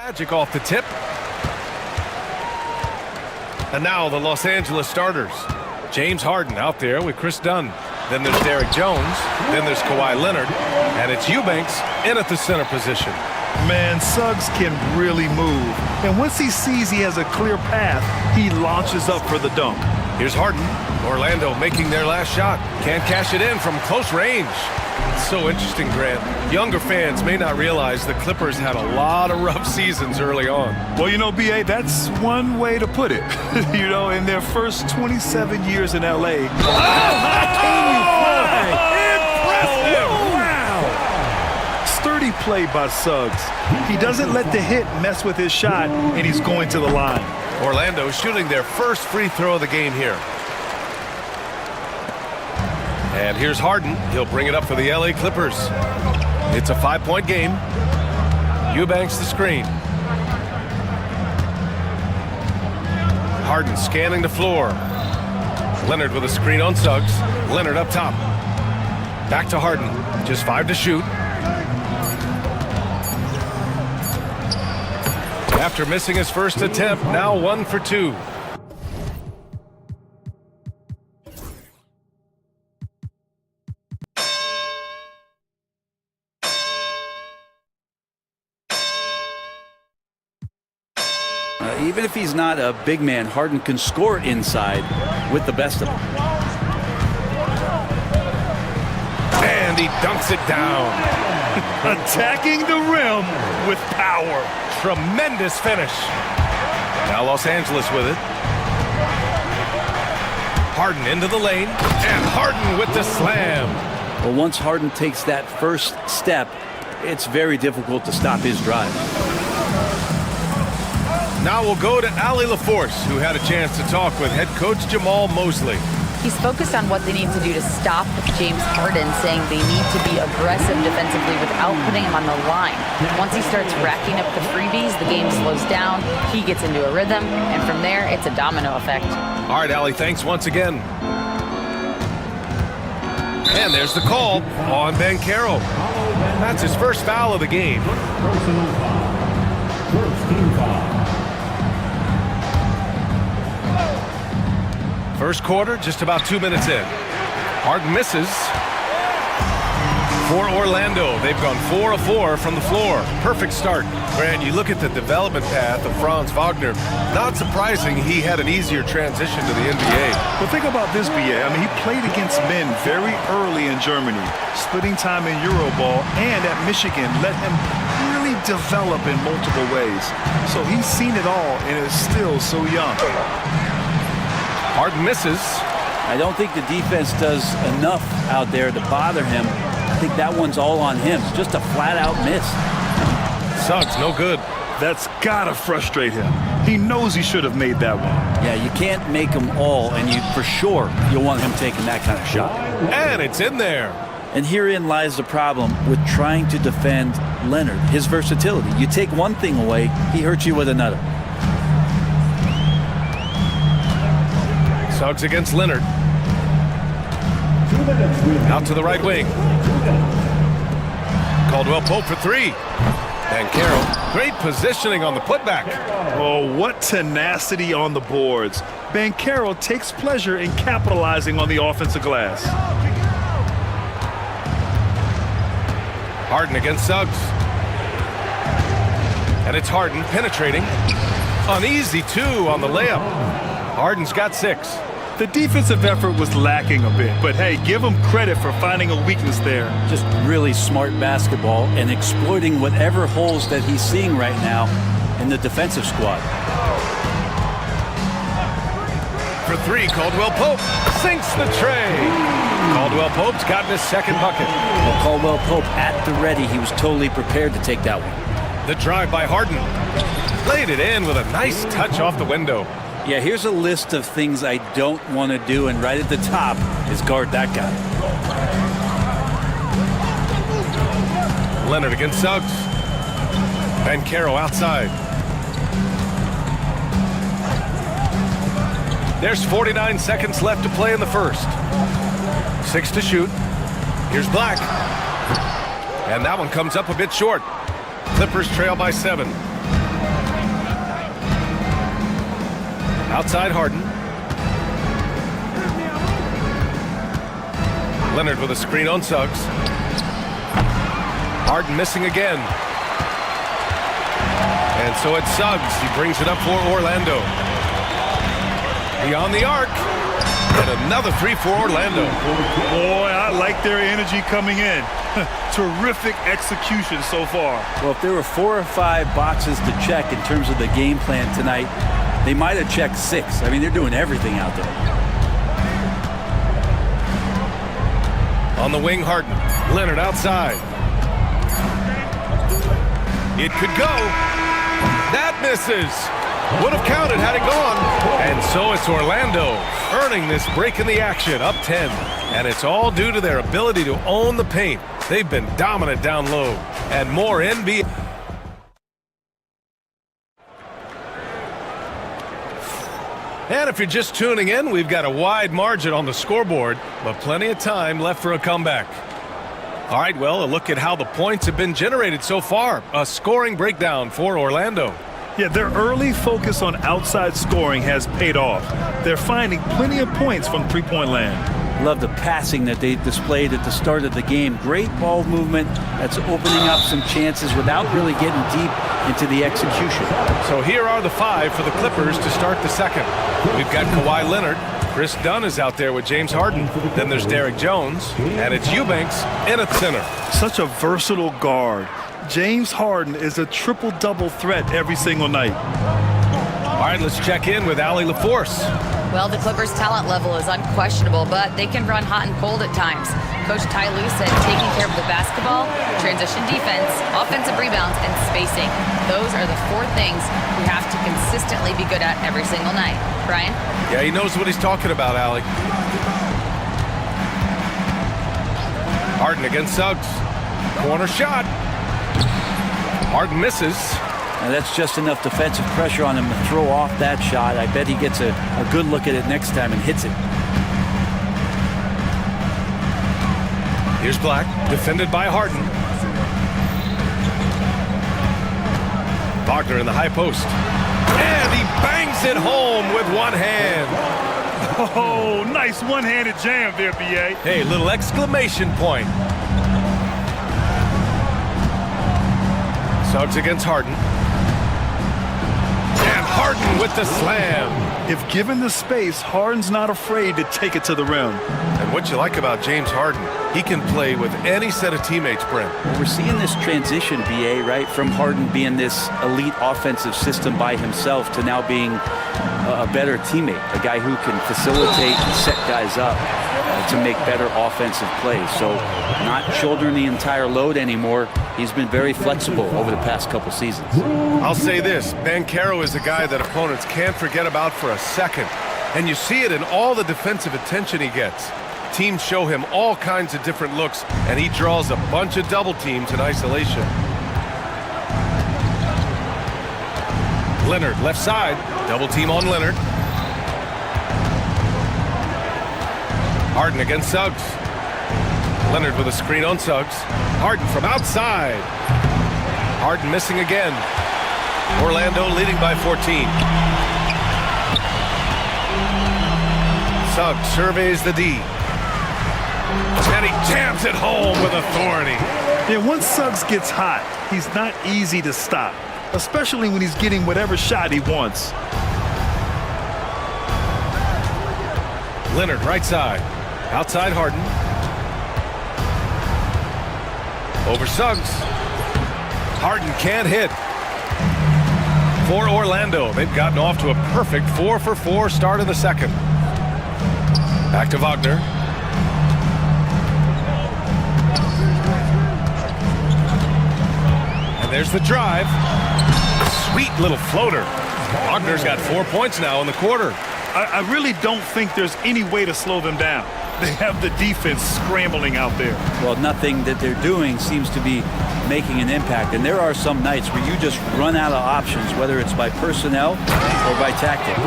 Magic off the tip. And now the Los Angeles starters. James Harden out there with Chris Dunn. Then there's Derek Jones. Then there's Kawhi Leonard. And it's Eubanks in at the center position. Man, Suggs can really move. And once he sees he has a clear path, he launches up for the dunk. Here's Harden. Orlando making their last shot. Can't cash it in from close range. It's so interesting, Grant. Younger fans may not realize the Clippers had a lot of rough seasons early on. Well, you know, B.A., that's one way to put it. You know, in their first 27 years in L.A. Impressive! Wow! Sturdy play by Suggs. He doesn't let the hit mess with his shot, and he's going to the line. Orlando shooting their first free throw of the game here. And here's Harden. He'll bring it up for the LA Clippers. It's a 5-point game. Eubanks the screen. Harden scanning the floor. Leonard with a screen on Suggs. Leonard up top. Back to Harden. Just 5 to shoot. After missing his first attempt, now 1 for 2. Even if he's not a big man, Harden can score inside with the best of them. And he dunks it down. Attacking the rim with power. Tremendous finish. Now Los Angeles with it. Harden into the lane. And Harden with the slam. Well, once Harden takes that first step, it's very difficult to stop his drive. Now we'll go to Allie LaForce, who had a chance to talk with head coach Jamal Mosley. He's focused on what they need to do to stop James Harden, saying they need to be aggressive defensively without putting him on the line. Once he starts racking up the freebies, the game slows down, he gets into a rhythm, and from there, it's a domino effect. All right, Allie, thanks once again. And there's the call on Banchero. That's his first foul of the game. First quarter, just about 2 minutes in. Harden misses. For Orlando, they've gone 4 of 4 from the floor. Perfect start. Grant, you look at the development path of Franz Wagner. Not surprising he had an easier transition to the NBA. But think about this, B.A. I mean, he played against men very early in Germany, splitting time in Euroball, and at Michigan let him really develop in multiple ways. So he's seen it all and is still so young. Harden misses. I don't think the defense does enough out there to bother him. I think that one's all on him. Just a flat-out miss. Suggs, no good. That's gotta frustrate him. He knows he should have made that one. Yeah, you can't make them all, and for sure you'll want him taking that kind of shot. And it's in there. And herein lies the problem with trying to defend Leonard, his versatility. You take one thing away, he hurts you with another. Suggs against Leonard. Out to the right wing. Caldwell Pope for 3. And Carroll, great positioning on the putback. Oh, what tenacity on the boards. Banchero takes pleasure in capitalizing on the offensive glass. Harden against Suggs. And it's Harden penetrating. Uneasy 2 on the layup. Harden's got 6. The defensive effort was lacking a bit, but hey, give him credit for finding a weakness there. Just really smart basketball and exploiting whatever holes that he's seeing right now in the defensive squad. For 3, Caldwell Pope sinks the tray. Caldwell Pope's gotten his second bucket. Well, Caldwell Pope at the ready. He was totally prepared to take that one. The drive by Harden. Laid it in with a nice touch off the window. Yeah, here's a list of things I don't want to do, and right at the top is guard that guy. Leonard against Suggs. Banchero outside. There's 49 seconds left to play in the first. 6 to shoot. Here's Black. And that one comes up a bit short. Clippers trail by 7. Outside Harden. Leonard with a screen on Suggs. Harden missing again. And so it's Suggs. He brings it up for Orlando. Beyond the arc. And another three for Orlando. Boy, I like their energy coming in. Terrific execution so far. Well, if there were 4 or 5 boxes to check in terms of the game plan tonight, they might have checked 6. I mean, they're doing everything out there. On the wing, Harden. Leonard outside. It could go. That misses. Would have counted had it gone. And so it's Orlando earning this break in the action, up 10. And it's all due to their ability to own the paint. They've been dominant down low. And more NBA. And if you're just tuning in, we've got a wide margin on the scoreboard, but plenty of time left for a comeback. All right, well, a look at how the points have been generated so far. A scoring breakdown for Orlando. Yeah, their early focus on outside scoring has paid off. They're finding plenty of points from three-point land. Love the passing that they displayed at the start of the game. Great ball movement that's opening up some chances without really getting deep into the execution. So here are the 5 for the Clippers to start the second. We've got Kawhi Leonard. Chris Dunn is out there with James Harden. Then there's Derek Jones. And it's Eubanks in at center. Such a versatile guard. James Harden is a triple-double threat every single night. All right, let's check in with Allie LaForce. Well, the Clippers' talent level is unquestionable, but they can run hot and cold at times. Coach Ty Lue said taking care of the basketball, transition defense, offensive rebounds, and spacing. Those are the 4 things we have to consistently be good at every single night. Brian? Yeah, he knows what he's talking about, Allie. Harden against Suggs. Corner shot. Harden misses. And that's just enough defensive pressure on him to throw off that shot. I bet he gets a good look at it next time and hits it. Here's Black, defended by Harden. Wagner in the high post. And he bangs it home with one hand. Oh, nice one-handed jam there, B.A. Hey, little exclamation point. Suggs against Harden. And Harden with the slam. If given the space, Harden's not afraid to take it to the rim. And what you like about James Harden, he can play with any set of teammates, Brent. We're seeing this transition, BA, right, from Harden being this elite offensive system by himself to now being a better teammate, a guy who can facilitate and set guys up to make better offensive plays. So not shouldering the entire load anymore. He's been very flexible over the past couple seasons. I'll say this, Banchero is a guy that opponents can't forget about for a second. And you see it in all the defensive attention he gets. Teams show him all kinds of different looks, and he draws a bunch of double teams in isolation. Leonard, left side, double team on Leonard. Harden against Suggs. Leonard with a screen on Suggs. Harden from outside. Harden missing again. Orlando leading by 14. Suggs surveys the D. And he jams it home with authority. Yeah, once Suggs gets hot, he's not easy to stop, especially when he's getting whatever shot he wants. Leonard right side. Outside Harden. Over Suggs. Harden can't hit. For Orlando, they've gotten off to a perfect 4-for-4 start of the second. Back to Wagner. And there's the drive. Sweet little floater. Wagner's got 4 points now in the quarter. I really don't think there's any way to slow them down. They have the defense scrambling out there. Well, nothing that they're doing seems to be making an impact. And there are some nights where you just run out of options, whether it's by personnel or by tactic.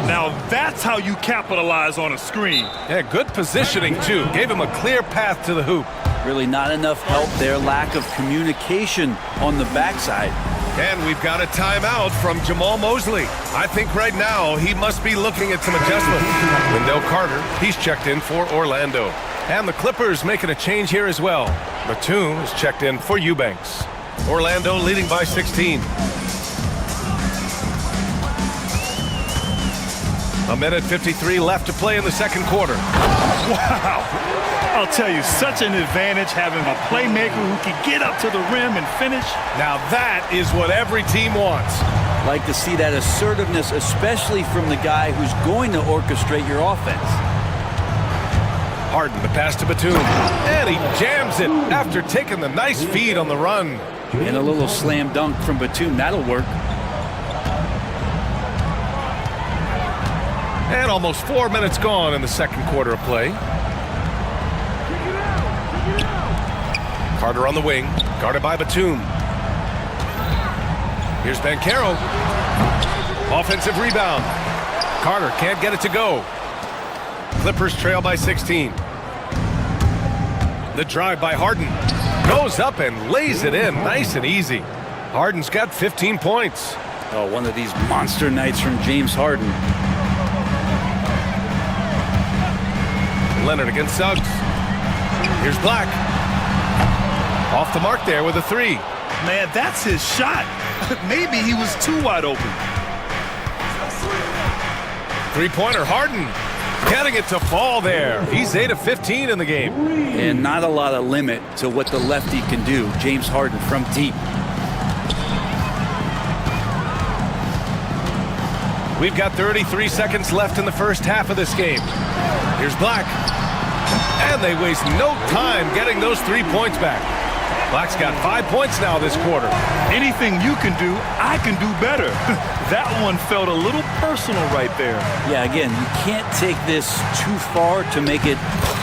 Now that's how you capitalize on a screen. Yeah, good positioning, too. Gave him a clear path to the hoop. Really not enough help there. Lack of communication on the backside. And we've got a timeout from Jamal Mosley. I think right now he must be looking at some adjustments. Wendell Carter, he's checked in for Orlando. And the Clippers making a change here as well. Batum is checked in for Eubanks. Orlando leading by 16. A minute 53 left to play in the second quarter. Wow. I'll tell you, such an advantage having a playmaker who can get up to the rim and finish. Now that is what every team wants. Like to see that assertiveness, especially from the guy who's going to orchestrate your offense. Harden, the pass to Batum. And he jams it after taking the nice feed on the run. And a little slam dunk from Batum. That'll work. And almost 4 minutes gone in the second quarter of play. Carter on the wing, guarded by Batum. Here's Banchero. Offensive rebound. Carter can't get it to go. Clippers trail by 16. The drive by Harden. Goes up and lays it in, nice and easy. Harden's got 15 points. Oh, one of these monster nights from James Harden. Leonard against Suggs. Here's Black. Off the mark there with a three. Man, that's his shot. Maybe he was too wide open. Three-pointer, Harden. Getting it to fall there. He's 8 of 15 in the game. And not a lot of limit to what the lefty can do. James Harden from deep. We've got 33 seconds left in the first half of this game. Here's Black. And they waste no time getting those 3 points back. Black's got 5 points now this quarter. Anything you can do, I can do better. That one felt a little personal right there. Yeah, again, you can't take this too far to make it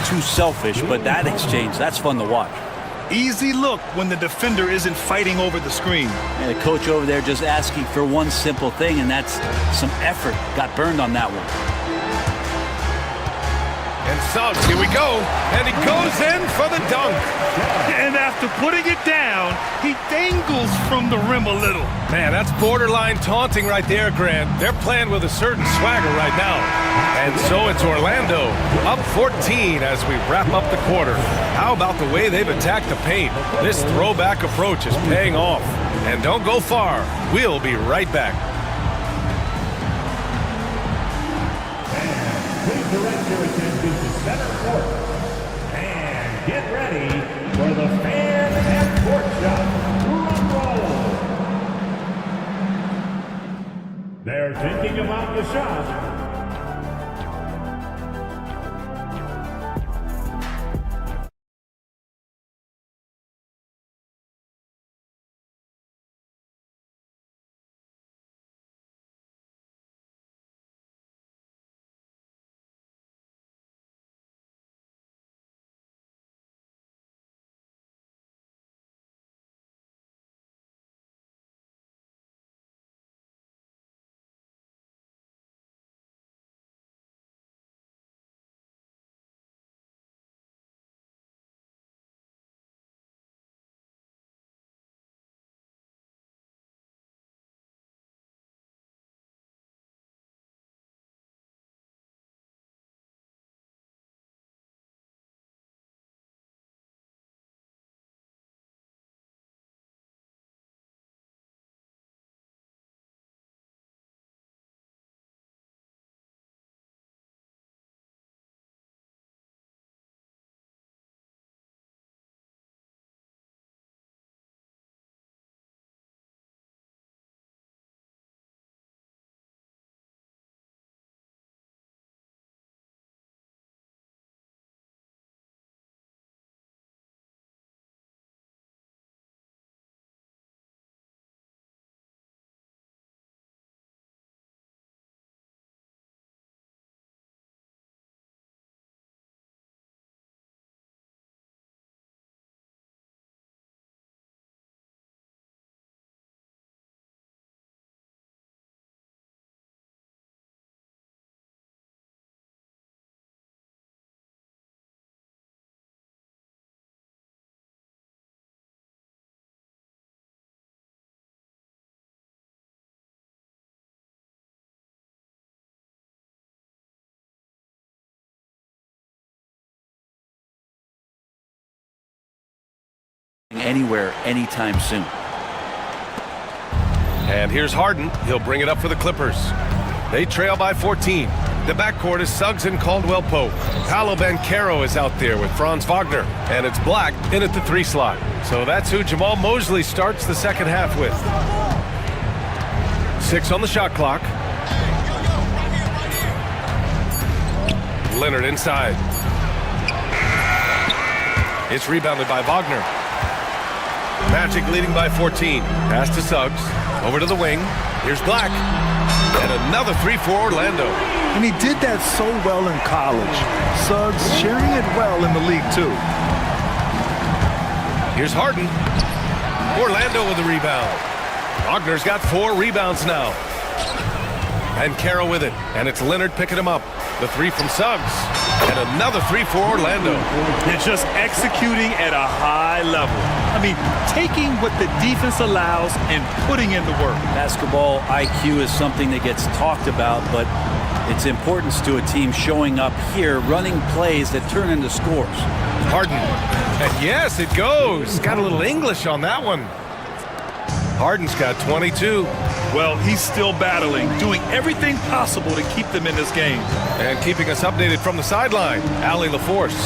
too selfish, but that exchange, that's fun to watch. Easy look when the defender isn't fighting over the screen. And the coach over there just asking for one simple thing, and that's some effort. Got burned on that one. And Suggs, here we go. And he goes in for the dunk. And after putting it down, he dangles from the rim a little. Man, that's borderline taunting right there, Grant. They're playing with a certain swagger right now. And so it's Orlando, up 14 as we wrap up the quarter. How about the way they've attacked the paint? This throwback approach is paying off. And don't go far. We'll be right back. Please direct your attention to center court. And get ready for the fan and court shot drum roll. They're thinking about the shot. anywhere anytime soon. And here's Harden. He'll bring it up for the Clippers. They trail by 14. The backcourt is Suggs and Caldwell Pope. Paolo Banchero is out there with Franz Wagner. And it's Black in at the 3 slot. So that's who Jamal Mosley starts the second half with. 6 on the shot clock. Leonard inside. It's rebounded by Wagner. Magic leading by 14. Pass to Suggs. Over to the wing. Here's Black. And another 3 for Orlando. And he did that so well in college. Suggs sharing it well in the league, too. Here's Harden. Orlando with the rebound. Wagner's got 4 rebounds now. And Carroll with it. And it's Leonard picking him up. The 3 from Suggs. And another 3 for Orlando. They're just executing at a high level. I mean, taking what the defense allows and putting in the work. Basketball IQ is something that gets talked about, but its importance to a team showing up here, running plays that turn into scores. Harden. And yes, it goes. Got a little English on that one. Harden's got 22. Well, he's still battling, doing everything possible to keep them in this game. And keeping us updated from the sideline, Allie LaForce.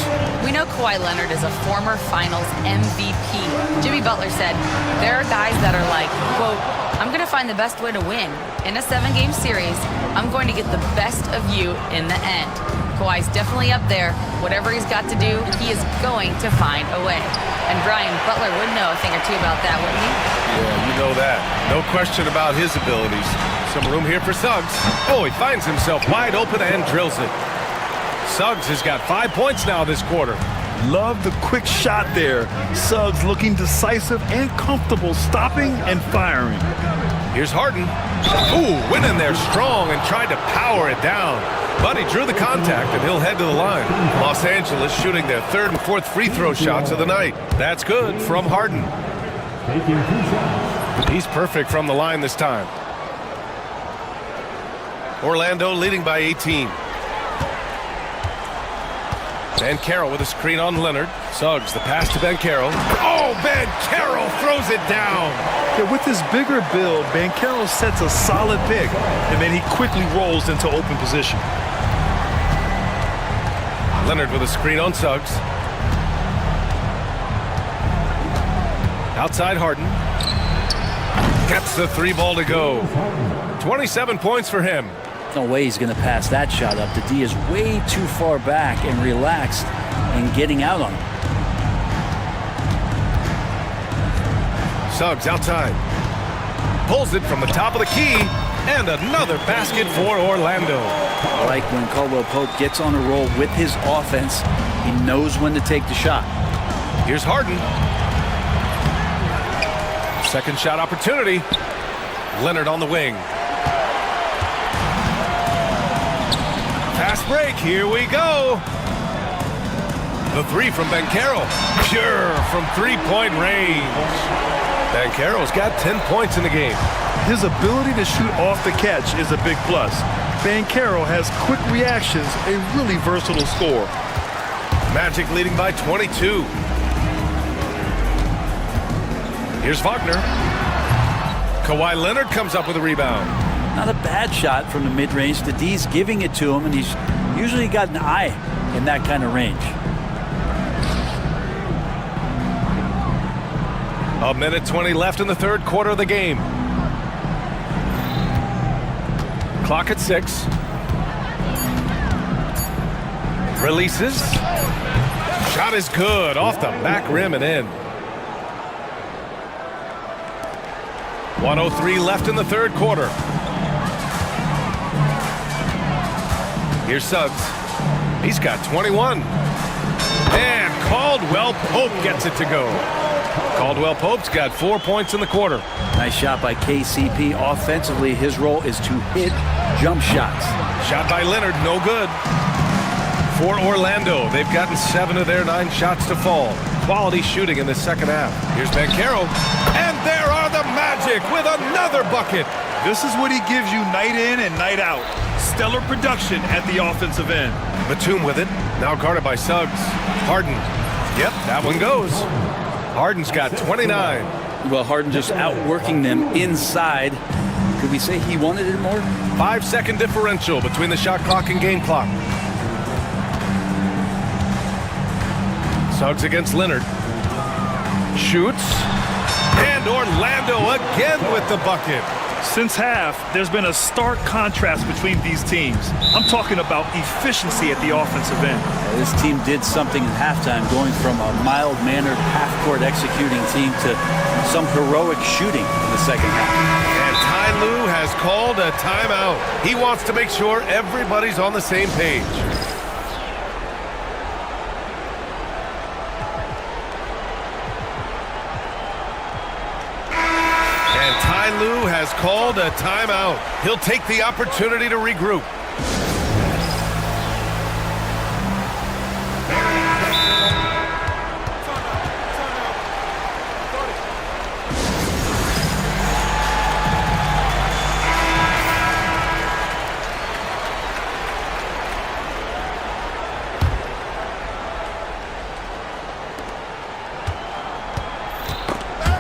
We know Kawhi Leonard is a former Finals MVP. Jimmy Butler said, there are guys that are like, quote, I'm going to find the best way to win. In a 7-game series, I'm going to get the best of you in the end. Kawhi's definitely up there. Whatever he's got to do, he is going to find a way. And Brian, Butler would know a thing or two about that, wouldn't he? Yeah, you know that. No question about his abilities. Some room here for Suggs. Oh, he finds himself wide open and drills it. Suggs has got 5 points now this quarter. Love the quick shot there. Suggs looking decisive and comfortable, stopping and firing. Here's Harden. Ooh, went in there strong and tried to power it down. But he drew the contact and he'll head to the line. Los Angeles shooting their 3rd and 4th free throw shots of the night. That's good from Harden. He's perfect from the line this time. Orlando leading by 18. Banchero with a screen on Leonard. Suggs, the pass to Banchero. Oh, Banchero throws it down. Yeah, with his bigger build, Banchero sets a solid pick, and then he quickly rolls into open position. Leonard with a screen on Suggs. Outside Harden. Gets the 3 ball to go. 27 points for him. No way he's going to pass that shot up. The D is way too far back and relaxed in getting out on him. Suggs outside. Pulls it from the top of the key. And another basket for Orlando. I like when Caldwell Pope gets on a roll with his offense. He knows when to take the shot. Here's Harden. Second shot opportunity. Leonard on the wing. Fast break, here we go. The 3 from Banchero. Pure from 3-point range. Banchero's got 10 points in the game. His ability to shoot off the catch is a big plus. Banchero has quick reactions, a really versatile scorer. Magic leading by 22. Here's Wagner. Kawhi Leonard comes up with a rebound. Not a bad shot from the mid-range. The D's giving it to him, and he's usually got an eye in that kind of range. A minute 20 left in the 3rd quarter of the game. Clock at 6. Releases. Shot is good. Off the back rim and in. 1:03 left in the 3rd quarter. Here's Suggs. He's got 21. And Caldwell Pope gets it to go. Caldwell Pope's got 4 points in the quarter. Nice shot by KCP. Offensively, his role is to hit jump shots. Shot by Leonard, no good. For Orlando, they've gotten 7 of their 9 shots to fall. Quality shooting in the second half. Here's Banchero. And there are the Magic with another bucket. This is what he gives you night in and night out. Stellar production at the offensive end. Batum with it. Now guarded by Suggs. Harden. Yep, that one goes. Harden's got 29. Well, Harden just outworking them inside. Could we say he wanted it more? 5-second differential between the shot clock and game clock. Suggs against Leonard. Shoots. And Orlando again with the bucket. Since half, there's been a stark contrast between these teams. I'm talking about efficiency at the offensive end. This team did something at halftime, going from a mild-mannered half-court executing team to some heroic shooting in the second half. And Ty Lue has called a timeout. He wants to make sure everybody's on the same page. Ty Lue has called a timeout. He'll take the opportunity to regroup.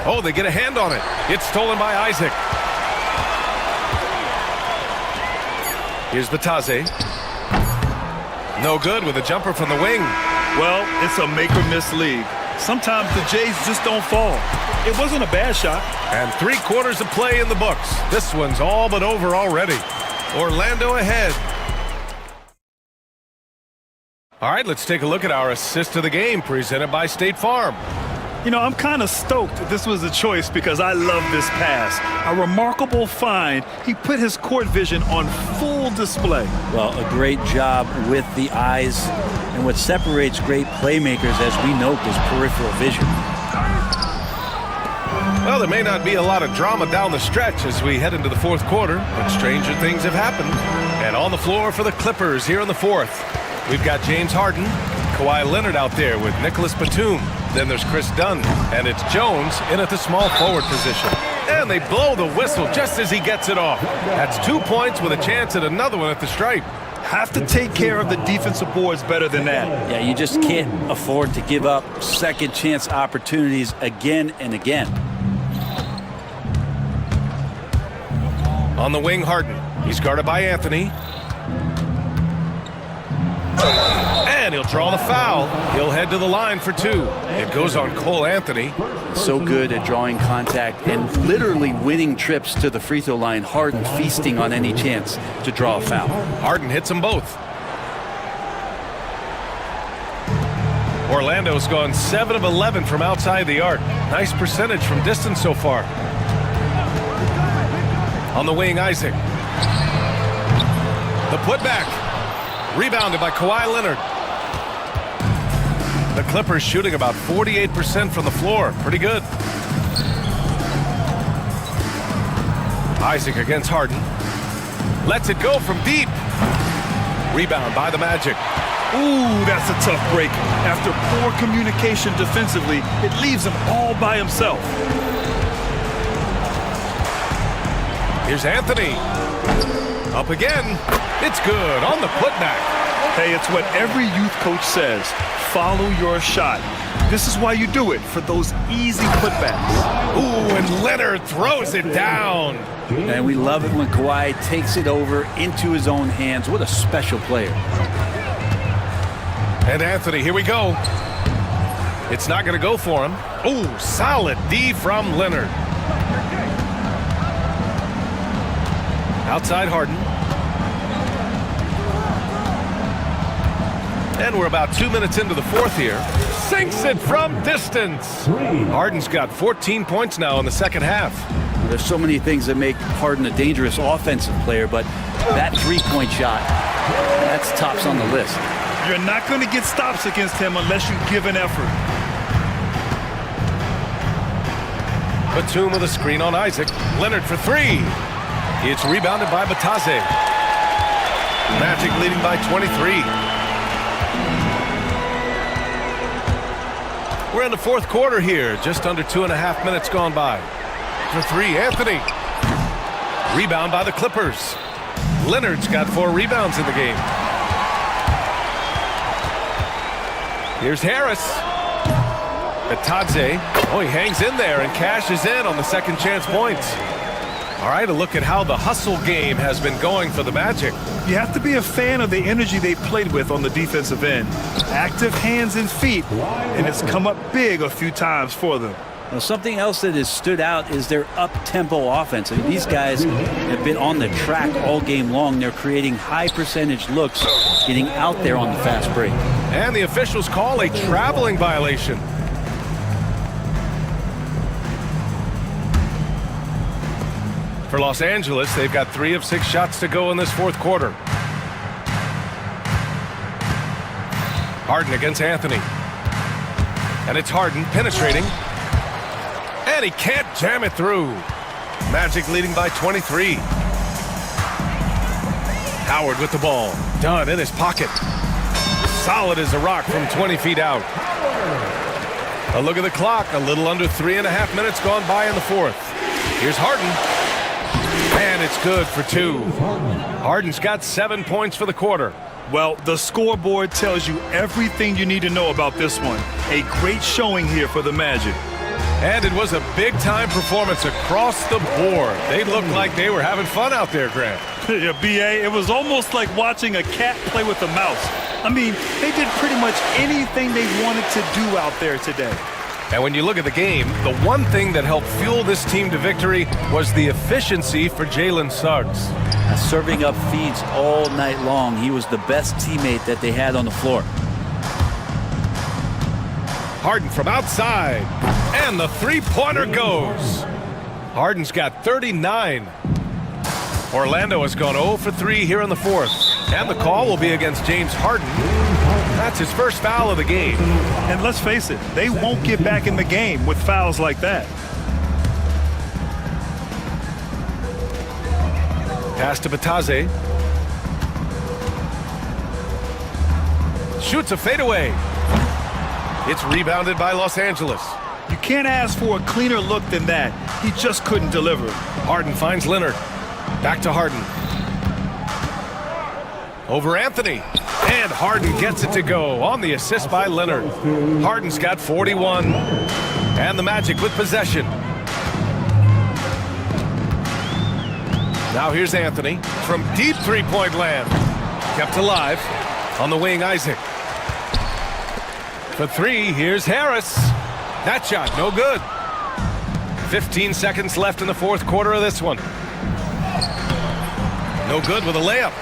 Oh, they get a hand on it. It's stolen by Isaac. Here's Batase. No good with a jumper from the wing. Well, it's a make-or-miss league. Sometimes the Jays just don't fall. It wasn't a bad shot. And 3/4 of play in the books. This one's all but over already. Orlando ahead. All right, let's take a look at our assist of the game presented by State Farm. You know, I'm kind of stoked this was a choice because I love this pass. A remarkable find. He put his court vision on full display. Well, a great job with the eyes. And what separates great playmakers, as we note, is peripheral vision. Well, there may not be a lot of drama down the stretch as we head into the fourth quarter, but stranger things have happened. And on the floor for the Clippers here in the fourth, we've got James Harden, Kawhi Leonard out there with Nicholas Batum. Then there's Chris Dunn, and it's Jones in at the small forward position. And they blow the whistle just as he gets it off. That's 2 points with a chance at another one at the stripe. Have to take care of the defensive boards better than that. Yeah, you just can't afford to give up second chance opportunities again and again. On the wing, Harden. He's guarded by Anthony. And he'll draw the foul. He'll head to the line for two. It goes on Cole Anthony. So good at drawing contact and literally winning trips to the free throw line. Harden feasting on any chance to draw a foul. Harden hits them both. Orlando's gone 7 of 11 from outside the arc. Nice percentage from distance so far. On the wing, Isaac. The putback. Rebounded by Kawhi Leonard. The Clippers shooting about 48% from the floor. Pretty good. Isaac against Harden. Lets it go from deep. Rebound by the Magic. Ooh, that's a tough break. After poor communication defensively, it leaves him all by himself. Here's Anthony. Up again. It's good on the putback. Hey, it's what every youth coach says. Follow your shot. This is why you do it, for those easy putbacks. Ooh, and Leonard throws it down. And we love it when Kawhi takes it over into his own hands. What a special player. And Anthony, here we go. It's not going to go for him. Ooh, solid D from Leonard. Outside Harden. And we're about 2 minutes into the fourth here. Sinks it from distance. Harden's got 14 points now in the second half. There's so many things that make Harden a dangerous offensive player, but that three-point shot, that's tops on the list. You're not going to get stops against him unless you give an effort. Batum with a screen on Isaac. Leonard for three. It's rebounded by Batase. Magic leading by 23. We're in the fourth quarter here. Just under 2.5 minutes gone by. For three, Anthony. Rebound by the Clippers. Leonard's got 4 rebounds in the game. Here's Harris. Batadze. Oh, he hangs in there and cashes in on the second chance points. All right, a look at how the hustle game has been going for the Magic. You have to be a fan of the energy they played with on the defensive end. Active hands and feet, and it's come up big a few times for them. Well, something else that has stood out is their up-tempo offense. I mean, these guys have been on the track all game long. They're creating high-percentage looks, getting out there on the fast break. And the officials call a traveling violation. For Los Angeles, they've got 3 of 6 shots to go in this fourth quarter. Harden against Anthony. And it's Harden penetrating. And he can't jam it through. Magic leading by 23. Howard with the ball. Dunn in his pocket. Solid as a rock from 20 feet out. A look at the clock. A little under 3.5 minutes gone by in the fourth. Here's Harden. And it's good for 2. Harden's got 7 points for the quarter. Well, the scoreboard tells you everything you need to know about this one. A great showing here for the Magic. And it was a big-time performance across the board. They looked like they were having fun out there, Grant. Yeah, B.A., it was almost like watching a cat play with a mouse. I mean, they did pretty much anything they wanted to do out there today. And when you look at the game, the one thing that helped fuel this team to victory was the efficiency for Jalen Suggs. Serving up feeds all night long. He was the best teammate that they had on the floor. Harden from outside. And the three-pointer goes. Harden's got 39. Orlando has gone 0 for 3 here in the fourth. And the call will be against James Harden. That's his first foul of the game. And let's face it, they won't get back in the game with fouls like that. Pass to Batadze. Shoots a fadeaway. It's rebounded by Los Angeles. You can't ask for a cleaner look than that. He just couldn't deliver. Harden finds Leonard. Back to Harden. Over Anthony. And Harden gets it to go on the assist by Leonard. Harden's got 41. And the Magic with possession. Now here's Anthony from deep three-point land. Kept alive on the wing, Isaac. For 3, here's Harris. That shot, no good. 15 seconds left in the fourth quarter of this one. No good with a layup.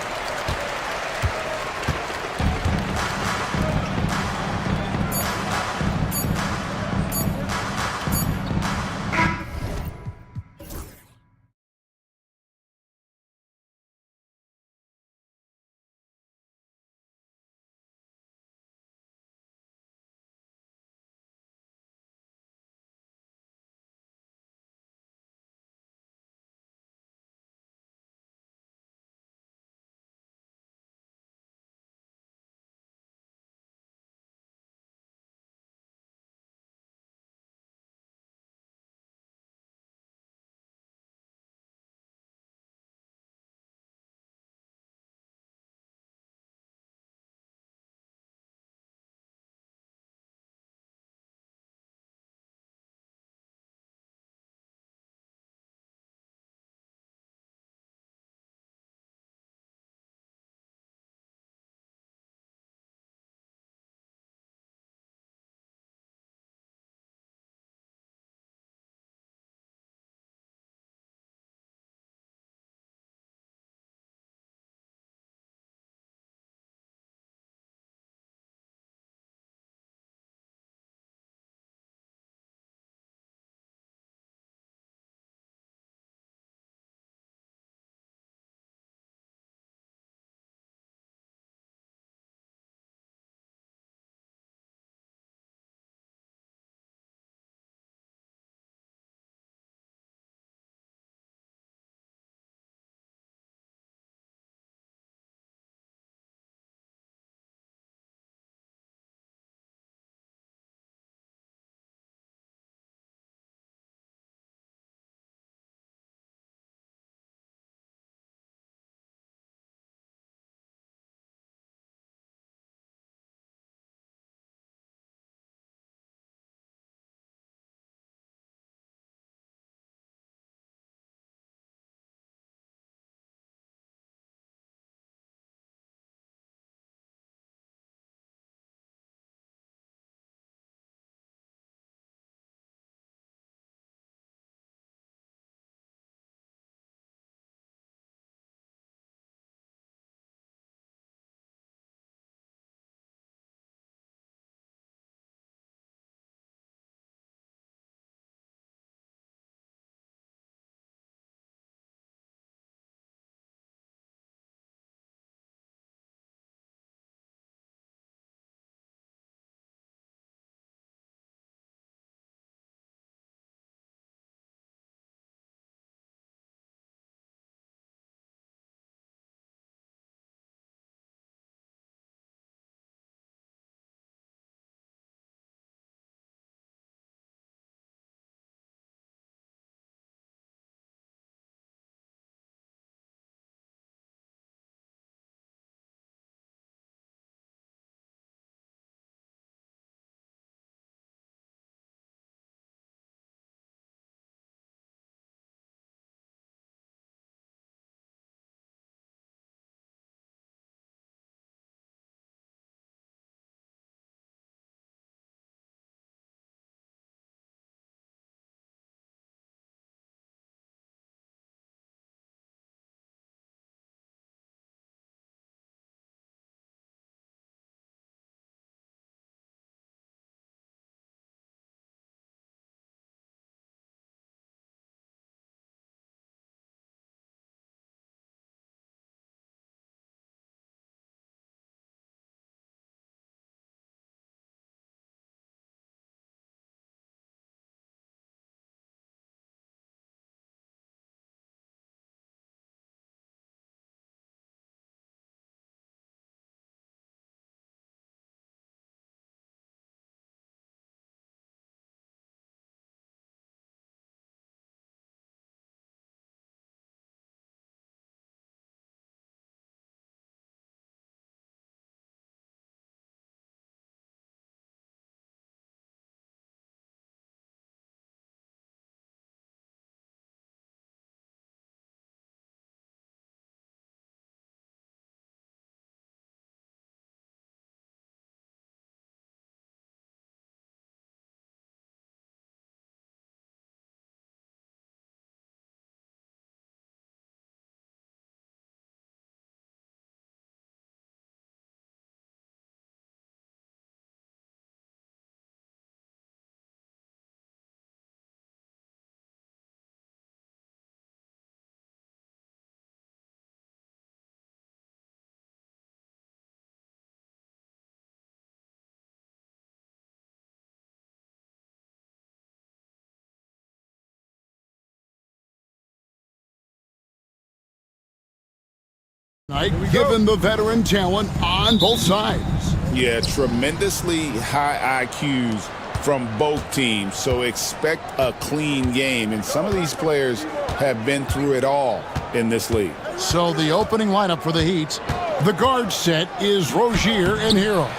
Given the veteran talent on both sides. Yeah, tremendously high IQs from both teams, so expect a clean game. And some of these players have been through it all in this league. So the opening lineup for the Heat, the guard set is Rozier and Hero.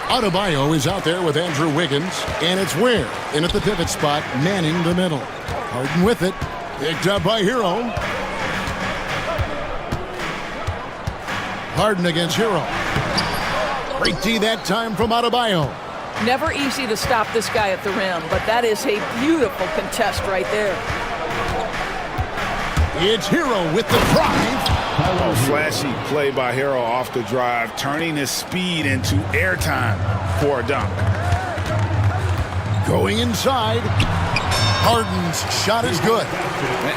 Adebayo is out there with Andrew Wiggins, and it's Ware in at the pivot spot, manning the middle. Harden with it, picked up by Hero. Harden against Hero. Great D that time from Adebayo. Never easy to stop this guy at the rim, but that is a beautiful contest right there. It's Hero with the drive. Oh, flashy play by Hero off the drive, turning his speed into airtime for a dunk. Going inside. Harden's shot is good.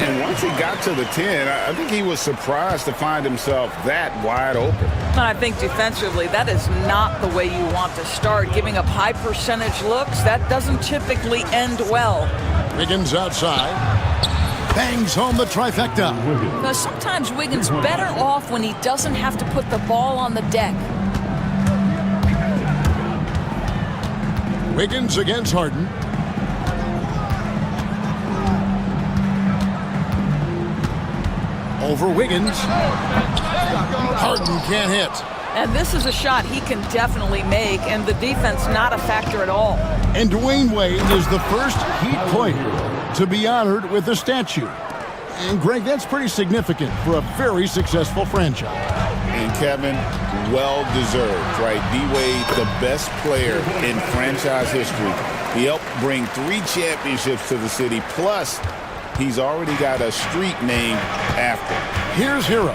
And once he got to the 10, I think he was surprised to find himself that wide open. And I think defensively, that is not the way you want to start. Giving up high percentage looks, that doesn't typically end well. Wiggins outside. Bangs home the trifecta. Now, sometimes Wiggins better off when he doesn't have to put the ball on the deck. Wiggins against Harden. Over Wiggins. Harden can't hit. And this is a shot he can definitely make, and the defense not a factor at all. And Dwayne Wade is the first Heat player to be honored with a statue. And Greg, that's pretty significant for a very successful franchise. And Kevin, well-deserved, right? D-Wade, the best player in franchise history. He helped bring 3 championships to the city, plus he's already got a street named after him. Here's Hero.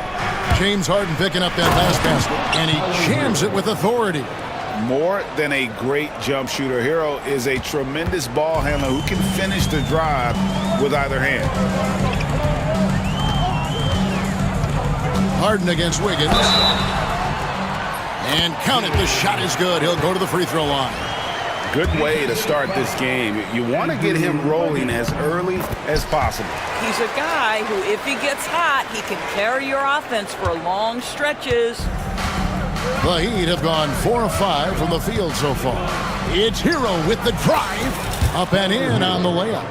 James Harden picking up that last basket, and he jams it with authority. More than a great jump shooter, Hero is a tremendous ball handler who can finish the drive with either hand. Harden against Wiggins. And count it, the shot is good. He'll go to the free throw line. Good way to start this game. You want to get him rolling as early as possible. He's a guy who, if he gets hot, he can carry your offense for long stretches. The Heat have gone 4 of 5 from the field so far. It's Hero with the drive. Up and in on the layup.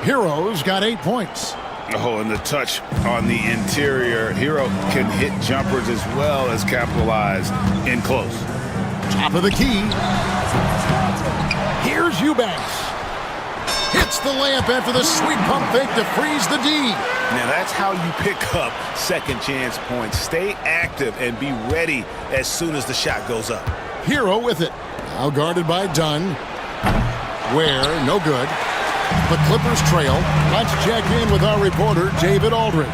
Hero's got 8 points. Oh, and the touch on the interior. Hero can hit jumpers as well as capitalize in close. Top of the key. Here's Eubanks. Hits the layup after the sweet pump fake to freeze the D. Now that's how you pick up second chance points. Stay active and be ready as soon as the shot goes up. Hero with it. Now guarded by Dunn. Ware, no good. The Clippers trail. Let's check in with our reporter, David Aldridge.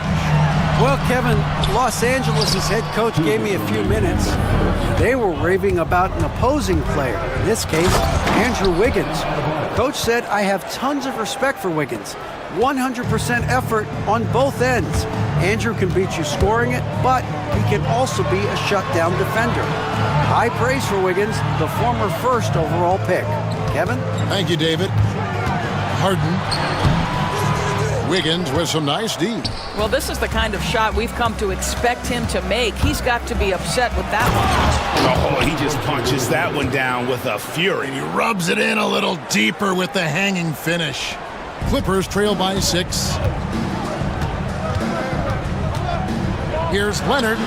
Well, Kevin, Los Angeles' head coach gave me a few minutes. They were raving about an opposing player, in this case, Andrew Wiggins. Coach said, I have tons of respect for Wiggins. 100% effort on both ends. Andrew can beat you scoring it, but he can also be a shutdown defender. High praise for Wiggins, the former first overall pick. Kevin? Thank you, David. Harden. Wiggins with some nice D. Well, this is the kind of shot we've come to expect him to make. He's got to be upset with that one. Oh, he just punches that one down with a fury. He rubs it in a little deeper with the hanging finish. Clippers trail by 6. Here's Leonard.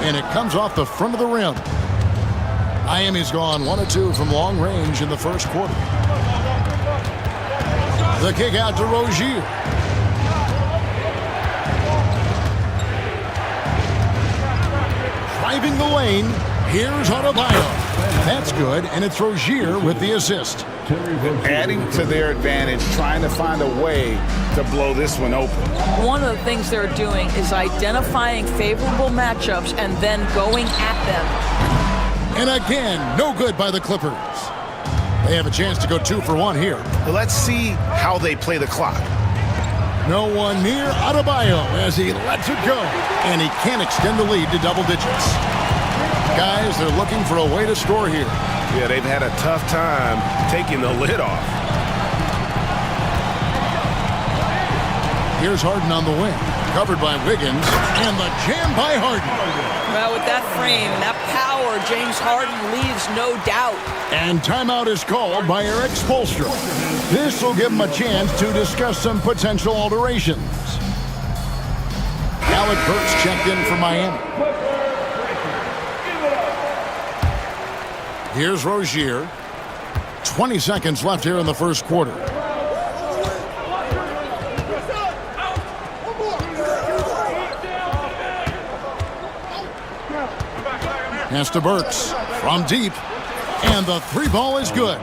And it comes off the front of the rim. Miami's gone 1 of 2 from long range in the first quarter. The kick out to Rozier. Driving the lane. Here's Adebayo. That's good, and it's Rozier with the assist. Adding to their advantage, trying to find a way to blow this one open. One of the things they're doing is identifying favorable matchups and then going at them. And again, no good by the Clippers. They have a chance to go 2 for 1 here. Let's see how they play the clock. No one near Adebayo as he lets it go. And he can't extend the lead to double digits. Guys, they're looking for a way to score here. Yeah, they've had a tough time taking the lid off. Here's Harden on the wing. Covered by Wiggins, and the jam by Harden. Well, with that frame, that power, James Harden leaves no doubt. And timeout is called by Eric Spoelstra. This will give him a chance to discuss some potential alterations. Alec Burks checked in for Miami. Here's Rozier. 20 seconds left here in the first quarter. Pass to Burks from deep, and the three ball is good.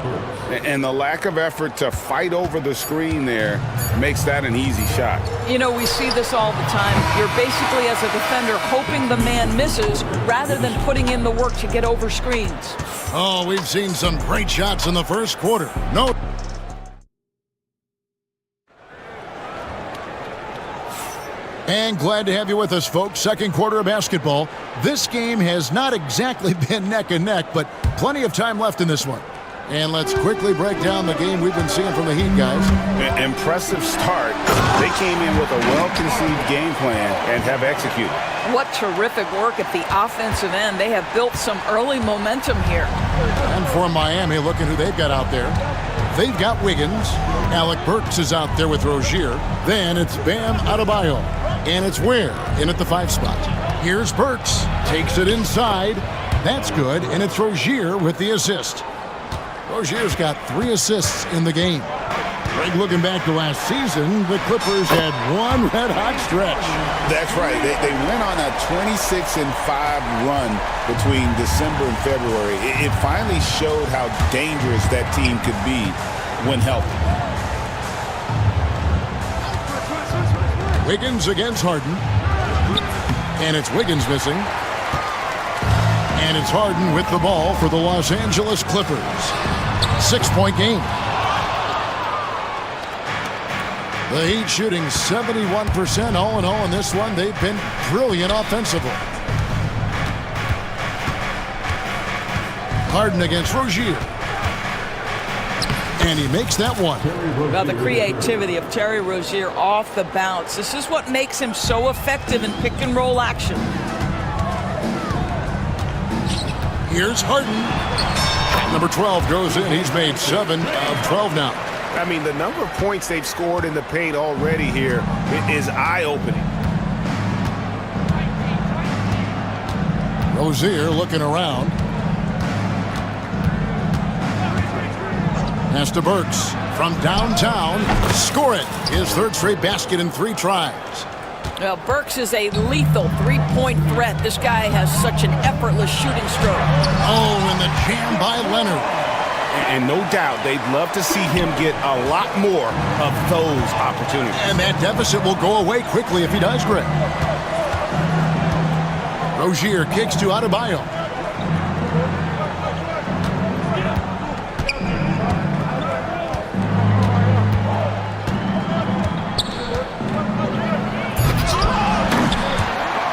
And the lack of effort to fight over the screen there makes that an easy shot. You know, we see this all the time. You're basically, as a defender, hoping the man misses rather than putting in the work to get over screens. Oh, we've seen some great shots in the first quarter. No. And glad to have you with us, folks. Second quarter of basketball. This game has not exactly been neck and neck, but plenty of time left in this one. And let's quickly break down the game we've been seeing from the Heat, guys. Impressive start. They came in with a well-conceived game plan and have executed. What terrific work at the offensive end. They have built some early momentum here. And for Miami, look at who they've got out there. They've got Wiggins. Alec Burks is out there with Rozier. Then it's Bam Adebayo. And it's Ware in at the 5 spot. Here's Burks. Takes it inside. That's good. And it's Rozier with the assist. Rozier's got 3 assists in the game. Greg, looking back to last season, the Clippers had one red-hot stretch. That's right. They went on a 26-5 run between December and February. It finally showed how dangerous that team could be when healthy. Wiggins against Harden. And it's Wiggins missing. And it's Harden with the ball for the Los Angeles Clippers. 6-point game. The Heat shooting 71% all in all in this one. They've been brilliant offensively. Harden against Rozier. And he makes that one. Well, the creativity of Terry Rozier off the bounce. This is what makes him so effective in pick-and-roll action. Here's Harden. Number 12 goes in. He's made 7 of 12 now. I mean, the number of points they've scored in the paint already here is eye-opening. Rozier looking around. Pass to Burks from downtown. Score it. His 3rd straight basket in 3 tries. Well, Burks is a lethal 3-point threat. This guy has such an effortless shooting stroke. Oh, and the jam by Leonard. And no doubt they'd love to see him get a lot more of those opportunities. And that deficit will go away quickly if he does, Greg. Rozier kicks to Adebayo.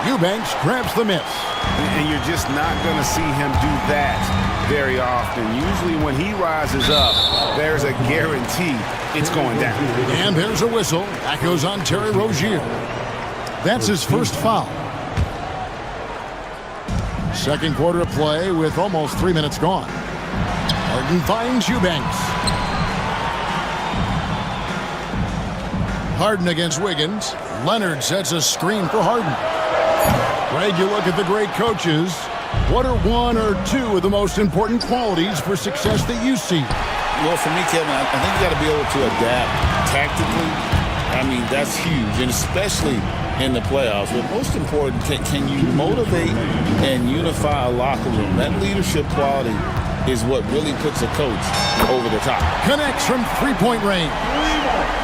Eubanks grabs the miss. And you're just not going to see him do that very often. Usually when he rises up, there's a guarantee it's going down. And there's a whistle. That goes on Terry Rozier. That's his first foul. Second quarter of play with almost 3 minutes gone. Harden finds Eubanks. Harden against Wiggins. Leonard sets a screen for Harden. Greg, you look at the great coaches. What are 1 or 2 of the most important qualities for success that you see? Well, for me, Kevin, I think you got to be able to adapt tactically. I mean, that's huge, and especially in the playoffs. But most important, can you motivate and unify a locker room? That leadership quality is what really puts a coach over the top. Connects from 3-point range.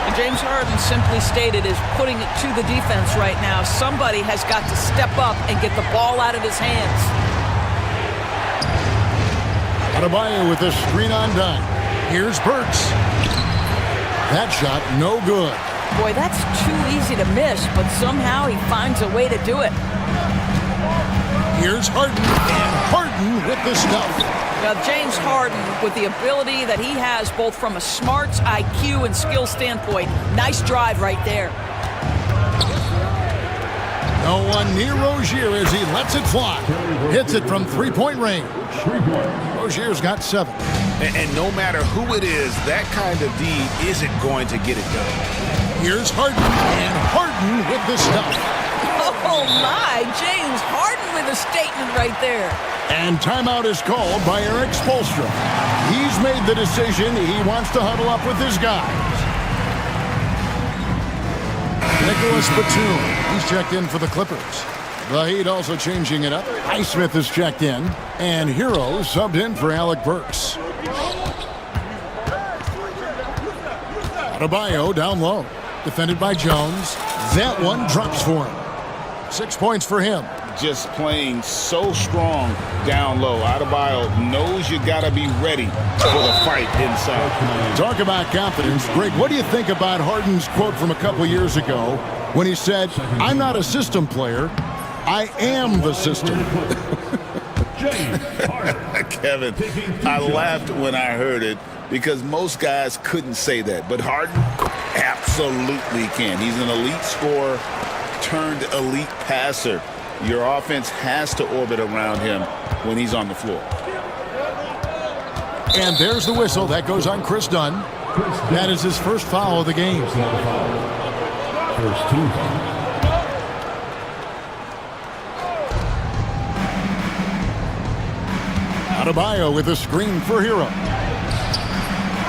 And James Harden simply stated is putting it to the defense right now. Somebody has got to step up and get the ball out of his hands. Adebayo with a screen on dime. Here's Burks. That shot no good. Boy, that's too easy to miss, but somehow he finds a way to do it. Here's Harden, and Harden with the stuff. Now, James Harden, with the ability that he has both from a smarts, IQ, and skill standpoint, nice drive right there. No one near Rozier as he lets it fly. Hits it from three-point range. Rozier's got 7. And no matter who it is, that kind of D isn't going to get it done. Here's Harden, and Harden with the stuff. Oh, my. James Harden with a statement right there. And timeout is called by Eric Spoelstra. He's made the decision. He wants to huddle up with his guys. Nicholas Batum, he's checked in for the Clippers. The Heat also changing it up. Highsmith is checked in. And Hero subbed in for Alec Burks. Adebayo down low. Defended by Jones. That one drops for him. 6 points for him. Just playing so strong down low. Adebayo knows you got to be ready for the fight inside. Talk about confidence. Greg, what do you think about Harden's quote from a couple years ago when he said, "I'm not a system player, I am the system"? Kevin, I laughed when I heard it because most guys couldn't say that. But Harden absolutely can. He's an elite scorer turned elite passer. Your offense has to orbit around him when he's on the floor. And there's the whistle. That goes on Chris Dunn. That is his first foul of the game. First team. Adebayo with a screen for Hero.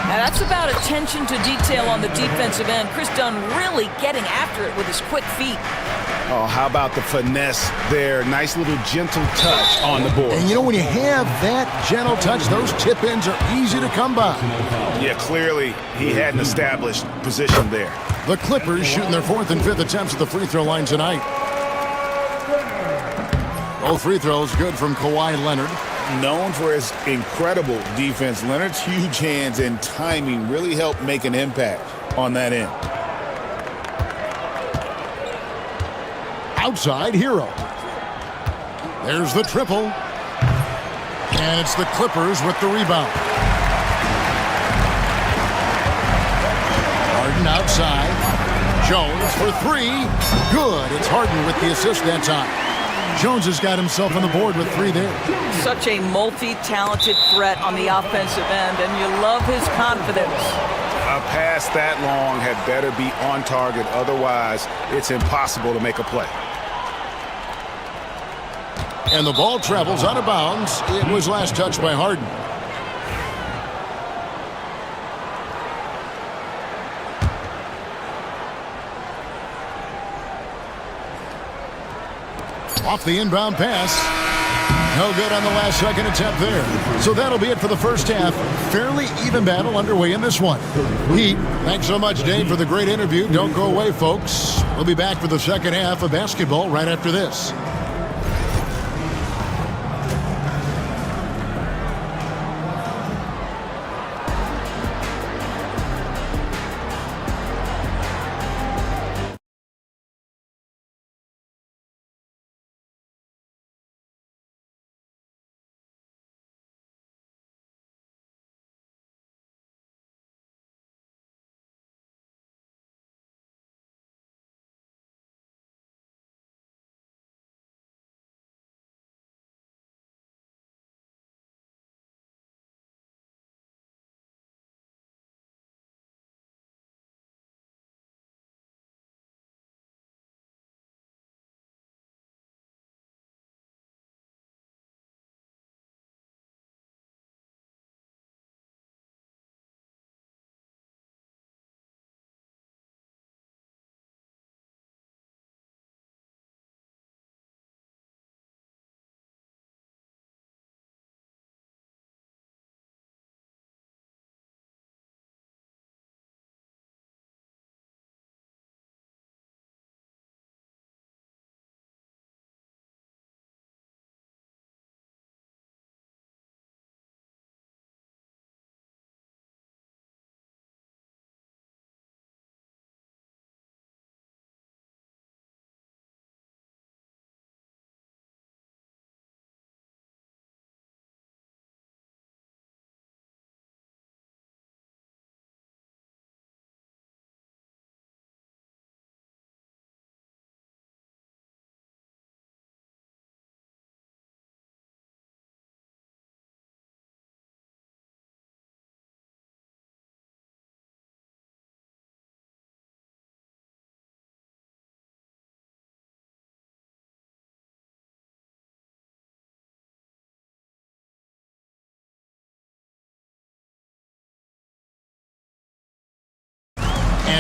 Now that's about attention to detail on the defensive end. Chris Dunn really getting after it with his quick feet. Oh, how about the finesse there? Nice little gentle touch on the board. And you know, when you have that gentle touch, those tip-ins are easy to come by. Yeah, clearly he had an established position there. The Clippers shooting their 4th and 5th attempts at the free throw line tonight. Both free throws good from Kawhi Leonard. Known for his incredible defense, Leonard's huge hands and timing really helped make an impact on that end. Outside Hero. There's the triple. And it's the Clippers with the rebound. Harden outside. Jones for 3. Good. It's Harden with the assist that time. Jones has got himself on the board with 3 there. Such a multi-talented threat on the offensive end, and you love his confidence. A pass that long had better be on target. Otherwise, it's impossible to make a play. And the ball travels out of bounds. It was last touched by Harden. Off the inbound pass. No good on the last second attempt there. So that'll be it for the first half. Fairly even battle underway in this one. Heat, thanks so much, Dave, for the great interview. Don't go away, folks. We'll be back for the second half of basketball right after this.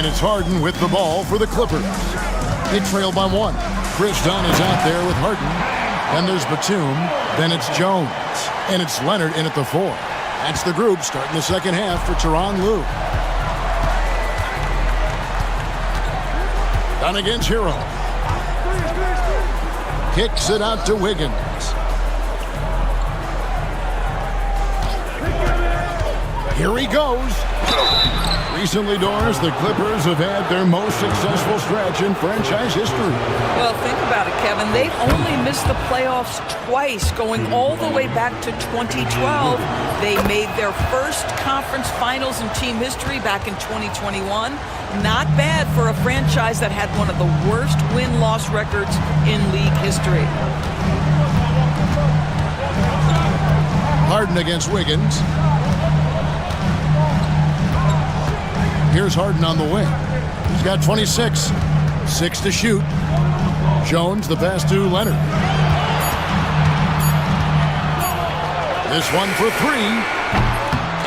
And it's Harden with the ball for the Clippers. They trail by 1. Chris Dunn is out there with Harden. Then there's Batum. Then it's Jones. And it's Leonard in at the 4. That's the group starting the second half for Tyronn Lue. Dunn against Hero. Kicks it out to Wiggins. Here he goes. Recently, Doris, the Clippers have had their most successful stretch in franchise history. Well, think about it, Kevin. They've only missed the playoffs twice, going all the way back to 2012. They made their first conference finals in team history back in 2021. Not bad for a franchise that had one of the worst win-loss records in league history. Harden against Wiggins. Here's Harden on the wing. He's got 26. 6 to shoot. Jones, the pass to Leonard. This one for 3.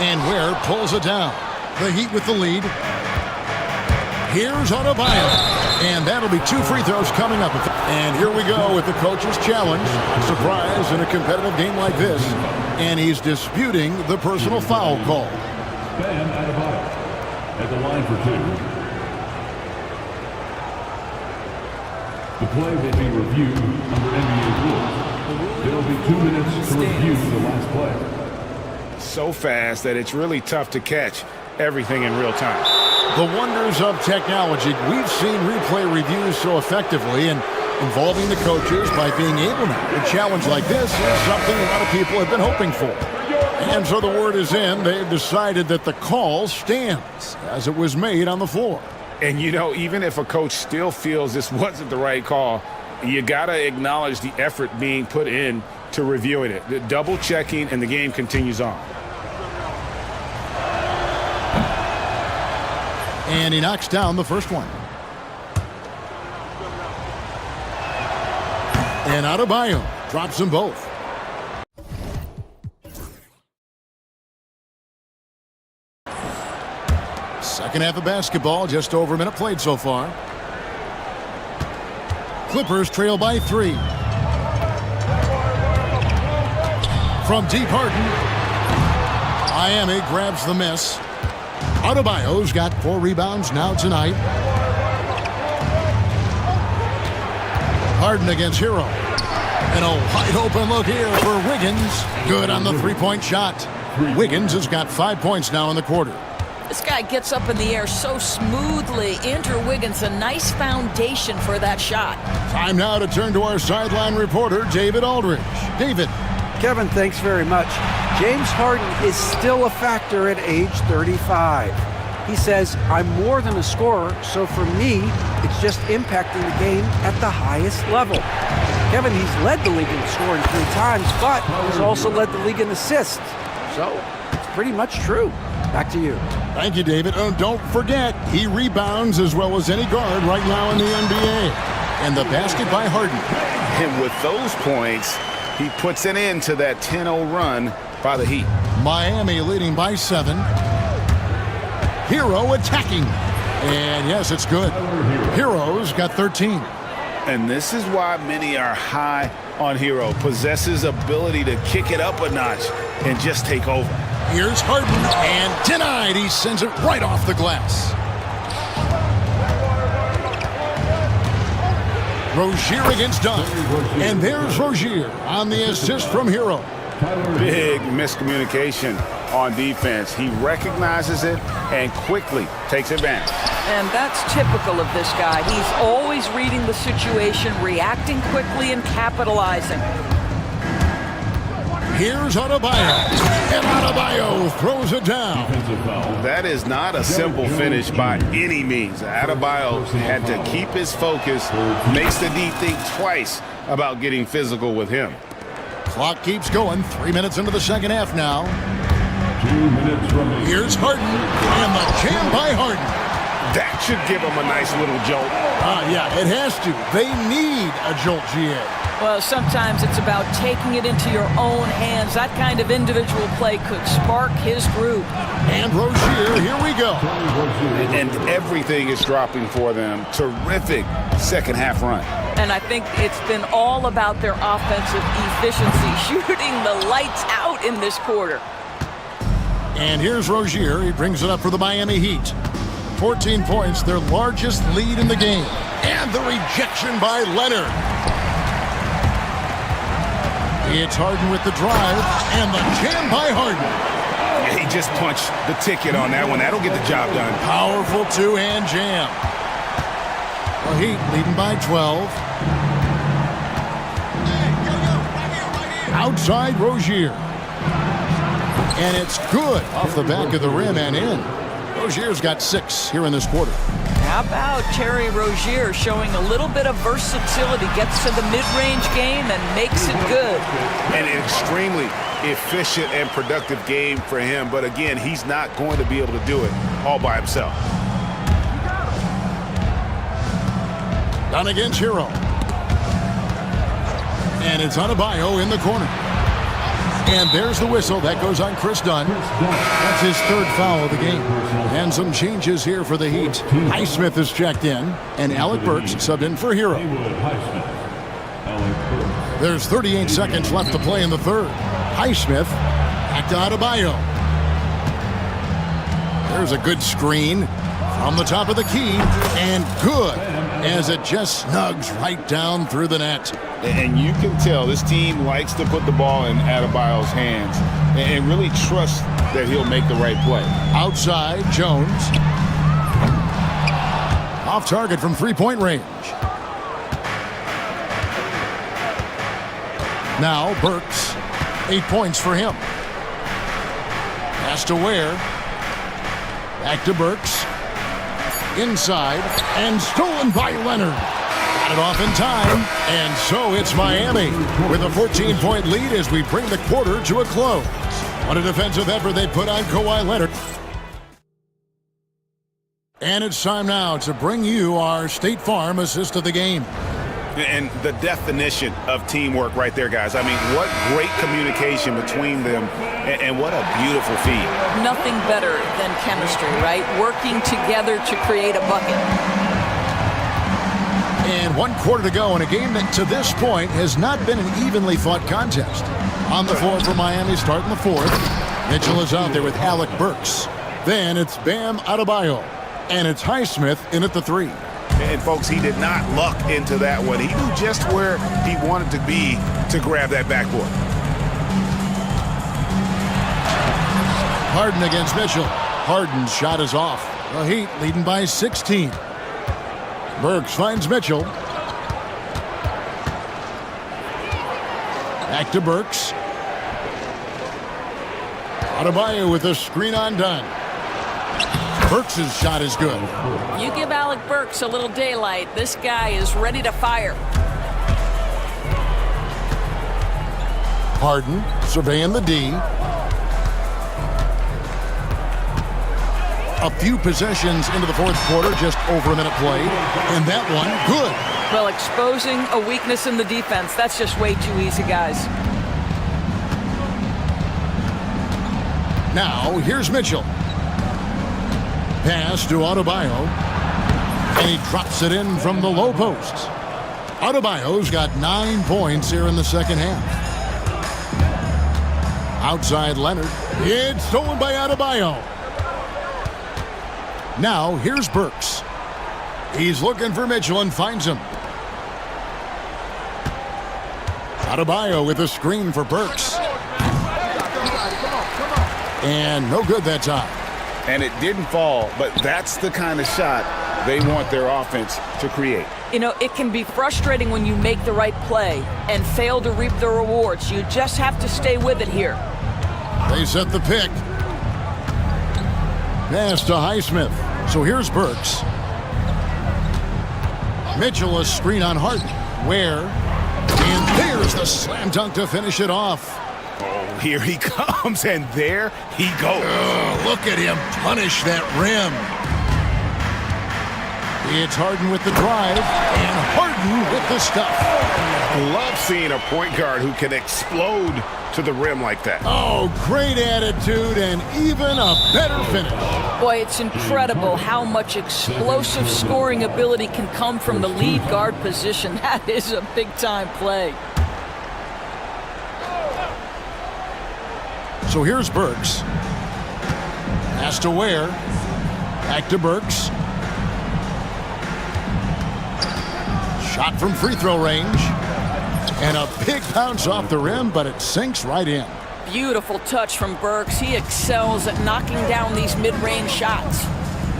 And Ware pulls it down. The Heat with the lead. Here's Adebayo. And that'll be 2 free throws coming up. And here we go with the coach's challenge. A surprise in a competitive game like this. And he's disputing the personal foul call. Ben Adebayo at the line for 2. The play will be reviewed under NBA rules. There will be 2 minutes to review the last play. So fast that it's really tough to catch everything in real time. The wonders of technology. We've seen replay reviews so effectively, and involving the coaches by being able now to challenge like this is something a lot of people have been hoping for. And so the word is in. They've decided that the call stands as it was made on the floor. And, you know, even if a coach still feels this wasn't the right call, you got to acknowledge the effort being put in to reviewing it. The double checking, and the game continues on. And he knocks down the first one. And Adebayo drops them both. Second half of basketball, just over a minute played so far. Clippers trail by 3. From deep, Harden. Miami grabs the miss. Adebayo's got 4 rebounds now tonight. Harden against Hero. And a wide open look here for Wiggins. Good on the 3-point shot. Wiggins has got 5 points now in the quarter. This guy gets up in the air so smoothly. Andrew Wiggins, a nice foundation for that shot. Time now to turn to our sideline reporter, David Aldridge. David. Kevin, thanks very much. James Harden is still a factor at age 35. He says, I'm more than a scorer, so for me, it's just impacting the game at the highest level. Kevin, he's led the league in scoring 3 times, but he's also led the league in assists. So, it's pretty much true. Back to you. Thank you, David. Oh, don't forget, he rebounds as well as any guard right now in the NBA. And the basket by Harden. And with those points, he puts an end to that 10-0 run by the Heat. Miami leading by 7. Hero attacking. And yes, it's good. Hero's got 13. And this is why many are high on Hero. Possesses ability to kick it up a notch and just take over. Here's Harden, and denied. He sends it right off the glass. Rozier against Dunn. And there's Rozier on the assist from Hero. Big miscommunication on defense. He recognizes it and quickly takes advantage. And that's typical of this guy. He's always reading the situation, reacting quickly, and capitalizing. Here's Adebayo. And Adebayo throws it down. That is not a simple finish by any means. Adebayo had to keep his focus, makes the D think twice about getting physical with him. Clock keeps going. 3 minutes into the second half now. 2 minutes remaining. Here's Harden. And the jam by Harden. That should give him a nice little jolt. Yeah, it has to. They need a jolt, GA. Well, sometimes it's about taking it into your own hands. That kind of individual play could spark his group. And Rozier, here we go. And everything is dropping for them. Terrific second half run. And I think it's been all about their offensive efficiency, shooting the lights out in this quarter. And here's Rozier. He brings it up for the Miami Heat. 14 points, their largest lead in the game. And the rejection by Leonard. It's Harden with the drive, and the jam by Harden. Yeah, he just punched the ticket on that one. That'll get the job done. Powerful two-hand jam. The Heat leading by 12. Outside Rozier. And it's good off the back of the rim and in. Rozier's got 6 here in this quarter. How about Terry Rozier showing a little bit of versatility, gets to the mid-range game and makes it good. An extremely efficient and productive game for him, but again, he's not going to be able to do it all by himself. Done against Hero. And it's Adebayo in the corner. And there's the whistle. That goes on Chris Dunn. That's his 3rd foul of the game. And some changes here for the Heat. Highsmith is checked in, and Alec Burks subbed in for Hero. There's 38 seconds left to play in the 3rd. Highsmith back to Adebayo. There's a good screen from the top of the key, and good as it just snugs right down through the net. And you can tell this team likes to put the ball in Adebayo's hands and really trust that he'll make the right play. Outside, Jones. Off target from three-point range. Now Burks. 8 points for him. Pass to Ware. Back to Burks. Inside, and stolen by Leonard. Got it off in time, and so it's Miami with a 14-point lead as we bring the quarter to a close. What a defensive effort they put on Kawhi Leonard. And it's time now to bring you our State Farm assist of the game. And the definition of teamwork right there, guys. I mean, what great communication between them, and what a beautiful feed. Nothing better than chemistry, right? Working together to create a bucket. And 1 quarter to go in a game that to this point has not been an evenly fought contest. On the floor for Miami starting the 4th. Mitchell is out there with Alec Burks. Then it's Bam Adebayo. And it's Highsmith in at the 3. And folks, he did not luck into that one. He knew just where he wanted to be to grab that backboard. Harden against Mitchell. Harden's shot is off. The Heat leading by 16. Burks finds Mitchell. Back to Burks. Adebayo with a screen on Dunn. Burks' shot is good. You give Alec Burks a little daylight. This guy is ready to fire. Harden surveying the D. A few possessions into the 4th quarter, just over a minute played. And that one, good. Well, exposing a weakness in the defense, that's just way too easy, guys. Now, here's Mitchell. Pass to Adebayo. And he drops it in from the low post. Adebayo's got 9 points here in the second half. Outside Leonard. It's stolen by Adebayo. Now, here's Burks. He's looking for Mitchell and finds him. Adebayo with a screen for Burks. And no good that time. And it didn't fall, but that's the kind of shot they want their offense to create. You know, it can be frustrating when you make the right play and fail to reap the rewards. You just have to stay with it here. They set the pick. Pass to Highsmith. So here's Burks. Mitchell a screen on Harden. Ware. And there's the slam dunk to finish it off. Oh, here he comes, and there he goes. Oh, look at him punish that rim. It's Harden with the drive, and Harden with the stuff. Love seeing a point guard who can explode to the rim like that. Oh, great attitude and even a better finish. Boy, it's incredible how much explosive scoring ability can come from the lead guard position. That is a big-time play. So here's Burks. Pass to Ware. Back to Burks. Shot from free throw range. And a big bounce off the rim, but it sinks right in. Beautiful touch from Burks. He excels at knocking down these mid-range shots.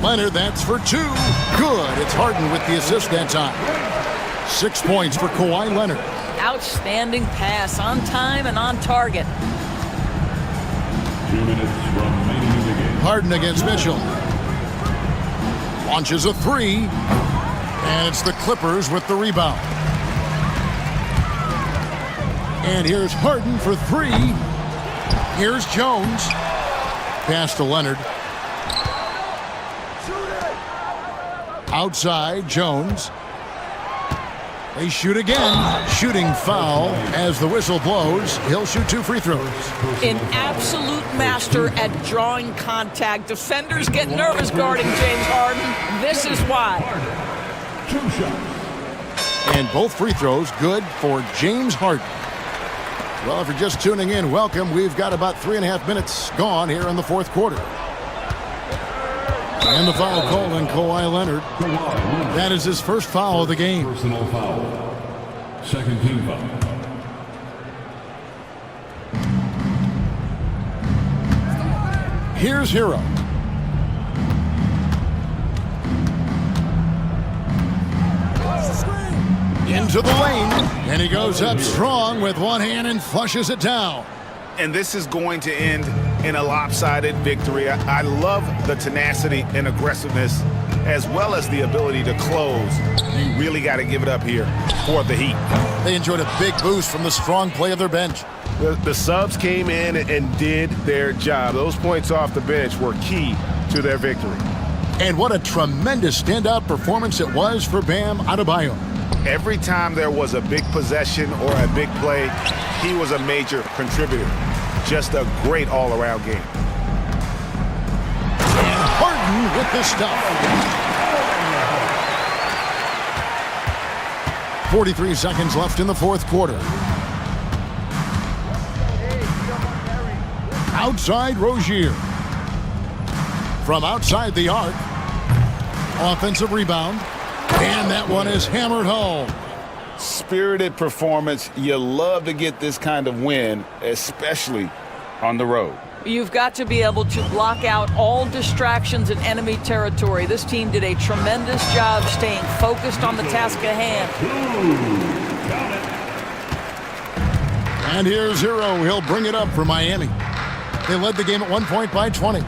Leonard, that's for two. Good. It's Harden with the assist that time. 6 points for Kawhi Leonard. Outstanding pass, on time and on target. 2 minutes remaining in the game. Harden against Mitchell. Launches a three. And it's the Clippers with the rebound. And here's Harden for three. Here's Jones. Pass to Leonard. Outside, Jones. They shoot again. Shooting foul as the whistle blows. He'll shoot 2 free throws. An absolute master at drawing contact. Defenders get nervous guarding James Harden. This is why. 2 shots. And both free throws good for James Harden. Well, if you're just tuning in, welcome. We've got about 3.5 minutes gone here in the fourth quarter. And the foul called on Kawhi Leonard. That is his first foul of the game. Personal foul. Second team foul. Here's Hero. Into the lane, and he goes up strong with one hand and flushes it down. And this is going to end in a lopsided victory. I love the tenacity and aggressiveness as well as the ability to close. You really got to give it up here for the Heat. They enjoyed a big boost from the strong play of their bench. The subs came in and did their job. Those points off the bench were key to their victory. And what a tremendous standout performance it was for Bam Adebayo. Every time there was a big possession or a big play, he was a major contributor. Just a great all-around game. And Harden with the stuff. 43 seconds left in the fourth quarter. Outside Rozier. From outside the arc. Offensive rebound. And that one is hammered home. Spirited performance. You love to get this kind of win, especially on the road. You've got to be able to block out all distractions in enemy territory. This team did a tremendous job staying focused on the task at hand. And here's Hero. He'll bring it up for Miami. They led the game at 1 point by 20.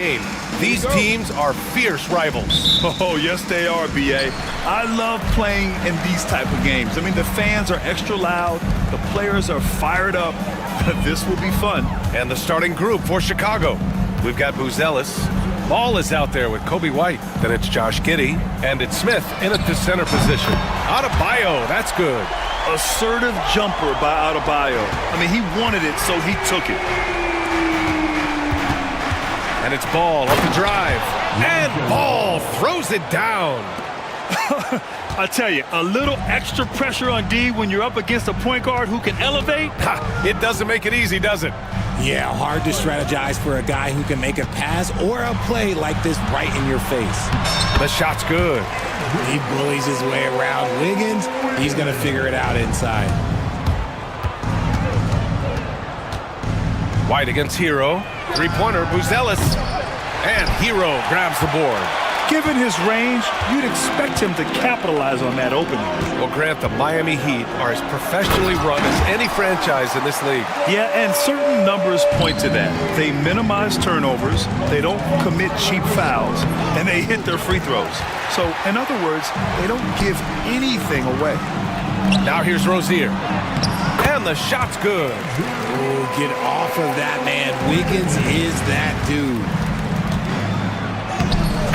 game. These teams are fierce rivals. Oh, yes, they are, B.A. I love playing in these type of games. I mean, the fans are extra loud. The players are fired up. This will be fun. And the starting group for Chicago. We've got Buzelis. Ball is out there with Kobe White. Then it's Josh Giddey. And it's Smith in at the center position. Adebayo, that's good. Assertive jumper by Adebayo. I mean, he wanted it, so he took it. And it's Ball up the drive. And Ball throws it down. I tell you, a little extra pressure on D when you're up against a point guard who can elevate. Ha, it doesn't make it easy, does it? Yeah, hard to strategize for a guy who can make a pass or a play like this right in your face. The shot's good. He bullies his way around Wiggins. He's going to figure it out inside. White against Hero. Three-pointer, Buzelis. And Hero grabs the board. Given his range, you'd expect him to capitalize on that opening. Well, Grant, the Miami Heat are as professionally run as any franchise in this league. Yeah, and certain numbers point to that. They minimize turnovers, they don't commit cheap fouls, and they hit their free throws. So, in other words, they don't give anything away. Now here's Rozier. And the shot's good. Oh, get off of that, man. Wiggins is that dude.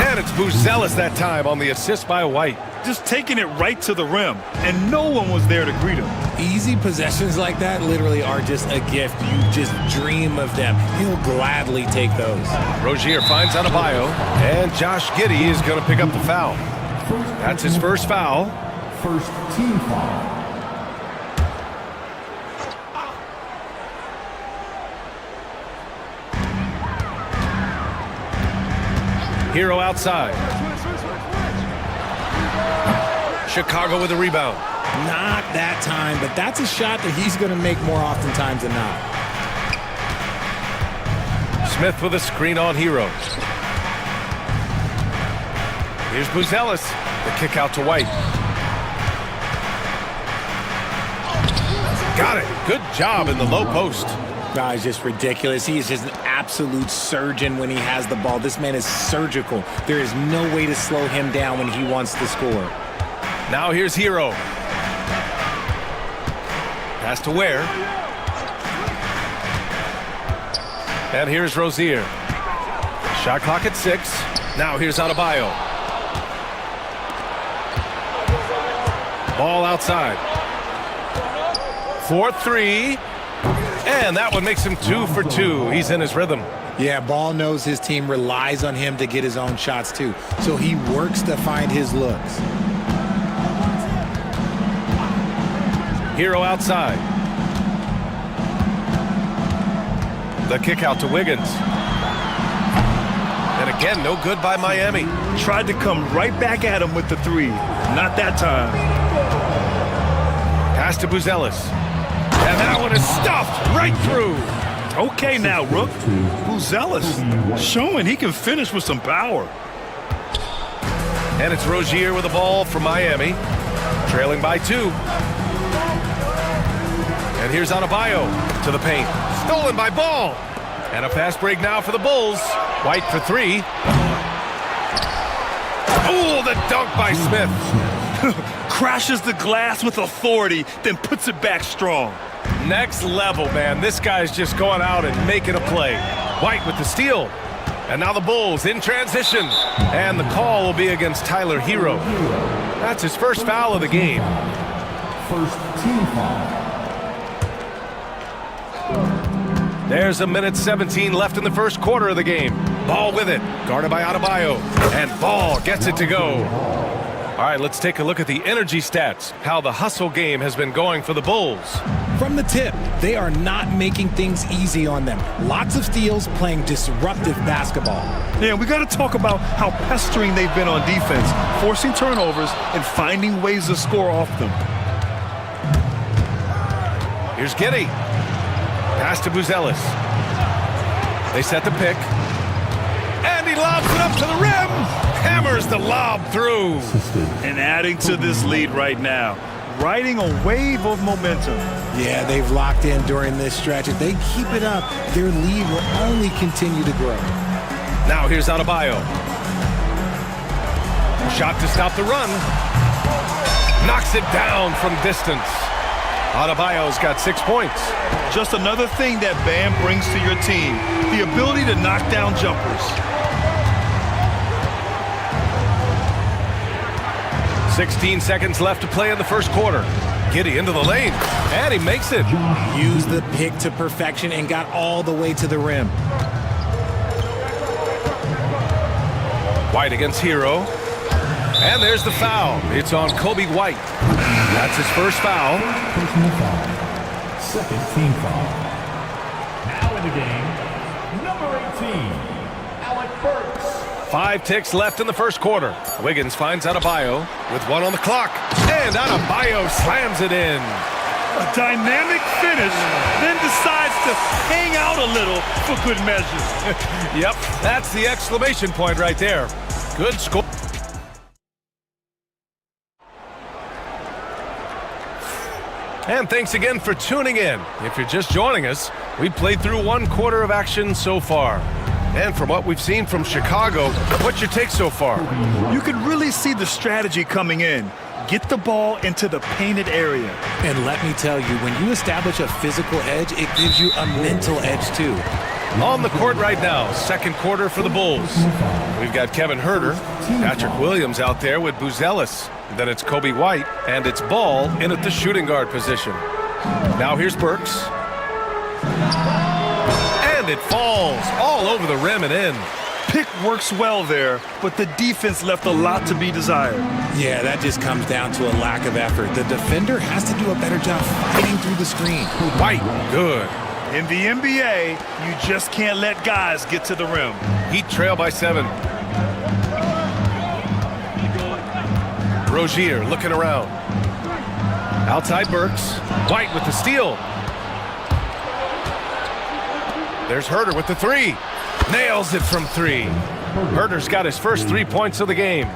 And it's Buzelis that time on the assist by White. Just taking it right to the rim, and no one was there to greet him. Easy possessions like that literally are just a gift. You just dream of them. He'll gladly take those. Rozier finds Adebayo, and Josh Giddey is going to pick up the foul. That's his first foul. First team foul. Hero outside. Chicago with a rebound. Not that time, but that's a shot that he's going to make more oftentimes than not. Smith with a screen on Hero. Here's Buzelis. The kick out to White. Got it. Good job in the low post. No, he's just ridiculous. He is just an absolute surgeon when he has the ball. This man is surgical. There is no way to slow him down when he wants to score. Now here's Hero. Pass to Ware. And here's Rozier. Shot clock at 6. Now here's Adebayo. Ball outside. 4-3. And that one makes him 2 for 2. He's in his rhythm. Yeah, Ball knows his team relies on him to get his own shots too. So he works to find his looks. Hero outside. The kick out to Wiggins. And again, no good by Miami. Tried to come right back at him with the three. Not that time. Pass to Buzelis. And that one is stuffed right through. Okay now, Rook. Buzelis showing he can finish with some power. And it's Rozier with the ball from Miami. Trailing by 2. And here's Adebayo to the paint. Stolen by Ball. And a fast break now for the Bulls. White for 3. Oh, the dunk by Smith. Crashes the glass with authority, then puts it back strong. Next level, man. This guy's just going out and making a play. White with the steal. And now the Bulls in transition. And the call will be against Tyler Hero. That's his first foul of the game. First team foul. There's a minute 17 left in the first quarter of the game. Ball with it. Guarded by Adebayo. And Ball gets it to go. All right, let's take a look at the energy stats. How the hustle game has been going for the Bulls. From the tip, they are not making things easy on them. Lots of steals, playing disruptive basketball. Yeah, we got to talk about how pestering they've been on defense, forcing turnovers and finding ways to score off them. Here's Giddey. Pass to Buzelis. They set the pick. And he lobs it up to the rim. Hammers the lob through. And adding to this lead right now. Riding a wave of momentum. Yeah, they've locked in during this stretch. If they keep it up, their lead will only continue to grow. Now here's Adebayo. Shot to stop the run. Knocks it down from distance. Adebayo's got 6 points. Just another thing that Bam brings to your team, the ability to knock down jumpers. 16 seconds left to play in the first quarter. Giddey into the lane, and he makes it. Used the pick to perfection and got all the way to the rim. White against Hero. And there's the foul. It's on Kobe White. That's his first foul. Personal foul. Second team foul. Now in the game, number 18, Alec Burks. 5 ticks left in the first quarter. Wiggins finds Adebayo with 1 on the clock. And Adebayo slams it in. A dynamic finish, then decides to hang out a little for good measure. Yep, that's the exclamation point right there. Good score. And thanks again for tuning in. If you're just joining us, we played through 1 quarter of action so far. And from what we've seen from Chicago, what's your take so far? You can really see the strategy coming in. Get the ball into the painted area. And let me tell you, when you establish a physical edge, it gives you a mental edge too. On the court right now, second quarter for the Bulls. We've got Kevin Huerter, Patrick Williams out there with Buzelis. Then it's Kobe White, and it's Ball in at the shooting guard position. Now here's Burks. And it falls all over the rim and in. Pick works well there, but the defense left a lot to be desired. Yeah, that just comes down to a lack of effort. The defender has to do a better job fighting through the screen. White, good. In the NBA, you just can't let guys get to the rim. Heat trail by 7. Rozier looking around. Outside Burks. White with the steal. There's Huerter with the 3. Nails it from 3. Huerter's got his first 3 points of the game.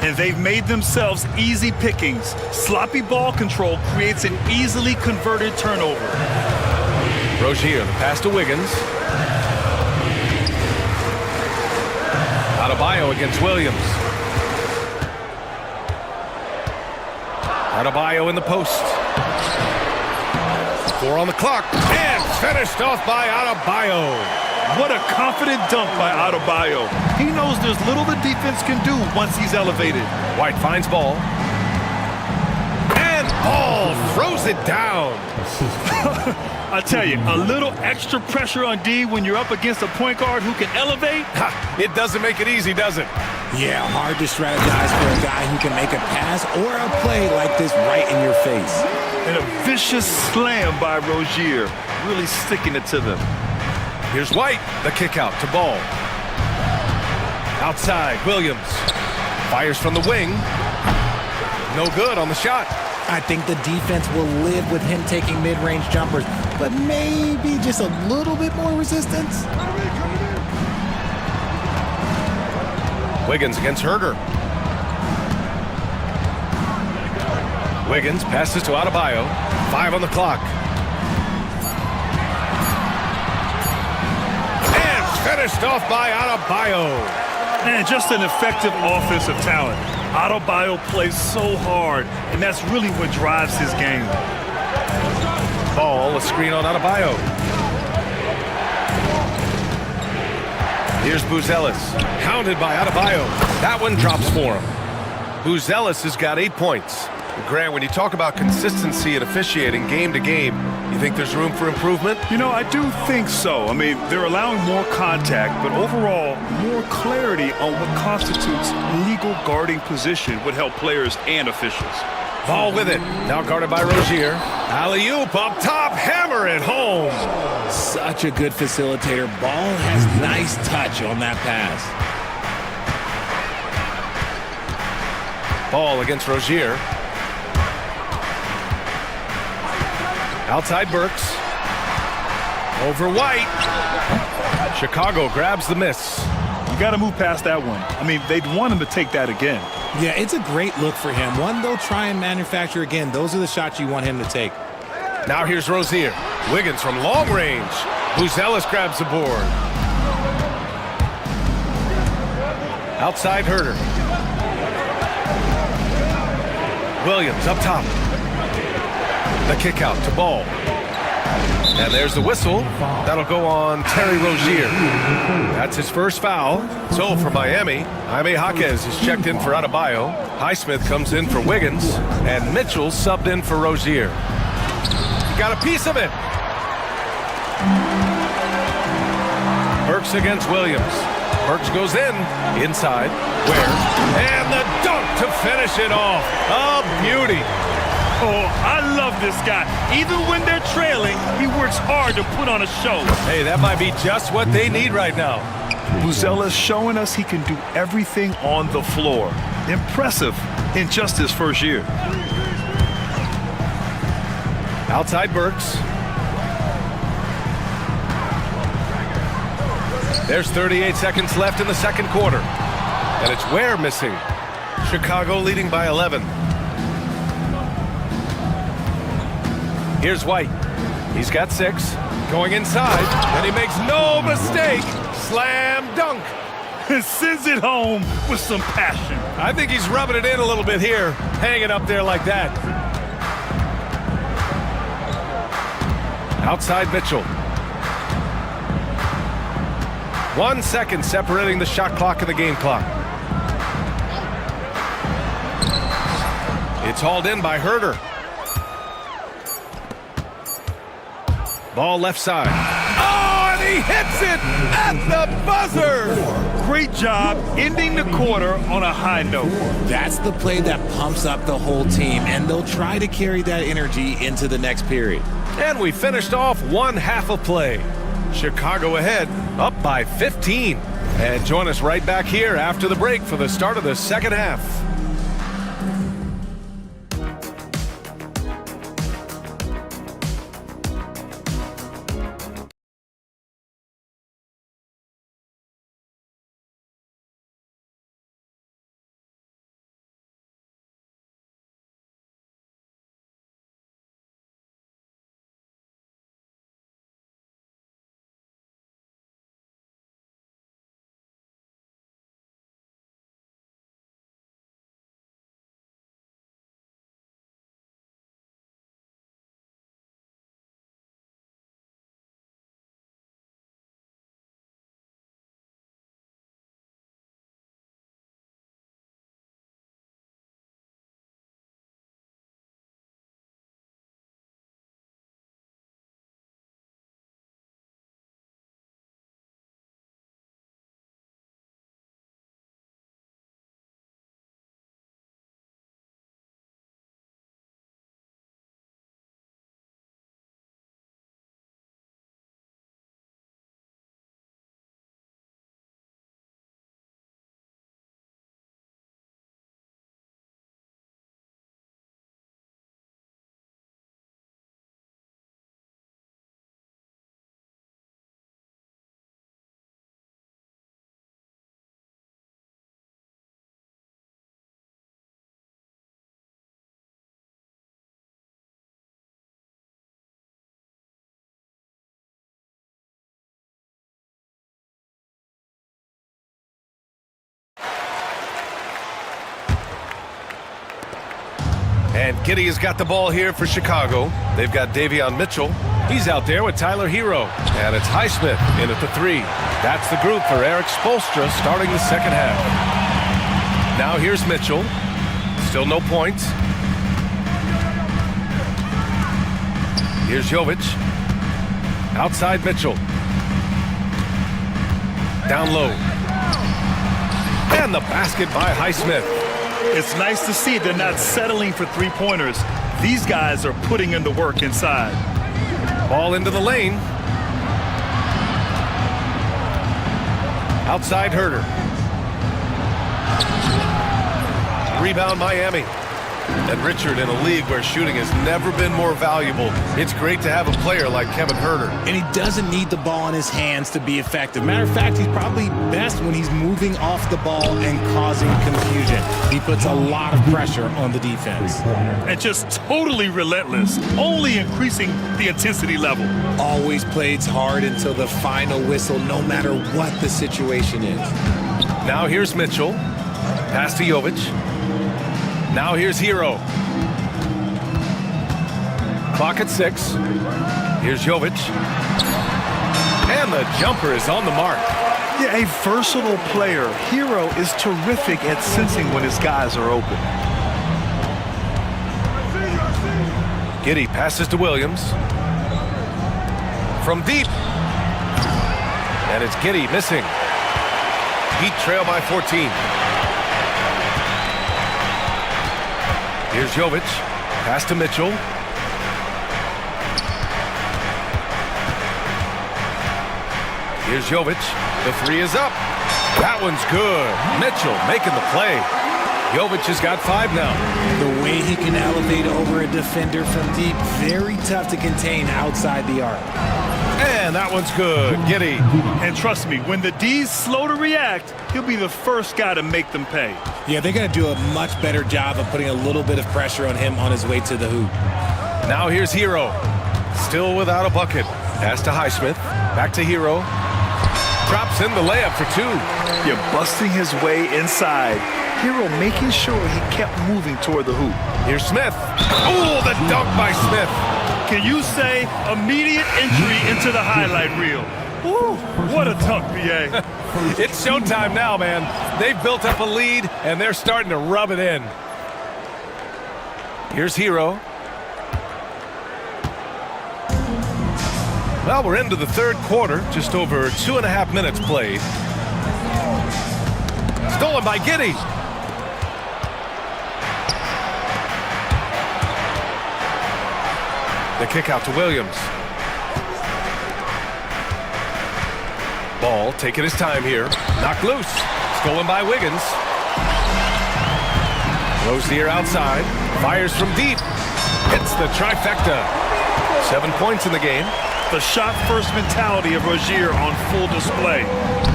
And they've made themselves easy pickings. Sloppy ball control creates an easily converted turnover. Rozier, the pass to Wiggins. Adebayo against Williams. Adebayo in the post. 4 on the clock. And finished off by Adebayo. What a confident dunk by Adebayo. He knows there's little the defense can do once he's elevated. White finds Ball. And Ball throws it down. I tell you, a little extra pressure on D when you're up against a point guard who can elevate. It doesn't make it easy, does it? Yeah, hard to strategize for a guy who can make a pass or a play like this right in your face. And a vicious slam by Rozier, really sticking it to them. Here's White, the kick out to Ball. Outside, Williams. Fires from the wing. No good on the shot. I think the defense will live with him taking mid-range jumpers, but maybe just a little bit more resistance. Wiggins against Huerter. Wiggins passes to Adebayo. 5 on the clock. And finished off by Adebayo. And just an effective offensive talent. Adebayo plays so hard, and that's really what drives his game. Ball, a screen on Adebayo. Here's Buzelis, hounded by Adebayo. That one drops for him. Buzelis has got 8 points. Grant, when you talk about consistency and officiating game to game, you think there's room for improvement? You know, I do think so. I mean, they're allowing more contact, but overall, more clarity on what constitutes legal guarding position would help players and officials. Ball with it. Now guarded by Rozier. Alley-oop up top. Hammer it home. Such a good facilitator. Ball has nice touch on that pass. Ball against Rozier. Outside Burks. Over White. Chicago grabs the miss. You got to move past that one. I mean, they'd want him to take that again. Yeah, it's a great look for him. One they'll try and manufacture again. Those are the shots you want him to take. Now here's Rozier. Wiggins from long range. Buzelis grabs the board. Outside Herder. Williams up top. The kick out to Ball. And there's the whistle. That'll go on Terry Rozier. That's his first foul. So for Miami, Jaime Jaquez is checked in for Adebayo. Highsmith comes in for Wiggins. And Mitchell subbed in for Rozier. He got a piece of it. Burks against Williams. Burks goes in, inside, Ware, and the dunk to finish it off. A beauty. Oh, I love this guy. Even when they're trailing, he works hard to put on a show. Hey, that might be just what they need right now. Buzella's showing us he can do everything on the floor. Impressive in just his first year. Outside Burks. There's 38 seconds left in the second quarter. And it's Ware missing. Chicago leading by 11. Here's White. He's got 6. Going inside. And he makes no mistake. Slam dunk. Sends it home with some passion. I think he's rubbing it in a little bit here. Hang it up there like that. Outside Mitchell. 1 second separating the shot clock and the game clock. It's hauled in by Herder. Ball left side. Oh, and he hits it at the buzzer! Great job ending the quarter on a high note. That's the play that pumps up the whole team, and they'll try to carry that energy into the next period. And we finished off one half of play. Chicago ahead, up by 15. And join us right back here after the break for the start of the second half. And Giddey has got the ball here for Chicago. They've got Davion Mitchell. He's out there with Tyler Hero. And it's Highsmith in at the 3. That's the group for Eric Spoelstra starting the second half. Now here's Mitchell. Still no points. Here's Jovic. Outside Mitchell. Down low. And the basket by Highsmith. It's nice to see they're not settling for three-pointers. These guys are putting in the work inside. Ball into the lane. Outside Herder. Rebound Miami. And Richard in a league where shooting has never been more valuable. It's great to have a player like Kevin Herder. And he doesn't need the ball in his hands to be effective. Matter of fact, he's probably best when he's moving off the ball and causing confusion. He puts a lot of pressure on the defense. And just totally relentless, only increasing the intensity level. Always plays hard until the final whistle, no matter what the situation is. Now here's Mitchell. Pass to Jovic. Now here's Hero. Clock at 6. Here's Jovic. And the jumper is on the mark. Yeah, a versatile player. Hero is terrific at sensing when his guys are open. Giddey passes to Williams. From deep. And it's Giddey missing. Heat trail by 14. Here's Jovic. Pass to Mitchell. Here's Jovic. The three is up. That one's good. Mitchell making the play. Jovic has got 5 now. The way he can elevate over a defender from deep, very tough to contain outside the arc. And that one's good. Giddey. And trust me, when the D's slow to react, he'll be the first guy to make them pay. Yeah, they're going to do a much better job of putting a little bit of pressure on him on his way to the hoop. Now here's Hero. Still without a bucket. Pass to Highsmith. Back to Hero. Drops in the layup for 2. You're busting his way inside. Hero making sure he kept moving toward the hoop. Here's Smith. Oh, the dunk by Smith. Can you say immediate entry into the highlight reel? Woo, what a dunk, BA. It's showtime now, man. They've built up a lead, and they're starting to rub it in. Here's Hero. Well, we're into the third quarter, just over 2.5 minutes played. Stolen by Giddey. The kick out to Williams. Ball taking his time here. Knocked loose. Stolen by Wiggins. Rozier outside. Fires from deep. Hits the trifecta. 7 points in the game. The shot-first mentality of Rozier on full display.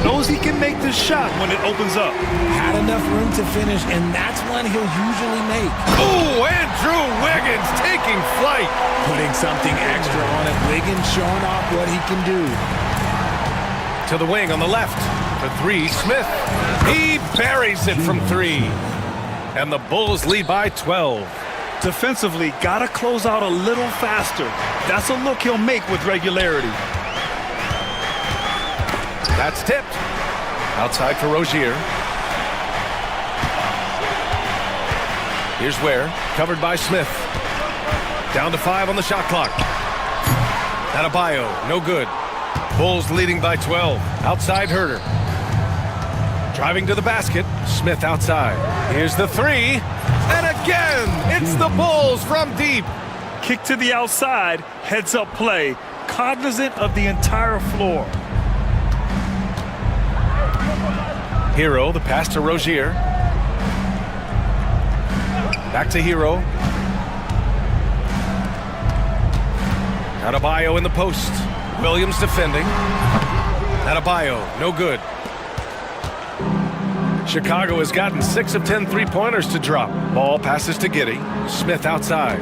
Knows he can make this shot when it opens up. Had enough room to finish, and that's one he'll usually make. Oh, Andrew Wiggins taking flight. Putting something extra on it. Wiggins showing off what he can do. To the wing on the left. For 3, Smith. He buries it from 3. And the Bulls lead by 12. Defensively, gotta close out a little faster. That's a look he'll make with regularity. That's tipped. Outside for Rozier. Here's Ware, covered by Smith. Down to 5 on the shot clock. Adebayo, no good. Bulls leading by 12. Outside Herter. Driving to the basket. Smith outside. Here's the 3. And again, it's the Bulls from deep. Kick to the outside, heads-up play, cognizant of the entire floor. Hero, the pass to Rozier. Back to Hero. Adebayo in the post. Williams defending. Adebayo, no good. Chicago has gotten 6 of 10 three-pointers to drop. Ball passes to Giddey. Smith outside.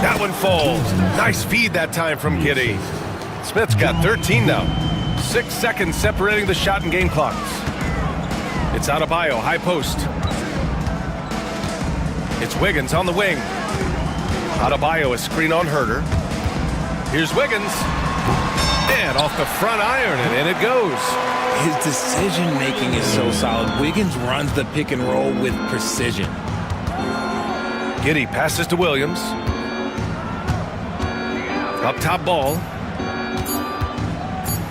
That one falls. Nice feed that time from Giddey. Smith's got 13 now. 6 seconds separating the shot and game clocks. It's Adebayo, high post. It's Wiggins on the wing. Adebayo, a screen on Herter. Here's Wiggins. And off the front iron, and in it goes. His decision-making is so solid. Wiggins runs the pick and roll with precision. Giddey passes to Williams. Up top ball.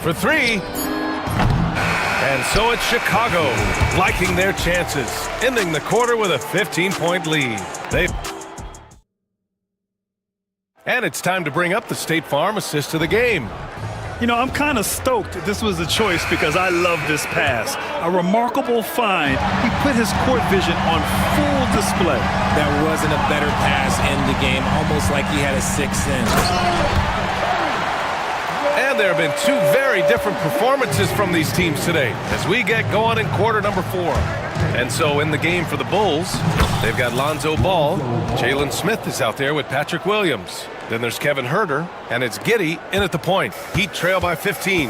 For 3. And so it's Chicago, liking their chances, ending the quarter with a 15-point lead. And it's time to bring up the State Farm assist of the game. You know, I'm kind of stoked this was a choice because I love this pass. A remarkable find. He put his court vision on full display. That wasn't a better pass in the game, almost like he had a 6th sense. And there have been 2 very different performances from these teams today as we get going in quarter number 4. And so in the game for the Bulls, they've got Lonzo Ball. Jalen Smith is out there with Patrick Williams. Then there's Kevin Herter, and it's Giddey in at the point. Heat trail by 15.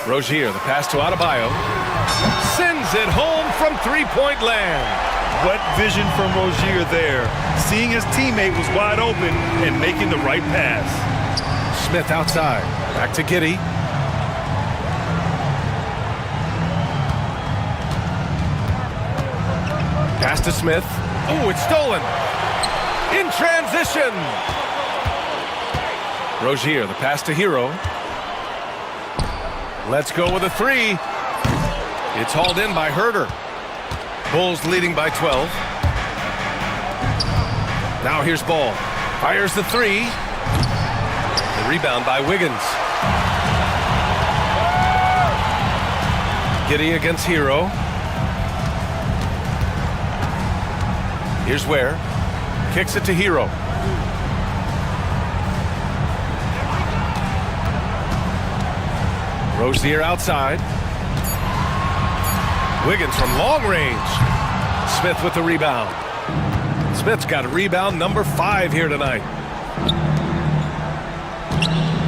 Rozier, the pass to Adebayo. Sends it home from three-point land. What vision from Rozier there. Seeing his teammate was wide open and making the right pass. Smith outside. Back to Giddey. Pass to Smith. Oh, it's stolen. In transition. Rozier, the pass to Hero. Let's go with a three. It's hauled in by Herter. Bulls leading by 12. Now here's Ball. Fires the three. The rebound by Wiggins. Giddey against Hero. Here's Ware. Kicks it to Hero. Rozier outside. Wiggins from long range. Smith with the rebound. Smith's got a rebound number 5 here tonight.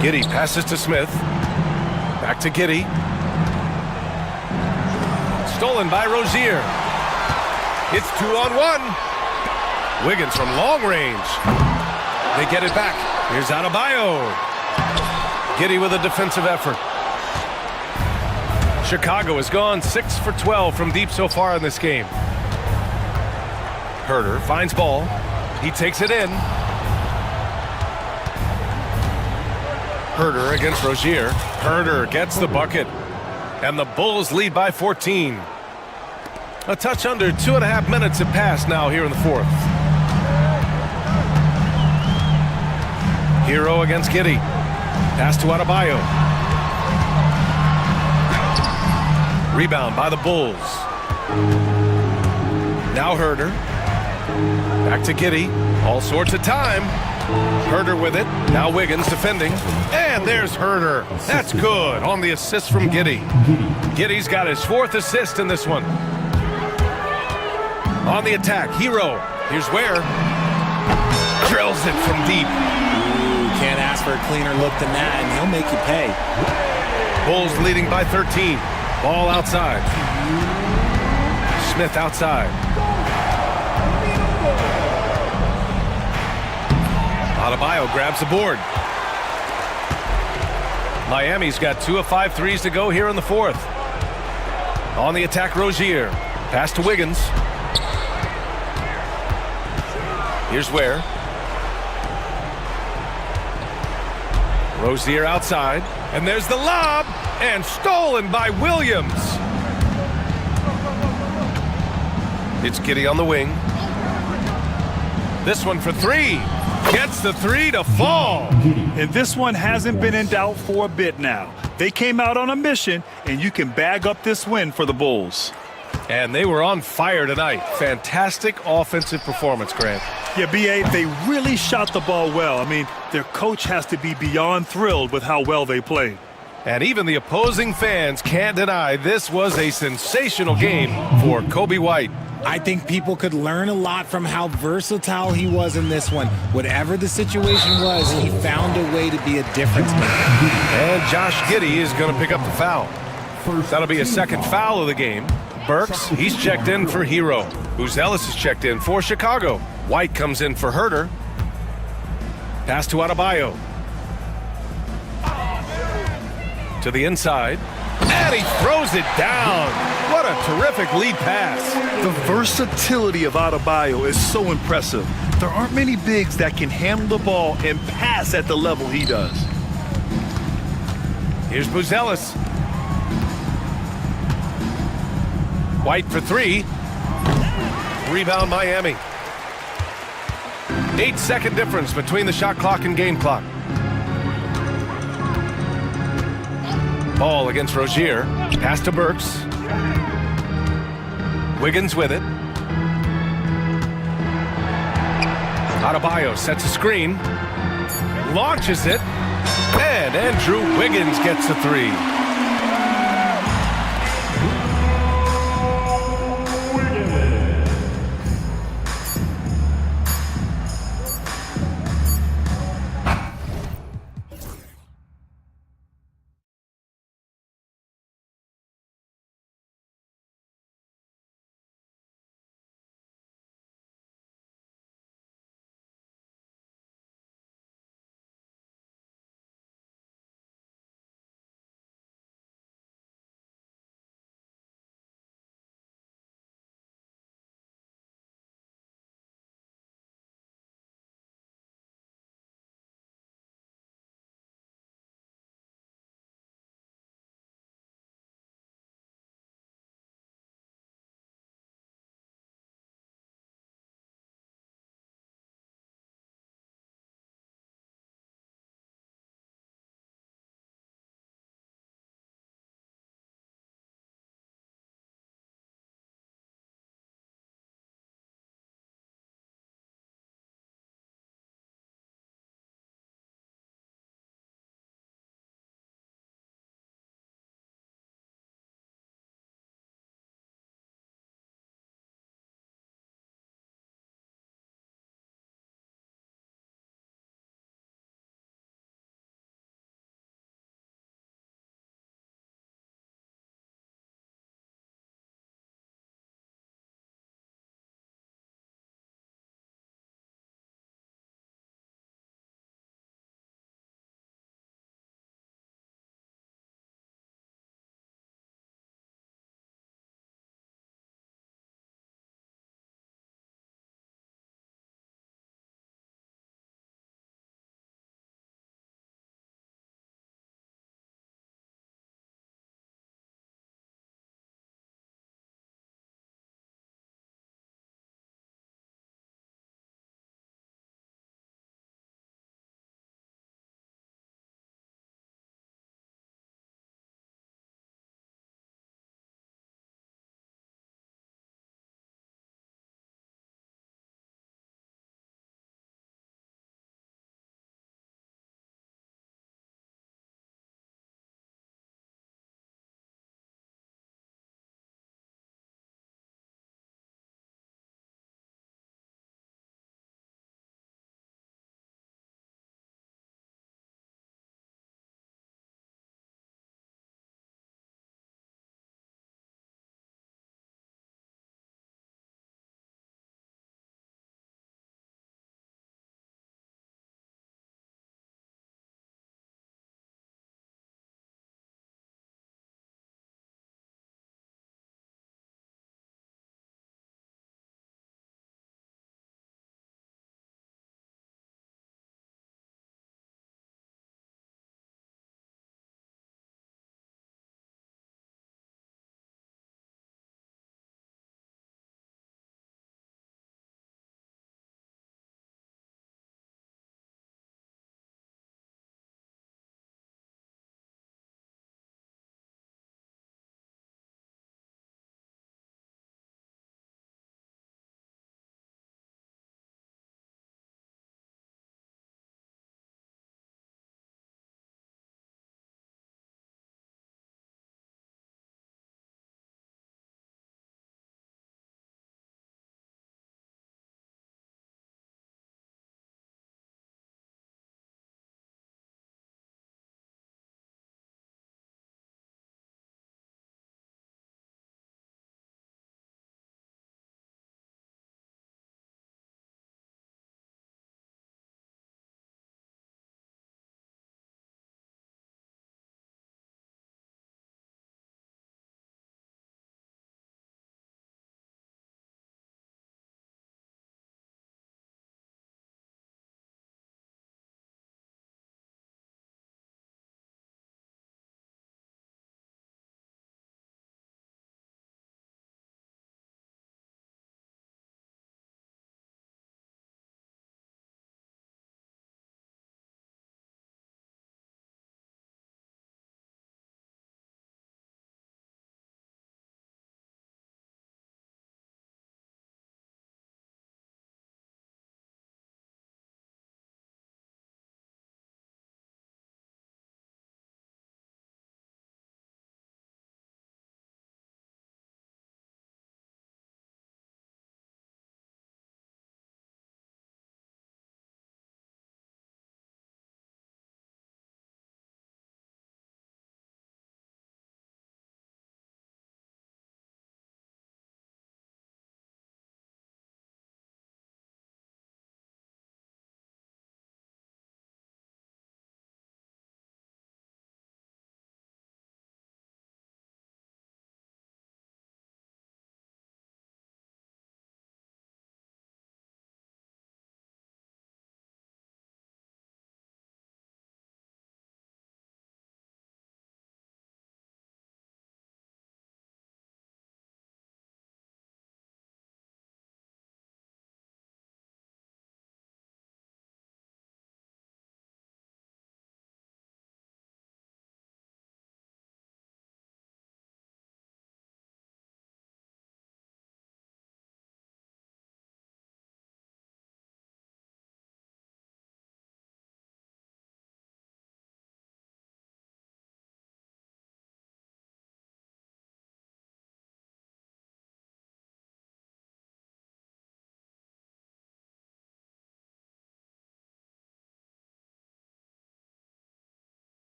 Giddey passes to Smith. Back to Giddey. Stolen by Rozier. It's 2-on-1. Wiggins from long range. They get it back. Here's Adebayo. Giddey with a defensive effort. Chicago has gone 6 for 12 from deep so far in this game. Herter finds Ball. He takes it in. Herter against Rozier. Herter gets the bucket. And the Bulls lead by 14. A touch under 2.5 minutes have passed now here in the fourth. Hero against Giddey. Pass to Adebayo. Rebound by the Bulls. Now Herter. Back to Giddey. All sorts of time. Herter with it. Now Wiggins defending. And there's Herter. That's good on the assist from Giddey. Giddey's got his 4th assist in this one. On the attack, Hero. Here's Ware. Drills it from deep. Ooh, can't ask for a cleaner look than that, and he'll make you pay. Bulls leading by 13. Ball outside. Smith outside. Adebayo grabs the board. Miami's got 2 of 5 threes to go here in the fourth. On the attack, Rozier. Pass to Wiggins. Here's Ware. Rozier outside. And there's the lob. And stolen by Williams. It's Giddey on the wing. This one for 3. Gets the 3 to fall. And this one hasn't been in doubt for a bit now. They came out on a mission, and you can bag up this win for the Bulls. And they were on fire tonight. Fantastic offensive performance, Grant. Yeah, B.A., they really shot the ball well. I mean, their coach has to be beyond thrilled with how well they played. And even the opposing fans can't deny this was a sensational game for Kobe White. I think people could learn a lot from how versatile he was in this one. Whatever the situation was, he found a way to be a difference maker. And Josh Giddey is going to pick up the foul. That'll be his 2nd foul of the game. Burks, he's checked in for Hero. Buzelis is checked in for Chicago. White comes in for Herter. Pass to Adebayo. To the inside. And he throws it down. What a terrific lead pass. The versatility of Adebayo is so impressive. There aren't many bigs that can handle the ball and pass at the level he does. Here's Buzelis. White for 3. Rebound Miami. 8-second difference between the shot clock and game clock. Ball against Rozier. Pass to Burks. Wiggins with it. Adebayo sets a screen. Launches it. And Andrew Wiggins gets the 3.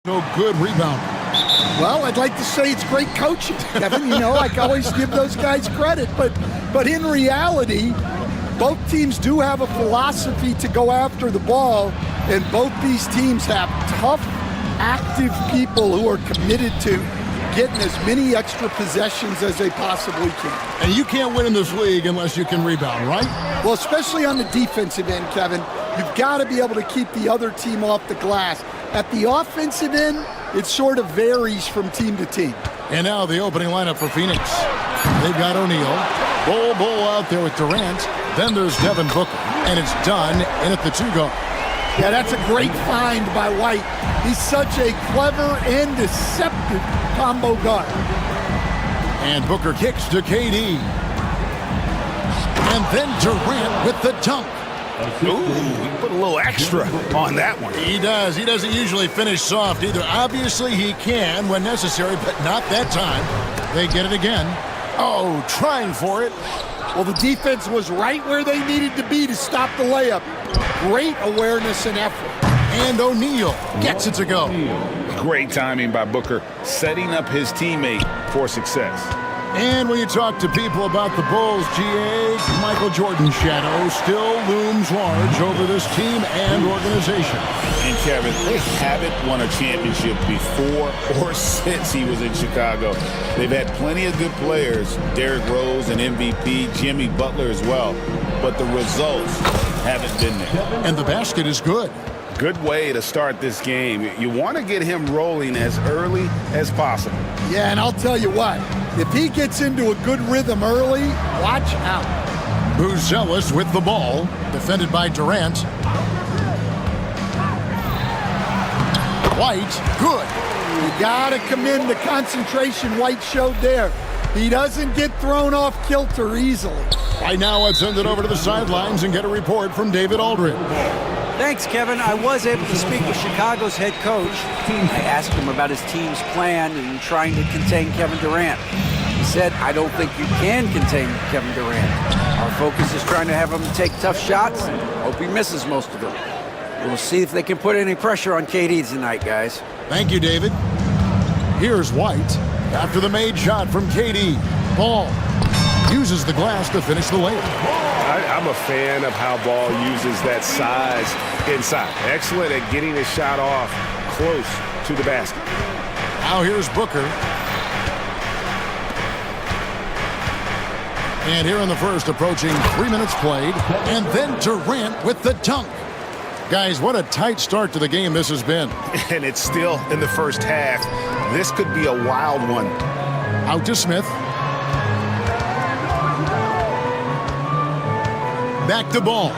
No good rebound. Well, I'd like to say it's great coaching, Kevin. You know, I always give those guys credit. But in reality, both teams do have a philosophy to go after the ball, and both these teams have tough, active people who are committed to getting as many extra possessions as they possibly can. And you can't win in this league unless you can rebound, right? Well, especially on the defensive end, Kevin, you've got to be able to keep the other team off the glass. At the offensive end, it sort of varies from team to team. And now the opening lineup for Phoenix. They've got O'Neal, Bull out there with Durant. Then there's Devin Booker, and it's done in at the 2 guard. Yeah, that's a great find by White. He's such a clever and deceptive combo guard. And Booker kicks to KD. And then Durant with the dunk. Ooh, he put a little extra on that one. He does. He doesn't usually finish soft either. Obviously, he can when necessary, but not that time. They get it again. Oh, trying for it. Well, the defense was right where they needed to be to stop the layup. Great awareness and effort. And O'Neal gets it to go. Great timing by Booker, setting up his teammate for success. And when you talk to people about the Bulls, GA, Michael Jordan's shadow still looms large over this team and organization. And Kevin, they haven't won a championship before or since he was in Chicago. They've had plenty of good players, Derrick Rose and MVP, Jimmy Butler as well, but the results haven't been there. And the basket is good. Good way to start this game. You want to get him rolling as early as possible. Yeah, and I'll tell you what, if he gets into a good rhythm early, watch out. Buzelis with the ball, defended by Durant. White, good. You gotta commend the concentration White showed there. He doesn't get thrown off kilter easily. Right now, let's send it over to the sidelines and get a report from David Aldridge. Thanks, Kevin. I was able to speak with Chicago's head coach. I asked him about his team's plan in trying to contain Kevin Durant. He said, I don't think you can contain Kevin Durant. Our focus is trying to have him take tough shots and hope he misses most of them. We'll see if they can put any pressure on KD tonight, guys. Thank you, David. Here's White after the made shot from KD. Ball uses the glass to finish the layup. I'm a fan of how Ball uses that size inside. Excellent at getting his shot off close to the basket. Now here's Booker. And here in the first, approaching 3 minutes played. And then Durant with the dunk. Guys, what a tight start to the game this has been. And it's still in the first half. This could be a wild one. Out to Smith. Back to Ball.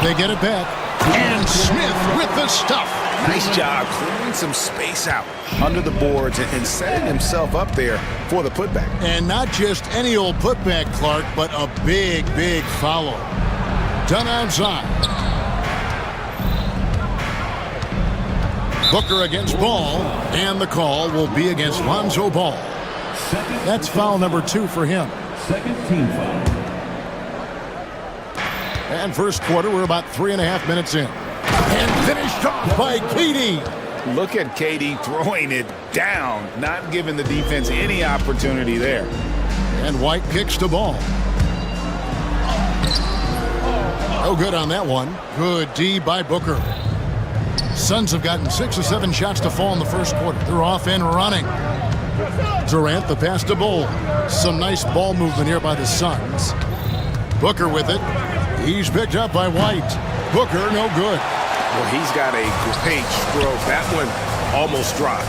They get it back. And Smith with the stuff. Nice job clearing some space out under the boards and setting himself up there for the putback. And not just any old putback, Clark, but a big, big follow. Done outside. Booker against Ball, and the call will be against Lonzo Ball. That's foul number 2 for him. Second team foul. And first quarter, we're about 3.5 minutes in. And finished off by KD. Look at KD throwing it down, not giving the defense any opportunity there. And White kicks to Ball. No good on that one. Good D by Booker. Suns have gotten 6 or 7 shots to fall in the first quarter. They're off and running. Durant, the pass to Ball. Some nice ball movement here by the Suns. Booker with it. He's picked up by White. Booker, no good. Well, he's got a great stroke. That one almost dropped.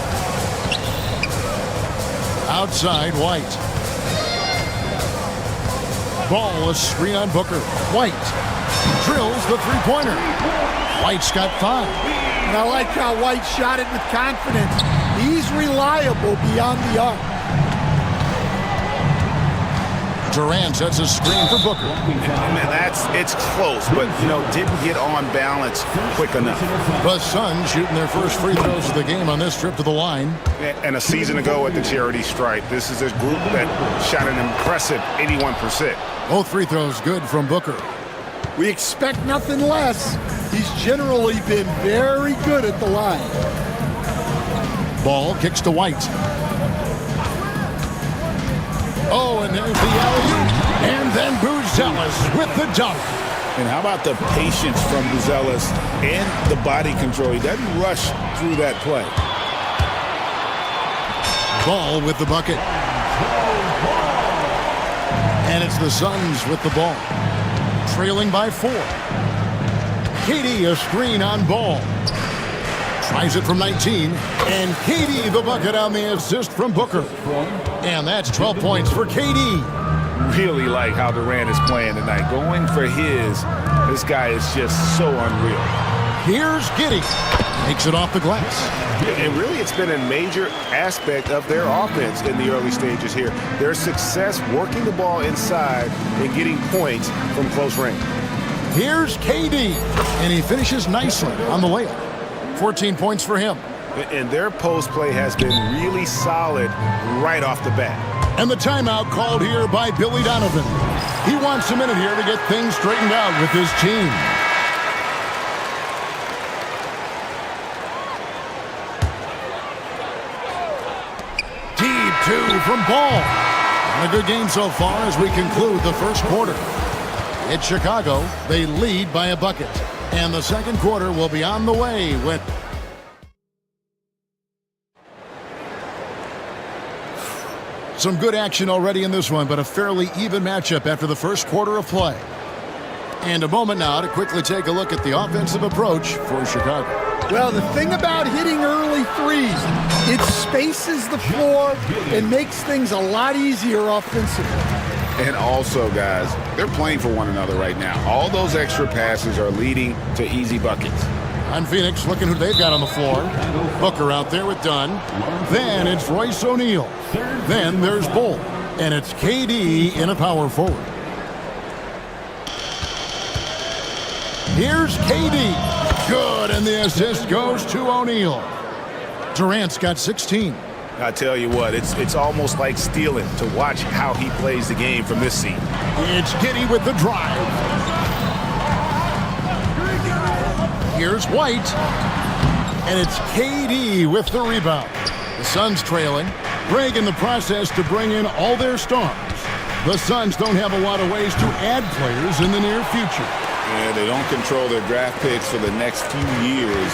Outside, White. Ball, a screen on Booker. White drills the three-pointer. White's got 5. And I like how White shot it with confidence. He's reliable beyond the arc. Durant sets a screen for Booker. Man, it's close, but, didn't get on balance quick enough. The Suns shooting their first free throws of the game on this trip to the line. And a season ago at the charity stripe, this is a group that shot an impressive 81%. Both free throws good from Booker. We expect nothing less. He's generally been very good at the line. Ball kicks to White. Oh, and there's the alley-oop. And then Buzelis with the dunk. And how about the patience from Buzelis and the body control? He doesn't rush through that play. Ball with the bucket. And it's the Suns with the ball. Trailing by 4. KD a screen on Ball. Tries it from 19. And KD the bucket on the assist from Booker. And that's 12 points for KD. Really like how Durant is playing tonight. Going for his. This guy is just so unreal. Here's Giddey. Makes it off the glass. And really, it's been a major aspect of their offense in the early stages here. Their success working the ball inside and getting points from close range. Here's KD. And he finishes nicely on the layup. 14 points for him. And their post play has been really solid right off the bat. And the timeout called here by Billy Donovan. He wants a minute here to get things straightened out with his team. Deep 2 from Ball. And a good game so far as we conclude the first quarter. It's Chicago. They lead by a bucket. And the second quarter will be on the way with... Some good action already in this one, but a fairly even matchup after the first quarter of play. And a moment now to quickly take a look at the offensive approach for Chicago. Well, the thing about hitting early threes, it spaces the floor and makes things a lot easier offensively. And also, guys, they're playing for one another right now. All those extra passes are leading to easy buckets. On Phoenix, looking who they've got on the floor. Booker out there with Dunn. Then it's Royce O'Neal. Then there's Bull. And it's KD in a power forward. Here's KD. Good, and the assist goes to O'Neal. Durant's got 16. I tell you what, it's almost like stealing to watch how he plays the game from this seat. It's Giddey with the drive. Here's White. And it's KD with the rebound. The Suns trailing. Greg in the process to bring in all their stars. The Suns don't have a lot of ways to add players in the near future. Yeah, they don't control their draft picks for the next few years.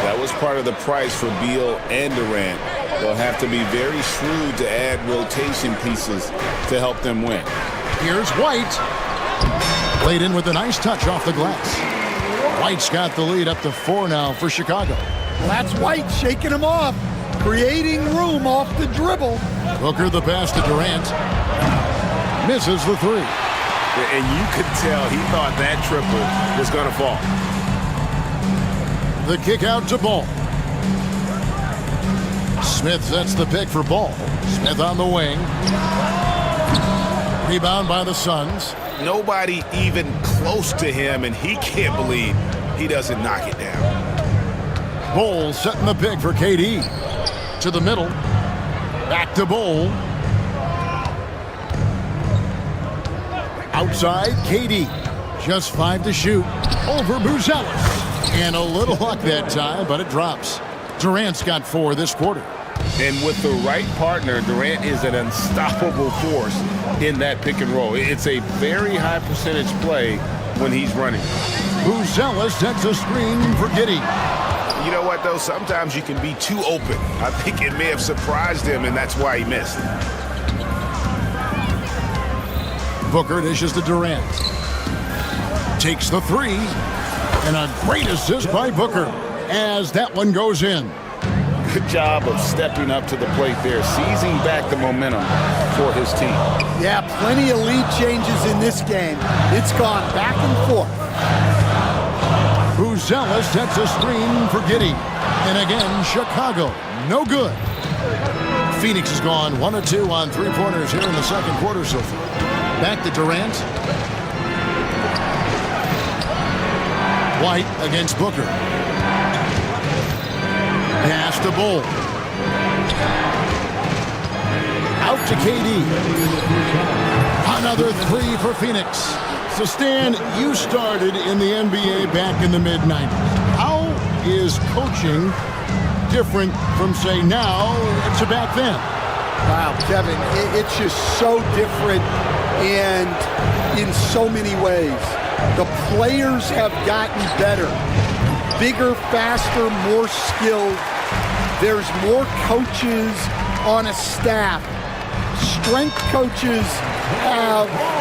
That was part of the price for Beal and Durant. They'll have to be very shrewd to add rotation pieces to help them win. Here's White. Played in with a nice touch off the glass. White's got the lead up to 4 now for Chicago. Well, that's White shaking him off, creating room off the dribble. Booker the pass to Durant. Misses the 3. And you could tell he thought that triple was going to fall. The kick out to Ball. Smith sets the pick for Ball. Smith on the wing. Rebound by the Suns. Nobody even close to him, and he can't believe he doesn't knock it down. Bull setting the pick for KD. To the middle. Back to Bull. Outside, KD. Just 5 to shoot. Over Buzelis. And a little luck that time, but it drops. Durant's got 4 this quarter. And with the right partner, Durant is an unstoppable force in that pick and roll. It's a very high percentage play when he's running. Buzelis sets a screen for Giddey. You know what, though? Sometimes you can be too open. I think it may have surprised him, and that's why he missed. Booker dishes to Durant. Takes the 3. And a great assist by Booker as that one goes in. Good job of stepping up to the plate there, seizing back the momentum for his team. Yeah, plenty of lead changes in this game. It's gone back and forth. Buzelis sets a screen for Giddey. And again, Chicago, no good. Phoenix has gone 1 of 2 on 3-pointers here in the second quarter so far. Back to Durant. White against Booker. Pass to Bull. Out to KD. Another 3 for Phoenix. So, Stan, you started in the NBA back in the mid-90s. How is coaching different from, say, now to back then? Wow, Kevin, it's just so different and in so many ways. The players have gotten better, bigger, faster, more skilled. There's more coaches on a staff. Strength coaches have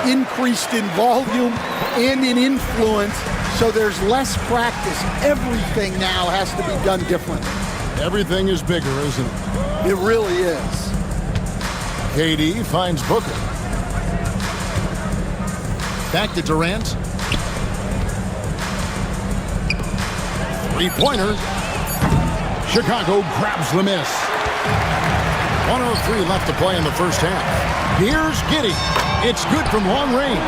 increased in volume and in influence, so there's less practice. Everything now has to be done differently. Everything is bigger, isn't it? It really is. KD finds Booker. Back to Durant. Three-pointer. Chicago grabs the miss. 1:03 left to play in the first half. Here's Giddey. It's good from long range.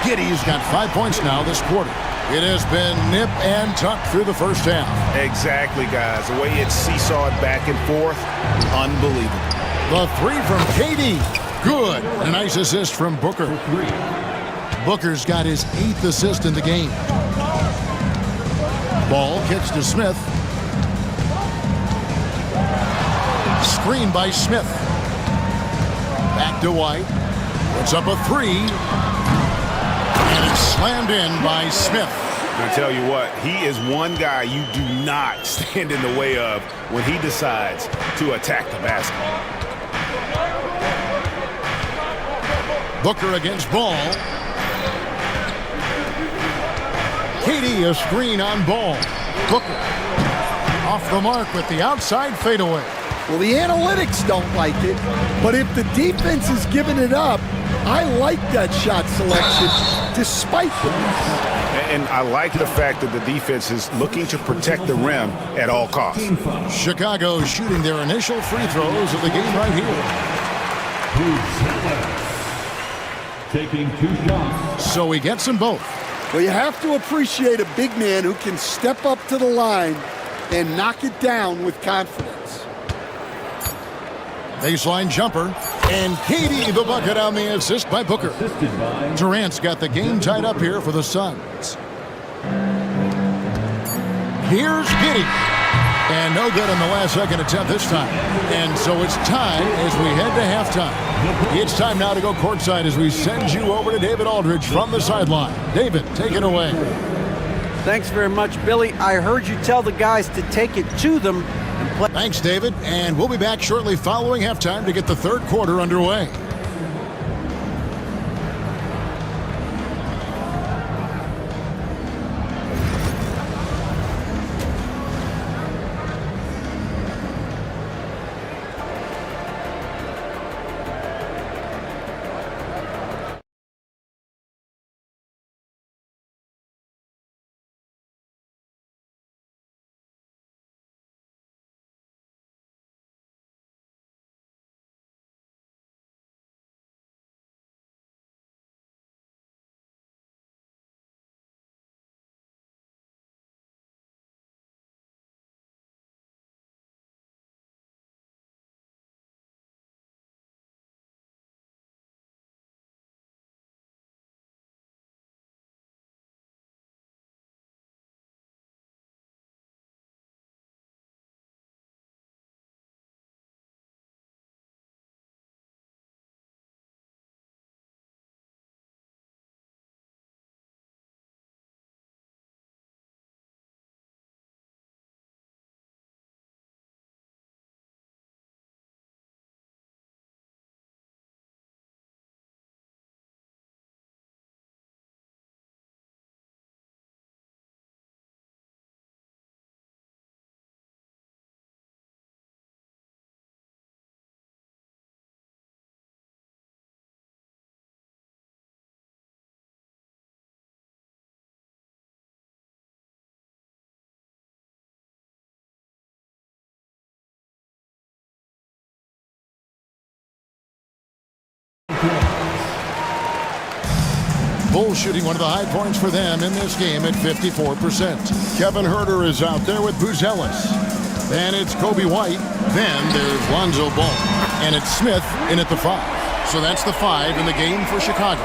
Giddey's got 5 points now this quarter. It has been nip and tuck through the first half. Exactly, guys. The way it's seesawed back and forth, unbelievable. The three from KD. Good. A nice assist from Booker. Booker's got his 8th assist in the game. Ball kicks to Smith. Screen by Smith. Back to White. Puts up a three. And it's slammed in by Smith. I tell you what, he is one guy you do not stand in the way of when he decides to attack the basket. Booker against Ball. KD a screen on Ball. Booker off the mark with the outside fadeaway. Well, the analytics don't like it, but if the defense is giving it up, I like that shot selection despite the miss. And I like the fact that the defense is looking to protect the rim at all costs. Chicago shooting their initial free throws of the game right here. Taking 2 shots. So he gets them both. Well, you have to appreciate a big man who can step up to the line and knock it down with confidence. Baseline jumper. And KD the bucket on the assist by Booker. Durant's got the game tied up here for the Suns. Here's Giddey. And no good on the last second attempt this time. And so it's time as we head to halftime. It's time now to go courtside as we send you over to David Aldridge from the sideline. David, take it away. Thanks very much, Billy. I heard you tell the guys to take it to them and play. Thanks, David. And we'll be back shortly following halftime to get the third quarter underway. Bulls shooting one of the high points for them in this game at 54%. Kevin Huerter is out there with Buzelis. Then it's Kobe White. Then there's Lonzo Ball. And it's Smith in at the 5. So that's the 5 in the game for Chicago.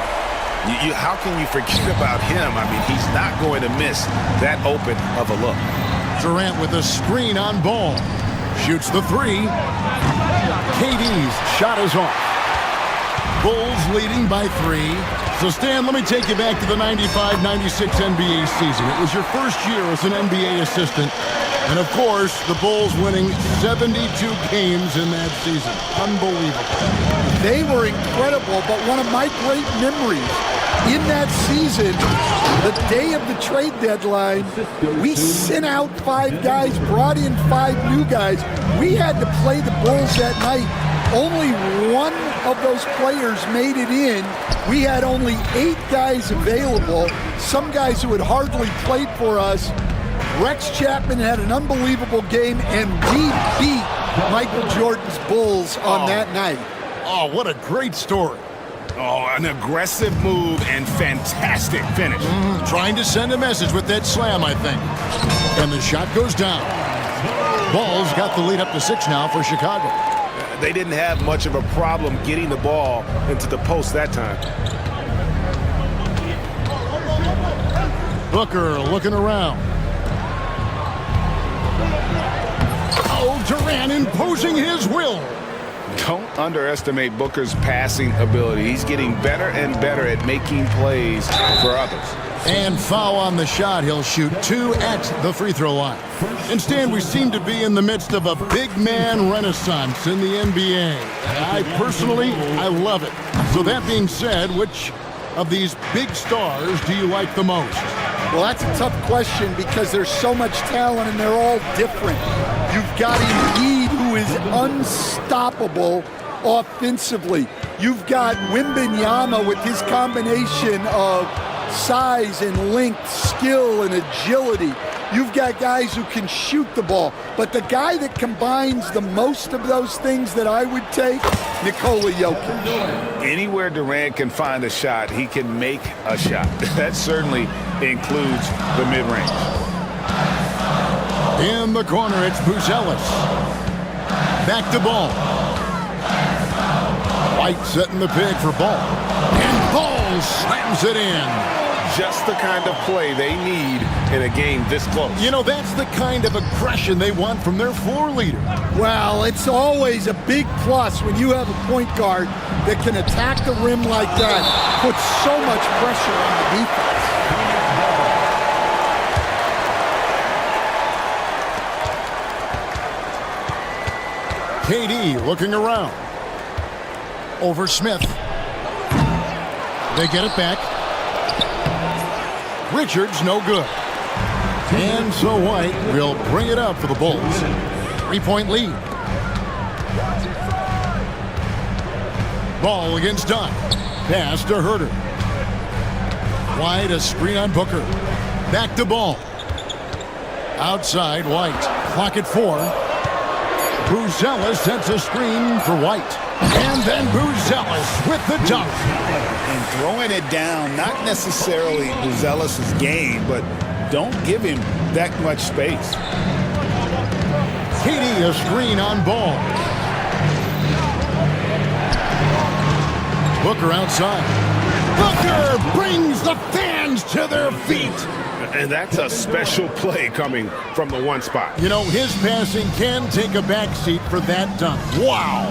How can you forget about him? I mean, he's not going to miss that open of a look. Durant with a screen on Ball. Shoots the three. KD's shot is off. Bulls leading by 3. So, Stan, let me take you back to the 95-96 NBA season. It was your first year as an NBA assistant. And, of course, the Bulls winning 72 games in that season. Unbelievable. They were incredible, but one of my great memories in that season, the day of the trade deadline, we sent out 5 guys, brought in 5 new guys. We had to play the Bulls that night. Only one of those players made it in. We had only 8 guys available, some guys who had hardly played for us. Rex Chapman had an unbelievable game, and we beat Michael Jordan's Bulls on that night. Oh, what a great story. Oh, an aggressive move and fantastic finish. Trying to send a message with that slam, I think. And the shot goes down. Ball's got the lead up to 6 now for Chicago. They didn't have much of a problem getting the ball into the post that time. Booker looking around. Oh, Durant imposing his will. Don't underestimate Booker's passing ability. He's getting better and better at making plays for others. And foul on the shot. He'll shoot 2 at the free throw line. And Stan, we seem to be in the midst of a big man renaissance in the NBA. I personally love it. So that being said, which of these big stars do you like the most? Well, that's a tough question because there's so much talent and they're all different. You've got Embiid, who is unstoppable offensively. You've got Wembanyama with his combination of size and length, skill and agility. You've got guys who can shoot the ball. But the guy that combines the most of those things that I would take, Nikola Jokic. Anywhere Durant can find a shot, he can make a shot. That certainly includes the mid-range. In the corner, it's Buzelis. Back to Ball. White setting the pick for Ball. And Ball slams it in. Just the kind of play they need in a game this close. You know, that's the kind of aggression they want from their floor leader. Well, it's always a big plus when you have a point guard that can attack the rim like that, put so much pressure on the defense. KD looking around. Over Smith. They get it back. Richards no good. And so White will bring it up for the Bulls. 3-point lead. Ball against Dunn. Pass to Herter. White a screen on Booker. Back to Ball. Outside White. Clock at 4. Buzelis sets a screen for White. And then Buzelis with the dunk. And throwing it down, not necessarily Buzelis' game, but don't give him that much space. KD a screen on Ball. Booker outside. Booker brings the fans to their feet. And that's a special play coming from the one spot. You know, his passing can take a backseat for that dunk. Wow.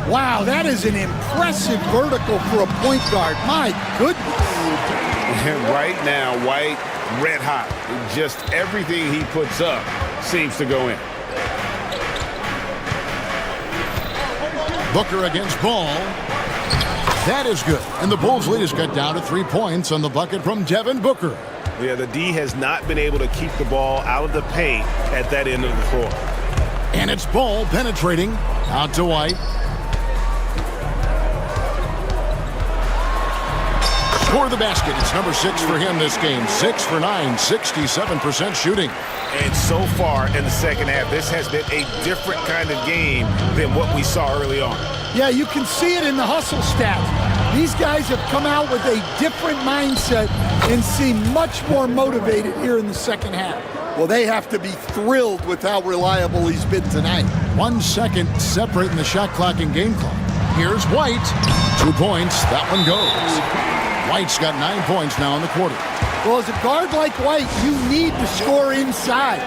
Wow, that is an impressive vertical for a point guard. My goodness. And right now, White, red hot. Just everything he puts up seems to go in. Booker against Ball. That is good. And the Bulls lead is cut down to 3 points on the bucket from Devin Booker. Yeah, the D has not been able to keep the ball out of the paint at that end of the floor. And it's Ball penetrating out to White. For the basket, it's number 6 for him this game. 6 for 9, 67% shooting. And so far in the second half, this has been a different kind of game than what we saw early on. Yeah, you can see it in the hustle stats. These guys have come out with a different mindset and seem much more motivated here in the second half. Well, they have to be thrilled with how reliable he's been tonight. 1 second separating the shot clock and game clock. Here's White. 2 points. That one goes. White's got 9 points now in the quarter. Well, as a guard like White, you need to score inside.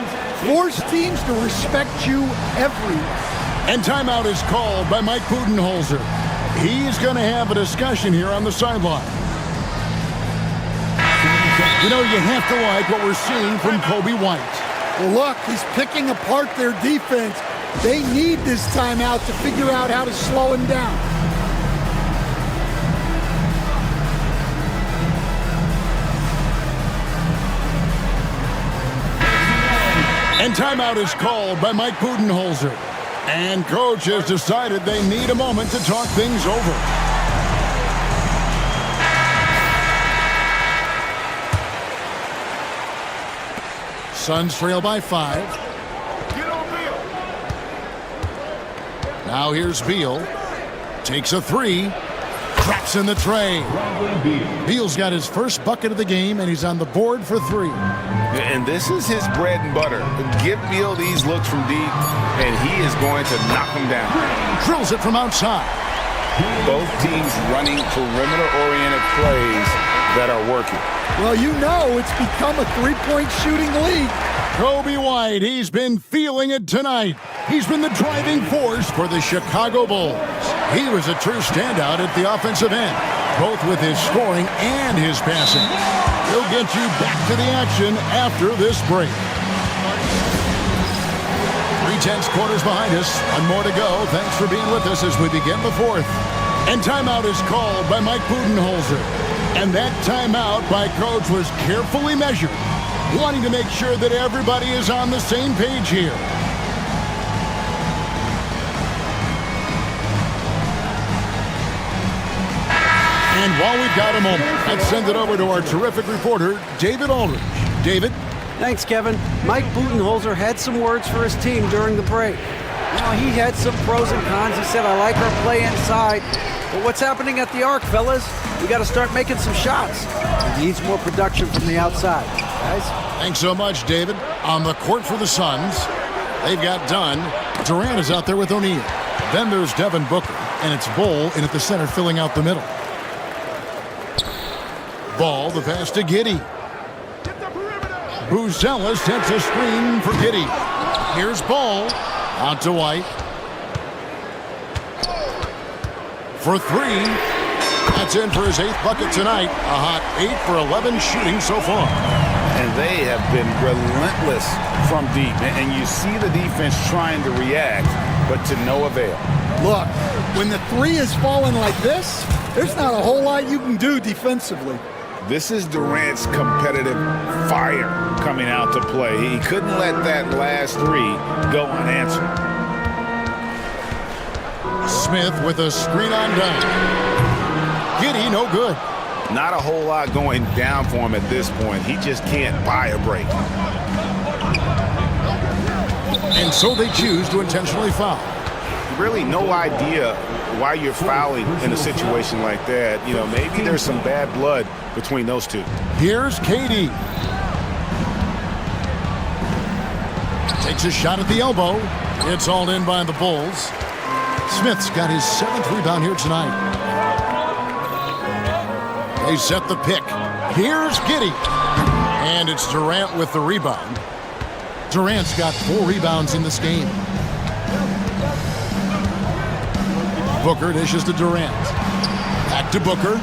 Force teams to respect you everywhere. And timeout is called by Mike Budenholzer. He's going to have a discussion here on the sideline. You know, you have to like what we're seeing from Kobe White. Well, look, he's picking apart their defense. They need this timeout to figure out how to slow him down. And timeout is called by Mike Budenholzer. And coach has decided they need a moment to talk things over. Suns trail by 5. Now here's Beal. Takes a 3. Traps in the tray. Beal's got his first bucket of the game, and he's on the board for 3. And this is his bread and butter. Give Beal these looks from deep, and he is going to knock them down. Drills it from outside. Both teams running perimeter-oriented plays that are working. Well, you know it's become a three-point shooting league. Kobe White, he's been feeling it tonight. He's been the driving force for the Chicago Bulls. He was a true standout at the offensive end, both with his scoring and his passing. He'll get you back to the action after this break. 3/10 quarters behind us. One more to go. Thanks for being with us as we begin the fourth. And timeout is called by Mike Budenholzer. And that timeout by coach was carefully measured, wanting to make sure that everybody is on the same page here. And while we've got a moment, let's send it over to our terrific reporter, David Aldridge. David? Thanks, Kevin. Mike Budenholzer had some words for his team during the break. You know, he had some pros and cons. He said, I like our play inside. But what's happening at the arc, fellas? We got to start making some shots. He needs more production from the outside. Guys? Thanks so much, David. On the court for the Suns, they've got Dunn. Durant is out there with O'Neal. Then there's Devin Booker, and it's Bol in at the center filling out the middle. Ball, the pass to Giddey. Buzella sets a screen for Giddey. Here's Ball. Out to White. For 3. That's in for his 8th bucket tonight. A hot 8 for 11 shooting so far. And they have been relentless from deep. And you see the defense trying to react, but to no avail. Look, when the 3 is falling like this, there's not a whole lot you can do defensively. This is Durant's competitive fire coming out to play. He couldn't let that last 3 go unanswered. Smith with a screen on down. Giddey, no good. Not a whole lot going down for him at this point. He just can't buy a break. And so they choose to intentionally foul. Really no idea why you're fouling in a situation like that. You know, maybe there's some bad blood between those two. Here's KD. Takes a shot at the elbow. It's all in by the Bulls. Smith's got his 7th rebound here tonight. They set the pick. Here's Giddey. And it's Durant with the rebound. Durant's got 4 rebounds in this game. Booker dishes to Durant. Back to Booker.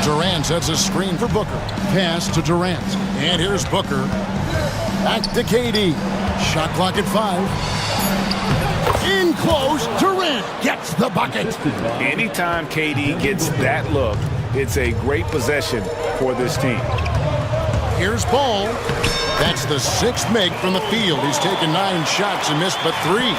Durant sets a screen for Booker. Pass to Durant. And here's Booker. Back to KD. Shot clock at 5. In close, Durant gets the bucket. Anytime KD gets that look, it's a great possession for this team. Here's Ball. That's the 6th make from the field. He's taken 9 shots and missed but 3.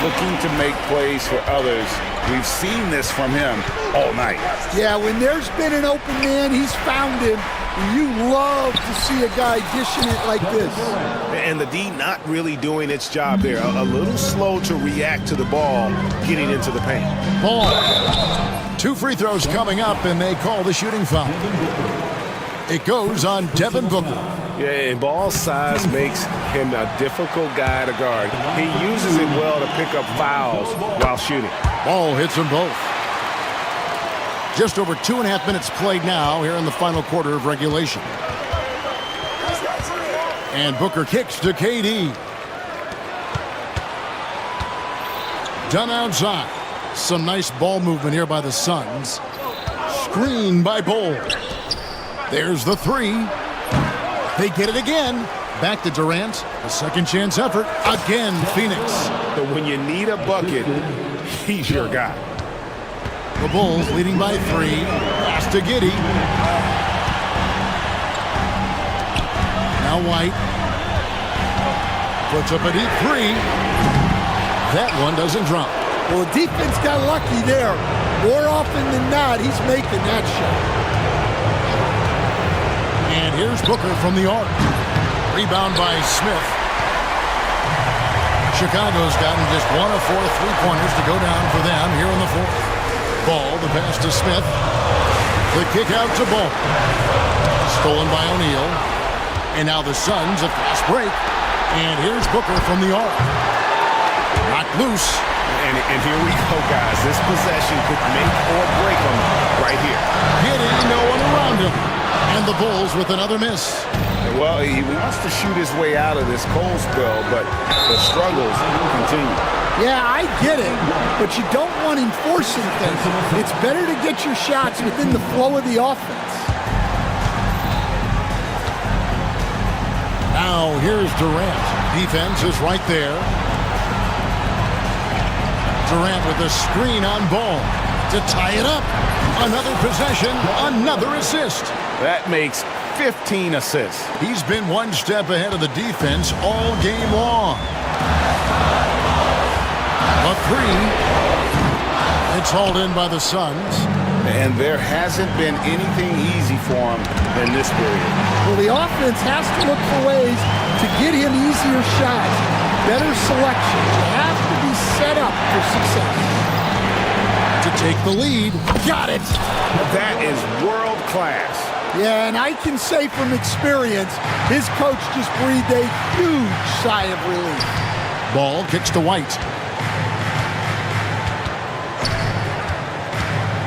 Looking to make plays for others. We've seen this from him all night. Yeah, when there's been an open man, he's found him. And you love to see a guy dishing it like this. And the D not really doing its job there. A little slow to react to the ball getting into the paint. Ball. 2 free throws coming up, and they call the shooting foul. It goes on Devin Booker. Yeah, and Ball's size makes him a difficult guy to guard. He uses it well to pick up fouls while shooting. Ball hits them both. Just over 2.5 minutes played now here in the final quarter of regulation. And Booker kicks to KD. Done outside. Some nice ball movement here by the Suns. Screen by Bol. There's the three. They get it again. Back to Durant. A second chance effort. Again, Phoenix. But when you need a bucket, he's your guy. The Bulls leading by 3. Pass to Giddey. Now White. Puts up a deep 3. That one doesn't drop. Well, the defense got lucky there. More often than not, he's making that shot. And here's Booker from the arc. Rebound by Smith. Chicago's gotten just 1 of 4 3-pointers to go down for them here in the fourth. Ball, the pass to Smith. The kick out to Ball. Stolen by O'Neal. And now the Suns a fast break. And here's Booker from the arc. Knocked loose. And here we go, guys. This possession could make or break them right here. Giddey, no one around him. And the Bulls with another miss. Well, he wants to shoot his way out of this cold spell, but the struggles continue. Yeah, I get it, but you don't want him forcing things. It's better to get your shots within the flow of the offense. Now here's Durant. Defense is right there. Durant with a screen on Ball to tie it up. Another possession, another assist. That makes 15 assists. He's been one step ahead of the defense all game long. A 3. It's hauled in by the Suns. And there hasn't been anything easy for him in this period. Well, the offense has to look for ways to get him easier shots, better selection. You have to be set up for success. To take the lead. Got it. That is world class. Yeah, and I can say from experience, his coach just breathed a huge sigh of relief. Ball kicks to White.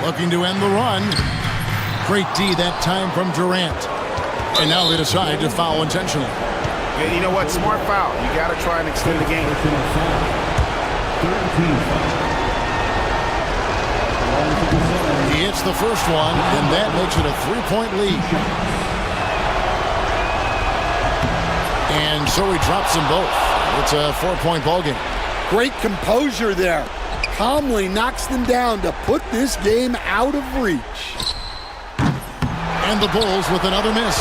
Looking to end the run. Great D that time from Durant. And now they decide to foul intentionally. And you know what? Smart foul. You got to try and extend the game. He hits the first one, and that makes it a 3-point lead. And so he drops them both. It's a 4-point ballgame. Great composure there. Calmly knocks them down to put this game out of reach. And the Bulls with another miss.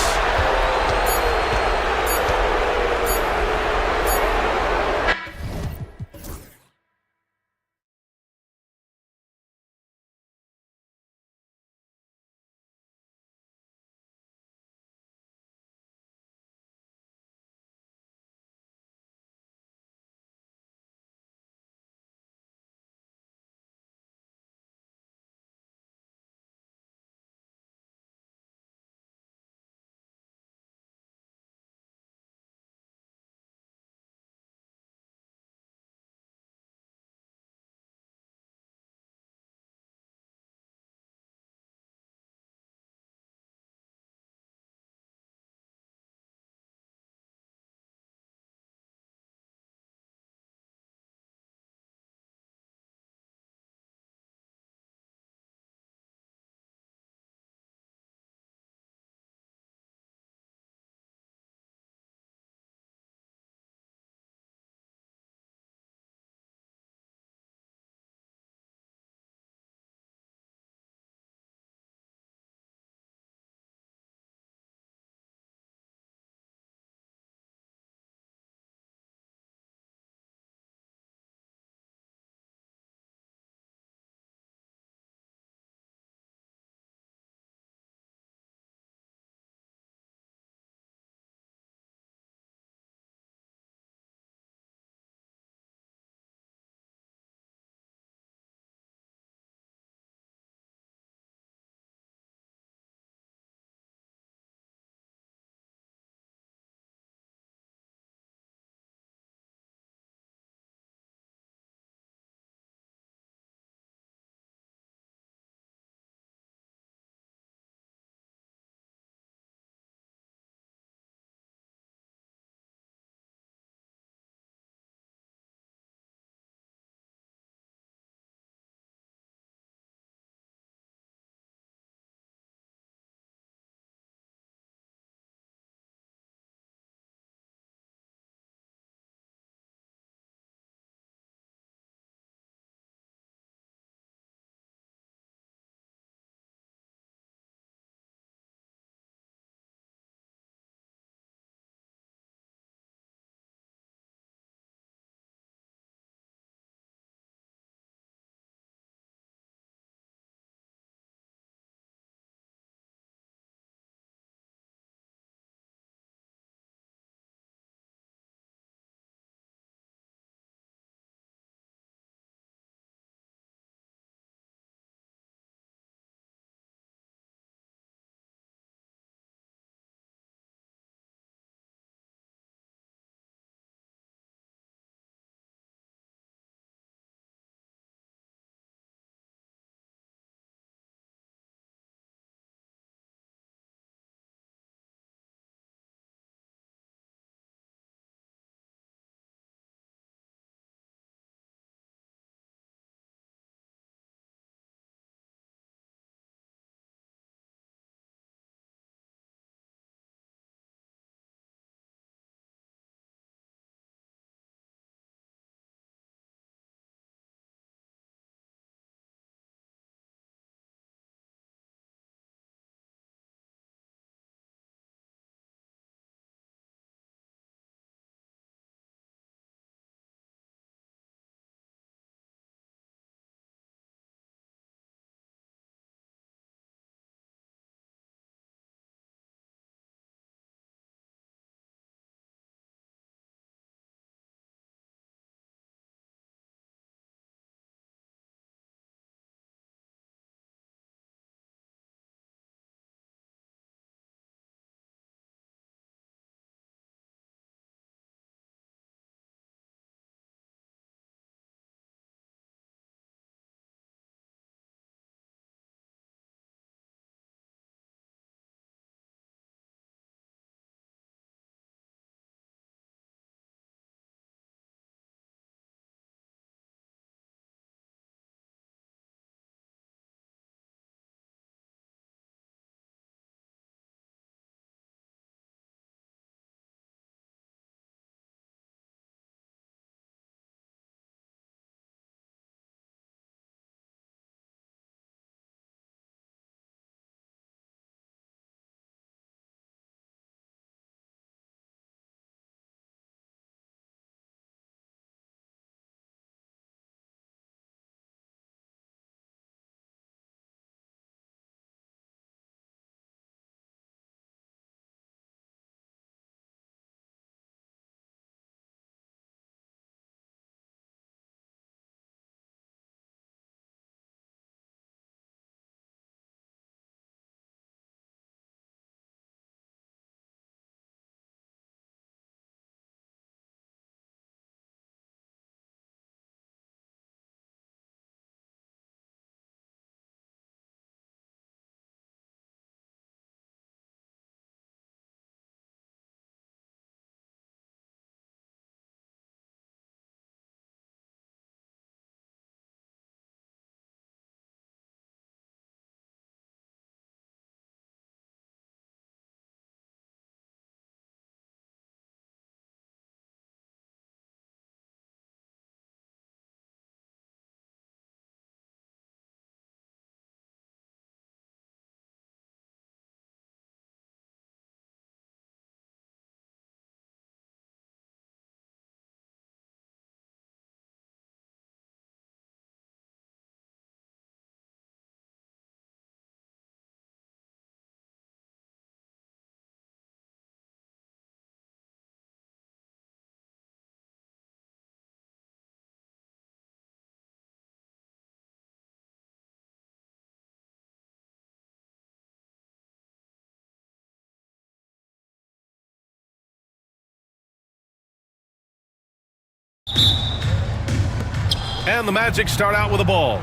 And the Magic start out with a ball.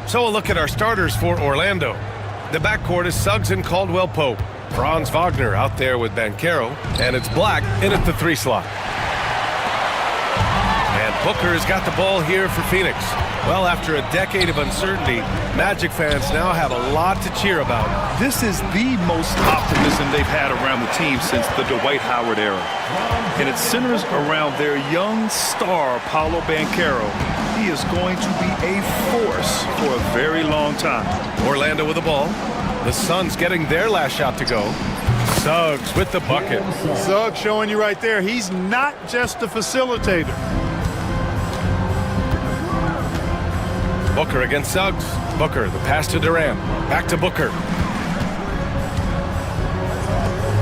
So a look at our starters for Orlando. The backcourt is Suggs and Caldwell-Pope. Franz Wagner out there with Banchero. And it's Black in at the 3 slot. And Booker has got the ball here for Phoenix. Well, after a decade of uncertainty, Magic fans now have a lot to cheer about. This is the most optimism they've had around the team since the Dwight Howard era. And it centers around their young star, Paolo Banchero. He is going to be a force for a very long time. Orlando with the ball. The Suns getting their last shot to go. Suggs with the bucket. Suggs showing you right there, he's not just a facilitator. Booker against Suggs. Booker, the pass to Durant. Back to Booker.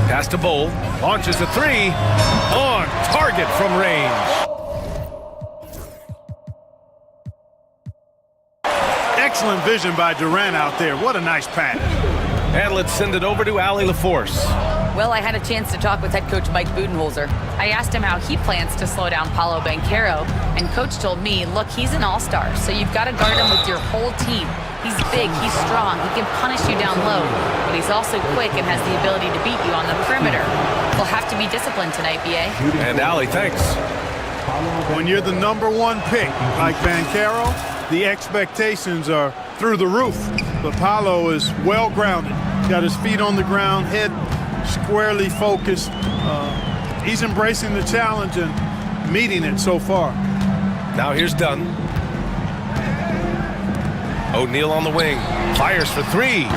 Pass to Bowl. Launches a 3. On target from range. Excellent vision by Durant out there. What a nice pass. And let's send it over to Allie LaForce. Well, I had a chance to talk with head coach Mike Budenholzer. I asked him how he plans to slow down Paolo Banchero, and coach told me, look, he's an all-star, so you've got to guard him with your whole team. He's big, he's strong, he can punish you down low, but he's also quick and has the ability to beat you on the perimeter. We'll have to be disciplined tonight, B.A. And Allie, thanks. When you're the #1 pick, like Banchero, the expectations are through the roof. But Paolo is well-grounded. Got his feet on the ground, head squarely focused. He's embracing the challenge and meeting it so far. Now here's Dunn. O'Neal on the wing. Fires for 3.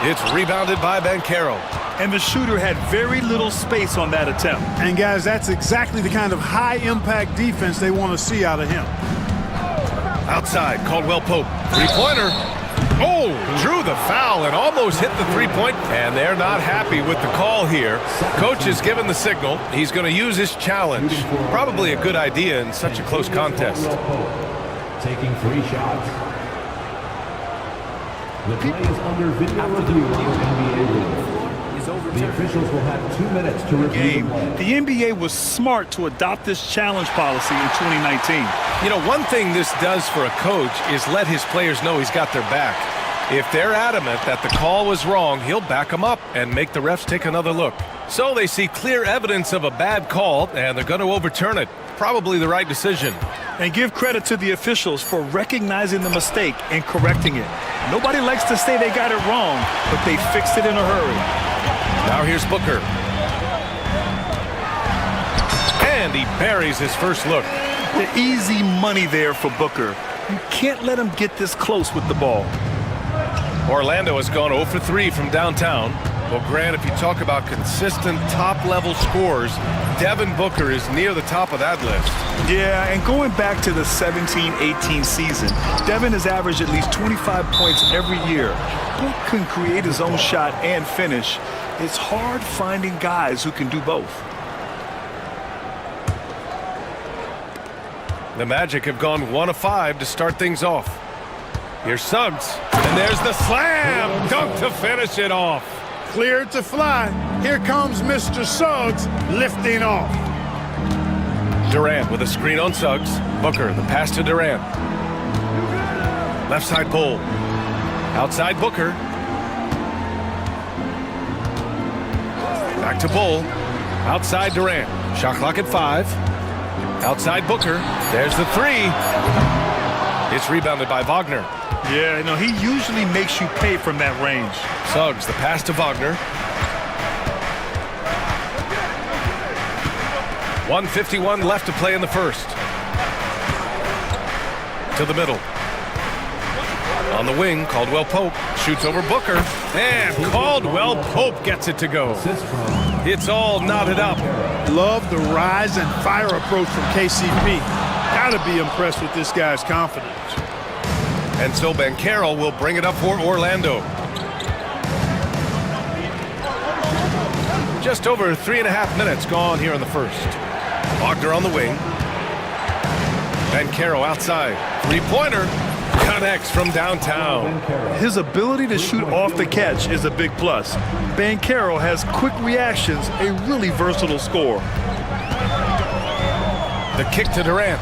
It's rebounded by Banchero. And the shooter had very little space on that attempt. And guys, that's exactly the kind of high-impact defense they want to see out of him. Outside, Caldwell-Pope. 3-pointer. Oh, drew the foul and almost hit the 3-point. And they're not happy with the call here. Coach has given the signal. He's going to use his challenge. Probably a good idea in such a close contest. Taking 3 shots. The play is under video review on the NBA rule. The officials will have 2 minutes to review the play. The NBA was smart to adopt this challenge policy in 2019. You know, one thing this does for a coach is let his players know he's got their back. If they're adamant that the call was wrong, he'll back them up and make the refs take another look. So they see clear evidence of a bad call, and they're going to overturn it. Probably the right decision. And give credit to the officials for recognizing the mistake and correcting it. Nobody likes to say they got it wrong, but they fixed it in a hurry. Now here's Booker. And he buries his first look. The easy money there for Booker. You can't let him get this close with the ball. Orlando has gone 0 for 3 from downtown. Well, Grant, if you talk about consistent top-level scores, Devin Booker is near the top of that list. Yeah, and going back to the 17-18 season, Devin has averaged at least 25 points every year. Book can create his own shot and finish. It's hard finding guys who can do both. The Magic have gone 1 of 5 to start things off. Here's Suggs, and there's the slam dunk to finish it off. Cleared to fly. Here comes Mr. Suggs lifting off. Durant with a screen on Suggs. Booker, the pass to Durant. Left side Bowl. Outside Booker. Back to Bowl. Outside Durant. Shot clock at 5. Outside Booker. There's the 3. It's rebounded by Wagner. Yeah, no, he usually makes you pay from that range. Suggs, the pass to Wagner. 1:51 left to play in the first. To the middle. On the wing, Caldwell-Pope shoots over Booker. And Caldwell-Pope gets it to go. It's all knotted up. Love the rise and fire approach from KCP. Gotta be impressed with this guy's confidence. And so Banchero will bring it up for Orlando. Just over 3.5 minutes gone here in the first. Wagner on the wing. Banchero outside. 3-pointer. Connects from downtown. His ability to shoot off the catch is a big plus. Banchero has quick reactions, a really versatile scorer. The kick to Durant.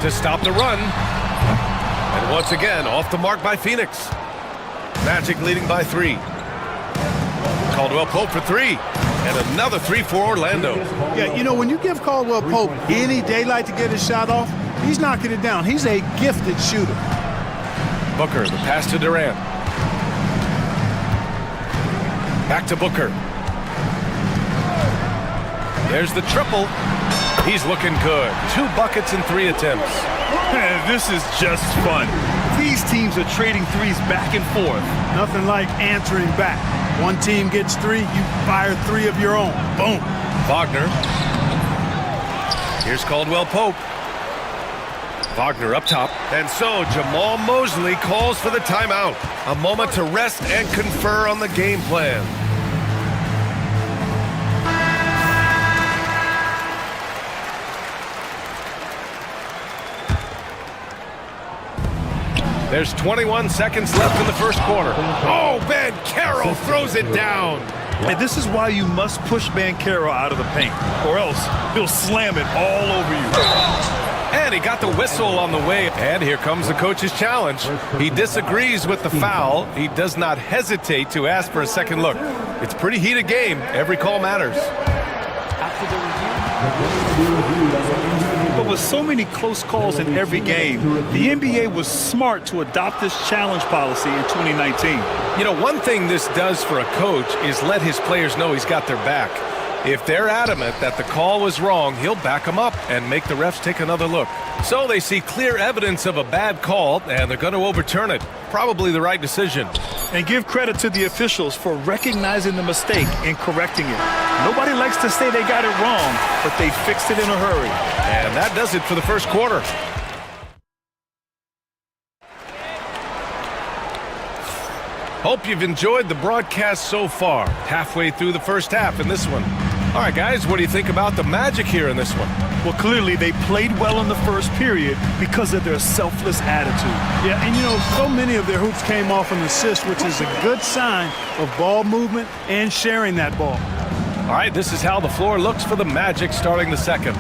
To stop the run. And once again, off the mark by Phoenix. Magic leading by 3. Caldwell Pope for 3. And another 3 for Orlando. Yeah, you know, when you give Caldwell Pope any daylight to get his shot off, he's knocking it down. He's a gifted shooter. Booker, the pass to Durant. Back to Booker. There's the triple. He's looking good. 2 buckets in 3 attempts. Man, this is just fun. These teams are trading threes back and forth. Nothing like answering back. One team gets 3, you fire 3 of your own. Boom. Wagner. Here's Caldwell Pope. Wagner up top. And so Jamal Mosley calls for the timeout. A moment to rest and confer on the game plan. There's 21 seconds left in the first quarter. Oh, Banchero throws it down. And this is why you must push Banchero out of the paint, or else he'll slam it all over you. And he got the whistle on the way. And here comes the coach's challenge. He disagrees with the foul. He does not hesitate to ask for a second look. It's a pretty heated game. Every call matters. But with so many close calls in every game, the NBA was smart to adopt this challenge policy in 2019. You know, one thing this does for a coach is let his players know he's got their back. If they're adamant that the call was wrong, he'll back them up and make the refs take another look. So they see clear evidence of a bad call, and they're going to overturn it. Probably the right decision. And give credit to the officials for recognizing the mistake and correcting it. Nobody likes to say they got it wrong, but they fixed it in a hurry. And that does it for the first quarter. Hope you've enjoyed the broadcast so far. Halfway through the first half in this one. All right, guys, what do you think about the Magic here in this one? Well, clearly they played well in the first period because of their selfless attitude. Yeah, and you know, so many of their hoops came off an assist, which is a good sign of ball movement and sharing that ball. All right, this is how the floor looks for the Magic starting the second.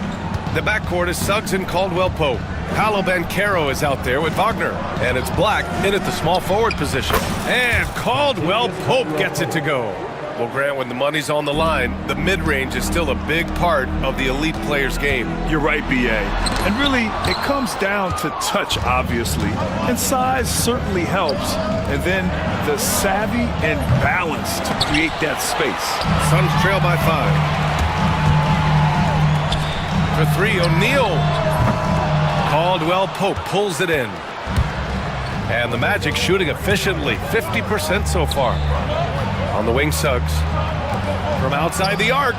The backcourt is Suggs and Caldwell Pope. Paolo Banchero is out there with Wagner. And it's Black in at the small forward position. And Caldwell Pope gets it to go. Well, Grant, when the money's on the line, the mid-range is still a big part of the elite player's game. You're right, B.A. And really, it comes down to touch, obviously. And size certainly helps. And then the savvy and balance to create that space. Suns trail by 5. For 3, O'Neal. Caldwell Pope pulls it in. And the Magic shooting efficiently, 50% so far. On the wing, Suggs. From outside the arc.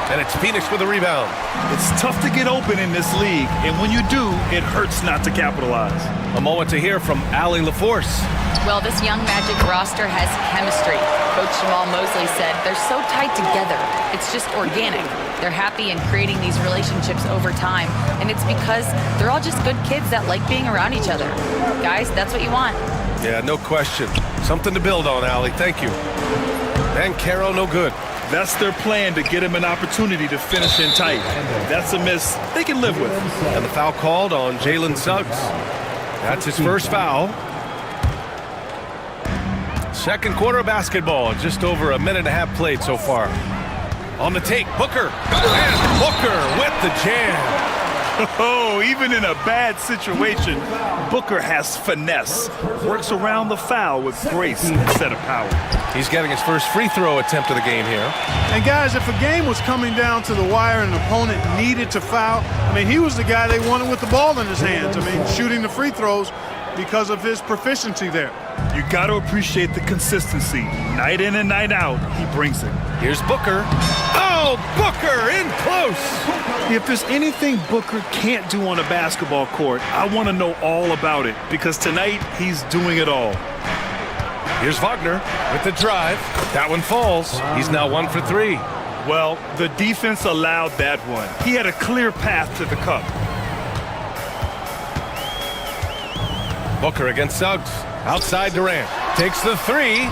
And it's Phoenix with a rebound. It's tough to get open in this league, and when you do, it hurts not to capitalize. A moment to hear from Allie LaForce. Well, this young Magic roster has chemistry. Coach Jamal Mosley said they're so tight together. It's just organic. They're happy in creating these relationships over time, and it's because they're all just good kids that like being around each other. Guys, that's what you want. Yeah, no question. Something to build on, Allie. Thank you. Banchero, no good. That's their plan, to get him an opportunity to finish in tight. That's a miss they can live with. And the foul called on Jalen Suggs. That's his first foul. Second quarter of basketball. Just over a minute and a half played so far. On the take, Booker. And Booker with the jam. Oh, even in a bad situation, Booker has finesse. Works around the foul with grace instead of power. He's getting his first free throw attempt of the game here. And guys, if a game was coming down to the wire and an opponent needed to foul, I mean, he was the guy they wanted with the ball in his hands. I mean, shooting the free throws because of his proficiency there. You got to appreciate the consistency. Night in and night out, he brings it. Here's Booker. Oh, Booker in close. If there's anything Booker can't do on a basketball court, I want to know all about it, because tonight he's doing it all. Here's Wagner with the drive. That one falls. He's now 1 for 3. Well, the defense allowed that one. He had a clear path to the cup. Booker against Suggs. Outside Durant. Takes the 3.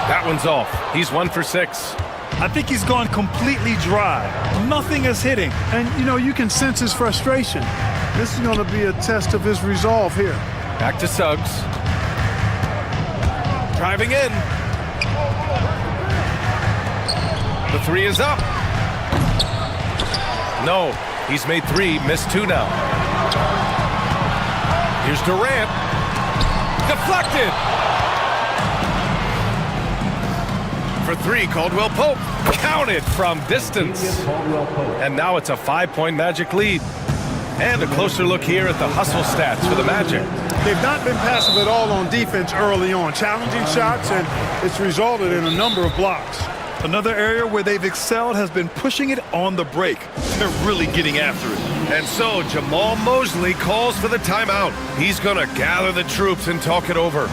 That one's off. He's 1 for 6. I think he's gone completely dry. Nothing is hitting. And, you know, you can sense his frustration. This is going to be a test of his resolve here. Back to Suggs. Driving in. The three is up. No, he's made three, missed two now. Here's Durant. Deflected. For three, Caldwell Pope. Counted from distance. And now it's a 5-point Magic lead. And a closer look here at the hustle stats for the Magic. They've not been passive at all on defense early on. Challenging shots, and it's resulted in a number of blocks. Another area where they've excelled has been pushing it on the break. They're really getting after it. And so Jamal Mosley calls for the timeout. He's going to gather the troops and talk it over.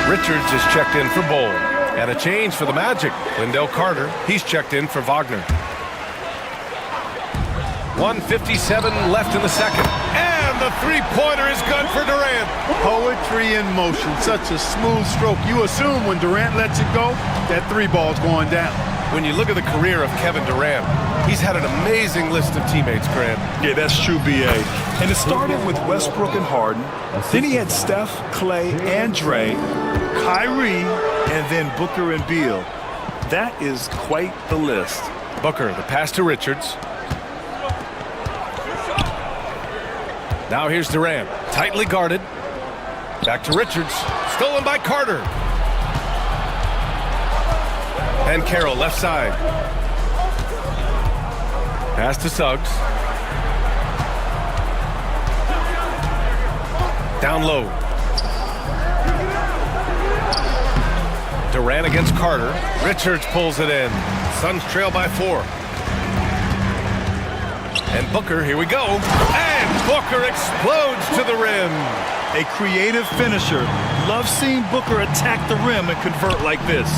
Richards is checked in for Bowl. And a change for the Magic. Wendell Carter, he's checked in for Wagner. 1:57 left in the second. And the three-pointer is good for Durant. Poetry in motion. Such a smooth stroke. You assume when Durant lets it go, that three ball's going down. When you look at the career of Kevin Durant, he's had an amazing list of teammates, Grant. Yeah, that's true, B.A. And it started with Westbrook and Harden. Then he had Steph, Clay, and Dre, Kyrie, and then Booker and Beal. That is quite the list. Booker, the pass to Richards. Now here's Durant, tightly guarded. Back to Richards, stolen by Carter. And Carroll left side. Pass to Suggs. Down low. Durant against Carter. Richards pulls it in. Suns trail by 4. And Booker, here we go. And Booker explodes to the rim. A creative finisher. Love seeing Booker attack the rim and convert like this.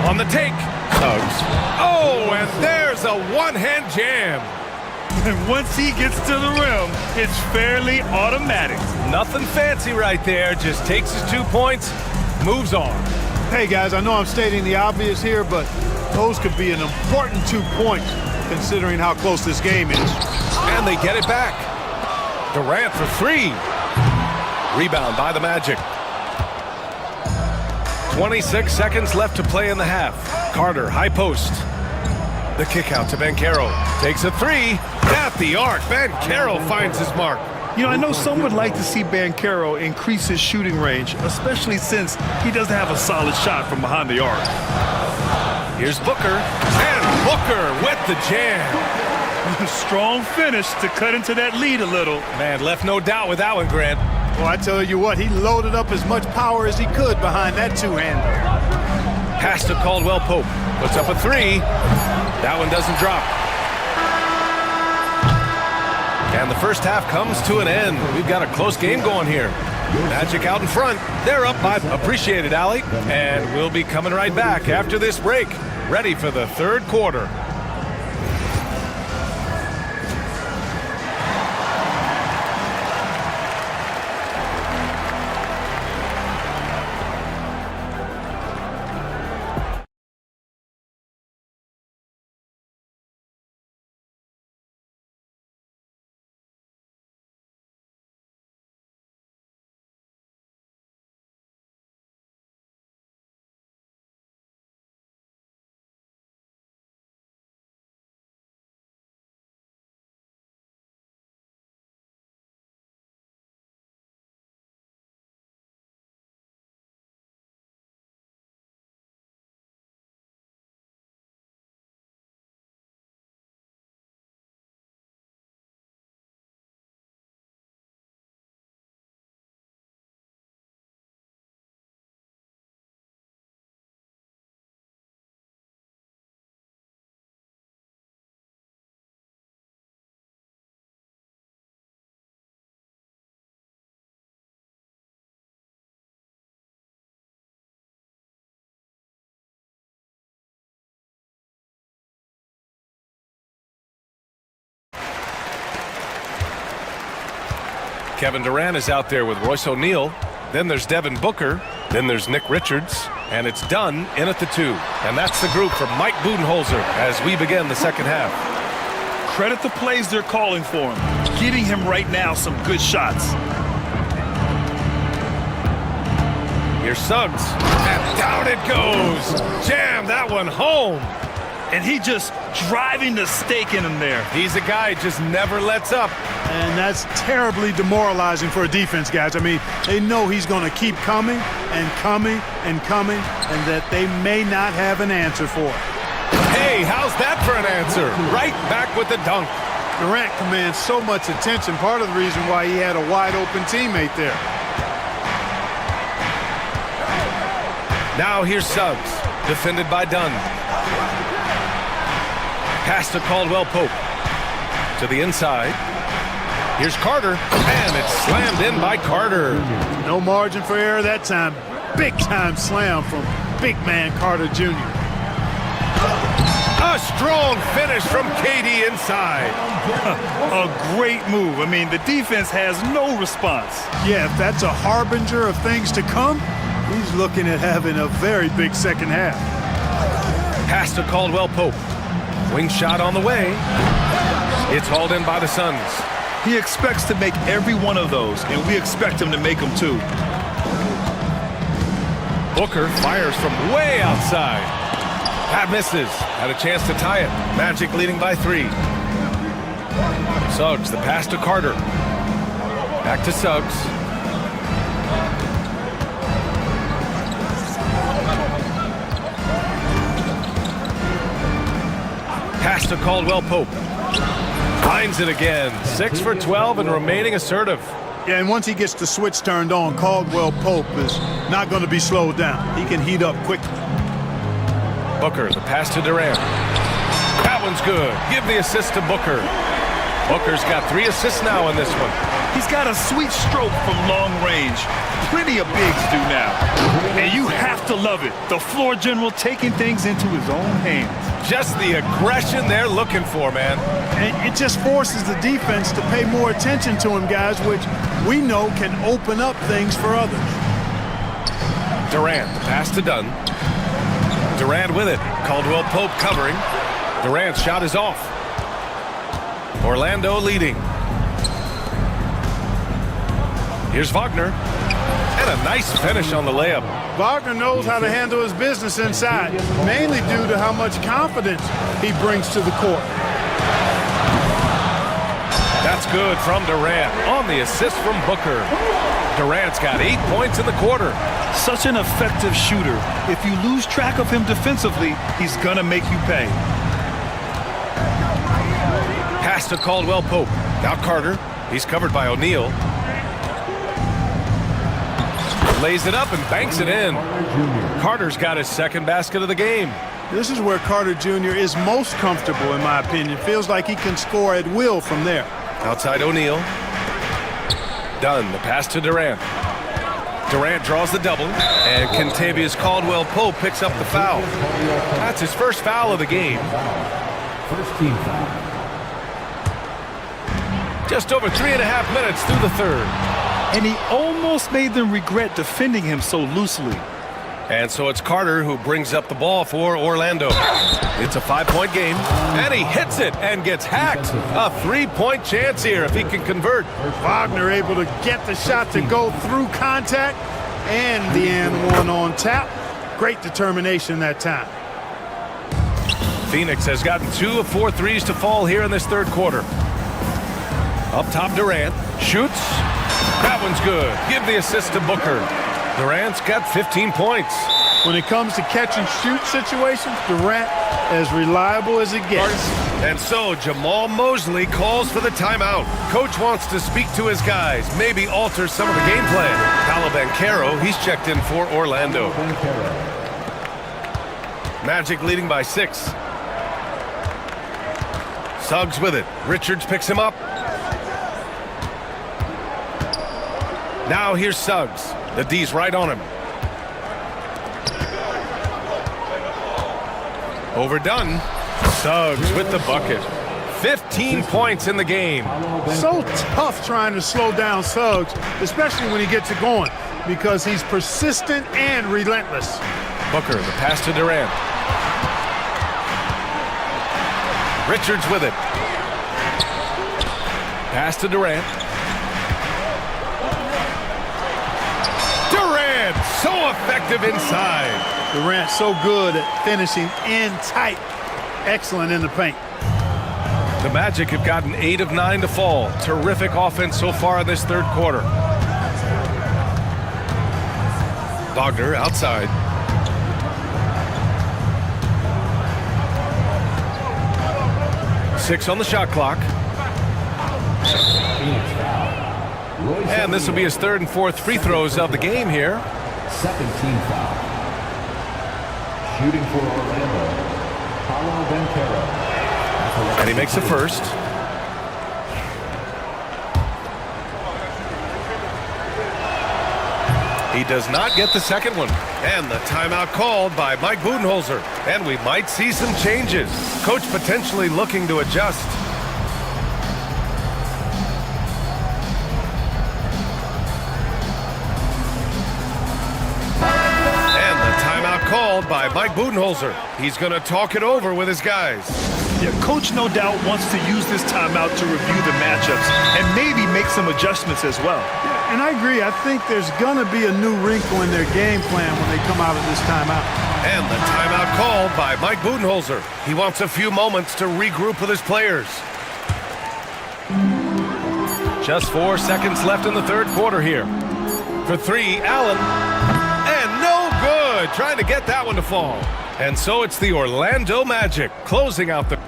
On the take. Suggs. Oh, and there's a one-hand jam. And once he gets to the rim, it's fairly automatic. Nothing fancy right there. Just takes his 2 points, moves on. Hey, guys, I know I'm stating the obvious here, but those could be an important 2 points considering how close this game is. And they get it back. Durant for three. Rebound by the Magic. 26 seconds left to play in the half. Carter, high post. The kick out to Banchero. Takes a three. At the arc, Banchero finds his mark. You know, I know some would like to see Banchero increase his shooting range, especially since he doesn't have a solid shot from behind the arc. Here's Booker. And Booker with the jam. Strong finish to cut into that lead a little. Man, left no doubt with that one, Grant. Well, I tell you what, he loaded up as much power as he could behind that two-hander. Pass to Caldwell Pope. Puts up a three. That one doesn't drop. And the first half comes to an end. We've got a close game going here. Magic out in front. They're up by appreciated, Allie. And we'll be coming right back after this break. Ready for the third quarter. Kevin Durant is out there with Royce O'Neal. Then there's Devin Booker. Then there's Nick Richards. And it's Dunn in at the 2. And that's the group from Mike Budenholzer as we begin the second half. Credit the plays they're calling for him. Getting him right now some good shots. Here's Suggs. And down it goes. Jam that one home. And he just driving the stake in him there. He's a guy who just never lets up. And that's terribly demoralizing for a defense, guys. I mean, they know he's going to keep coming and coming and coming, and that they may not have an answer for it. Hey, how's that for an answer? Right back with the dunk. Durant commands so much attention, part of the reason why he had a wide-open teammate there. Now here's Suggs, defended by Dunn. Pass to Caldwell Pope. To the inside. Here's Carter, and it's slammed in by Carter. No margin for error that time. Big-time slam from big man Carter Jr. A strong finish from KD inside. A great move. I mean, the defense has no response. Yeah, if that's a harbinger of things to come, he's looking at having a very big second half. Pass to Caldwell Pope. Wing shot on the way. It's hauled in by the Suns. He expects to make every one of those, and we expect him to make them too. Booker fires from way outside. That misses. Had a chance to tie it. Magic leading by 3. Suggs, the pass to Carter. Back to Suggs. Pass to Caldwell Pope. Finds it again. 6 for 12 and remaining assertive. Yeah, and once he gets the switch turned on, Caldwell Pope is not going to be slowed down. He can heat up quickly. Booker, the pass to Durant. That one's good. Give the assist to Booker. Booker's got 3 assists now in this one. He's got a sweet stroke from long range. Plenty of bigs do now. And you have to love it. The floor general taking things into his own hands. Just the aggression they're looking for, man. And it just forces the defense to pay more attention to him, guys, which we know can open up things for others. Durant, the pass to Dunn. Durant with it. Caldwell Pope covering. Durant's shot is off. Orlando leading. Here's Wagner. And a nice finish on the layup. Wagner knows how to handle his business inside, mainly due to how much confidence he brings to the court. That's good from Durant on the assist from Booker. Durant's got 8 points in the quarter. Such an effective shooter. If you lose track of him defensively, he's gonna make you pay. Pass to Caldwell Pope. Now Carter. He's covered by O'Neal. Lays it up and banks it in. Carter's got his second basket of the game. This is where Carter Jr. is most comfortable, in my opinion. Feels like he can score at will from there. Outside O'Neal. Dunn, the pass to Durant. Durant draws the double, and Kentavious Caldwell Pope picks up the foul. That's his first foul of the game. First team foul. Just over 3.5 minutes through the third. And he almost made them regret defending him so loosely. And so it's Carter who brings up the ball for Orlando. It's a 5-point game, and he hits it and gets hacked. A 3-point chance here if he can convert. Wagner able to get the shot to go through contact and the and one on tap. Great determination that time. Phoenix has gotten 2 of 4 threes to fall here in this third quarter. Up top, Durant shoots. That one's good. Give the assist to Booker. Durant's got 15 points. When it comes to catch and shoot situations, Durant as reliable as it gets. And so Jamal Mosley calls for the timeout. Coach wants to speak to his guys, maybe alter some of the game plan. Paolo Banchero, he's checked in for Orlando. Magic leading by 6. Suggs with it. Richards picks him up. Now here's Suggs. The D's right on him. Overdone. Suggs with the bucket. 15 points in the game. So tough trying to slow down Suggs, especially when he gets it going. because he's persistent and relentless. Booker, the pass to Durant. Richards with it. Pass to Durant. Durant, so effective inside. Durant so good at finishing in tight. Excellent in the paint. The Magic have gotten 8 of 9 to fall. Terrific offense so far in this third quarter. Wagner outside. Six on the shot clock. And this will be his third and fourth free throws of the game here. Second team foul. Shooting for Orlando, Paolo Banchero. And he makes the first. He does not get the second one. And the timeout called by Mike Budenholzer. And we might see some changes. Coach potentially looking to adjust. And the timeout called by Mike Budenholzer. He's going to talk it over with his guys. Yeah, Coach no doubt wants to use this timeout to review the matchups and maybe make some adjustments as well. Yeah, and I agree. I think there's going to be a new wrinkle in their game plan when they come out of this timeout. And the timeout called by Mike Budenholzer. He wants a few moments to regroup with his players. Just 4 seconds left in the third quarter here. For three, Allen. And no good. Trying to get that one to fall. And so it's the Orlando Magic closing out the...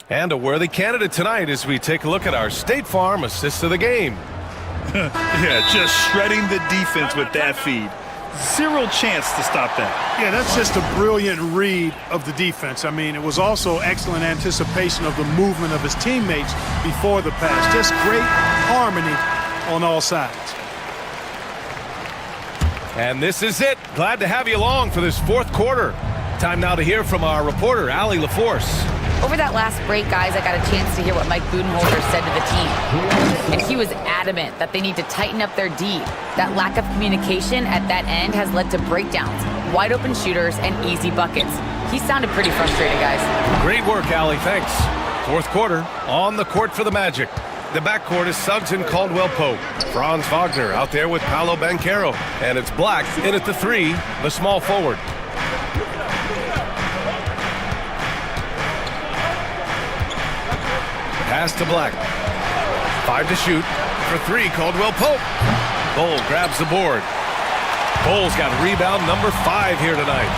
And a worthy candidate tonight as we take a look at our State Farm assists of the game. Yeah, just shredding the defense with that feed. Zero chance to stop that. Yeah, that's just a brilliant read of the defense. I mean, it was also excellent anticipation of the movement of his teammates before the pass. Just great harmony on all sides. And this is it. Glad to have you along for this fourth quarter. Time now to hear from our reporter, Allie LaForce. Over that last break, guys, I got a chance to hear what Mike Budenholzer said to the team. And he was adamant that they need to tighten up their D. That lack of communication at that end has led to breakdowns, wide open shooters, and easy buckets. He sounded pretty frustrated, guys. Great work, Allie. Thanks. Fourth quarter, on the court for the Magic. The backcourt is Suggs and Caldwell Pope. Franz Wagner out there with Paolo Banchero. And it's Black in at the three, the small forward. Pass to Black. 5 to shoot. For three, Caldwell Pope. Bull grabs the board. Bull's got rebound number 5 here tonight.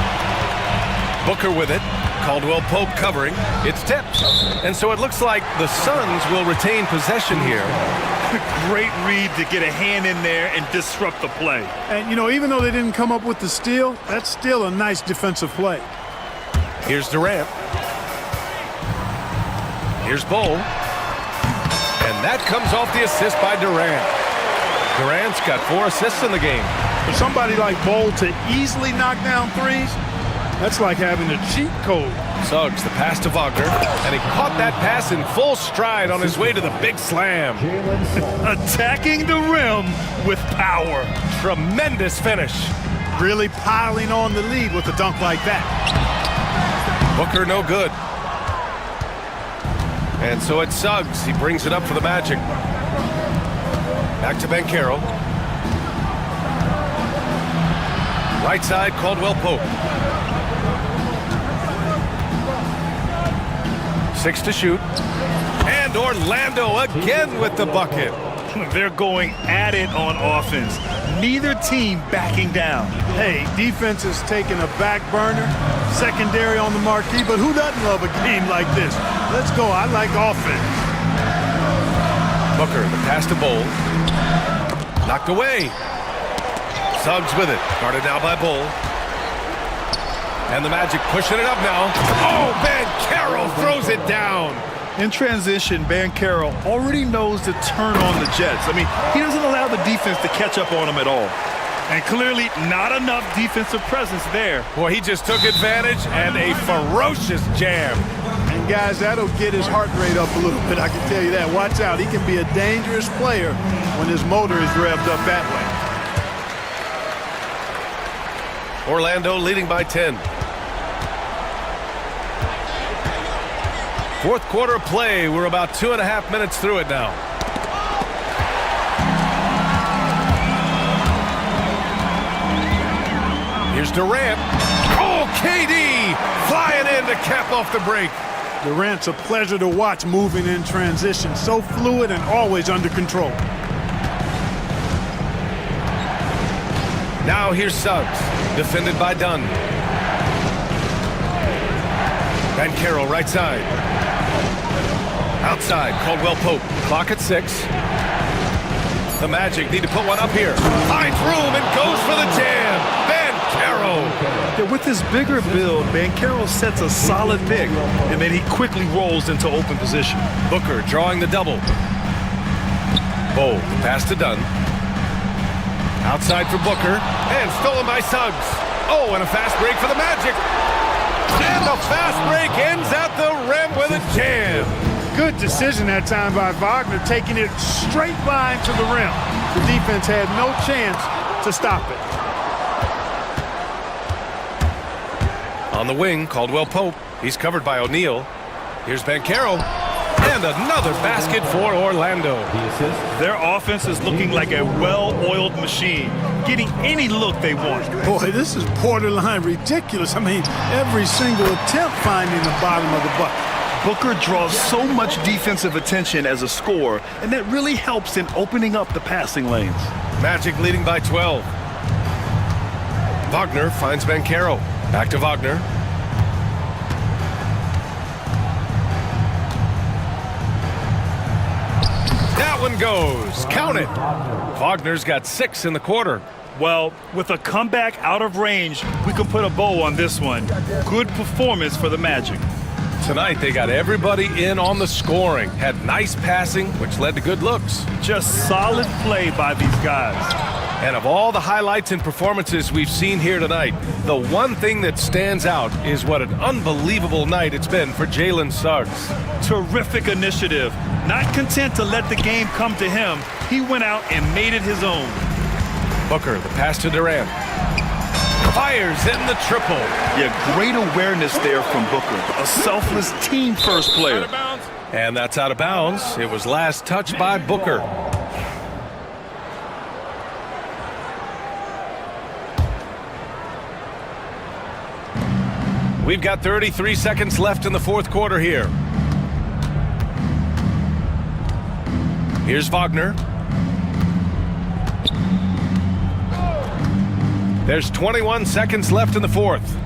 Booker with it. Caldwell Pope covering. It's tipped. And so it looks like the Suns will retain possession here. Great read to get a hand in there and disrupt the play. And, you know, even though they didn't come up with the steal, that's still a nice defensive play. Here's Durant. Here's Bull. And that comes off the assist by Durant. Durant's got 4 assists in the game. For somebody like Bull to easily knock down threes, that's like having a cheat code. Suggs, the pass to Wagner, and he caught that pass in full stride on his way to the big slam. Attacking the rim with power. Tremendous finish. Really piling on the lead with a dunk like that. Booker no good. And so it's Suggs. He brings it up for the Magic. Back to Banchero. Right side, Caldwell Pope. 6 to shoot. And Orlando again with the bucket. They're going at it on offense. Neither team backing down. Hey, defense is taking a back burner, secondary on the marquee, but who doesn't love a game like this? Let's go. I like offense. Booker, the pass to Bull. Knocked away. Suggs with it. Guarded now by Bull. And the Magic pushing it up now. Oh, Banchero throws it down. In transition, Banchero already knows to turn on the Jets. I mean, he doesn't allow the defense to catch up on him at all. And clearly not enough defensive presence there. Boy, he just took advantage and a ferocious jam. And And guys, that'll get his heart rate up a little bit, I can tell you that. Watch out, he can be a dangerous player when his motor is revved up that way. Orlando leading by 10. Fourth quarter of play. We're about 2.5 minutes through it now. Here's Durant. Oh, KD flying in to cap off the break. Durant's a pleasure to watch moving in transition. So fluid and always under control. Now here's Suggs, defended by Dunn. Banchero right side. Outside, Caldwell Pope. Clock at 6. The Magic need to put one up here. Finds room and goes for the jam. Banchero. Yeah, with his bigger build, Banchero sets a solid pick, and then he quickly rolls into open position. Booker drawing the double. Bold, pass to Dunn. Outside for Booker, and stolen by Suggs. Oh, and a fast break for the Magic. And the fast break ends at the rim with a jam. Good decision that time by Wagner, taking it straight line to the rim. The defense had no chance to stop it. On the wing, Caldwell Pope. He's covered by O'Neal. Here's Banchero. And another basket for Orlando. Their offense is looking like a well-oiled machine, getting any look they want. Boy, this is borderline ridiculous. I mean, every single attempt finding the bottom of the bucket. Booker draws so much defensive attention as a scorer, and that really helps in opening up the passing lanes. Magic leading by 12. Wagner finds Banchero. Back to Wagner. That one goes. Count it. Wagner's got 6 in the quarter. Well, with a comeback out of range, we can put a bow on this one. Good performance for the Magic. Tonight, they got everybody in on the scoring. Had nice passing, which led to good looks. Just solid play by these guys. And of all the highlights and performances we've seen here tonight, the one thing that stands out is what an unbelievable night it's been for Jalen Suggs. Terrific initiative. Not content to let the game come to him, he went out and made it his own. Booker, the pass to Durant. Fires in the triple. Yeah, great awareness there from Booker. A selfless team-first player. And that's out of bounds. It was last touched by Booker. We've got 33 seconds left in the fourth quarter here. Here's Wagner. There's 21 seconds left in the fourth.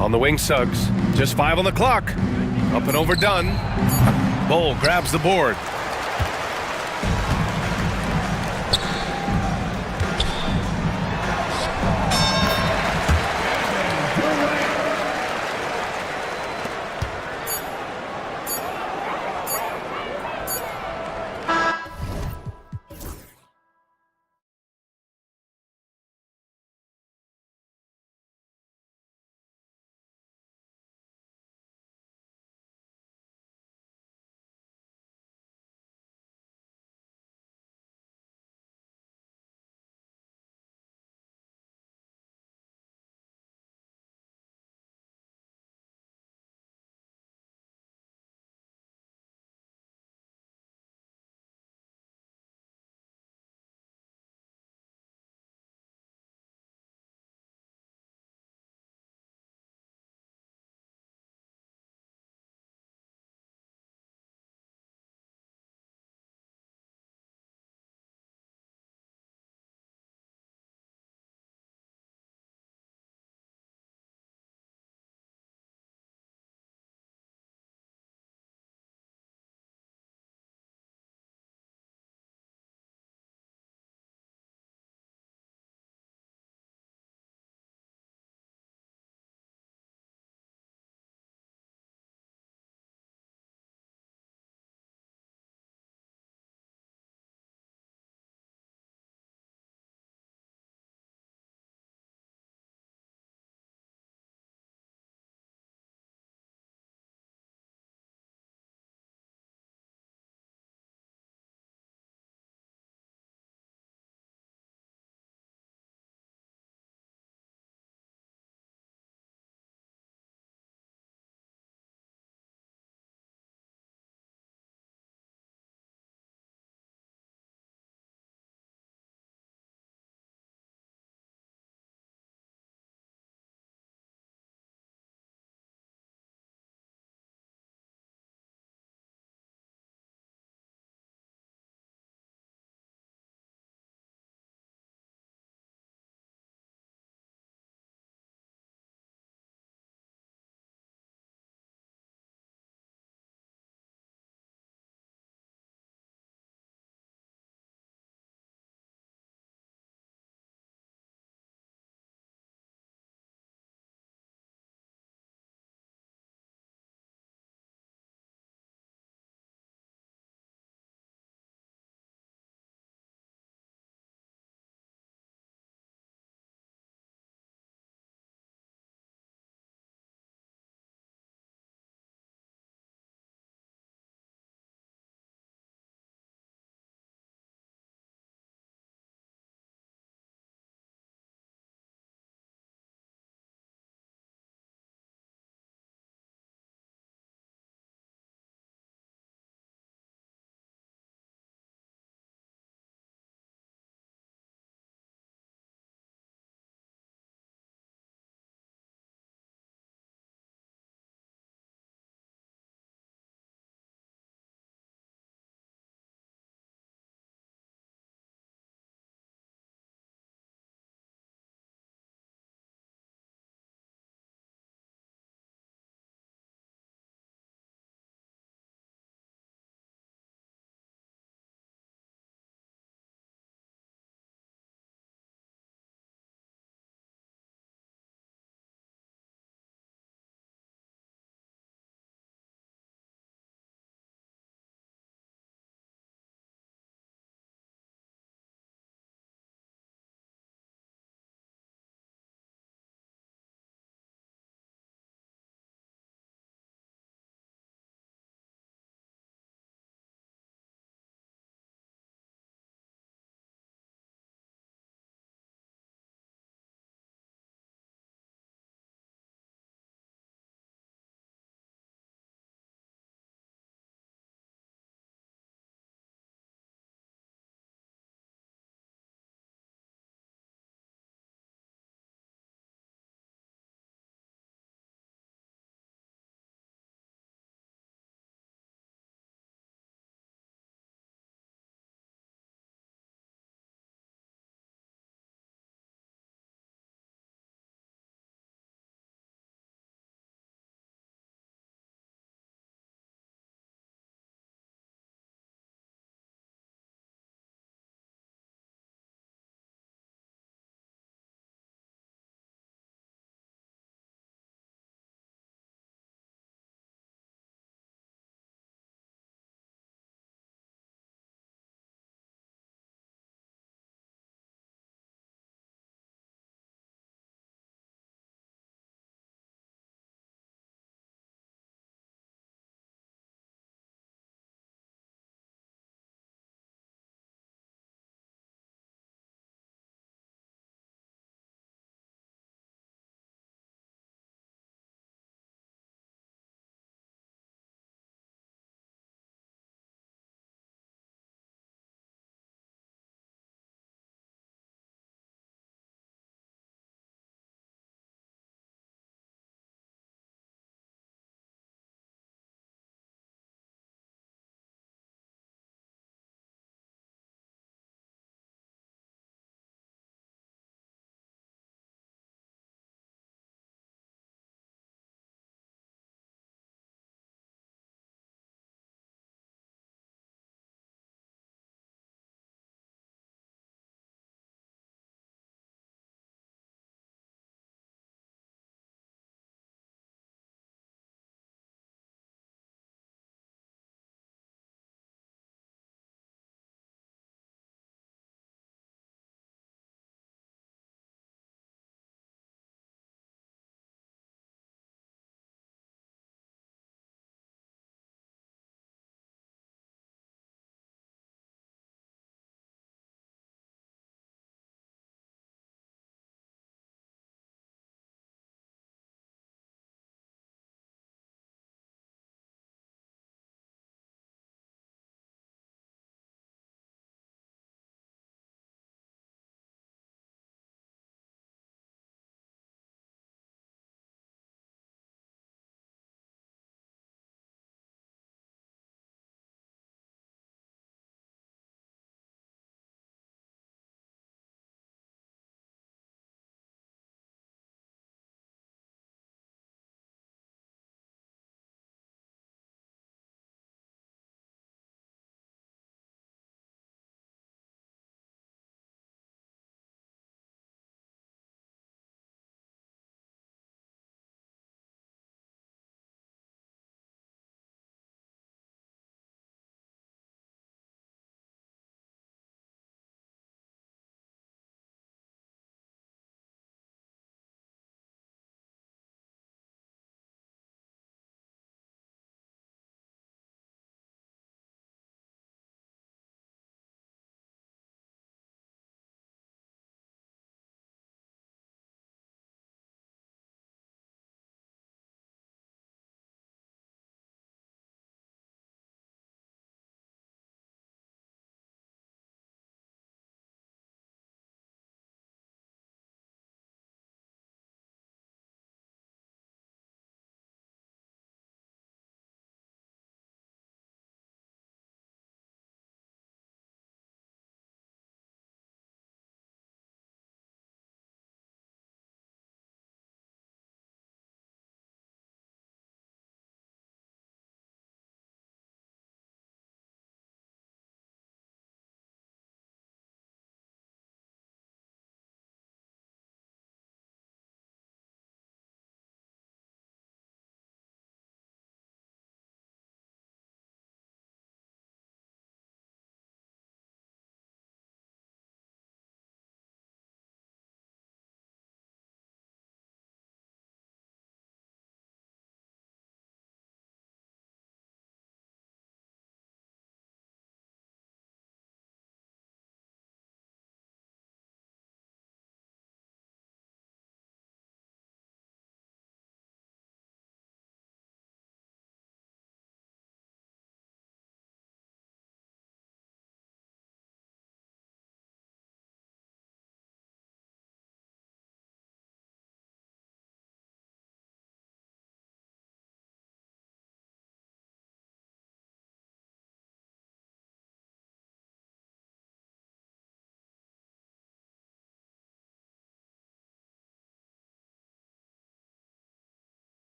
On the wing, Suggs. Just 5 on the clock. Up and over Dunn. Bull grabs the board.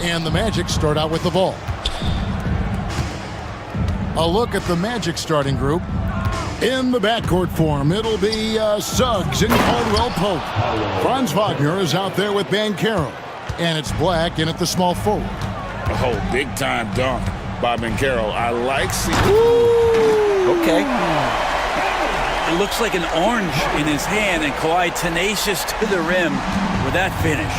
And the Magic start out with the ball. A look at the Magic starting group. In the backcourt form, it'll be Suggs and Caldwell Pope. Franz Wagner is out there with Banchero. And it's Black in at the small forward. Oh, big-time dunk by Banchero. I like seeing... Okay. It looks like an orange in his hand, and Kawhi tenacious to the rim with that finish.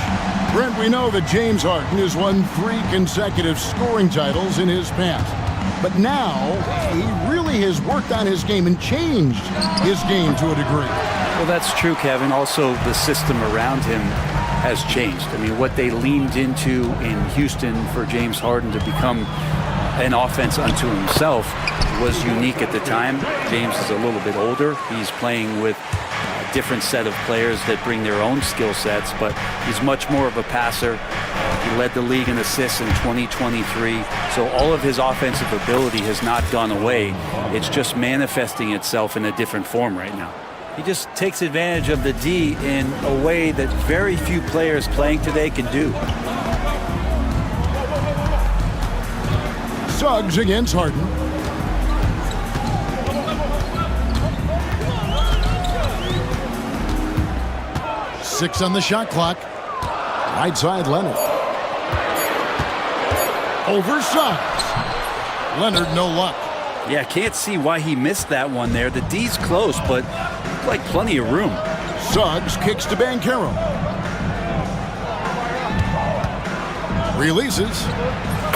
Brent, we know that James Harden has won 3 consecutive scoring titles in his past. But now, he really has worked on his game and changed his game to a degree. Well, that's true, Kevin. Also, the system around him has changed. I mean, what they leaned into in Houston for James Harden to become an offense unto himself was unique at the time. James is a little bit older. He's playing with a different set of players that bring their own skill sets, but he's much more of a passer. He led the league in assists in 2023. So all of his offensive ability has not gone away. It's just manifesting itself in a different form right now. He just takes advantage of the D in a way that very few players playing today can do. Suggs against Harden. Six on the shot clock. Right side, Leonard. Over Suggs. Leonard, no luck. Yeah, can't see why he missed that one there. The D's close, but looked like plenty of room. Suggs kicks to Banchero. Releases.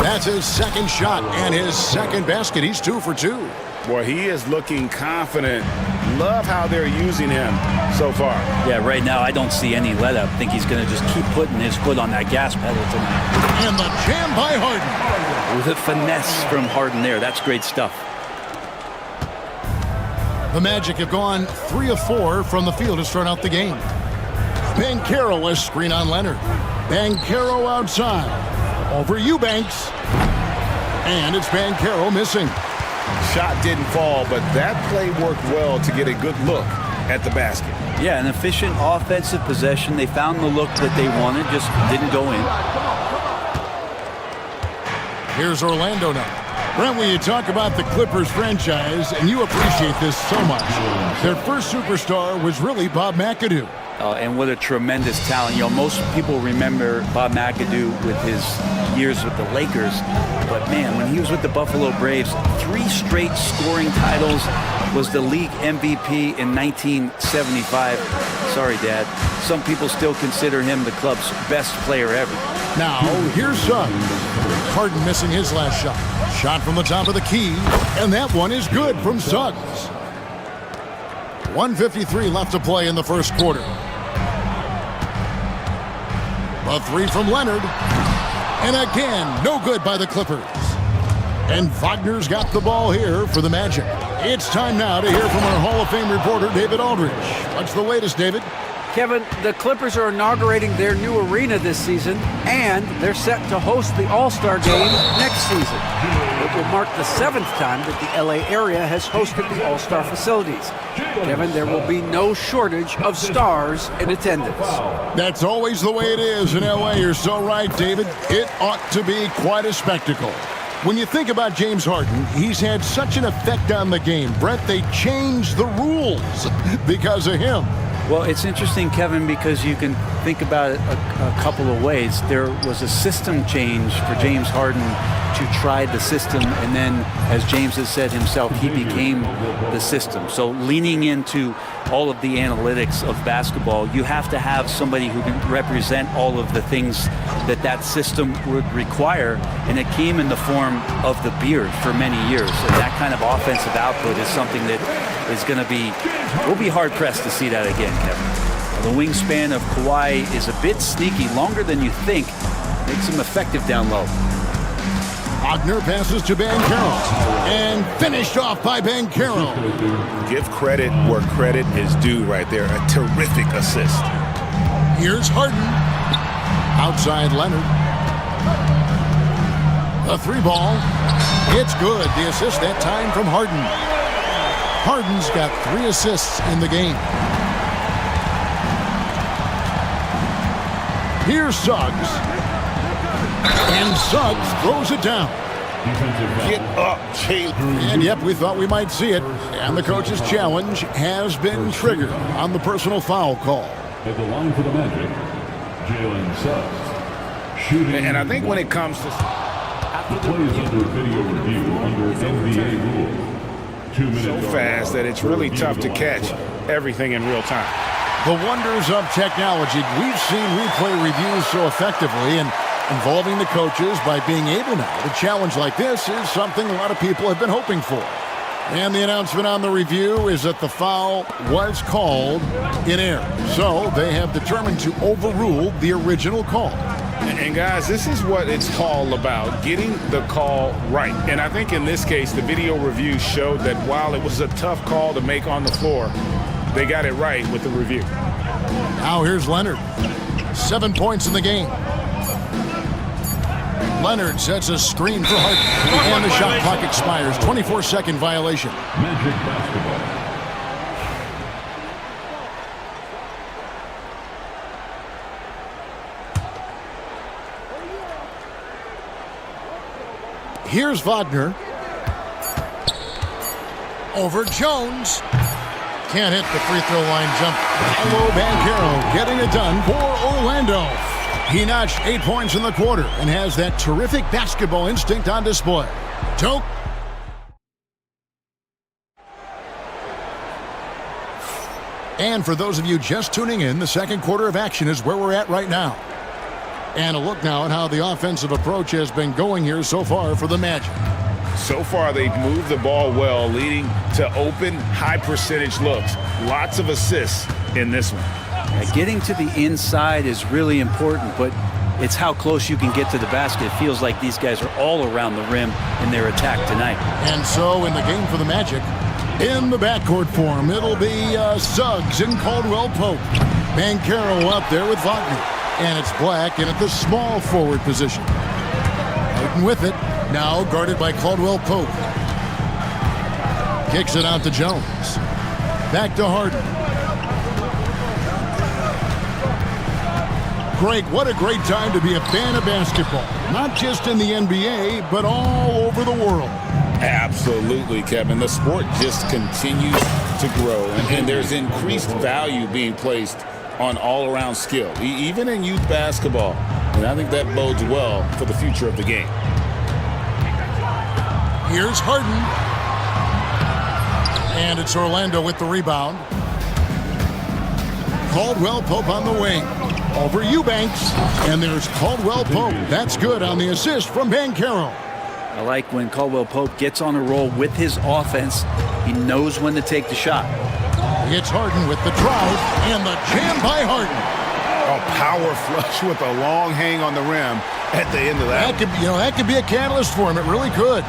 That's his second shot and his second basket. He's 2 for 2. Boy, he is looking confident. Love how they're using him so far. Yeah, right now I don't see any let up. I think he's going to just keep putting his foot on that gas pedal tonight. And the jam by Harden. With a finesse from Harden there. That's great stuff. The Magic have gone 3 of 4 from the field to start out the game. Banchero, a screen on Leonard. Banchero outside. Over Eubanks. And it's Banchero missing. Shot didn't fall, but that play worked well to get a good look at the basket. Yeah, an efficient offensive possession. They found the look that they wanted, just didn't go in. Here's Orlando now. Brent, when you talk about the Clippers franchise, and you appreciate this so much, their first superstar was really Bob McAdoo. And what a tremendous talent. You know, most people remember Bob McAdoo with his years with the Lakers. But, man, when he was with the Buffalo Braves, 3 straight scoring titles, was the league MVP in 1975. Sorry, Dad. Some people still consider him the club's best player ever. Now, here's Suggs. Harden missing his last shot. Shot from the top of the key, and that one is good from Suggs. 1:53 left to play in the first quarter. A 3 from Leonard. And again, no good by the Clippers. And Wagner's got the ball here for the Magic. It's time now to hear from our Hall of Fame reporter, David Aldridge. What's the latest, David? Kevin, the Clippers are inaugurating their new arena this season, and they're set to host the All-Star Game next season. It will mark the 7th time that the LA area has hosted the All-Star facilities. Kevin, there will be no shortage of stars in attendance. That's always the way it is in LA. You're so right, David. It ought to be quite a spectacle. When you think about James Harden, he's had such an effect on the game. Brent, they changed the rules because of him. Well, it's interesting, Kevin, because you can think about it a couple of ways. There was a system change for James Harden to try the system, and then, as James has said himself, he became the system. So leaning into all of the analytics of basketball, you have to have somebody who can represent all of the things that that system would require, and it came in the form of the beard for many years. And that kind of offensive output is something that is going to be, we'll be hard-pressed to see that again, Kevin. The wingspan of Kawhi is a bit sneaky, longer than you think, makes him effective down low. Wagner passes to Banchero, and finished off by Banchero. Give credit where credit is due right there. A terrific assist. Here's Harden. Outside Leonard. The 3 ball. It's good. The assist that time from Harden. Harden's got 3 assists in the game. Here's Suggs. And Suggs throws it down. Get up, Jalen. And yep, we thought we might see it. And the coach's challenge has been triggered on the personal foul call. At the line for the Magic, Jalen Suggs. Shooting. And I think when it comes to... The play is under video review under NBA rules. 2 minutes. So fast that it's really tough to catch everything in real time. The wonders of technology. We've seen replay reviews so effectively, and involving the coaches by being able now to challenge like this is something a lot of people have been hoping for. And the announcement on the review is that the foul was called in error. So they have determined to overrule the original call. And guys, this is what it's all about, getting the call right. And I think in this case, the video review showed that while it was a tough call to make on the floor, they got it right with the review. Now here's Leonard. 7 points in the game. Leonard sets a screen for Harden. And the shot clock expires. 24-second violation. Magic basketball. Here's Wagner. Over Jones. Can't hit the free throw line jump. Paolo Banchero getting it done for Orlando. He notched 8 points in the quarter and has that terrific basketball instinct on display. Toke. And for those of you just tuning in, the second quarter of action is where we're at right now. And a look now at how the offensive approach has been going here so far for the Magic. So far, they've moved the ball well, leading to open, high-percentage looks. Lots of assists in this one. Getting to the inside is really important, but it's how close you can get to the basket. It feels like these guys are all around the rim in their attack tonight. And so in the game for the Magic, in the backcourt form, it'll be Suggs and Caldwell Pope. Banchero up there with Wagner. And it's Black in at the small forward position. Hayden with it. Now guarded by Caldwell Pope. Kicks it out to Jones. Back to Harden. Greg, what a great time to be a fan of basketball. Not just in the NBA, but all over the world. Absolutely, Kevin. The sport just continues to grow, and there's increased value being placed on all-around skill, even in youth basketball. And I think that bodes well for the future of the game. Here's Harden. And it's Orlando with the rebound. Caldwell Pope on the wing. Over Eubanks. And there's Caldwell Pope. That's good on the assist from Banchero. I like when Caldwell Pope gets on a roll with his offense. He knows when to take the shot. It's Harden with the drive and the jam by Harden. A power flush with a long hang on the rim at the end of that. That could be a catalyst for him. It really could.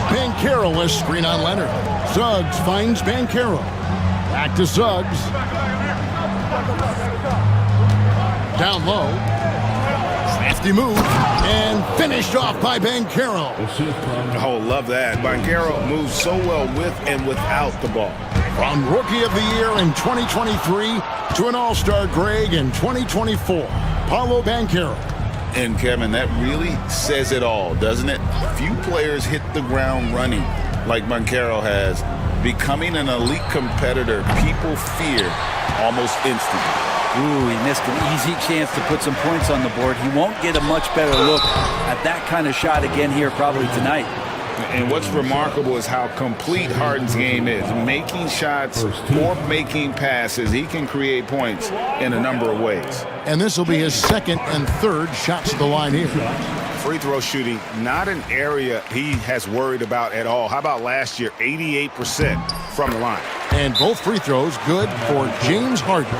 Banchero with screen on Leonard. Suggs finds Banchero. Back to Suggs. Down low. Crafty move. And finished off by Banchero. Oh, love that. Banchero moves so well with and without the ball. From Rookie of the Year in 2023 to an All-Star Greg in 2024. Paolo Banchero. And Kevin, that really says it all, doesn't it? Few players hit the ground running like Banchero has. Becoming an elite competitor, people fear almost instantly. Ooh, he missed an easy chance to put some points on the board. He won't get a much better look at that kind of shot again here probably tonight. And what's remarkable is how complete Harden's game is. Making shots or making passes, he can create points in a number of ways. And this will be his second and third shots at the line here. Free throw shooting, not an area he has worried about at all. How about last year, 88% from the line? And both free throws good for James Harden.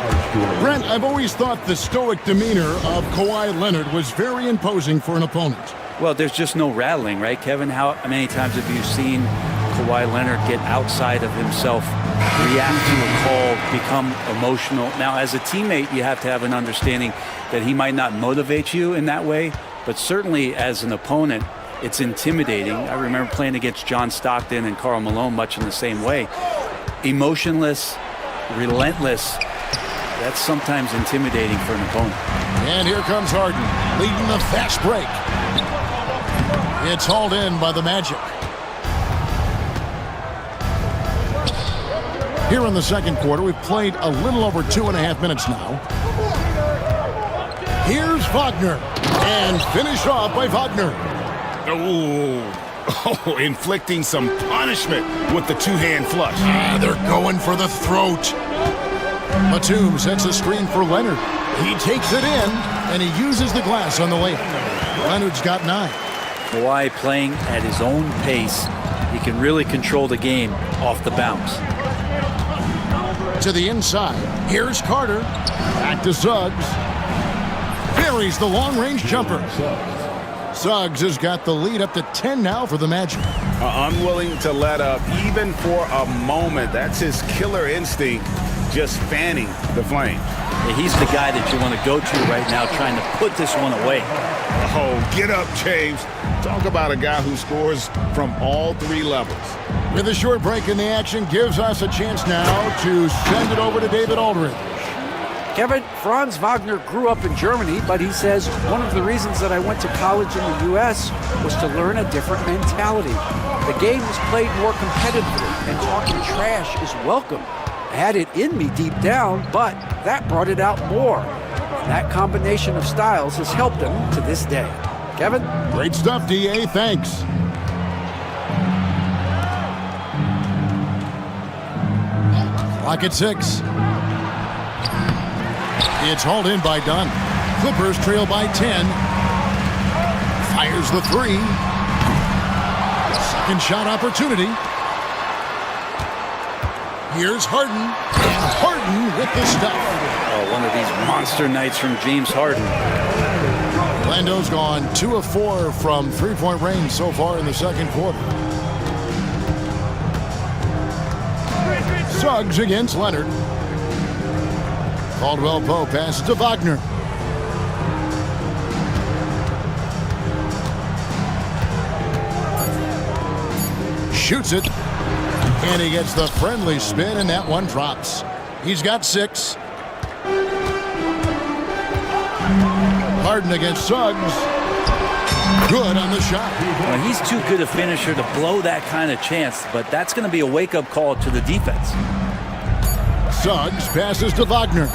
Brent, I've always thought the stoic demeanor of Kawhi Leonard was very imposing for an opponent. Well, there's just no rattling, right, Kevin? How many times have you seen Kawhi Leonard get outside of himself, react to a call, become emotional? Now, as a teammate, you have to have an understanding that he might not motivate you in that way, but certainly as an opponent, it's intimidating. I remember playing against John Stockton and Karl Malone much in the same way. Emotionless, relentless, That's sometimes intimidating for an opponent. And here comes Harden, leading the fast break. It's hauled in by the Magic. Here in the second quarter, we've played a little over 2.5 minutes now. Here's Wagner, and finish off by Wagner. Oh, inflicting some punishment with the two-hand flush. They're going for the throat. Batum sets a screen for Leonard. He takes it in, and he uses the glass on the layup. Leonard's got 9. Kawhi playing at his own pace. He can really control the game off the bounce. To the inside. Here's Carter. Back to Suggs. Buries the long-range jumper. Suggs has got the lead up to 10 now for the Magic. Unwilling to let up even for a moment. That's his killer instinct, just fanning the flame. Yeah, he's the guy that you want to go to right now trying to put this one away. Oh, get up, James. Talk about a guy who scores from all 3 levels. With a short break in the action, gives us a chance now to send it over to David Aldridge. Kevin, Franz Wagner grew up in Germany, but he says one of the reasons that I went to college in the U.S. was to learn a different mentality. The game is played more competitively, and talking trash is welcome. I had it in me deep down, but that brought it out more. And that combination of styles has helped him to this day. Kevin? Great stuff, D.A. Thanks. Clock at 6. It's hauled in by Dunn. Clippers trail by 10. Fires the 3. Second shot opportunity. Here's Harden. And Harden with the stuff. Oh, one of these monster nights from James Harden. Orlando's gone 2 of 4 from three-point range so far in the second quarter. Suggs against Leonard. Caldwell Pope passes to Wagner. Shoots it. And he gets the friendly spin, and that one drops. He's got 6. Harden against Suggs. Good on the shot. Well, he's too good a finisher to blow that kind of chance, but that's going to be a wake-up call to the defense. Suggs passes to Wagner.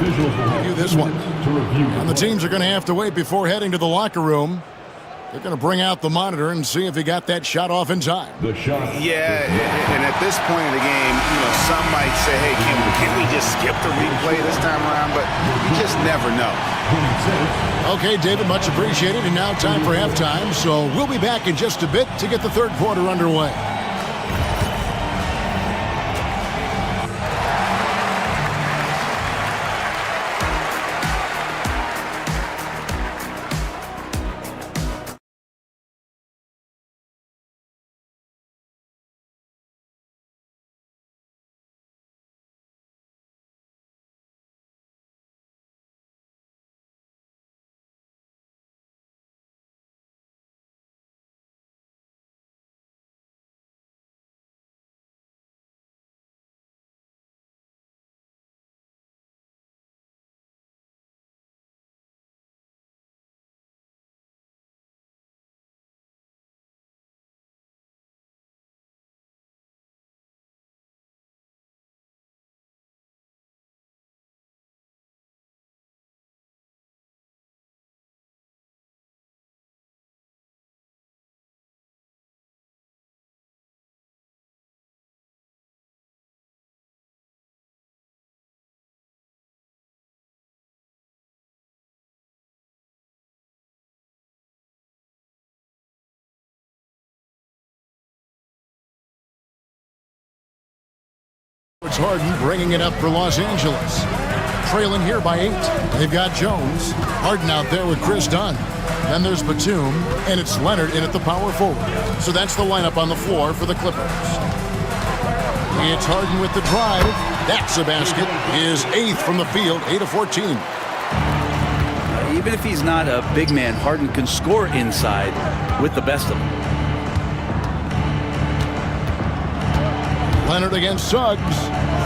Review this one. And the teams are going to have to wait before heading to the locker room. They're going to bring out the monitor and see if he got that shot off in time. Yeah, and at this point in the game, some might say, hey, can we just skip the replay this time around? But you just never know. Okay, David, much appreciated. And now time for halftime. So we'll be back in just a bit to get the third quarter underway. It's Harden bringing it up for Los Angeles. Trailing here by 8. They've got Jones. Harden out there with Chris Dunn. Then there's Batum, and it's Leonard in at the power forward. So that's the lineup on the floor for the Clippers. It's Harden with the drive. That's a basket. His 8th from the field, 8 of 14. Even if he's not a big man, Harden can score inside with the best of them. Leonard against Suggs.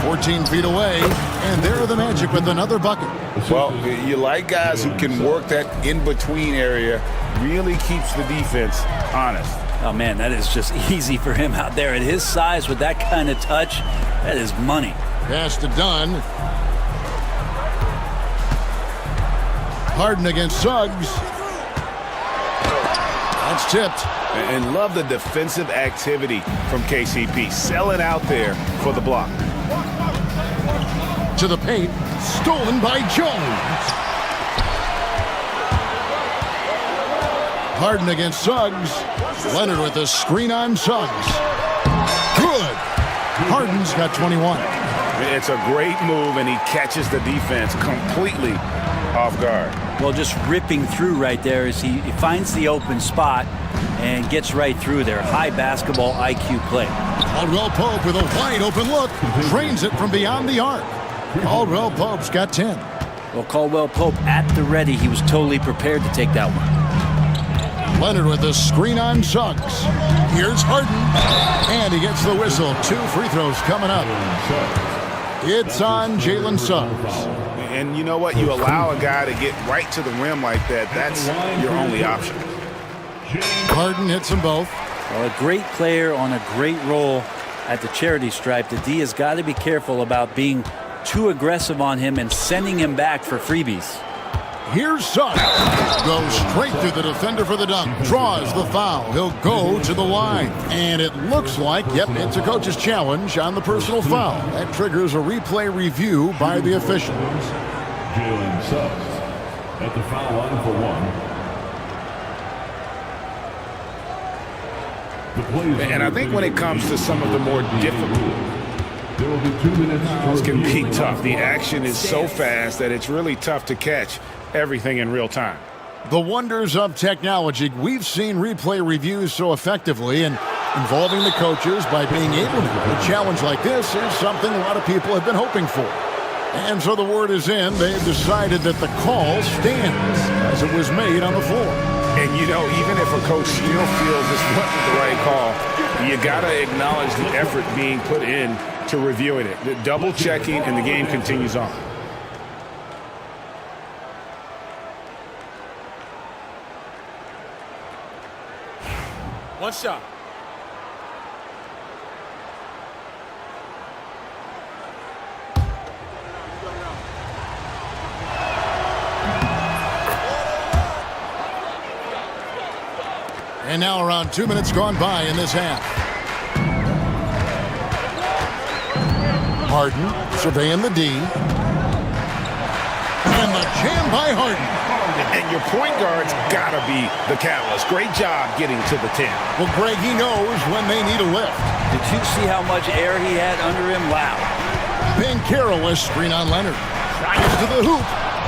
14 feet away, and there are the Magic with another bucket. Well, you like guys who can work that in-between area, really keeps the defense honest. Oh, man, that is just easy for him out there. At his size, with that kind of touch, that is money. Pass to Dunn. Harden against Suggs. That's tipped. And love the defensive activity from KCP. Selling out there for the block. To the paint. Stolen by Jones. Harden against Suggs. Leonard with a screen on Suggs. Good. Harden's got 21. It's a great move, and he catches the defense completely off guard. Well, just ripping through right there as he finds the open spot and gets right through there. High basketball IQ play. Caldwell Pope with a wide open look. Drains it from beyond the arc. Caldwell Pope's got 10. Well, Caldwell Pope at the ready. He was totally prepared to take that one. Leonard with a screen on Suggs. Here's Harden. And he gets the whistle. 2 free throws coming up. It's on Jalen Suggs. And you know what? You allow a guy to get right to the rim like that. That's your only option. Harden hits them both. Well, a great player on a great role at the charity stripe. The D has got to be careful about being too aggressive on him and sending him back for freebies. Here's Suggs. Goes straight through the defender for the dunk. Draws the foul. He'll go to the line. And it looks like, yep, it's a coach's challenge on the personal foul. That triggers a replay review by the officials. Jalen Suggs at the foul line for one. And I think when it comes to some of the more difficult, there will be 2 minutes. This can be tough. The action is so fast that it's really tough to catch everything in real time. The wonders of technology. We've seen replay reviews so effectively, and involving the coaches by being able to do a challenge like this is something a lot of people have been hoping for. And so the word is in. They've decided that the call stands as it was made on the floor. And, you know, even if a coach still feels this wasn't the right call, you got to acknowledge the effort being put in to reviewing it. The double checking, and the game continues on. One shot. And now around 2 minutes gone by in this half. Harden surveying the D. And the jam by Harden. And your point guard's got to be the catalyst. Great job getting to the 10. Well, Greg, he knows when they need a lift. Did you see how much air he had under him? Wow. Banchero with screen on Leonard. Drives to the hoop.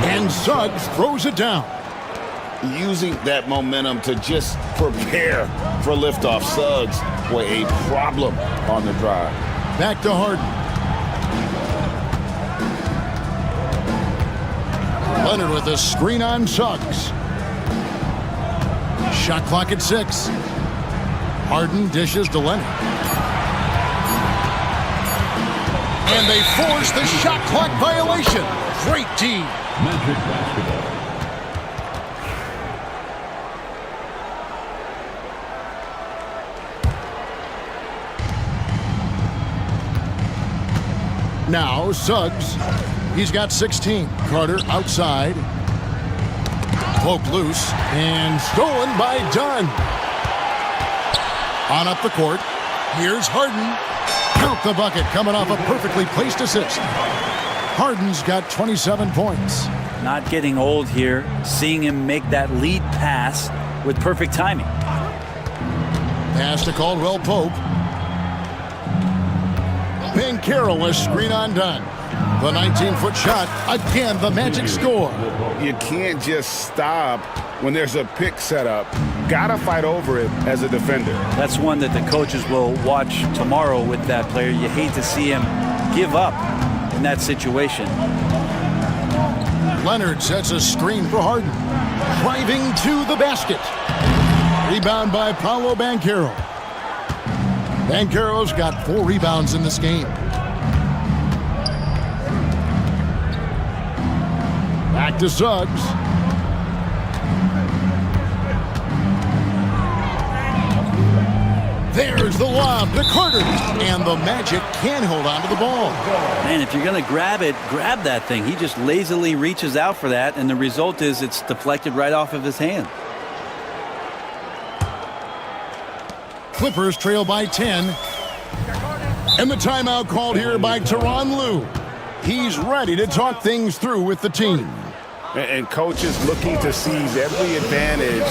And Suggs throws it down. Using that momentum to just prepare for liftoff. Suggs were a problem on the drive. Back to Harden. Leonard with a screen on Suggs. Shot clock at 6. Harden dishes to Leonard. And they force the shot clock violation. Great D. Magic basketball. Now Suggs. He's got 16. Carter outside. Poke loose. And stolen by Dunn. On up the court. Here's Harden. Count the bucket coming off a perfectly placed assist. Harden's got 27 points. Not getting old here. Seeing him make that lead pass with perfect timing. Pass to Caldwell Pope. Banchero, a screen on Dunn. The 19-foot shot. Again, the Magic score. You can't just stop when there's a pick set up. Gotta fight over it as a defender. That's one that the coaches will watch tomorrow with that player. You hate to see him give up in that situation. Leonard sets a screen for Harden. Driving to the basket. Rebound by Paolo Banchero. Banchero's got 4 rebounds in this game. Back to Suggs. There's the lob to Carter. And the Magic can hold on to the ball. Man, if you're going to grab it, grab that thing. He just lazily reaches out for that, and the result is it's deflected right off of his hand. Clippers trail by 10. And the timeout called here by Tyronn Lue. He's ready to talk things through with the team. And coaches looking to seize every advantage,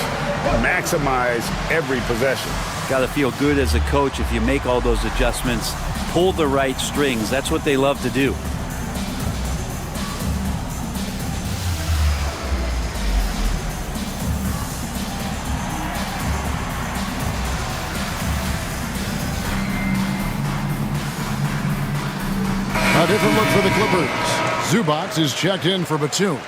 maximize every possession. Got to feel good as a coach if you make all those adjustments, pull the right strings. That's what they love to do. A different look for the Clippers. Zubac is checked in for Batum.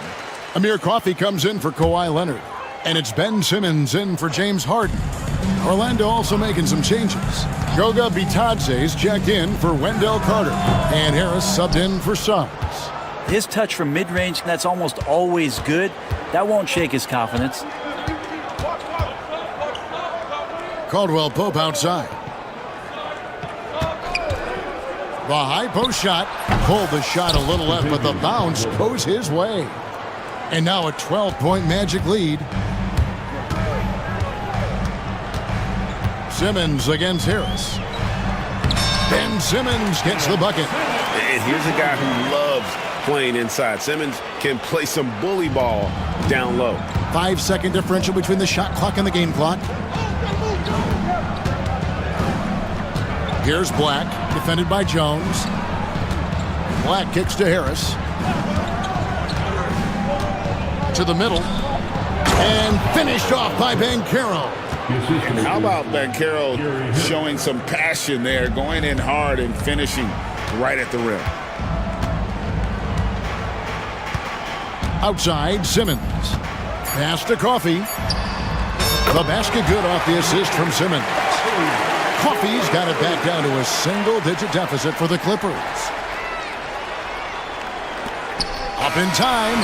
Amir Coffey comes in for Kawhi Leonard. And it's Ben Simmons in for James Harden. Orlando also making some changes. Goga Bitadze's checked in for Wendell Carter. And Harris subbed in for Suggs. His touch from mid-range, that's almost always good. That won't shake his confidence. Caldwell Pope outside. The high post shot. Pulled the shot a little left, but the bounce goes his way. And now a 12-point Magic lead. Simmons against Harris. Ben Simmons gets the bucket. And here's a guy who loves playing inside. Simmons can play some bully ball down low. 5-second differential between the shot clock and the game clock. Here's Black, defended by Jones. Black kicks to Harris. To the middle. And finished off by Banchero. And how about Banchero showing some passion there, going in hard and finishing right at the rim. Outside, Simmons. Pass to Coffey. The basket good off the assist from Simmons. Coffey's got it back down to a single-digit deficit for the Clippers. Up in time.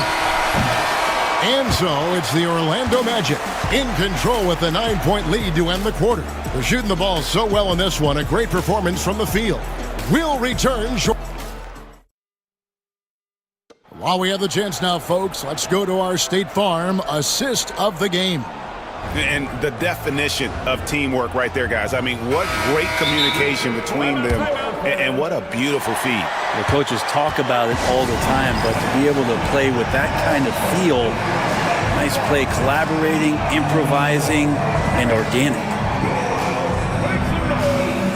And so it's the Orlando Magic in control with the 9-point lead to end the quarter. They're shooting the ball so well in this one. A great performance from the field. We'll return short. While we have the chance now, folks, let's go to our State Farm assist of the game. And the definition of teamwork right there, guys. I mean, what great communication between them, and what a beautiful feed. The coaches talk about it all the time, but to be able to play with that kind of feel, nice play, collaborating, improvising, and organic.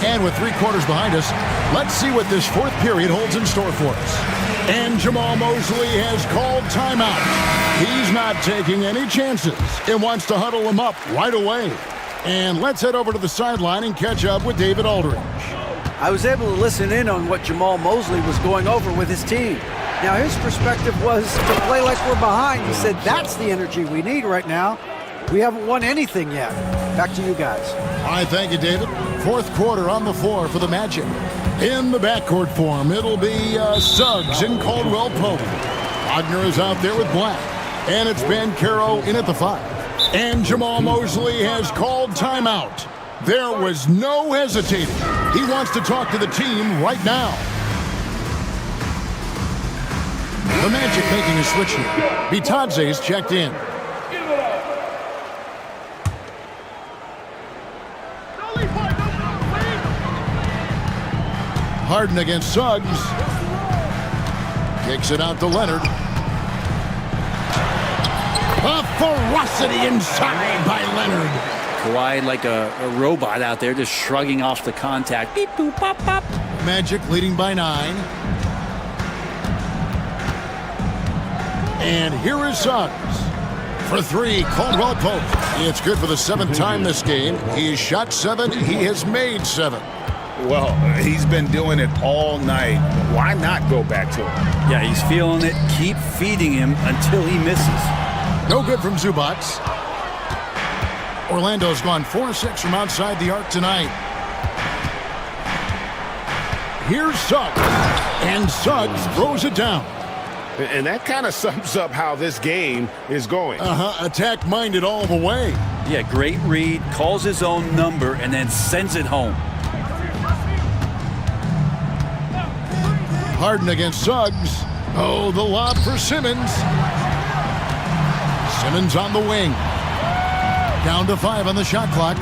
And with 3 quarters behind us, let's see what this 4th period holds in store for us. And Jamal Mosley has called timeout. He's not taking any chances and wants to huddle him up right away. And let's head over to the sideline and catch up with David Aldridge. I was able to listen in on what Jamal Mosley was going over with his team. Now, his perspective was to play like we're behind. He said that's the energy we need right now. We haven't won anything yet. Back to you guys. All right, thank you, David. 4th quarter on the floor for the Magic. In the backcourt form, it'll be Suggs and Caldwell Pope. Wagner is out there with Black. And it's Banchero in at the 5. And Jamal Mosley has called timeout. There was no hesitating. He wants to talk to the team right now. The Magic making a switch here. Bitadze's checked in. Harden against Suggs. Kicks it out to Leonard. A ferocity inside by Leonard. Kawhi like a robot out there, just shrugging off the contact. Beep, boop, pop, pop. Magic leading by 9. And here is Suggs. For 3, Caldwell Pope. It's good for the 7th time this game. He has shot 7. He has made 7. Well, he's been doing it all night. Why not go back to him? Yeah, he's feeling it. Keep feeding him until he misses. No good from Zubac. Orlando's gone 4-6 from outside the arc tonight. Here's Suggs. And Suggs throws it down. And that kind of sums up how this game is going. Attack-minded all the way. Yeah, great read, calls his own number, and then sends it home. Harden against Suggs. Oh, the lob for Simmons. Simmons on the wing. Down to 5 on the shot clock.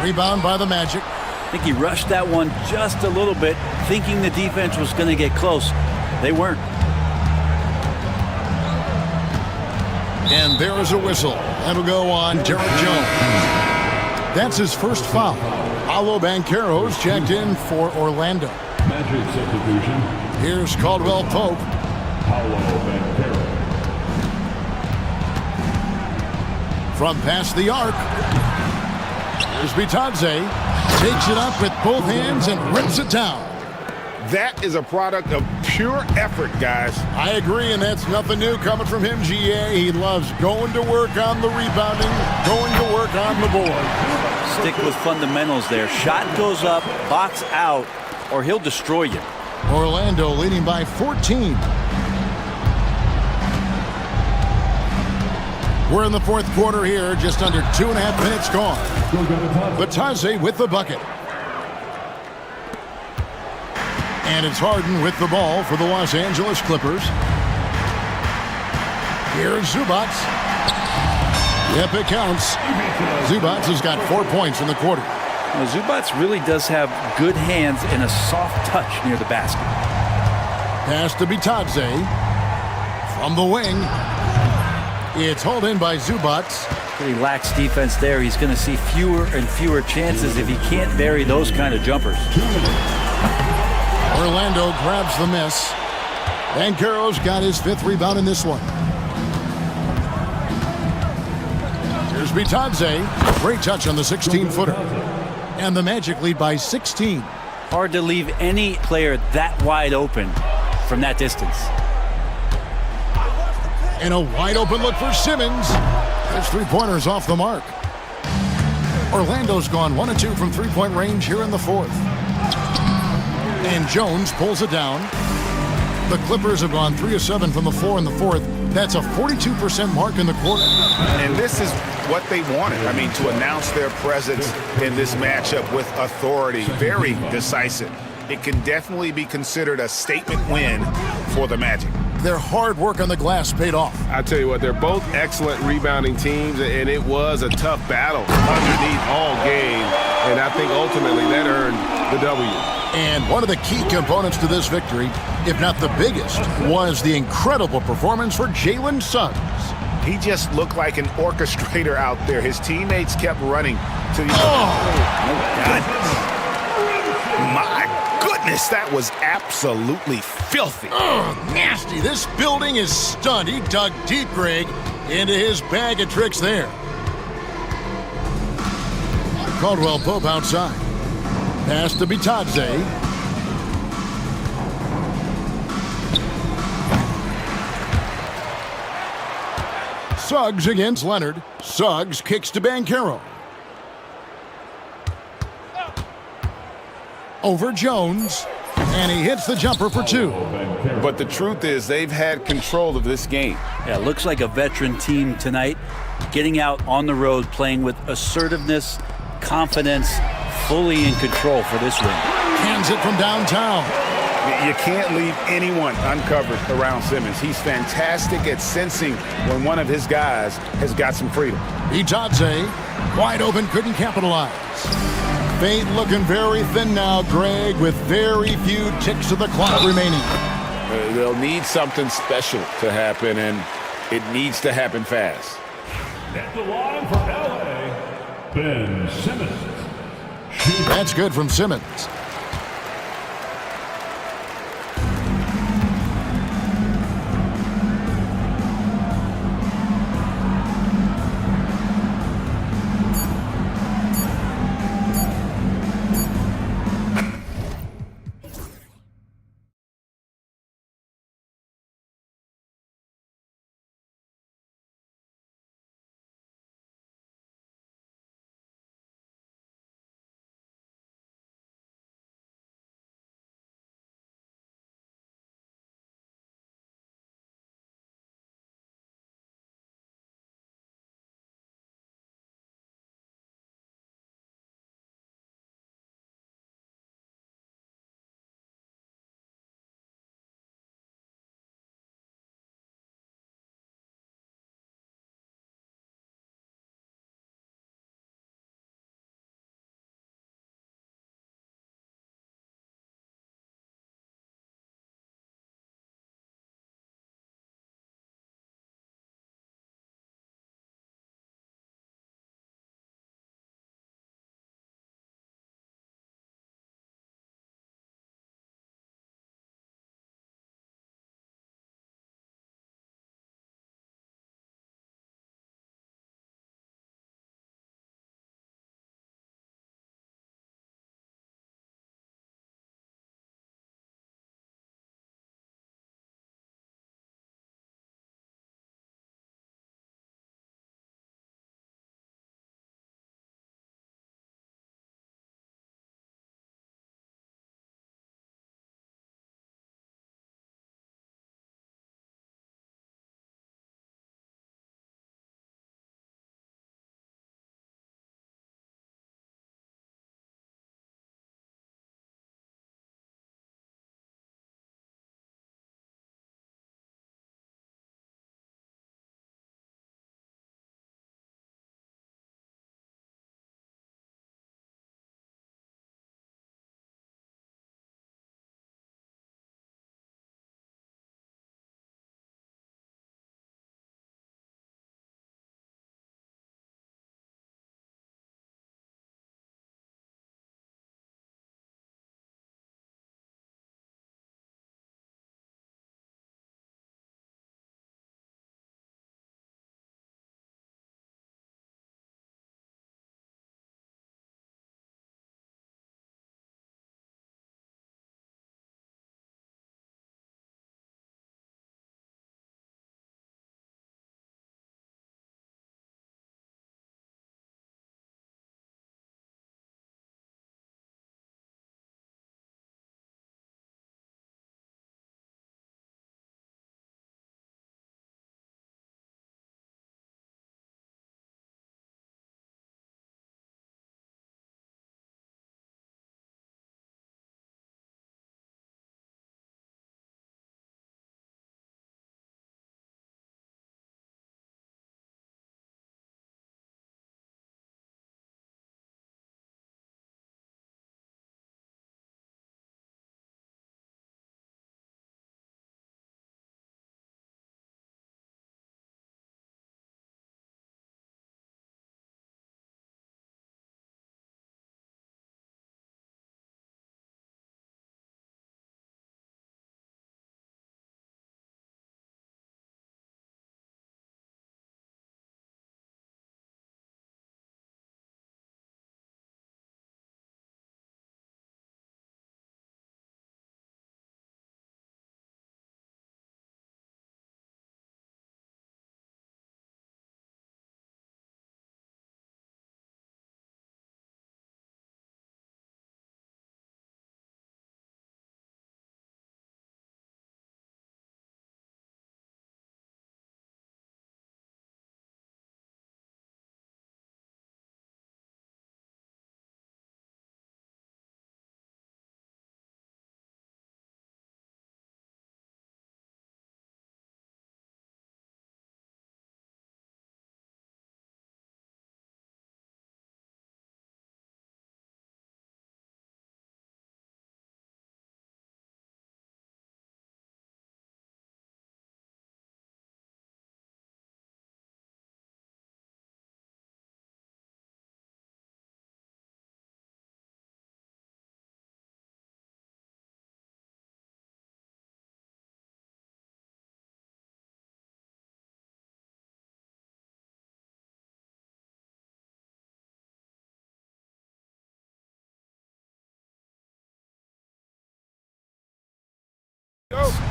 Rebound by the Magic. I think he rushed that one just a little bit, thinking the defense was going to get close. They weren't. And there is a whistle. That'll go on Derek Jones. That's his first foul. Paolo Banchero's checked in for Orlando. Magic substitution. Here's Caldwell Pope. Paolo Banchero. From past the arc. Here's Bitadze. Takes it up with both hands and rips it down. That is a product of pure effort, guys. I agree, and that's nothing new coming from him, GA. He loves going to work on the rebounding, going to work on the board. Stick with fundamentals there. Shot goes up, box out, or he'll destroy you. Orlando leading by 14. We're in the fourth quarter here, just under 2.5 minutes gone. Bitadze with the bucket. And it's Harden with the ball for the Los Angeles Clippers. Here's Zubats. Yep, it counts. Zubats has got 4 points in the quarter. Well, Zubats really does have good hands and a soft touch near the basket. Pass to Bitadze. From the wing. It's hauled in by Zubats. Pretty lax defense there. He's going to see fewer and fewer chances if he can't bury those kind of jumpers. Orlando grabs the miss. Banchero's got his 5th rebound in this one. Here's Bitadze. Great touch on the 16-footer. And the Magic lead by 16. Hard to leave any player that wide open from that distance. And a wide open look for Simmons. His 3-pointers off the mark. Orlando's gone 1 of 2 from 3-point range here in the fourth. And Jones pulls it down. The Clippers have gone 3 of 7 from the floor in the fourth. That's a 42% mark in the quarter. And this is what they wanted. I mean, to announce their presence in this matchup with authority. Very decisive. It can definitely be considered a statement win for the Magic. Their hard work on the glass paid off. I tell you what, they're both excellent rebounding teams, and it was a tough battle underneath all game. And I think ultimately that earned the W. And one of the key components to this victory, if not the biggest, was the incredible performance for Jalen Suggs. He just looked like an orchestrator out there. His teammates kept running to the... My goodness, that was absolutely filthy. Oh, nasty. This building is stunned. He dug deep, Greg, into his bag of tricks there. Caldwell Pope outside. Pass to Bitadze. Suggs against Leonard. Suggs kicks to Banchero. Over Jones. And he hits the jumper for 2. But the truth is they've had control of this game. Yeah, looks like a veteran team tonight. Getting out on the road, playing with assertiveness, confidence, fully in control for this win. Cans it from downtown. You can't leave anyone uncovered around Simmons. He's fantastic at sensing when one of his guys has got some freedom. Bitadze, wide open, couldn't capitalize. Fate looking very thin now, Greg, with very few ticks of the clock remaining. They'll need something special to happen, and it needs to happen fast. At the line for LA, Ben Simmons. That's good from Simmons.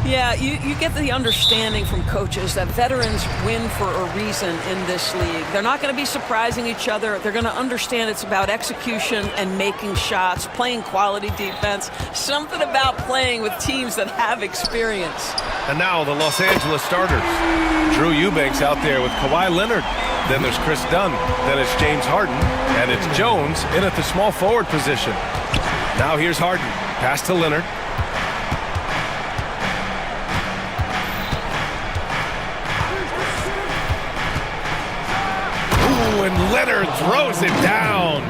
Yeah, you get the understanding from coaches that veterans win for a reason in this league. They're not going to be surprising each other. They're going to understand it's about execution and making shots, playing quality defense, something about playing with teams that have experience. And now the Los Angeles starters. Drew Eubanks out there with Kawhi Leonard. Then there's Chris Dunn. Then it's James Harden. And it's Jones in at the small forward position. Now here's Harden. Pass to Leonard. And Leonard throws it down.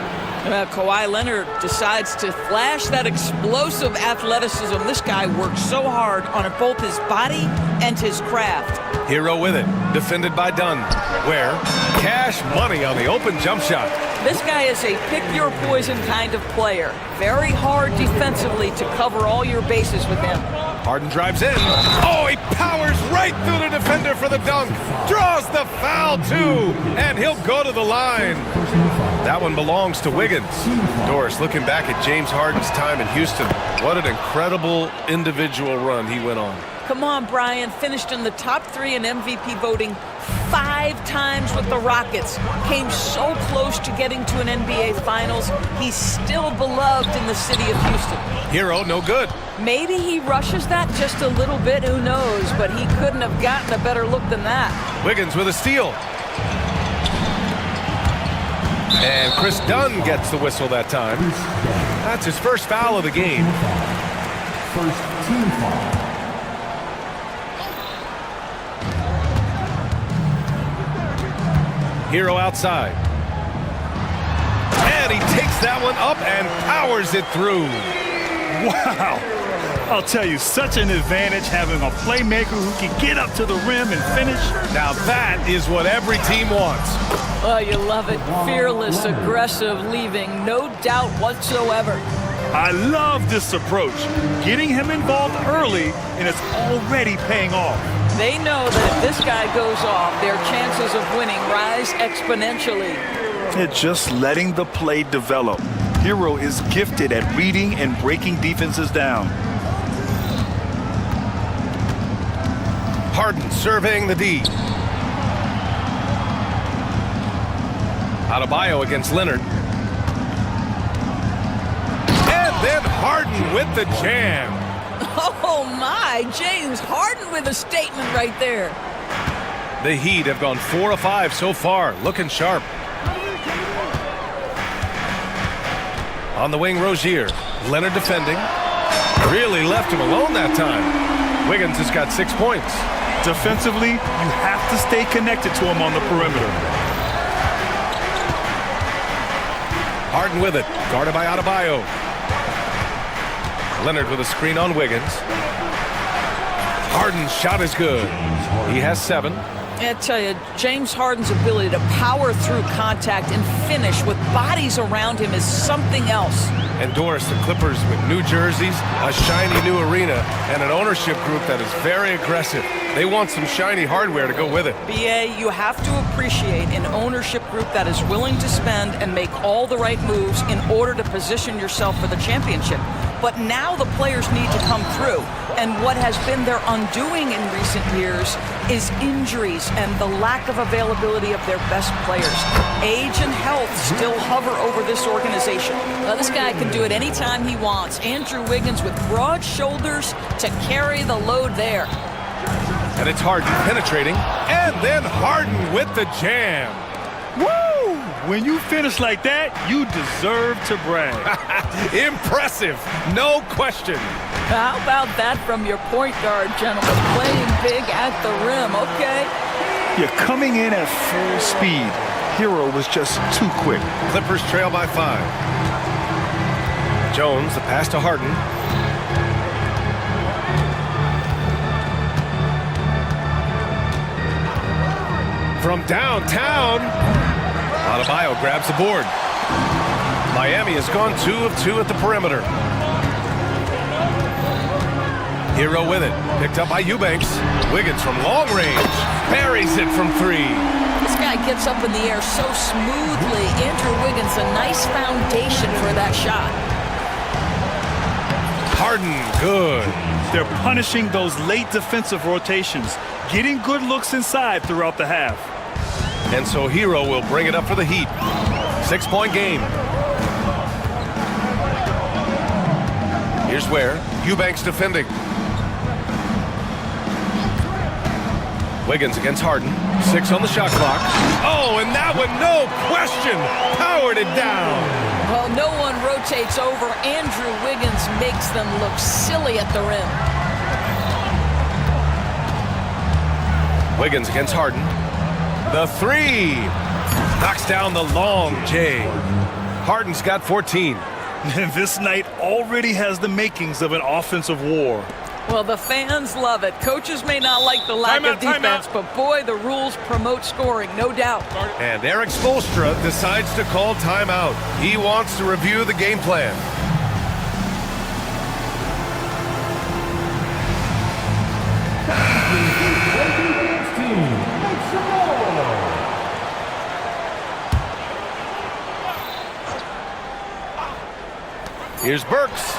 Kawhi Leonard decides to flash that explosive athleticism. This guy works so hard on both his body and his craft. Hero with it, defended by Dunn. Where? Cash money on the open jump shot. This guy is a pick-your-poison kind of player. Very hard defensively to cover all your bases with him. Harden drives in. Oh, he powers right through the defender for the dunk. Draws the foul, too. And he'll go to the line. That one belongs to Wiggins. Doris looking back at James Harden's time in Houston. What an incredible individual run he went on. Come on, Brian. Finished in the top 3 in MVP voting 5 times with the Rockets. Came so close to getting to an NBA Finals. He's still beloved in the city of Houston. Hero, no good. Maybe he rushes that just a little bit. Who knows? But he couldn't have gotten a better look than that. Wiggins with a steal. And Chris Dunn gets the whistle that time. That's his first foul of the game. First team foul. Hero outside. And he takes that one up and powers it through. Wow. I'll tell you, such an advantage having a playmaker who can get up to the rim and finish. Now that is what every team wants. Oh, you love it. Fearless, aggressive, leaving no doubt whatsoever. I love this approach. Getting him involved early, and it's already paying off. They know that if this guy goes off, their chances of winning rise exponentially. It's just letting the play develop. Hero is gifted at reading and breaking defenses down. Harden surveying the D. Adebayo against Leonard. And then Harden with the jam. Oh my, James Harden with a statement right there. The Heat have gone 4 of 5 so far, looking sharp. On the wing, Rozier. Leonard defending. Really left him alone that time. Wiggins has got 6 points. Defensively, you have to stay connected to him on the perimeter. Harden with it, guarded by Adebayo. Leonard with a screen on Wiggins. Harden's shot is good. He has 7. I tell you, James Harden's ability to power through contact and finish with bodies around him is something else. And Doris, the Clippers with new jerseys, a shiny new arena, and an ownership group that is very aggressive. They want some shiny hardware to go with it. BA, you have to appreciate an ownership group that is willing to spend and make all the right moves in order to position yourself for the championship. But now the players need to come through. And what has been their undoing in recent years is injuries and the lack of availability of their best players. Age and health still hover over this organization. Now, this guy can do it anytime he wants. Andrew Wiggins with broad shoulders to carry the load there. And it's Harden penetrating, and then Harden with the jam. Woo! When you finish like that, you deserve to brag. Impressive, no question. How about that from your point guard, gentlemen? Playing big at the rim, okay? You're coming in at full speed. Hero was just too quick. Clippers trail by 5. Jones, the pass to Harden. From downtown, Adebayo grabs the board. Miami has gone 2 of 2 at the perimeter. Hero with it, picked up by Eubanks. Wiggins from long range, buries it from 3. This guy gets up in the air so smoothly. Andrew Wiggins, a nice foundation for that shot. Harden, good. They're punishing those late defensive rotations, getting good looks inside throughout the half. And so Hero will bring it up for the Heat. 6-point game. Here's where Eubanks defending. Wiggins against Harden. 6 on the shot clock. Oh, and that one, no question, powered it down. Well, no one rotates over. Andrew Wiggins makes them look silly at the rim. Wiggins against Harden. The 3. Knocks down the long J. Harden's got 14. And this night already has the makings of an offensive war. Well, the fans love it. Coaches may not like the lack of defense, but boy, the rules promote scoring, no doubt. And Eric Spoelstra decides to call timeout. He wants to review the game plan. Here's Burks.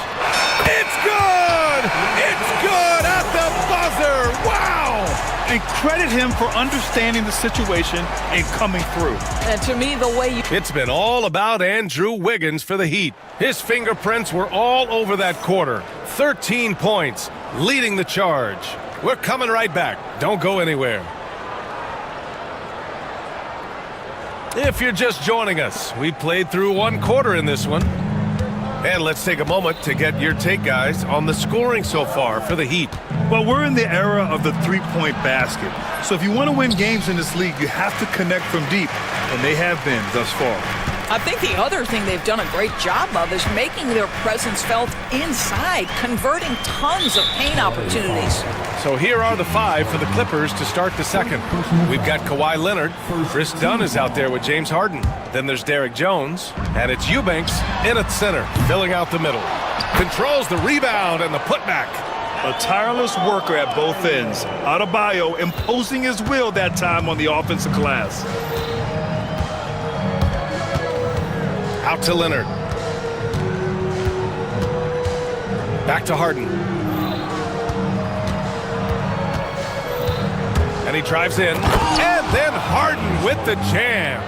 It's good! It's good at the buzzer! Wow! And credit him for understanding the situation and coming through. And to me, the way you... It's been all about Andrew Wiggins for the Heat. His fingerprints were all over that quarter. 13 points, leading the charge. We're coming right back. Don't go anywhere. If you're just joining us, we played through one quarter in this one. And let's take a moment to get your take, guys, on the scoring so far for the Heat. Well, we're in the era of the three-point basket. So if you want to win games in this league, you have to connect from deep, and they have been thus far. I think the other thing they've done a great job of is making their presence felt inside, converting tons of paint opportunities. So here are the 5 for the Clippers to start the second. We've got Kawhi Leonard. Chris Dunn is out there with James Harden. Then there's Derek Jones. And it's Eubanks in at center, filling out the middle. Controls the rebound and the putback. A tireless worker at both ends. Adebayo imposing his will that time on the offensive glass. Out to Leonard. Back to Harden. And he drives in. And then Harden with the jam.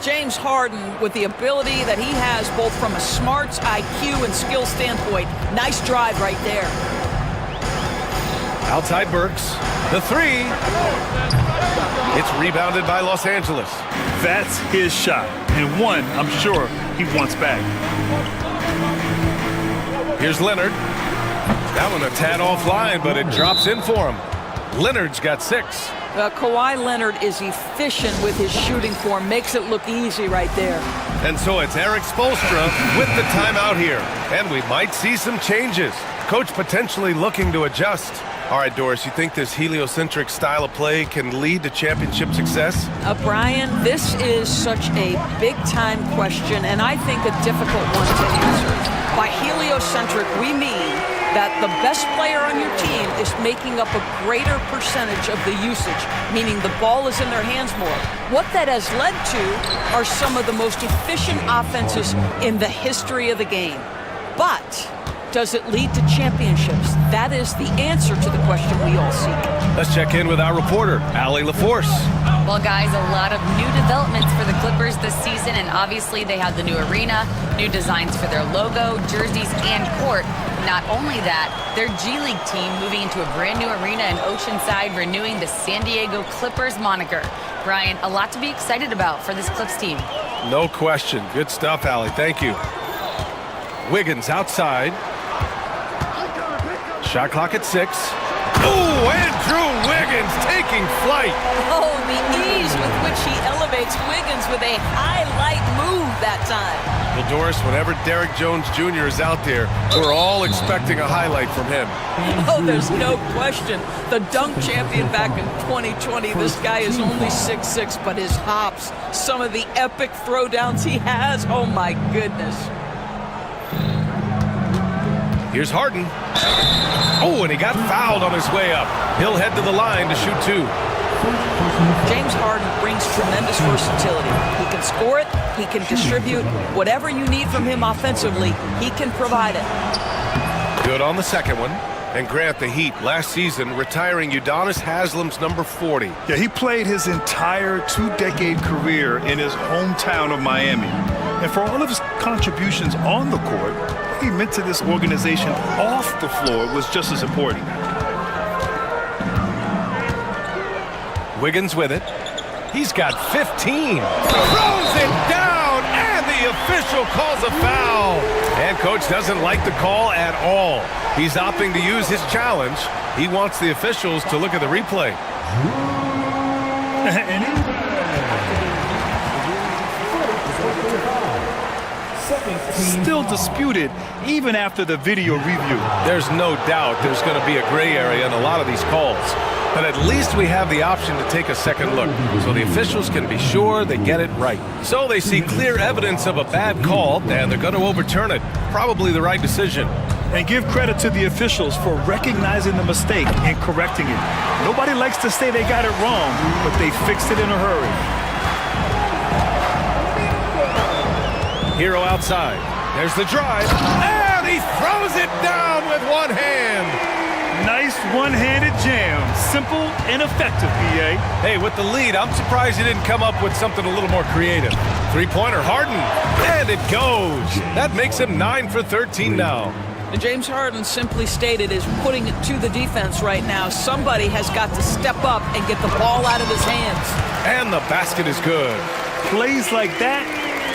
James Harden, with the ability that he has both from a smarts, IQ, and skill standpoint. Nice drive right there. Outside Burks. The 3. It's rebounded by Los Angeles. That's his shot. And one, I'm sure, he wants back. Here's Leonard. That one a tad offline, but it drops in for him. Leonard's got 6. Kawhi Leonard is efficient with his shooting form. Makes it look easy right there. And so it's Eric Spoelstra with the timeout here. And we might see some changes. Coach potentially looking to adjust. All right, Doris, you think this heliocentric style of play can lead to championship success? Brian, this is such a big-time question, and I think a difficult one to answer. By heliocentric, we mean that the best player on your team is making up a greater percentage of the usage, meaning the ball is in their hands more. What that has led to are some of the most efficient offenses in the history of the game. But does it lead to championships? That is the answer to the question we all seek. Let's check in with our reporter, Allie LaForce. Well, guys, a lot of new developments for the Clippers this season, and obviously they have the new arena, new designs for their logo, jerseys, and court. Not only that, their G League team moving into a brand new arena in Oceanside, renewing the San Diego Clippers moniker. Brian, a lot to be excited about for this Clips team. No question. Good stuff, Allie. Thank you. Wiggins outside. Shot clock at 6. Oh, Andrew Wiggins taking flight. Oh, the ease with which he elevates Wiggins with a highlight move that time. Well, Doris, whenever Derek Jones Jr. is out there, we're all expecting a highlight from him. Oh, there's no question. The dunk champion back in 2020, this guy is only 6'6", but his hops, some of the epic throwdowns he has, oh my goodness. Here's Harden. Oh, and he got fouled on his way up. He'll head to the line to shoot 2. James Harden brings tremendous versatility. He can score it, he can distribute. Whatever you need from him offensively, he can provide it. Good on the second one. And Grant, the Heat last season retiring Udonis Haslam's number 40. Yeah, he played his entire two-decade career in his hometown of Miami. And for all of his contributions on the court, what he meant to this organization off the floor was just as important. Wiggins with it. He's got 15. Throws it down, and the official calls a foul. And coach doesn't like the call at all. He's opting to use his challenge. He wants the officials to look at the replay. Still disputed even after the video review. There's no doubt there's going to be a gray area in a lot of these calls. But at least we have the option to take a second look, so the officials can be sure they get it right. So they see clear evidence of a bad call, and they're going to overturn it. Probably the right decision. And give credit to the officials for recognizing the mistake and correcting it. Nobody likes to say they got it wrong, but they fixed it in a hurry. Hero outside. There's the drive, and he throws it down with one hand. Nice one-handed jam. Simple and effective, B.A. Hey, with the lead, I'm surprised he didn't come up with something a little more creative. Three-pointer, Harden, and it goes. That makes him 9 for 13 now. And James Harden simply stated is putting it to the defense right now. Somebody has got to step up and get the ball out of his hands. And the basket is good. Plays like that,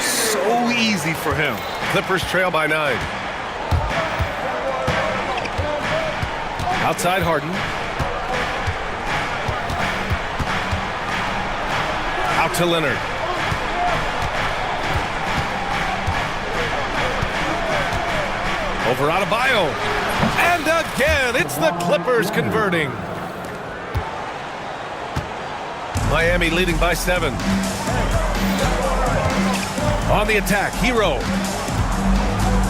so easy for him. Clippers trail by 9. Outside Harden. Out to Leonard. Over Adebayo. And again, it's the Clippers converting. Miami leading by 7. On the attack, Hero.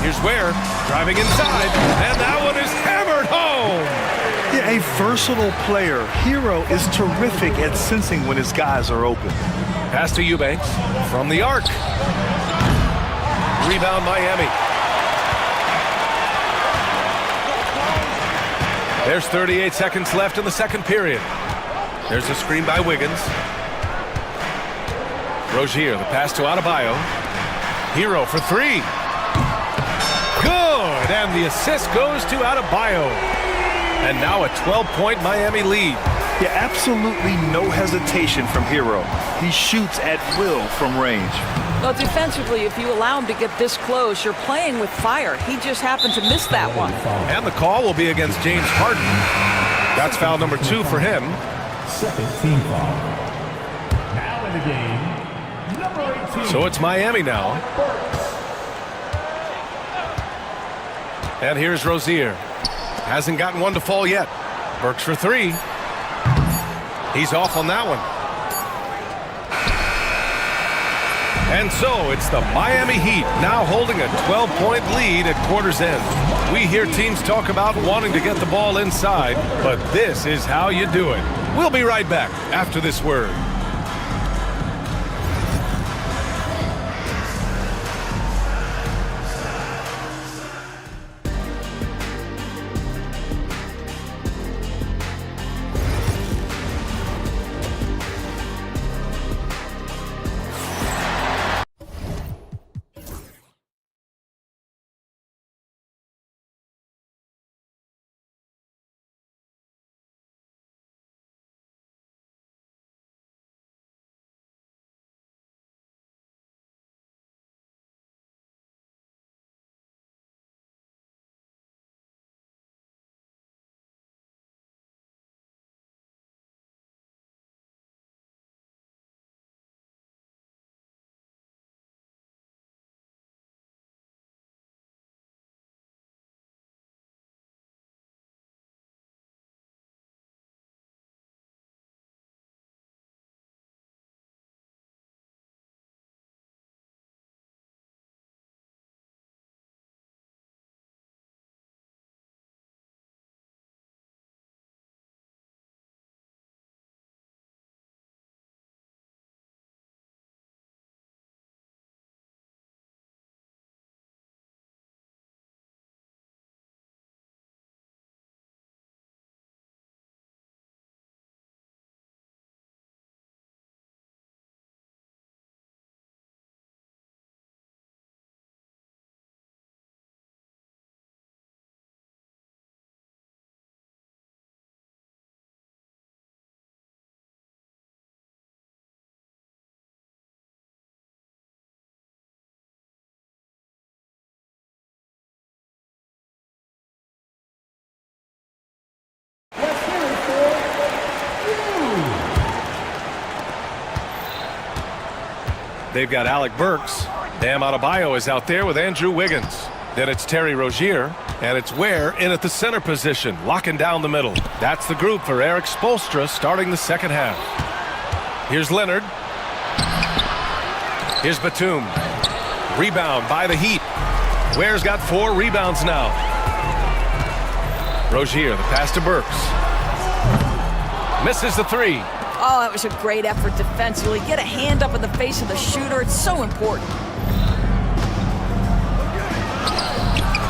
Here's Ware, driving inside, and that one is hammered home. Yeah, a versatile player. Hero is terrific at sensing when his guys are open. Pass to Eubanks from the arc. Rebound Miami. There's 38 seconds left in the second period. There's a screen by Wiggins. Rozier, the pass to Adebayo. Hero for 3. Good, and the assist goes to Adebayo. And now a 12-point Miami lead. Yeah, absolutely no hesitation from Hero. He shoots at will from range. Well, defensively, if you allow him to get this close, you're playing with fire. He just happened to miss that one. And the call will be against James Harden. That's foul number 2 for him. Second team foul. Now in the game, number 18. So it's Miami now. And here's Rozier. Hasn't gotten one to fall yet. Burks for 3. He's off on that one. And so it's the Miami Heat now holding a 12-point lead at quarter's end. We hear teams talk about wanting to get the ball inside, but this is how you do it. We'll be right back after this word. they've got Alec Burks. Bam Adebayo is out there with Andrew Wiggins. Then it's Terry Rozier, and it's Ware in at the center position, locking down the middle. That's the group for Eric Spoelstra starting the second half. Here's Leonard. Here's Batum. Rebound by the Heat. Ware's got 4 rebounds now. Rozier, the pass to Burks. Misses the 3. Oh, that was a great effort defensively. Get a hand up in the face of the shooter. It's so important.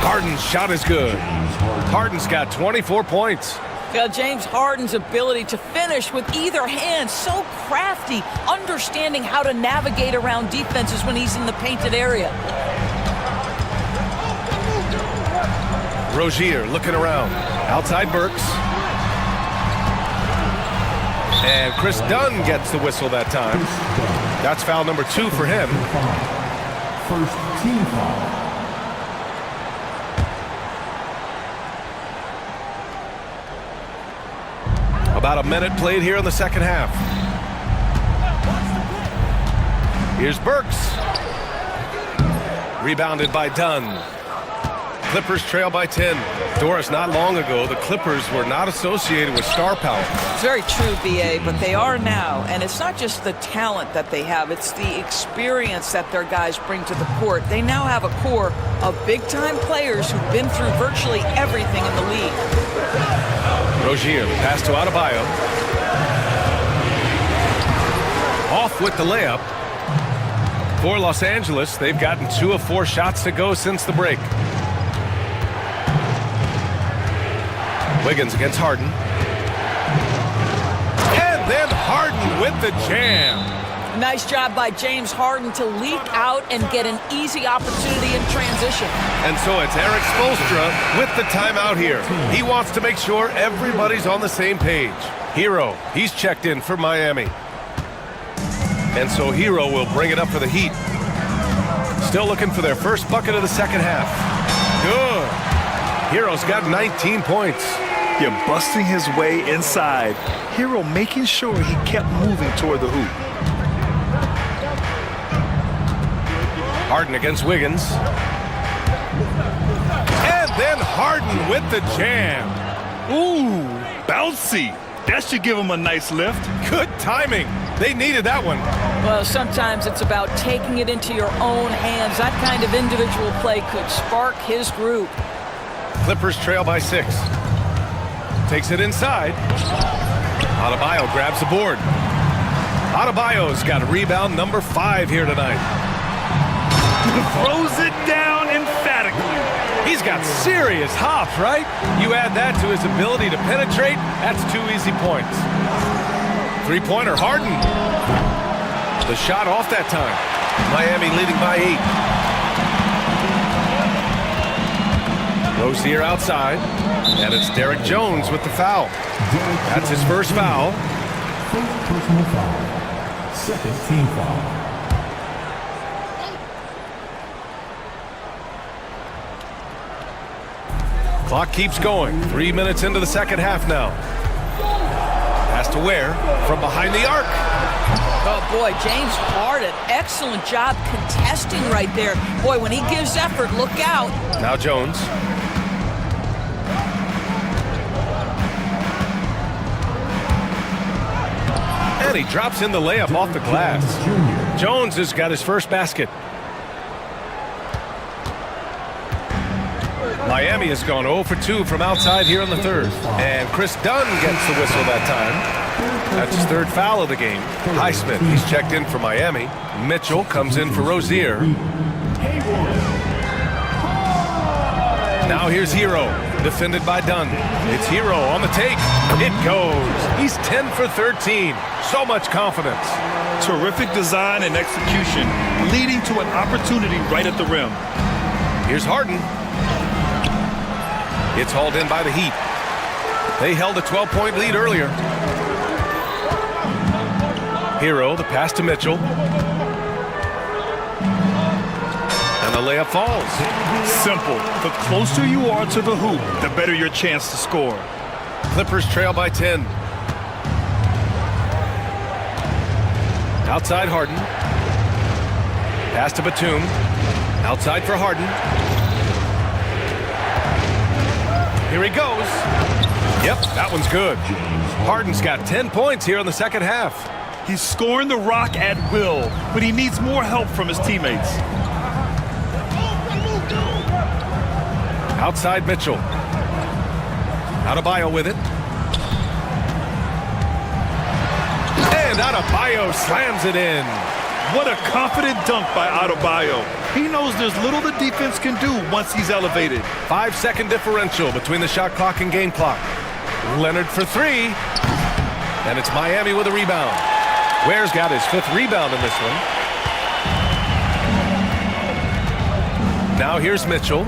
Harden's shot is good. Harden's got 24 points. James Harden's ability to finish with either hand, so crafty, understanding how to navigate around defenses when he's in the painted area. Rozier looking around. Outside Burks. And Chris Dunn gets the whistle that time. That's foul number 2 for him. First team foul. About a minute played here in the second half. Here's Burks. Rebounded by Dunn. Clippers trail by 10. Doris, not long ago, the Clippers were not associated with star power. It's very true, BA, but they are now. And it's not just the talent that they have, it's the experience that their guys bring to the court. They now have a core of big-time players who've been through virtually everything in the league. Rozier, the pass to Adebayo. Off with the layup. For Los Angeles, they've gotten 2 of 4 shots to go since the break. Wiggins against Harden. And then Harden with the jam. Nice job by James Harden to leak out and get an easy opportunity in transition. And so it's Eric Spoelstra with the timeout here. He wants to make sure everybody's on the same page. Hero, he's checked in for Miami. And so Hero will bring it up for the Heat. Still looking for their first bucket of the second half. Good. Hero's got 19 points. Yeah, busting his way inside. Hero making sure he kept moving toward the hoop. Harden against Wiggins. And then Harden with the jam. Ooh, bouncy. That should give him a nice lift. Good timing. They needed that one. Well, sometimes it's about taking it into your own hands. That kind of individual play could spark his group. Clippers trail by 6. Takes it inside. Adebayo grabs the board. Adebayo's got rebound number 5 here tonight. Throws it down emphatically. He's got serious hops, right? You add that to his ability to penetrate, that's 2 easy points. 3-pointer, Harden. The shot off that time. Miami leading by 8. Rozier outside, and it's Derek Jones with the foul. That's his first foul. First personal foul. Second team foul. Clock keeps going. 3 minutes into the second half now. Pass to Ware from behind the arc. Oh, boy, James Harden, excellent job contesting right there. Boy, when he gives effort, look out. Now Jones. And he drops in the layup off the glass. Jones has got his first basket. Miami has gone 0 for 2 from outside here in the third. And Chris Dunn gets the whistle that time. That's his 3rd foul of the game. Highsmith, he's checked in for Miami. Mitchell comes in for Rozier. Now here's Hero, defended by Dunn. It's Hero on the take. It goes. He's 10 for 13. So much confidence. Terrific design and execution, leading to an opportunity right at the rim. Here's Harden. It's hauled in by the Heat. They held a 12-point lead earlier. Hero, the pass to Mitchell. And the layup falls. Simple. The closer you are to the hoop, the better your chance to score. Clippers trail by 10. Outside Harden. Pass to Batum. Outside for Harden. Here he goes. Yep, that one's good. Harden's got 10 points here in the second half. He's scoring the rock at will, but he needs more help from his teammates. Outside Mitchell. Adebayo with it. And Adebayo slams it in. What a confident dunk by Adebayo. He knows there's little the defense can do once he's elevated. 5-second differential between the shot clock and game clock. Leonard for three. And it's Miami with a rebound. Ware's got his 5th rebound in this one. Now here's Mitchell.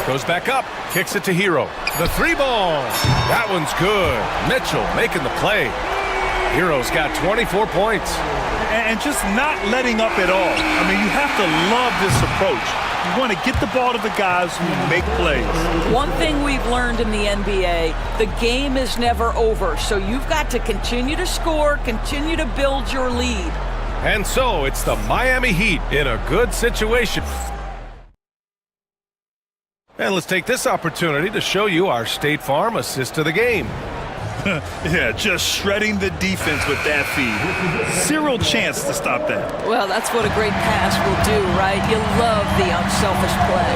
Goes back up, kicks it to Hero. The 3-ball. That one's good. Mitchell making the play. Hero's got 24 points. And just not letting up at all. I mean, you have to love this approach. You want to get the ball to the guys who make plays. One thing we've learned in the NBA, the game is never over. So you've got to continue to score, continue to build your lead. And so it's the Miami Heat in a good situation. And let's take this opportunity to show you our State Farm assist to the game. Yeah, just shredding the defense with that feed. Zero chance to stop that. Well, that's what a great pass will do, right? You love the unselfish play.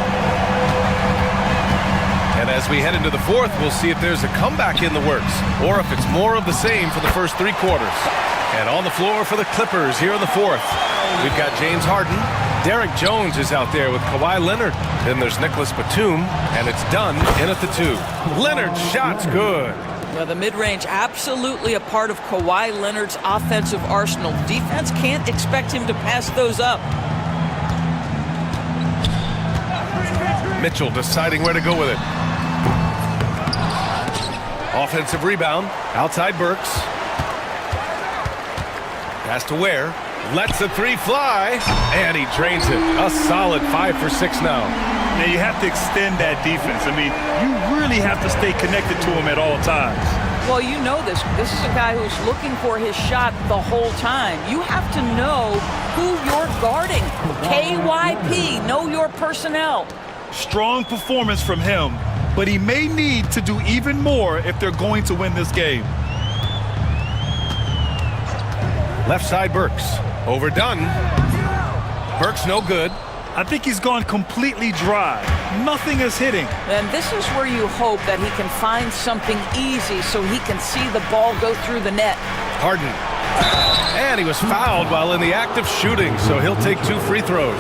And as we head into the fourth, we'll see if there's a comeback in the works or if it's more of the same for the first 3 quarters. And on the floor for the Clippers here in the fourth, we've got James Harden. Derek Jones is out there with Kawhi Leonard. Then there's Nicholas Batum, and it's done in at the 2. Leonard's shot's good. Well, the mid-range absolutely a part of Kawhi Leonard's offensive arsenal. Defense can't expect him to pass those up. Mitchell deciding where to go with it. Offensive rebound. Outside Burks. Pass to Ware. Lets the 3 fly. And he drains it. A solid 5 for 6 now. Now you have to extend that defense. I mean, you really have to stay connected to him at all times. Well, you know this. This is a guy who's looking for his shot the whole time. You have to know who you're guarding. KYP, know your personnel. Strong performance from him, but he may need to do even more if they're going to win this game. Left side Burks. Overdone. Burks no good. I think he's gone completely dry. Nothing is hitting. And this is where you hope that he can find something easy so he can see the ball go through the net. Harden. And he was fouled while in the act of shooting, so he'll take 2 free throws.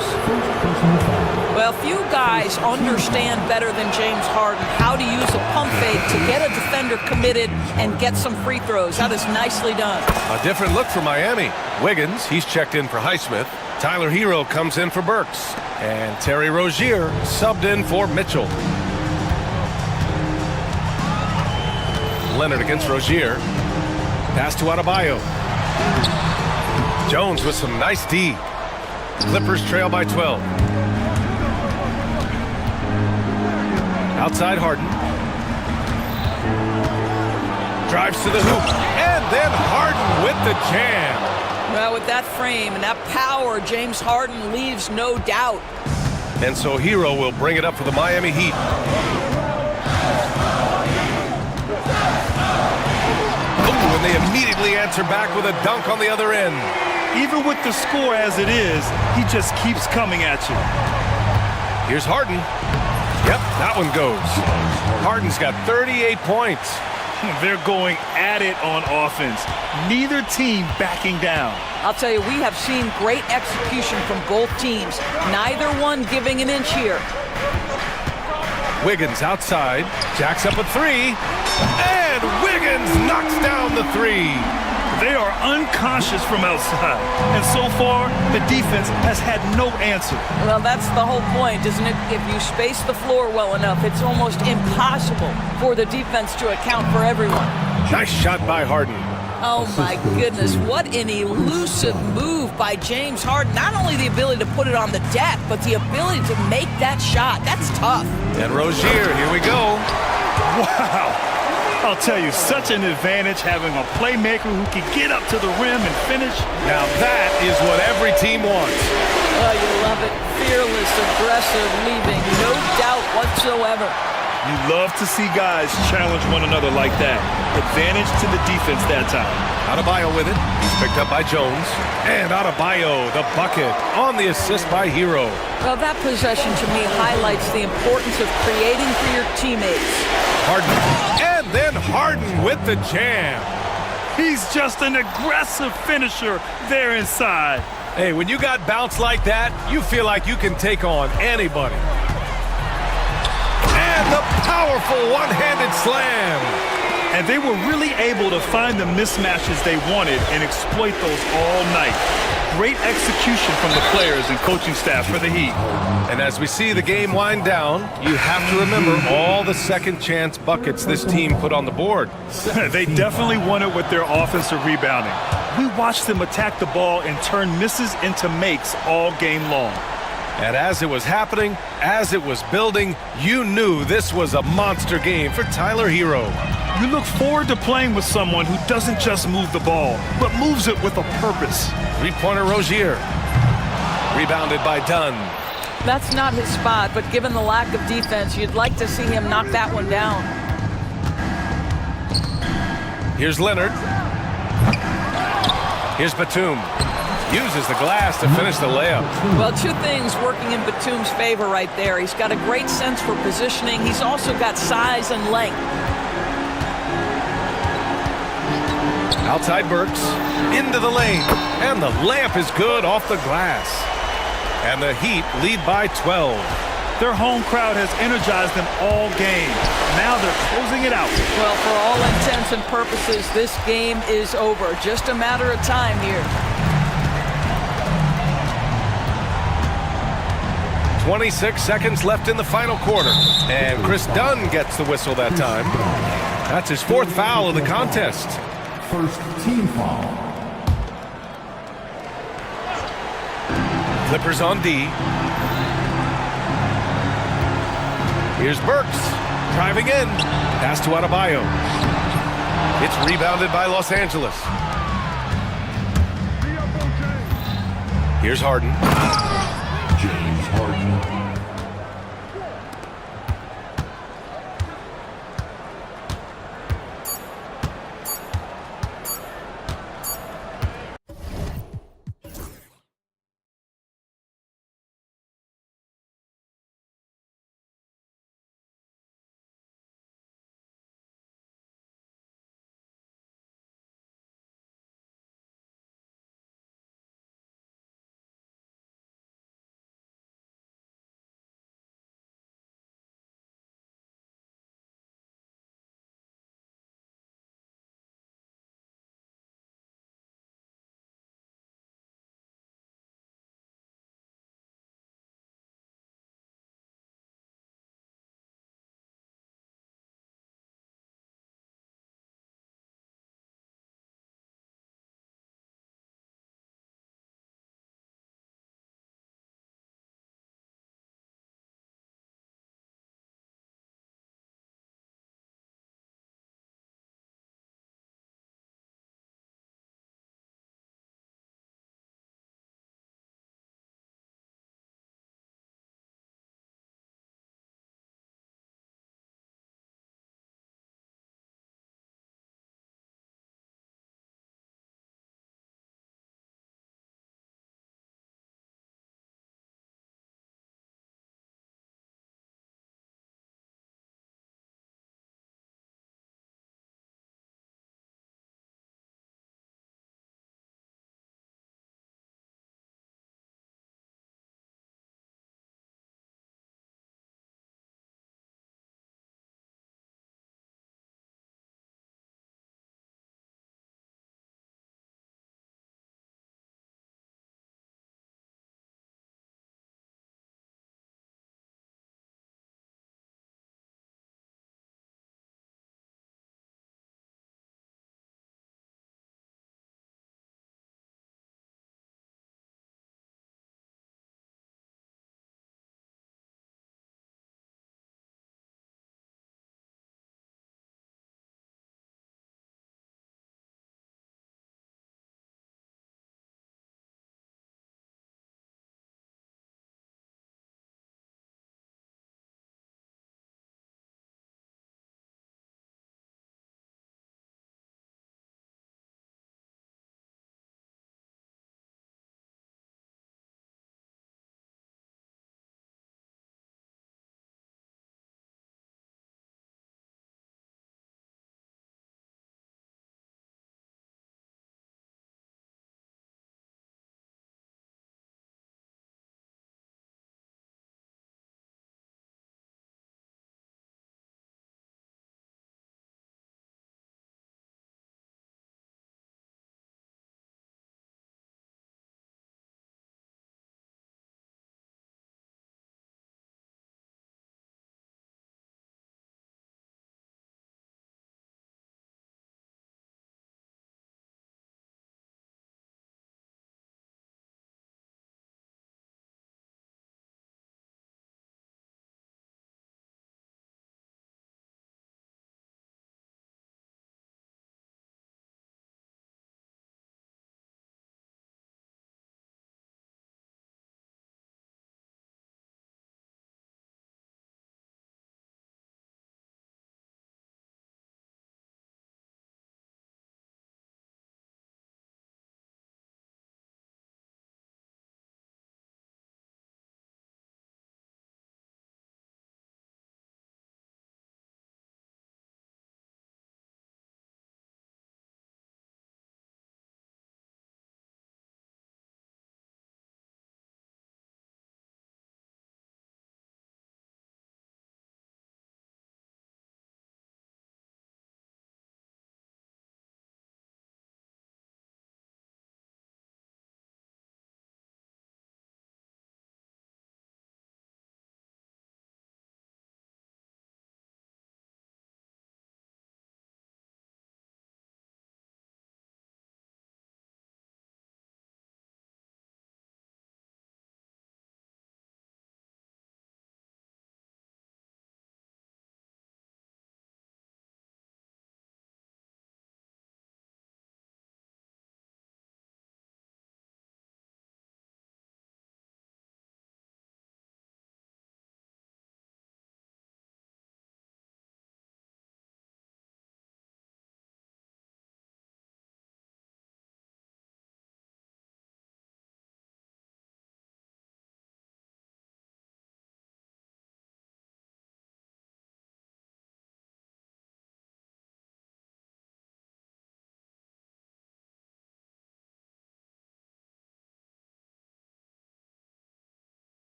Well, few guys understand better than James Harden how to use a pump fake to get a defender committed and get some free throws. That is nicely done. A different look for Miami. Wiggins, he's checked in for Highsmith. Tyler Hero comes in for Burks. And Terry Rozier subbed in for Mitchell. Leonard against Rozier. Pass to Adebayo. Jones with some nice D. Clippers trail by 12. Outside Harden. Drives to the hoop. And then Harden with the jam. Well, with that frame and that power, James Harden leaves no doubt. And so Hero will bring it up for the Miami Heat. Oh, and they immediately answer back with a dunk on the other end. Even with the score as it is, he just keeps coming at you. Here's Harden. Yep, that one goes. Harden's got 38 points. They're going at it on offense. Neither team backing down. I'll tell you, we have seen great execution from both teams. Neither one giving an inch here. Wiggins outside. Jacks up a 3. And Wiggins knocks down the 3. They are unconscious from outside. And so far, the defense has had no answer. Well, that's the whole point, isn't it? If you space the floor well enough, it's almost impossible for the defense to account for everyone. Nice shot by Harden. Oh, my goodness. What an elusive move by James Harden. Not only the ability to put it on the deck, but the ability to make that shot. That's tough. And Rozier, here we go. Wow. I'll tell you, such an advantage having a playmaker who can get up to the rim and finish. Now that is what every team wants. Oh, you love it. Fearless, aggressive, leaving. No doubt whatsoever. You love to see guys challenge one another like that. Advantage to the defense that time. Adebayo with it. He's picked up by Jones. And Adebayo, the bucket, on the assist by Hero. Well, that possession to me highlights the importance of creating for your teammates. Harden. And then Harden with the jam. He's just an aggressive finisher there inside. Hey, when you got bounce like that, you feel like you can take on anybody. And the powerful one-handed slam. And they were really able to find the mismatches they wanted and exploit those all night. Great execution from the players and coaching staff for the Heat. And as we see the game wind down, you have to remember all the second chance buckets this team put on the board. They definitely won it with their offensive rebounding. We watched them attack the ball and turn misses into makes all game long. And as it was happening, as it was building, you knew this was a monster game for Tyler Hero. You look forward to playing with someone who doesn't just move the ball, but moves it with a purpose. Three-pointer Rozier. Rebounded by Dunn. That's not his spot, but given the lack of defense, you'd like to see him knock that one down. Here's Leonard. Here's Batum. Uses the glass to finish the layup. Well, two things working in Batum's favor right there. He's got a great sense for positioning. He's also got size and length. Outside Burks, into the lane, and the layup is good off the glass. And the Heat lead by 12. Their home crowd has energized them all game. Now they're closing it out. Well, for all intents and purposes, this game is over. Just a matter of time here. 26 seconds left in the final quarter. And Chris Dunn gets the whistle that time. That's his fourth foul of the contest. First team foul. Clippers on D. Here's Burks. Driving in. Pass to Adebayo. It's rebounded by Los Angeles. Here's Harden. James Harden.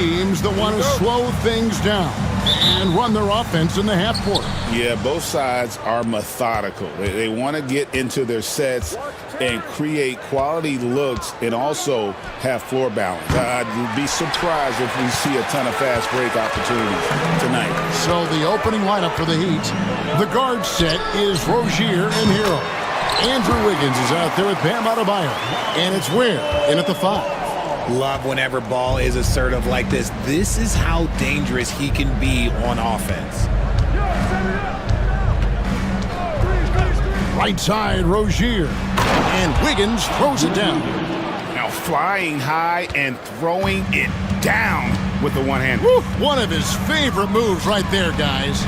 teams that want to slow things down and run their offense in the half court. Yeah, both sides are methodical. They want to get into their sets and create quality looks and also have floor balance. I'd be surprised if we see a ton of fast break opportunities tonight. So the opening lineup for the Heat, the guard set is Rozier and Hero. Andrew Wiggins is out there with Bam Adebayo, and it's Ware in at the 5. Love whenever Ball is assertive like this. This is how dangerous he can be on offense. Right side, Rozier, and Wiggins throws it down. Now flying high and throwing it down with the one hand. One of his favorite moves right there, guys.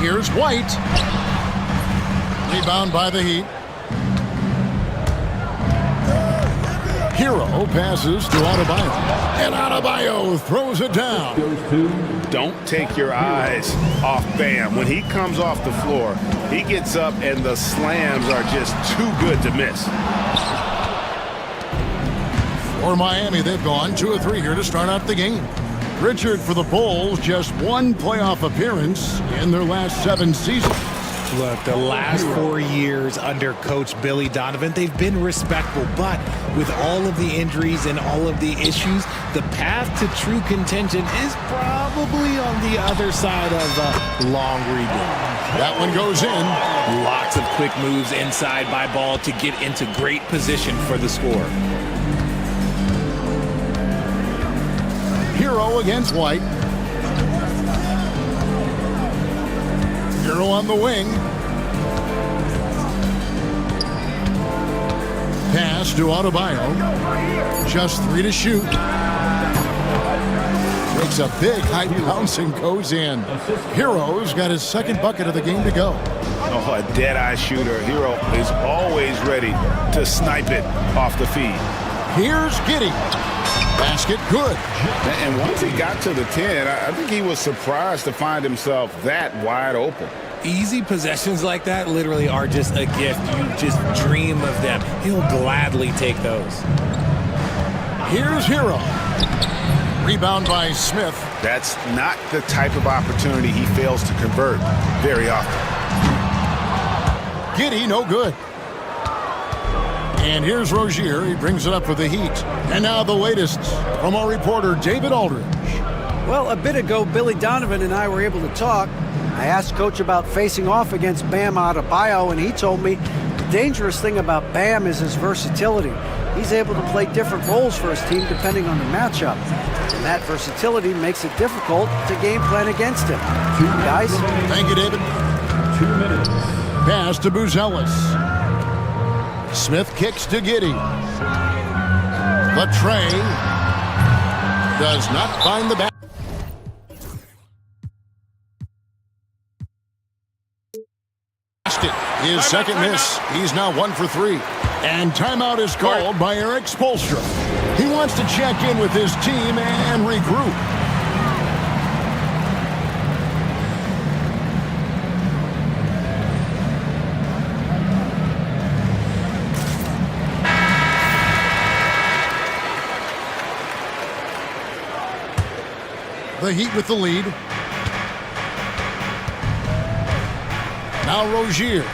Here's White. Rebound by the Heat. Hero passes to Adebayo, and Adebayo throws it down. Don't take your eyes off Bam. When he comes off the floor, he gets up and the slams are just too good to miss. For Miami, they've gone 2 of 3 here to start out the game. Richard for the Bulls, just 1 playoff appearance in their last 7 seasons. Look, the last 4 years under Coach Billy Donovan, they've been respectful, but with all of the injuries and all of the issues, the path to true contention is probably on the other side of a long rebuild. That one goes in. Lots of quick moves inside by Ball to get into great position for the score. Hero against White. Hero on the wing. Pass to Adebayo. Just 3 to shoot. Takes a big high bounce and goes in. Hero's got his 2nd bucket of the game to go. Oh, a dead-eye shooter. Hero is always ready to snipe it off the feed. Here's Giddey. Basket good. And once he got to the 10, I think he was surprised to find himself that wide open. Easy possessions like that literally are just a gift. You just dream of them. He'll gladly take those. Here's Hero. Rebound by Smith. That's not the type of opportunity he fails to convert very often. Giddey, no good. And here's Rozier. He brings it up for the Heat. And now the latest from our reporter, David Aldridge. Well, a bit ago, Billy Donovan and I were able to talk. I asked Coach about facing off against Bam Adebayo, and he told me the dangerous thing about Bam is his versatility. He's able to play different roles for his team depending on the matchup. And that versatility makes it difficult to game plan against him. Guys? Thank you, David. 2 minutes. Pass to Buzelis. Smith kicks to Giddey. The tray does not find the back. His 2nd miss. He's now 1 for 3. And timeout is called by Eric Spoelstra. He wants to check in with his team and regroup. The Heat with the lead. Now Rozier.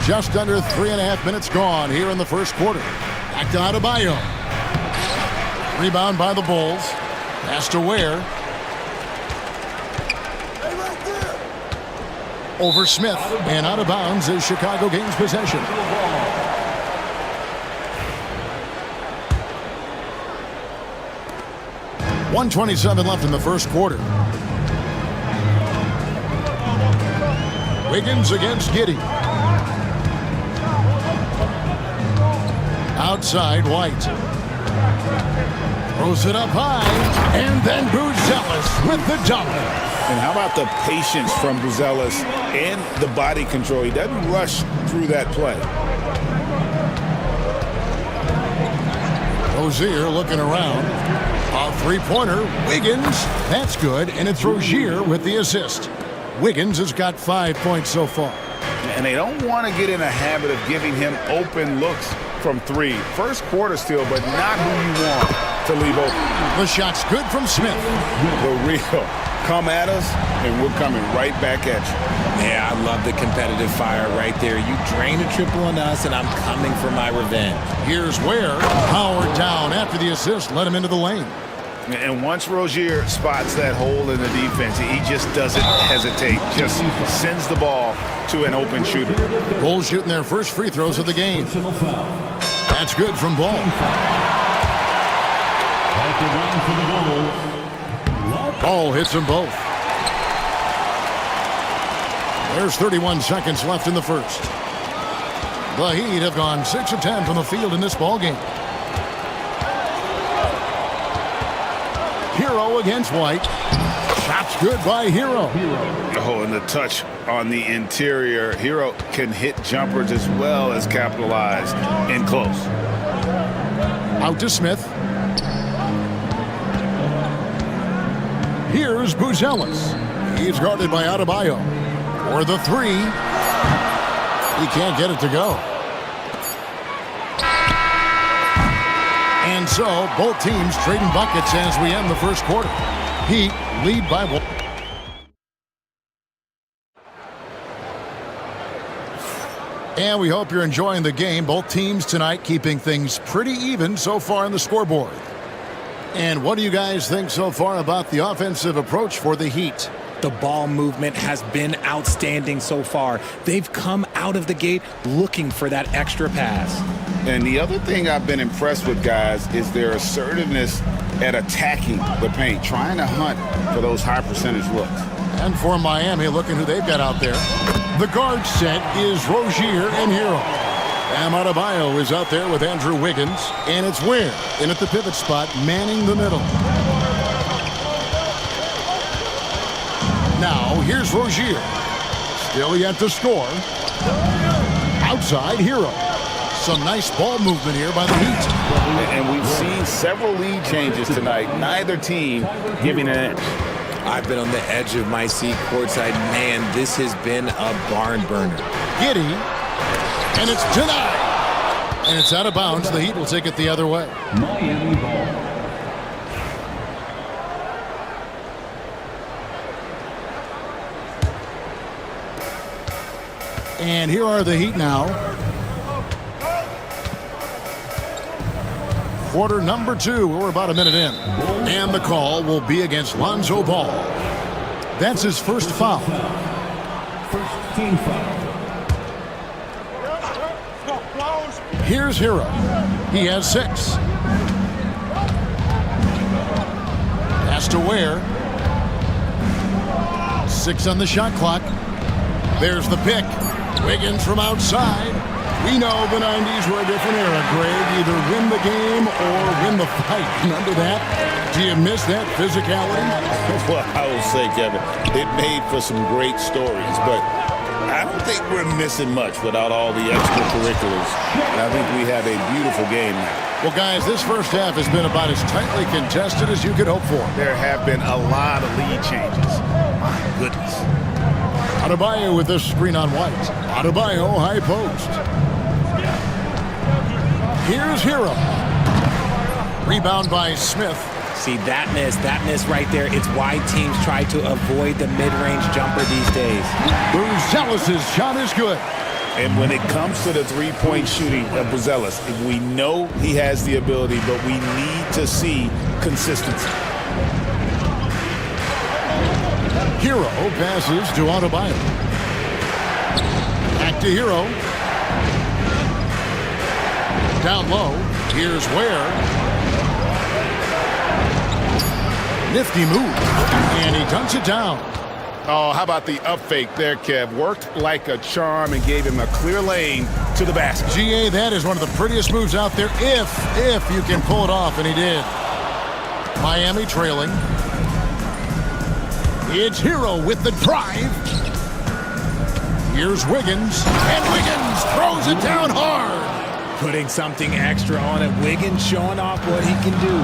Just under 3.5 minutes gone here in the first quarter. Back to Adebayo. Rebound by the Bulls. Pass to Ware. Over Smith. And out of bounds as Chicago gains possession. .127 left in the first quarter. Wiggins against Giddey. Outside, White. Throws it up high. And then Buzelis with the dunk. And how about the patience from Buzelis and the body control? He doesn't rush through that play. Rozier looking around. A 3-pointer. Wiggins. That's good. And it's Rozier with the assist. Wiggins has got 5 points so far. And they don't want to get in a habit of giving him open looks from three. First quarter still, but not who you want to leave open. The shot's good from Smith. The real. Come at us, and we're coming right back at you. Yeah, I love the competitive fire right there. You drain a triple on us, and I'm coming for my revenge. Here's Ware. Howard down after the assist. Let him into the lane. And once Rozier spots that hole in the defense, he just doesn't hesitate. Just sends the ball to an open shooter. Bulls shooting their first free throws of the game. That's good from Ball. Ball hits them both. There's 31 seconds left in the first. The Heat have gone 6 of 10 from the field in this ball game. Hero against White. Shot's good by Hero. Oh, and the touch on the interior. Hero can hit jumpers as well as capitalize in close. Out to Smith. Here's Buzelis. He's guarded by Adebayo. For the three. He can't get it to go. And so, both teams trading buckets as we end the first quarter. Heat lead by 1. And we hope you're enjoying the game. Both teams tonight keeping things pretty even so far on the scoreboard. And what do you guys think so far about the offensive approach for the Heat? The ball movement has been outstanding so far. They've come out of the gate looking for that extra pass. And the other thing I've been impressed with, guys, is their assertiveness at attacking the paint, trying to hunt for those high percentage looks. And for Miami, looking who they've got out there. The guard set is Rozier and Hero. Bam Adebayo is out there with Andrew Wiggins. And it's Ware in at the pivot spot, manning the middle. Now, here's Rozier. Still yet to score. Outside, Hero. Some nice ball movement here by the Heat. And we've seen several lead changes tonight. Neither team giving an edge. I've been on the edge of my seat courtside. Man, this has been a barn burner. Giddey. And it's denied. And it's out of bounds. The Heat will take it the other way. Miami ball. And here are the Heat now. Quarter number 2. We're about a minute in. And the call will be against Lonzo Ball. That's his first foul. First team foul. Here's Hero. He has 6. Pass to Ware. 6 on the shot clock. There's the pick. Wiggins from outside. We know the 90s were a different era, Greg. Either win the game or win the fight. Remember that? Do you miss that physicality? Well, I will say, Kevin, it made for some great stories, but I don't think we're missing much without all the extracurriculars. And I think we have a beautiful game now. Well, guys, this first half has been about as tightly contested as you could hope for. There have been a lot of lead changes. My goodness. Adebayo with this screen on White. Adebayo, high post. Here's Hero. Rebound by Smith. See, that miss right there. It's why teams try to avoid the mid-range jumper these days. Buzelis' shot is good. And when it comes to the three-point shooting of Buzelis, we know he has the ability, but we need to see consistency. Hero passes to Adebayo. Back to Hero. Down low. Here's Ware. Nifty move. And he dunks it down. Oh, how about the up fake there, Kev? Worked like a charm and gave him a clear lane to the basket. GA, that is one of the prettiest moves out there if you can pull it off, and he did. Miami trailing. It's Hero with the drive. Here's Wiggins, and Wiggins throws it down hard. putting something extra on it. Wiggins showing off what he can do.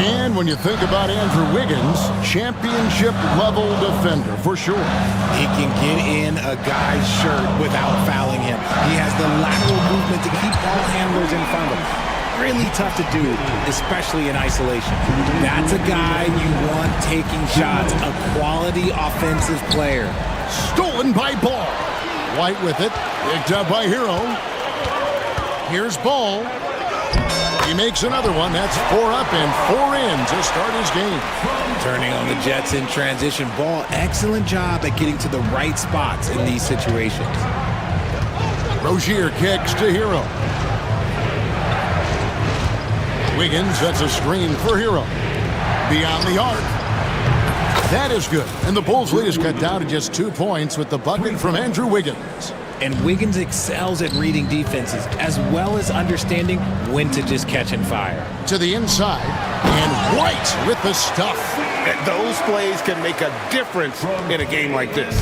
And when you think about Andrew Wiggins, championship-level defender for sure. He can get in a guy's shirt without fouling him. He has the lateral movement to keep ball handlers in front of him. Really tough to do, especially in isolation. That's a guy you want taking shots, a quality offensive player. Stolen by Ball. White with it, picked up by Hero. Here's Ball. He makes another one. That's 4 up and 4 in to start his game. Turning on the Jets in transition. Ball, excellent job at getting to the right spots in these situations. Rozier kicks to Hero. Wiggins sets a screen for Hero. Beyond the arc. That is good. And the Bulls' lead is cut down to just 2 points with the bucket from Andrew Wiggins. And Wiggins excels at reading defenses as well as understanding when to just catch and fire. To the inside, and White with the stuff. Those plays can make a difference in a game like this.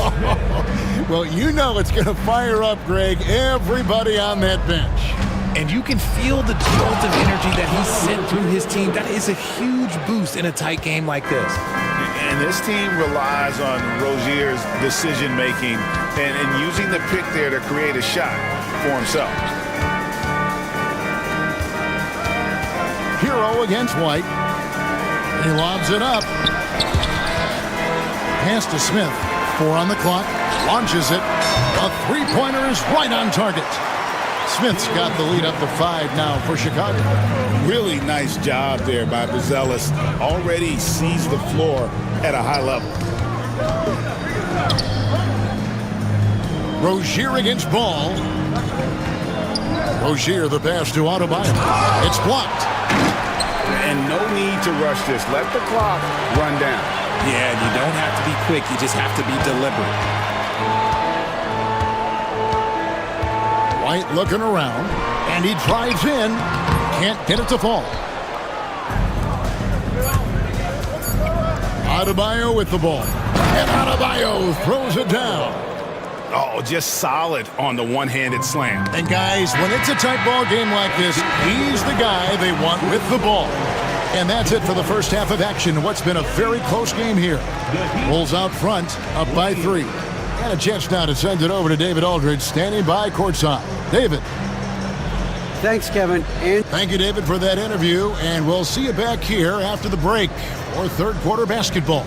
Well, you know it's going to fire up, Greg, everybody on that bench. And you can feel the jolt of energy that he sent through his team. That is a huge boost in a tight game like this. And this team relies on Rozier's decision-making and using the pick there to create a shot for himself. Hero against White. He lobs it up. Pass to Smith. 4 on the clock. Launches it. A three-pointer is right on target. Smith's got the lead up to 5 now for Chicago. Really nice job there by Buzelis. Already sees the floor at a high level. Rozier against Ball. Rozier the pass to Adebayo. It's blocked. And no need to rush this. Let the clock run down. Yeah, you don't have to be quick. You just have to be deliberate. White looking around, and he drives in. Can't get it to fall. Adebayo with the ball. And Adebayo throws it down. Oh, just solid on the one-handed slam. And guys, when it's a tight ball game like this, he's the guy they want with the ball. And that's it for the first half of action. What's been a very close game here. Bulls out front, up by 3. And a chance now to send it over to David Aldridge, standing by courtside. David. Thanks, Kevin. And thank you, David, for that interview. And we'll see you back here after the break for third quarter basketball.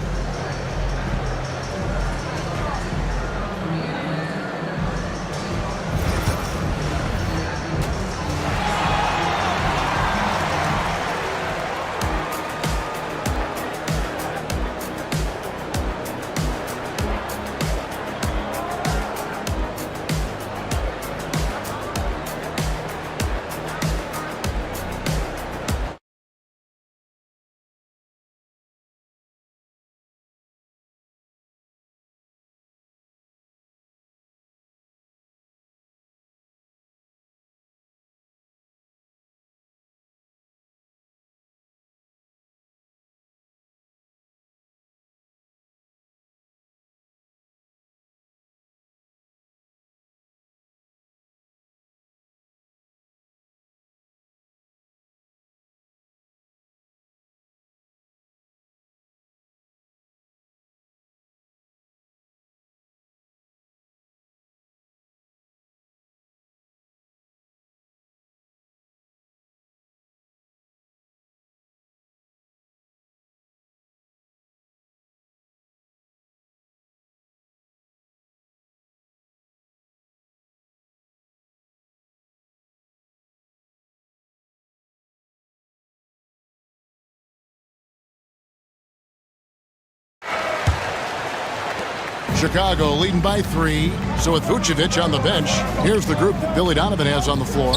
Chicago leading by 3. So with Vucevic on the bench, here's the group that Billy Donovan has on the floor.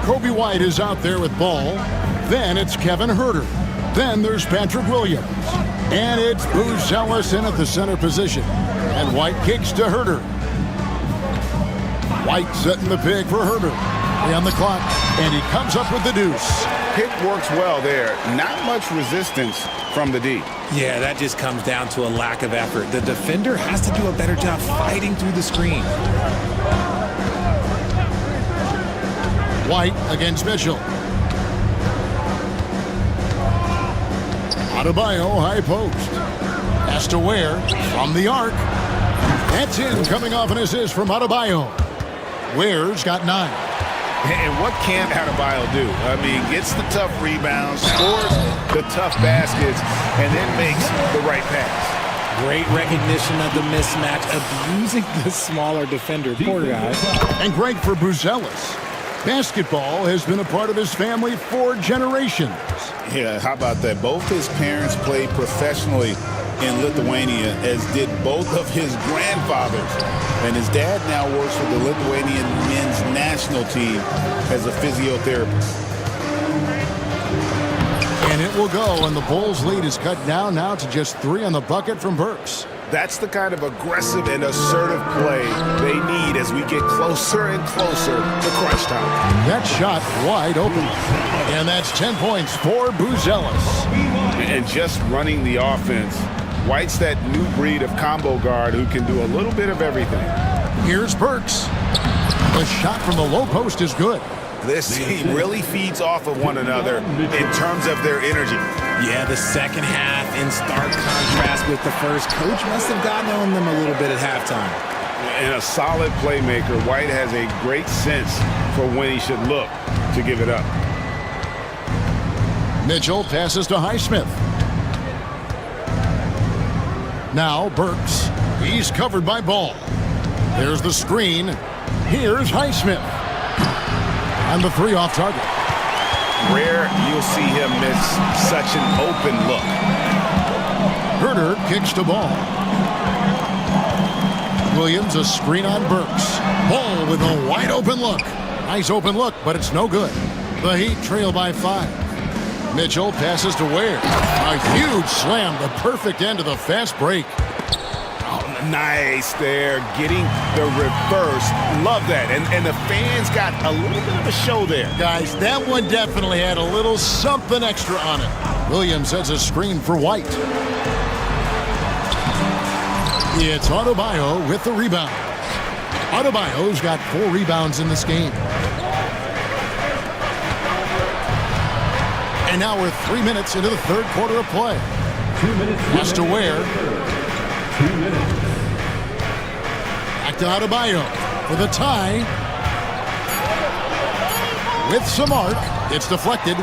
Kobe White is out there with Ball. Then it's Kevin Huerter. Then there's Patrick Williams. And it's Buzelis in at the center position. And White kicks to Huerter. White setting the pick for Huerter. 3 on the clock. And he comes up with the deuce. Pick works well there. Not much resistance from the D. Yeah, that just comes down to a lack of effort. The defender has to do a better job fighting through the screen. White against Mitchell. Adebayo, high post. Pass to Ware from the arc. That's in, coming off an assist from Adebayo. Ware's got 9. And what can Adebayo do? I mean, gets the tough rebounds, scores the tough baskets, and then makes the right pass. Great recognition of the mismatch, abusing the smaller defender, poor guy. And great for Buzelis. Basketball has been a part of his family for generations. Yeah, how about that? Both his parents played professionally in Lithuania, as did both of his grandfathers. And his dad now works with the Lithuanian men's national team as a physiotherapist. And it will go, and the Bulls' lead is cut down now to just 3 on the bucket from Burks. That's the kind of aggressive and assertive play they need as we get closer and closer to crunch time. That shot wide open. And that's 10 points for Buzelis. And just running the offense, White's that new breed of combo guard who can do a little bit of everything. Here's Burks. The shot from the low post is good. This team really feeds off of one another in terms of their energy. Yeah, the second half in stark contrast with the first. Coach must have gotten on them a little bit at halftime. And a solid playmaker, White has a great sense for when he should look to give it up. Mitchell passes to Highsmith. Now Burks. He's covered by Ball. There's the screen. Here's Highsmith. And the 3 off target. Rare you'll see him miss such an open look. Herder kicks to Ball. Williams a screen on Burks. Ball with a wide open look. Nice open look, but it's no good. The Heat trail by 5. Mitchell passes to Ware. A huge slam, the perfect end of the fast break. Nice there, getting the reverse. Love that. And the fans got a little bit of a show there. Guys, that one definitely had a little something extra on it. Williams sets a screen for White. It's Adebayo with the rebound. Adebayo's got 4 rebounds in this game. And now we're 3 minutes into the third quarter of play. 2 minutes. Pass to Ware. 2 minutes. Back to Adebayo for the tie. With some arc, it's deflected.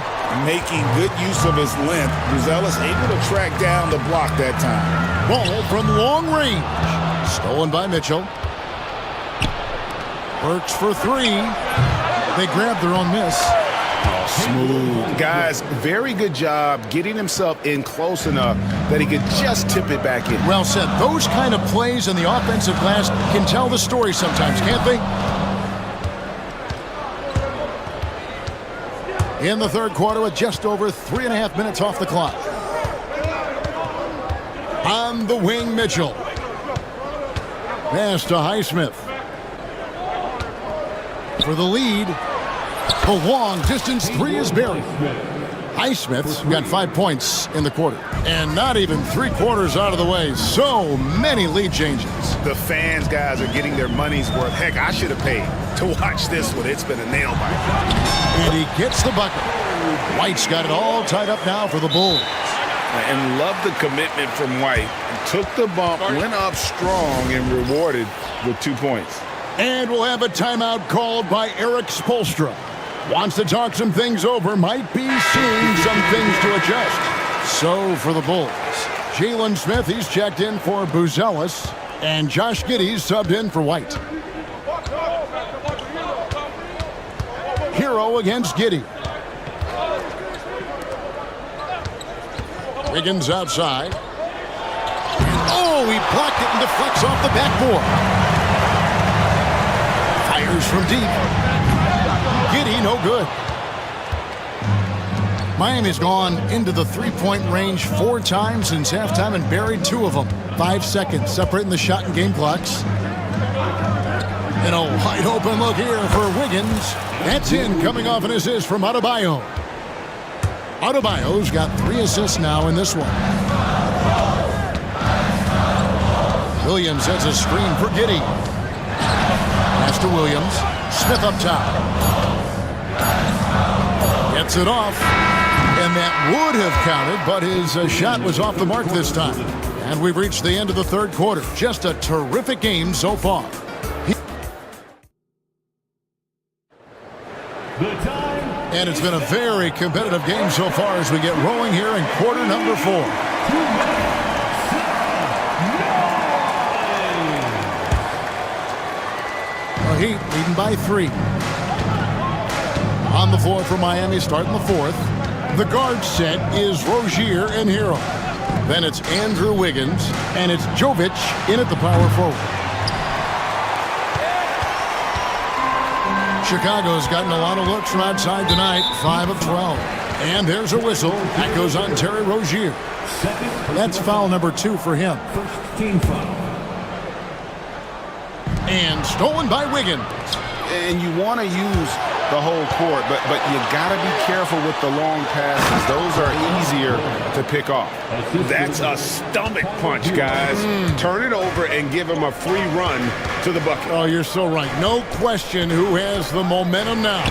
Making good use of his length, Buzelis able to track down the block that time. Ball from long range. Stolen by Mitchell. Burks for 3. They grab their own miss. Smooth. Guys, very good job getting himself in close enough that he could just tip it back in. Well said. Those kind of plays in the offensive glass can tell the story sometimes, can't they? In the third quarter with just over 3.5 minutes off the clock. On the wing, Mitchell. Pass to Highsmith. For the lead. The long distance 3 is buried. Highsmith's got 5 points in the quarter. And not even 3 quarters out of the way. So many lead changes. The fans, guys, are getting their money's worth. Heck, I should have paid to watch this one. It's been a nail biter. And he gets the bucket. White's got it all tied up now for the Bulls. And love the commitment from White. Took the bump, went up strong, and rewarded with 2 points. And we'll have a timeout called by Eric Spoelstra. Wants to talk some things over, might be seeing some things to adjust. So for the Bulls, Jalen Smith, he's checked in for Buzelis, and Josh Giddey's subbed in for White. Hero against Giddey. Wiggins outside. Oh, he blocked it and deflects off the backboard. Fires from deep. Giddey, no good. Miami's gone into the three-point range 4 times since halftime and buried 2 of them. 5 seconds separating the shot and game clocks. And a wide open look here for Wiggins. That's in, coming off an assist from Adebayo. Adebayo's got 3 assists now in this one. Williams has a screen for Giddey. Pass to Williams. Smith up top. Gets it off. And that would have counted, but his shot was off the mark this time. And we've reached the end of the third quarter. Just a terrific game so far. And it's been a very competitive game so far as we get rolling here in quarter number 4. The Heat leading by 3. On the floor for Miami starting the fourth. The guard set is Rozier and Hero. Then it's Andrew Wiggins, and it's Jovic in at the power forward. Chicago's gotten a lot of looks from outside tonight, 5 of 12. And there's a whistle. That goes on Terry Rozier. That's foul number 2 for him. First team foul. And stolen by Wiggins. And you want to use the whole court, but you got to be careful with the long passes. Those are easier to pick off. That's a Stomach punch, guys. Turn it over and give him a free run to the bucket. Oh, you're so right. No question who has the momentum now.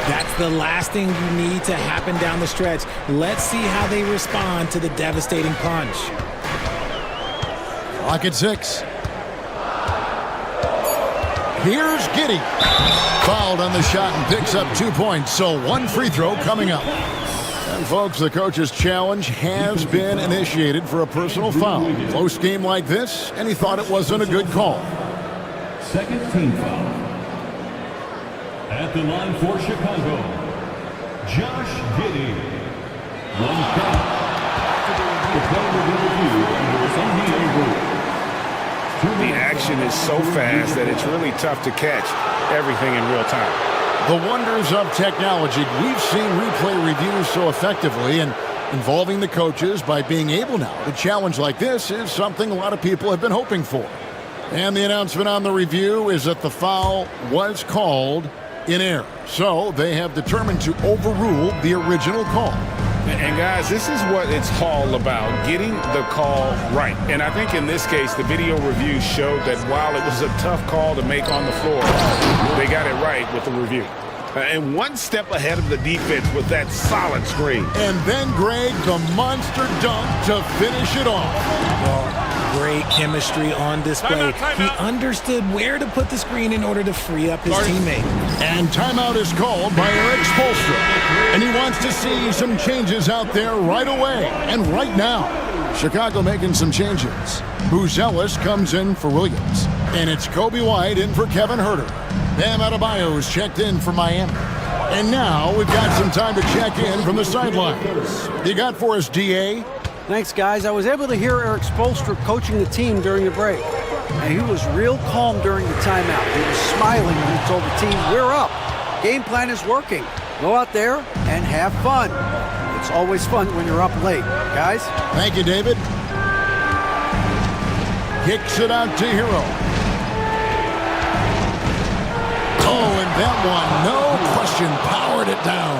That's the last thing you need to happen down the stretch. Let's see how they respond to the devastating punch. Clock at 6. Here's Giddey. Fouled on the shot and picks up 2 points, so 1 free throw coming up. And folks, the coach's challenge has been initiated for a personal foul. Close game like this, and he thought it wasn't a good call. Second team foul. At the line for Chicago, Josh Giddey. 1 foul. The play will be reviewed under NBA rules. The action is so fast that it's really tough to catch everything in real time. The wonders of technology. We've seen replay reviews so effectively, and involving the coaches by being able now to challenge like this is something a lot of people have been hoping for. And the announcement on the review is that the foul was called in error. So they have determined to overrule the original call. And guys, this is what it's all about, getting the call right. And I think in this case, the video review showed that while it was a tough call to make on the floor, they got it right with the review. And 1 step ahead of the defense with that solid screen. And then, Greg, the monster dunk to finish it off. Great chemistry on display. He understood where to put the screen in order to free up his teammate. And timeout is called by Eric Spoelstra. And he wants to see some changes out there right away and right now. Chicago making some changes. Buzelis comes in for Williams. And it's Kobe White in for Kevin Huerter. Bam Adebayo's checked in for Miami. And now we've got some time to check in from the sidelines. You got for us, DA? Thanks, guys. I was able to hear Eric Spoelstra coaching the team during the break. And he was real calm during the timeout. He was smiling when he told the team, we're up. Game plan is working. Go out there and have fun. It's always fun when you're up late. Guys? Thank you, David. Kicks it out to Hero. Oh, and that one, no question, powered it down.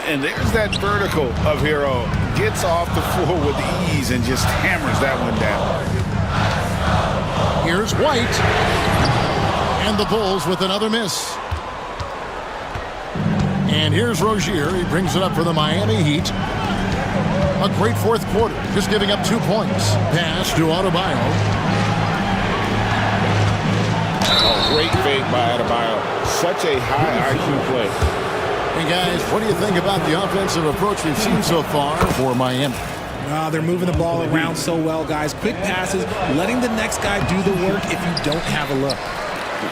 And there's that vertical of Hero. Gets off the floor with ease and just hammers that one down. Here's White. And the Bulls with another miss. And here's Rozier. He brings it up for the Miami Heat. A great fourth quarter, just giving up 2 points. Pass to Adebayo. Oh, great fake by Adebayo. Such a high IQ play. Hey guys, what do you think about the offensive approach we've seen so far for Miami? They're moving the ball around so well, guys. Quick passes, letting the next guy do the work if you don't have a look.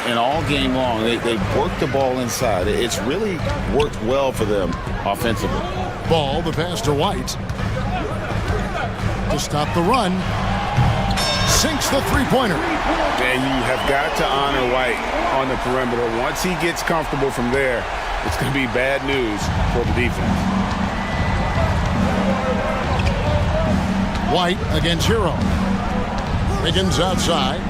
And all game long, they work the ball inside. It's really worked well for them offensively. Ball, the pass to White. To stop the run. Sinks the three-pointer. And you have got to honor White on the perimeter. Once he gets comfortable from there, it's going to be bad news for the defense. White against Hero. Wiggins outside.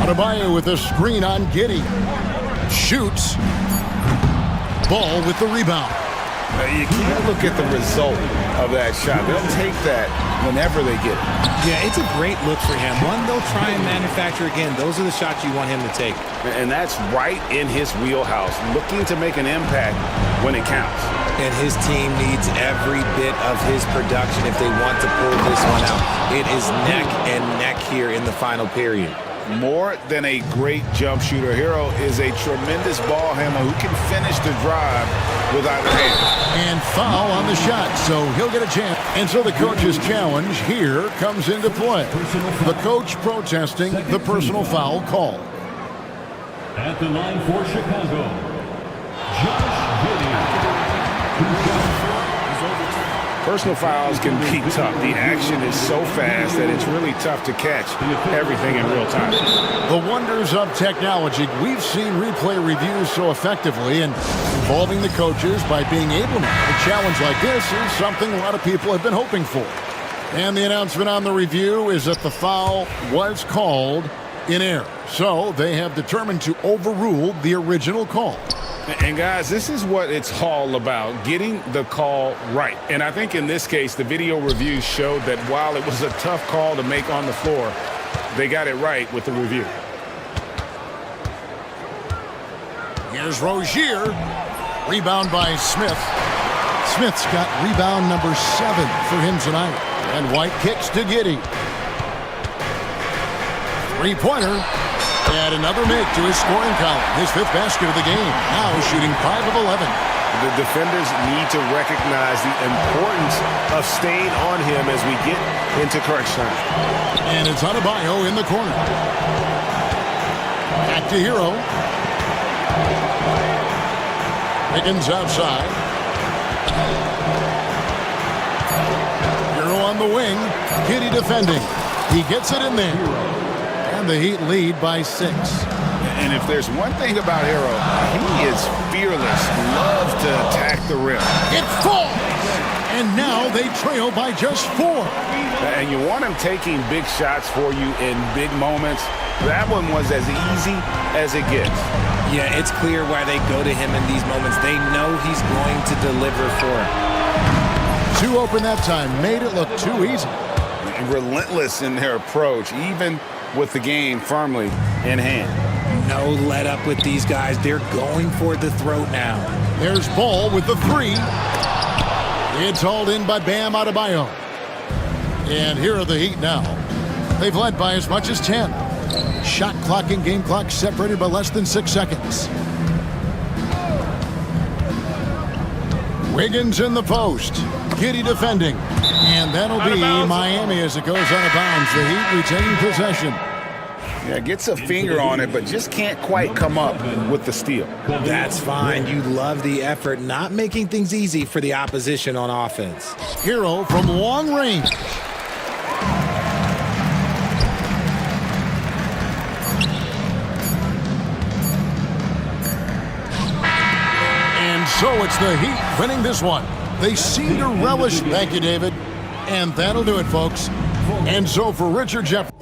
Adebayo with a screen on Giddey. Shoots. Ball with the rebound. You can't look at the result of that shot. They'll take that whenever they get it. Yeah, it's a great look for him. One they'll try and manufacture again. Those are the shots you want him to take. And that's right in his wheelhouse, looking to make an impact when it counts. And his team needs every bit of his production if they want to pull this one out. It is neck and neck here in the final period. More than a great jump shooter, Hero is a tremendous ball handler who can finish the drive with either hand. And foul on the shot, so he'll get a chance. And so the coach's challenge here comes into play. The coach protesting the personal foul call. At the line for Chicago, Josh Giddey. Personal fouls can be tough. The action is so fast that it's really tough to catch everything in real time. The wonders of technology. We've seen replay reviews so effectively, and involving the coaches by being able to. A challenge like this is something a lot of people have been hoping for. And the announcement on the review is that the foul was called in error. So they have determined to overrule the original call. And guys, this is what it's all about, getting the call right. And I think in this case, the video review showed that while it was a tough call to make on the floor, they got it right with the review. Here's Rozier. Rebound by Smith. Smith's got rebound number 7 for him tonight. And White kicks to Giddey. Three-pointer. And another make to his scoring column. His 5th basket of the game. Now shooting 5 of 11. The defenders need to recognize the importance of staying on him as we get into crunch time. And it's Adebayo in the corner. Back to Hero. Higgins outside. Hero on the wing. Giddey defending. He gets it in there. And the Heat lead by 6. And if there's one thing about Hero, he is fearless, loves to attack the rim. It falls! And now they trail by just 4. And you want him taking big shots for you in big moments. That one was as easy as it gets. Yeah, it's clear why they go to him in these moments. They know he's going to deliver for them. 2 open that time, made it look too easy. Relentless in their approach, even with the game firmly in hand. No let up with these guys. They're going for the throat now. There's Ball with the 3. It's hauled in by Bam Adebayo. And here are the Heat now. They've led by as much as 10. Shot clock and game clock separated by less than 6 seconds. Wiggins in the post. Giddey defending. And that'll be Miami as it goes out of bounds. The Heat retaining possession. Yeah, gets a finger on it, but just can't quite come up with the steal. That's fine. You love the effort, not making things easy for the opposition on offense. Hero from long range. And so it's the Heat winning this one. They seem to relish. Thank you, David. And that'll do it, folks. And so for Richard Jefferson.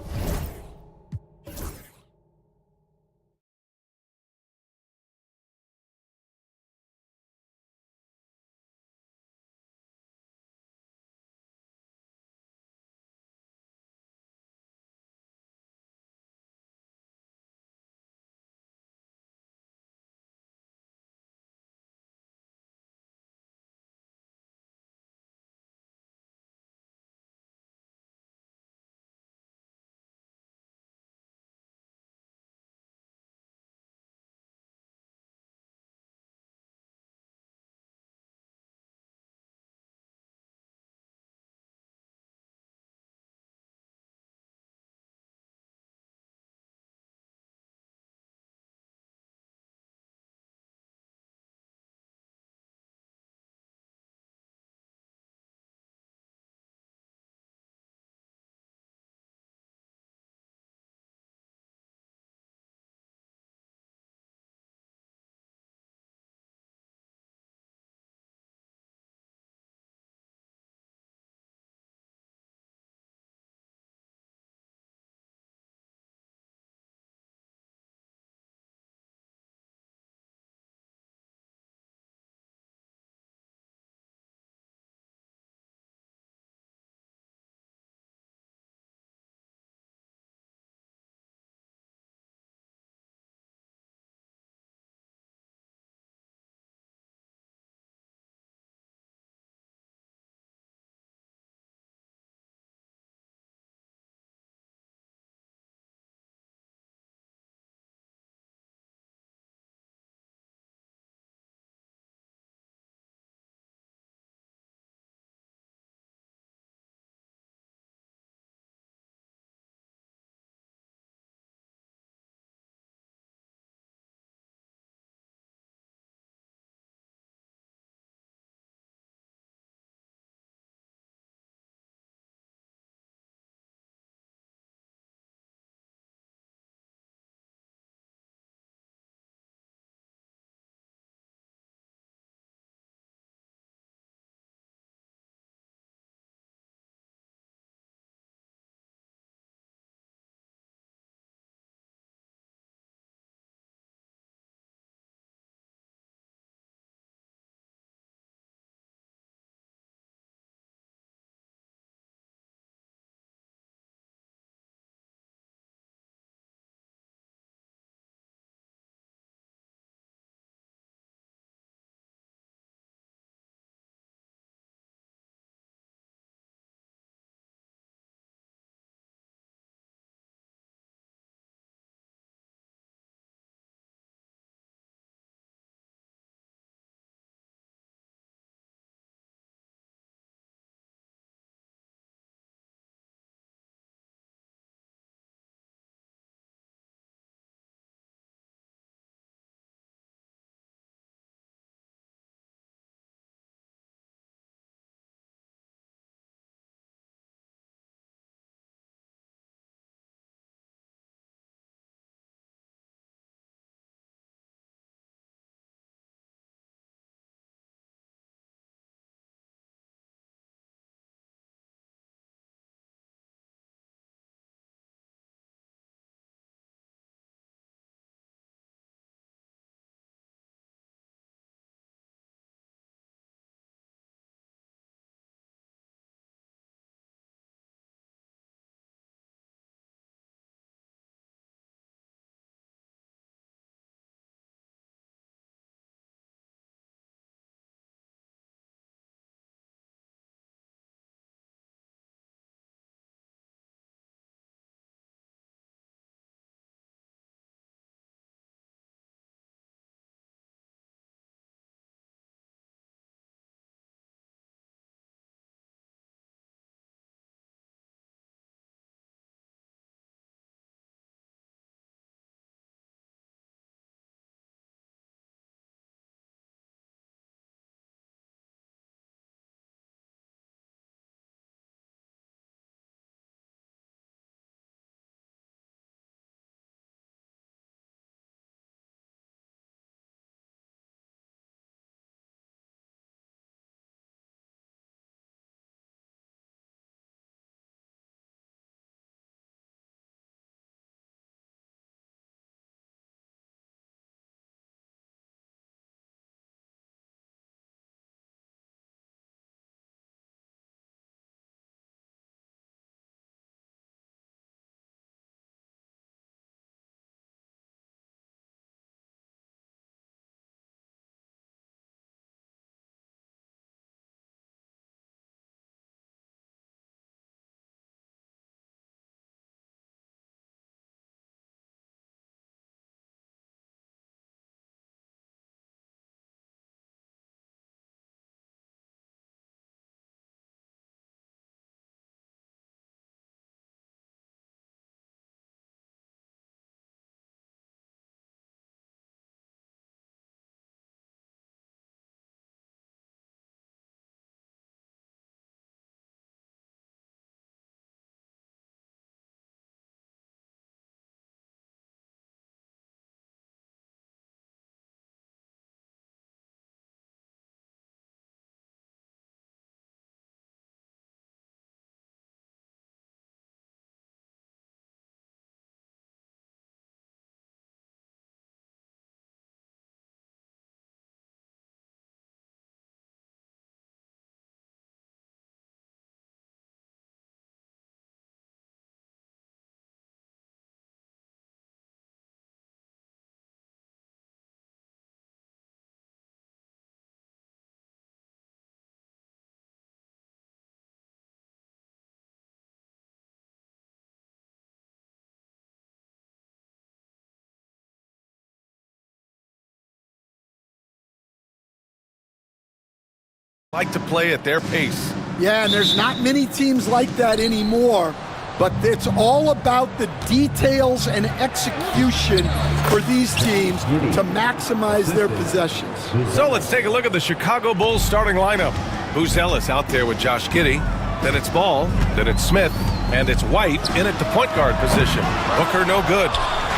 like to play at their pace. Yeah, and there's not many teams like that anymore, but it's all about the details and execution for these teams to maximize their possessions. So let's take a look at the Chicago Bulls starting lineup. Booz Ellis out there with Josh Giddey. Then it's Ball, then it's Smith, and it's White in at the point guard position. Booker no good.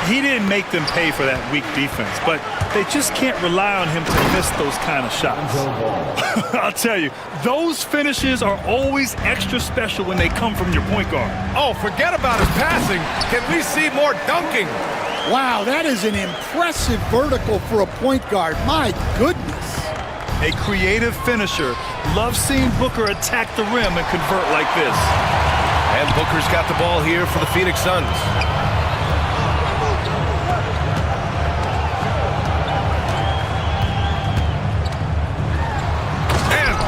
He didn't make them pay for that weak defense, but they just can't rely on him to miss those kind of shots. I'll tell you, those finishes are always extra special when they come from your point guard. Oh, forget about his passing. Can we see more dunking? Wow, that is an impressive vertical for a point guard. My goodness. A creative finisher. Loves seeing Booker attack the rim and convert like this. And Booker's got the ball here for the Phoenix Suns.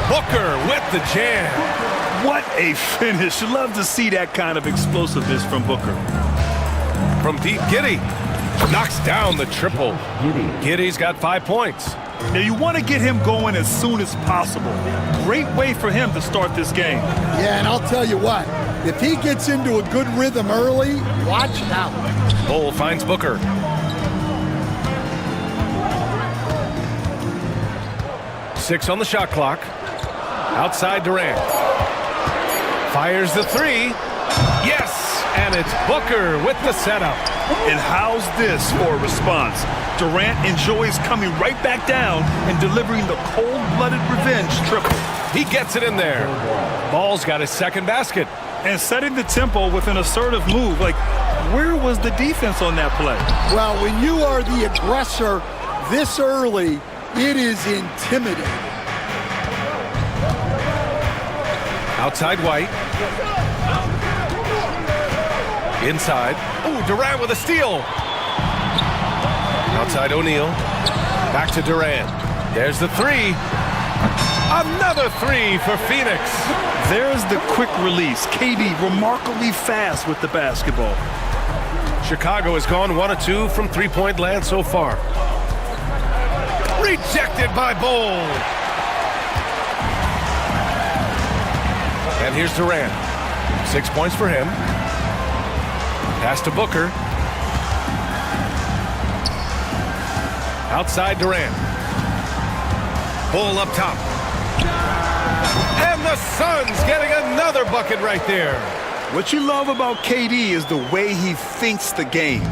Booker with the jam. What a finish. Love to see that kind of explosiveness from Booker. From deep, Giddey knocks down the triple. Giddey's got 5 points. Now you want to get him going as soon as possible. Great way for him to start this game. Yeah, and I'll tell you what, if he gets into a good rhythm early, watch out. Bull finds Booker. Six on the shot clock. Outside Durant. Fires the three. Yes, and it's Booker with the setup. And how's this for a response? Durant enjoys coming right back down and delivering the cold-blooded revenge triple. He gets it in there. Ball's got his second basket. And setting the tempo with an assertive move. Like, where was the defense on that play? Well, when you are the aggressor this early, it is intimidating. Outside White. Inside. Oh, Durant with a steal. Outside O'Neal. Back to Durant. There's the three. Another three for Phoenix. There's the quick release. KD remarkably fast with the basketball. Chicago has gone 1 of 2 from three-point land so far. Rejected by Bull. And here's Durant. 6 points for him. Pass to Booker. Outside Durant. Bull up top. And the Suns getting another bucket right there. What you love about KD is the way he thinks the game.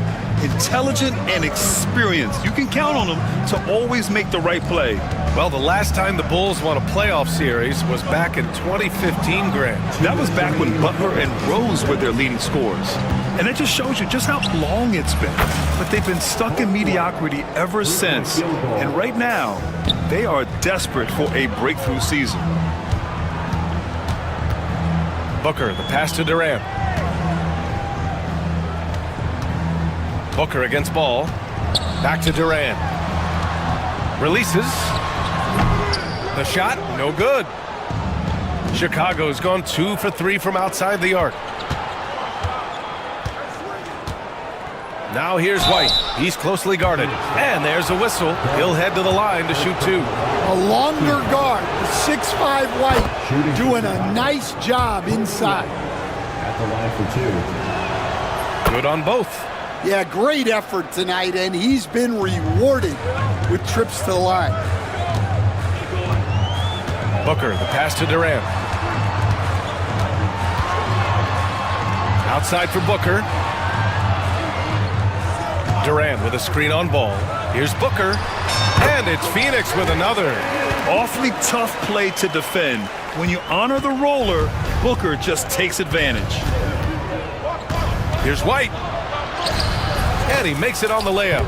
Intelligent and experienced. You can count on him to always make the right play. Well, the last time the Bulls won a playoff series was back in 2015, Grant. That was back when Butler and Rose were their leading scorers. And it just shows you just how long it's been. But they've been stuck in mediocrity ever since. And right now, they are desperate for a breakthrough season. Booker, the pass to Durant. Booker against Ball. Back to Durant. Releases. The shot, no good. Chicago's gone 2 for 3 from outside the arc. Now here's White. He's closely guarded. And there's a whistle. He'll head to the line to shoot 2. A longer guard, 6'5" White, doing a nice job inside. At the line for 2. Good on both. Yeah, great effort tonight, and he's been rewarded with trips to the line. Booker, the pass to Durant. Outside for Booker. Durant with a screen on Ball. Here's Booker. And it's Phoenix with another. Awfully tough play to defend. When you honor the roller, Booker just takes advantage. Here's White. And he makes it on the layup.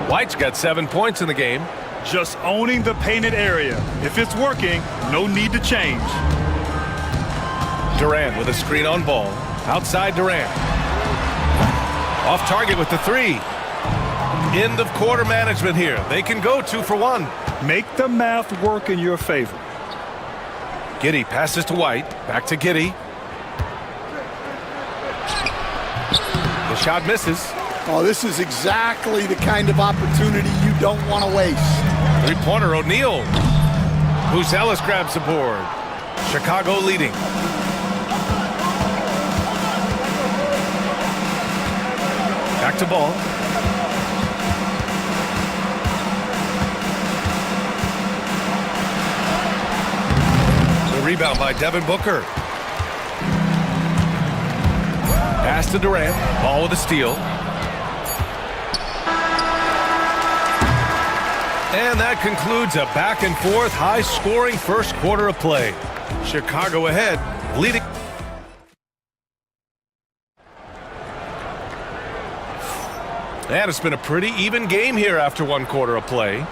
White's got 7 points in the game. Just owning the painted area. If it's working, no need to change. Durant with a screen on Ball. Outside Durant. Off target with the three. End of quarter management here. They can go 2 for 1. Make the math work in your favor. Giddey passes to White. Back to Giddey. The shot misses. Oh, this is exactly the kind of opportunity you don't want to waste. Three-pointer, O'Neal. Buzelis grabs the board. Chicago leading. Back to ball. The rebound by Devin Booker. Pass to Durant. Ball with a steal. And that concludes a back-and-forth, high-scoring first quarter of play. Chicago ahead, leading. And it's been a pretty even game here after one quarter of play.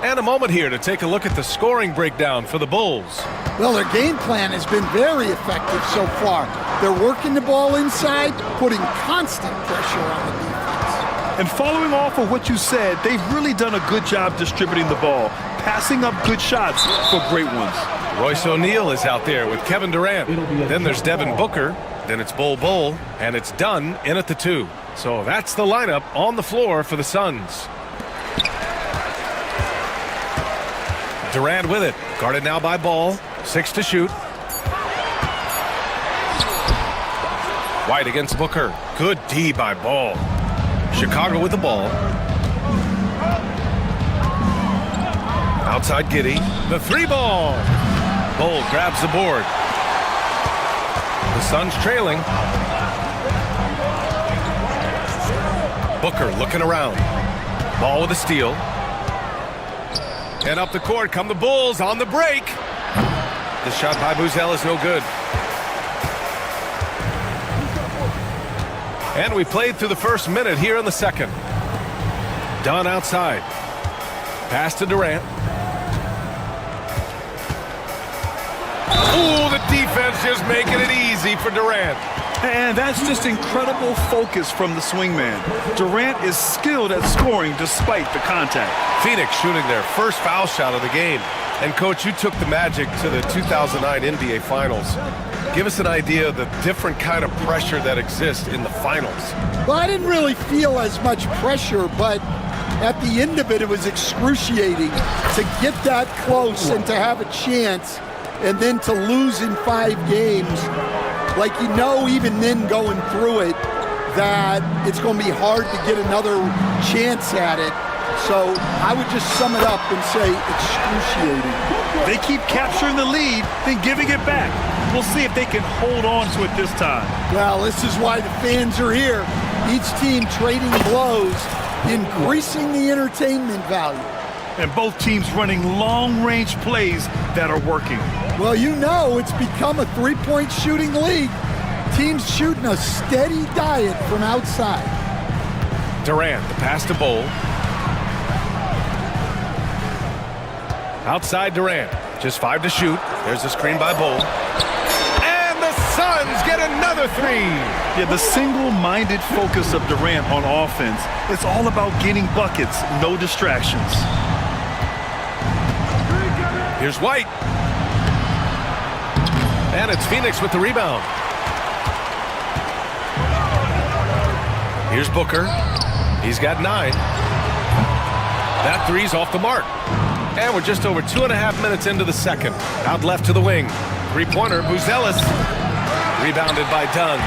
And a moment here to take a look at the scoring breakdown for the Bulls. Well, their game plan has been very effective so far. They're working the ball inside, putting constant pressure on the defense. And following off of what you said, they've really done a good job distributing the ball, passing up good shots for great ones. Royce O'Neal is out there with Kevin Durant. Then there's Devin Booker. Then it's Bol, and it's Dunn in at the 2. So that's the lineup on the floor for the Suns. Durant with it, guarded now by Ball. 6 to shoot. White against Booker. Good D by Ball. Chicago with the ball. Outside Giddey. The 3-ball. Ball grabs the board. The Suns trailing. Booker looking around. Ball with a steal. And up the court come the Bulls on the break. The shot by Buzelis no good. And we played through the first minute here in the second. Dunn outside. Pass to Durant. Ooh, the defense just making it easy for Durant. And that's just incredible focus from the swingman. Durant is skilled at scoring despite the contact. Phoenix shooting their first foul shot of the game. And Coach, you took the Magic to the 2009 NBA Finals. Give us an idea of the different kind of pressure that exists in the finals. Well, I didn't really feel as much pressure, but at the end of it, it was excruciating to get that close and to have a chance and then to lose in 5 games. Like, you know, even then going through it, that it's going to be hard to get another chance at it. So I would just sum it up and say excruciating. They keep capturing the lead, then giving it back. We'll see if they can hold on to it this time. Well, this is why the fans are here. Each team trading blows, increasing the entertainment value. And both teams running long-range plays that are working. Well, you know, it's become a 3-point shooting league. Teams shooting a steady diet from outside. Durant, the pass to Bol. Outside Durant, just 5 to shoot. There's a screen by Bol. And the Suns get another 3. Yeah, the single-minded focus of Durant on offense, it's all about getting buckets, no distractions. Here's White. And it's Phoenix with the rebound. Here's Booker. He's got 9. That 3's off the mark. And we're just over 2.5 minutes into the second. Out left to the wing. 3-pointer, Buzelis. Rebounded by Dunn.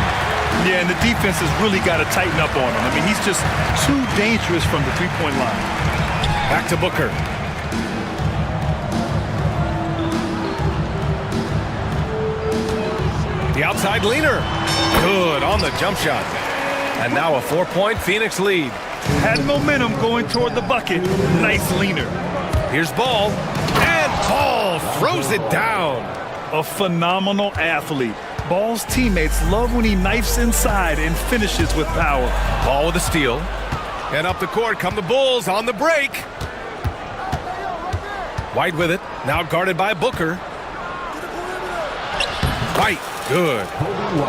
Yeah, and the defense has really got to tighten up on him. I mean, he's just too dangerous from the 3-point line. Back to Booker. The outside leaner. Good on the jump shot. And now a 4-point Phoenix lead. Had momentum going toward the bucket. Nice leaner. Here's Ball. And Ball throws it down. A phenomenal athlete. Ball's teammates love when he knifes inside and finishes with power. Ball with a steal. And up the court come the Bulls on the break. White with it. Now guarded by Booker. White. Good.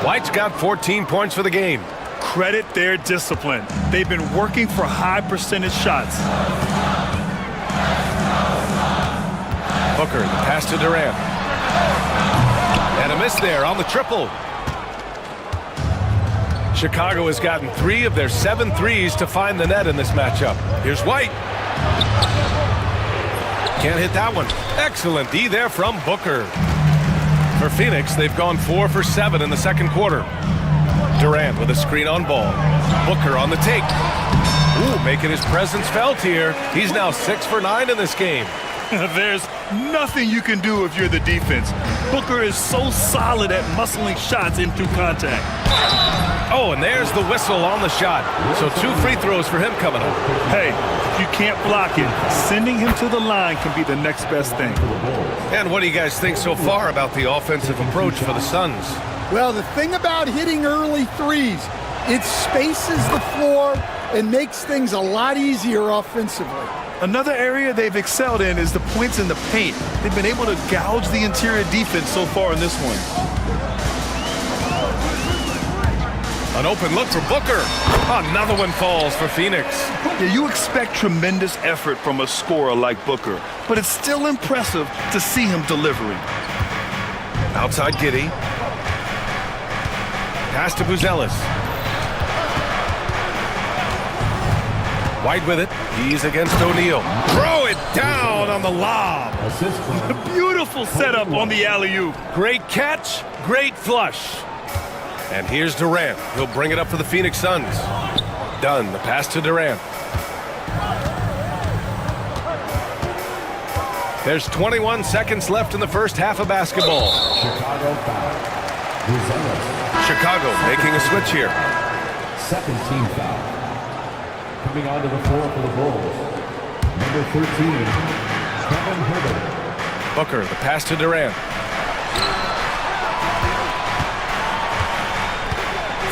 White's got 14 points for the game. Credit their discipline. They've been working for high percentage shots. Booker, the pass to Durant. And a miss there on the triple. Chicago has gotten 3 of their 7 threes to find the net in this matchup. Here's White. Can't hit that one. Excellent D there from Booker. For Phoenix, they've gone 4 for 7 in the second quarter. Durant with a screen on ball. Booker on the take. Ooh, making his presence felt here. He's now 6 for 9 in this game. There's nothing you can do if you're the defense. Booker is so solid at muscling shots in through contact. Oh, and there's the whistle on the shot. So 2 free throws for him coming up. Hey, if you can't block it, sending him to the line can be the next best thing. And what do you guys think so far about the offensive approach for the Suns? Well, the thing about hitting early threes, it spaces the floor and makes things a lot easier offensively. Another area they've excelled in is the points in the paint. They've been able to gouge the interior defense so far in this one. An open look for Booker. Another one falls for Phoenix. Yeah, you expect tremendous effort from a scorer like Booker, but it's still impressive to see him delivering. Outside Giddey. Pass to Buzelis. White with it. He's against O'Neal. Throw it down on the lob. Beautiful setup on the alley-oop. Great catch, great flush. And here's Durant. He'll bring it up for the Phoenix Suns. Done. The pass to Durant. There's 21 seconds left in the first half of basketball. Chicago making a switch here. Second team foul. Coming onto the floor for the Bulls. Number 13, Kevin Herbert. Booker, the pass to Durant.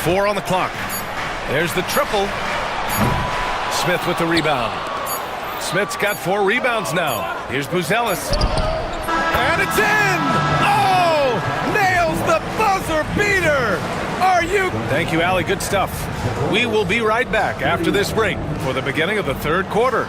4 on the clock. There's the triple. Smith with the rebound. Smith's got 4 rebounds now. Here's Buzelis. And it's in! Oh! Nails the buzzer beater! Are you? Thank you, Allie. Good stuff. We will be right back after this break for the beginning of the third quarter.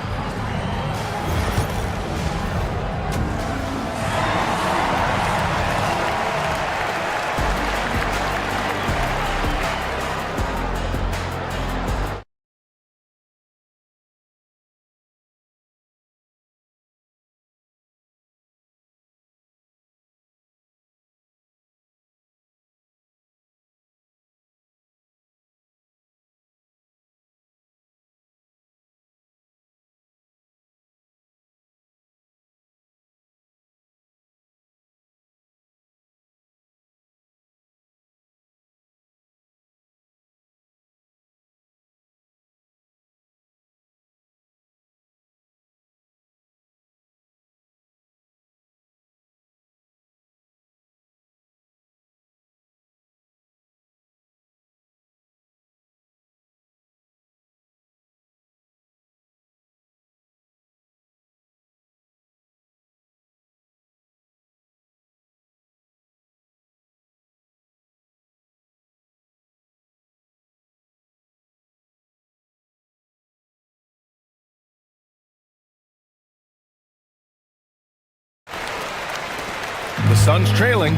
The Suns trailing.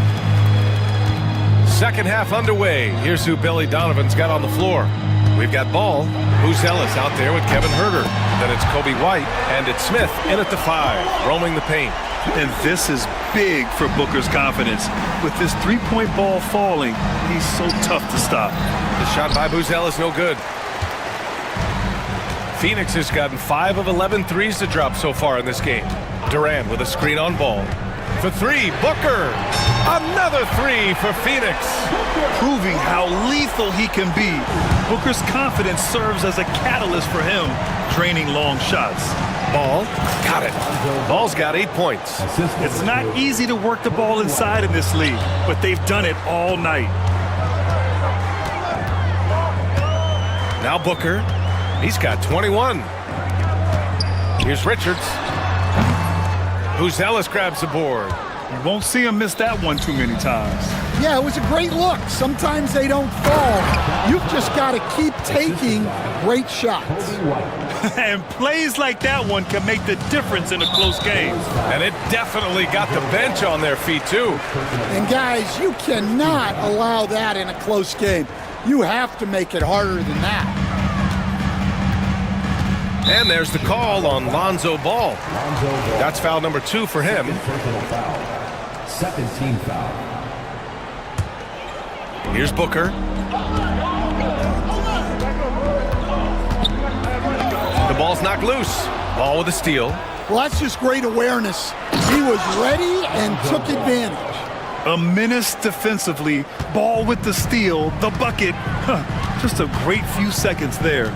Second half underway. Here's who Billy Donovan's got on the floor. We've got Ball. Buzelis out there with Kevin Herter. Then it's Kobe White, and it's Smith in at the 5, roaming the paint. And this is big for Booker's confidence. With this three-point ball falling, he's so tough to stop. The shot by Buzelis no good. Phoenix has gotten 5 of 11 threes to drop so far in this game. Durant with a screen on Ball. For 3, Booker. Another 3 for Phoenix. Proving how lethal he can be. Booker's confidence serves as a catalyst for him, draining long shots. Ball, got it. Ball's got 8 points. It's not easy to work the ball inside in this league, but they've done it all night. Now Booker, he's got 21. Here's Richards. Buzelis grabs the board. You won't see him miss that one too many times. Yeah, it was a great look. Sometimes they don't fall. You've just got to keep taking great shots. And plays like that one can make the difference in a close game. And it definitely got the bench on their feet, too. And, guys, you cannot allow that in a close game. You have to make it harder than that. And there's the call on Lonzo Ball. That's foul number 2 for him. Second team foul. Here's Booker. The ball's knocked loose. Ball with a steal. Well, that's just great awareness. He was ready and took advantage. A menace defensively, ball with the steal, the bucket. Just a great few seconds there.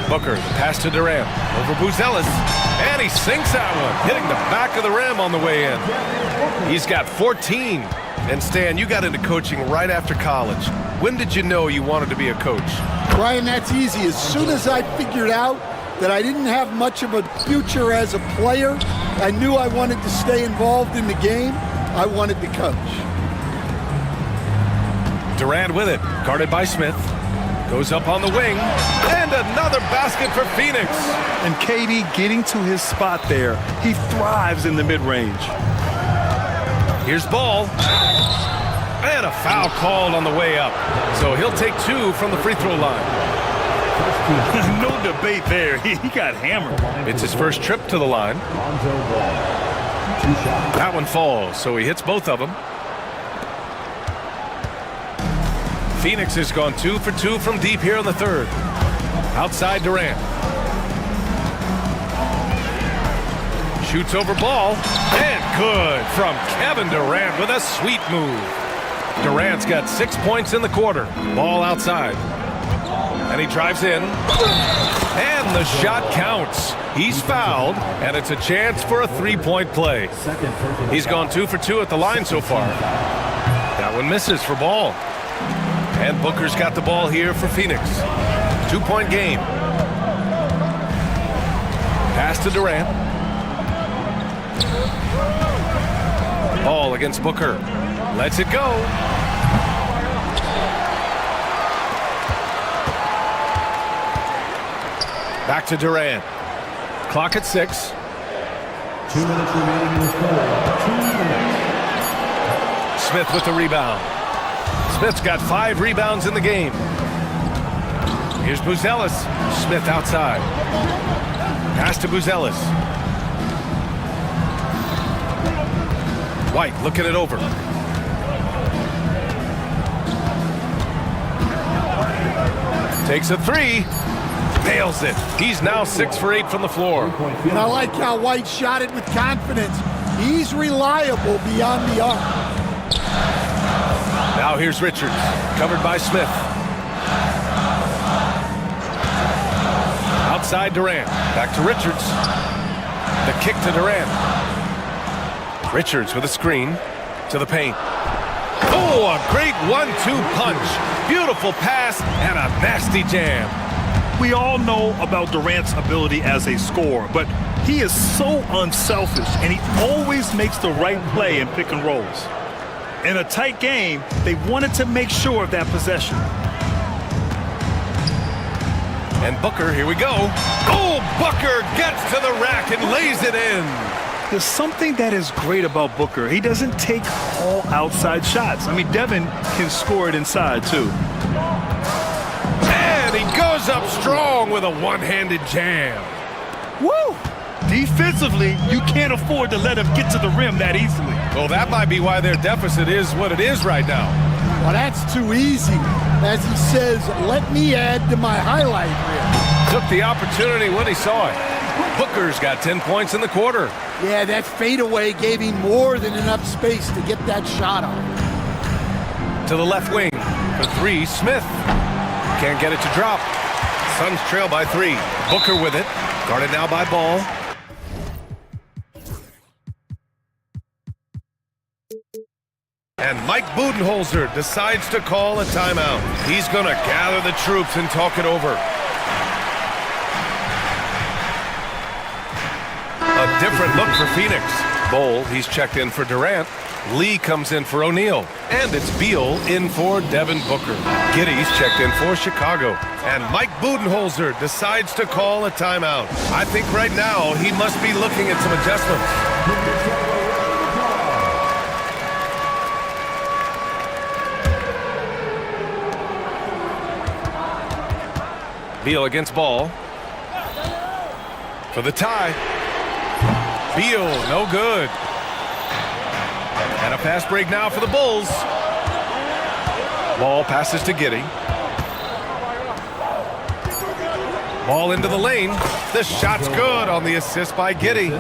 Booker, the pass to Durant, over Buzelis, and he sinks that one, hitting the back of the rim on the way in. He's got 14. And Stan, you got into coaching right after college. When did you know you wanted to be a coach? Brian, that's easy. As soon as I figured out that I didn't have much of a future as a player, I knew I wanted to stay involved in the game. I wanted to coach. Durant with it, guarded by Smith. Goes up on the wing, and another basket for Phoenix. And KD getting to his spot there. He thrives in the mid-range. Here's Ball. And a foul called on the way up. So he'll take 2 from the free throw line. No debate there. He got hammered. It's his first trip to the line. That one falls, so he hits both of them. Phoenix has gone 2 for 2 from deep here in the third. Outside Durant. Shoots over Ball. And good from Kevin Durant with a sweet move. Durant's got 6 points in the quarter. Ball outside. And he drives in. And the shot counts. He's fouled, and it's a chance for a 3-point play. He's gone 2 for 2 at the line so far. That one misses for Ball. And Booker's got the ball here for Phoenix. 2-point game. Pass to Durant. Ball against Booker. Lets it go. Back to Durant. Clock at 6. 2 minutes remaining in the score. 2 minutes. Smith with the rebound. Smith's got 5 rebounds in the game. Here's Buzelis. Smith outside. Pass to Buzelis. White looking it over. Takes a 3. Nails it. He's now 6 for 8 from the floor. And I like how White shot it with confidence. He's reliable beyond the arc. Now here's Richards, covered by Smith. Outside Durant, back to Richards. The kick to Durant. Richards with a screen to the paint. Oh, a great 1-2 punch. Beautiful pass and a nasty jam. We all know about Durant's ability as a scorer, but he is so unselfish, and he always makes the right play in pick and rolls. In a tight game, they wanted to make sure of that possession. And Booker, here we go. Oh, Booker gets to the rack and lays it in. There's something that is great about Booker. He doesn't take all outside shots. I mean, Devin can score it inside, too. And he goes up strong with a one-handed jam. Woo! Defensively, you can't afford to let him get to the rim that easily. Well, that might be why their deficit is what it is right now. Well, that's too easy. As he says, let me add to my highlight reel. Took the opportunity when he saw it. Booker's got 10 points in the quarter. Yeah, that fadeaway gave him more than enough space to get that shot off. To the left wing for 3, Smith. Can't get it to drop. Suns trail by 3. Booker with it. Guarded now by Ball. And Mike Budenholzer decides to call a timeout. He's going to gather the troops and talk it over. A different look for Phoenix. Bowl, he's checked in for Durant. Lee comes in for O'Neal. And it's Beal in for Devin Booker. Giddey's checked in for Chicago. And Mike Budenholzer decides to call a timeout. I think right now he must be looking at some adjustments. Beal against Ball. for the tie. Beal, no good. And a fast break now for the Bulls. Ball passes to Giddey. Ball into the lane. The shot's good on the assist by Giddey.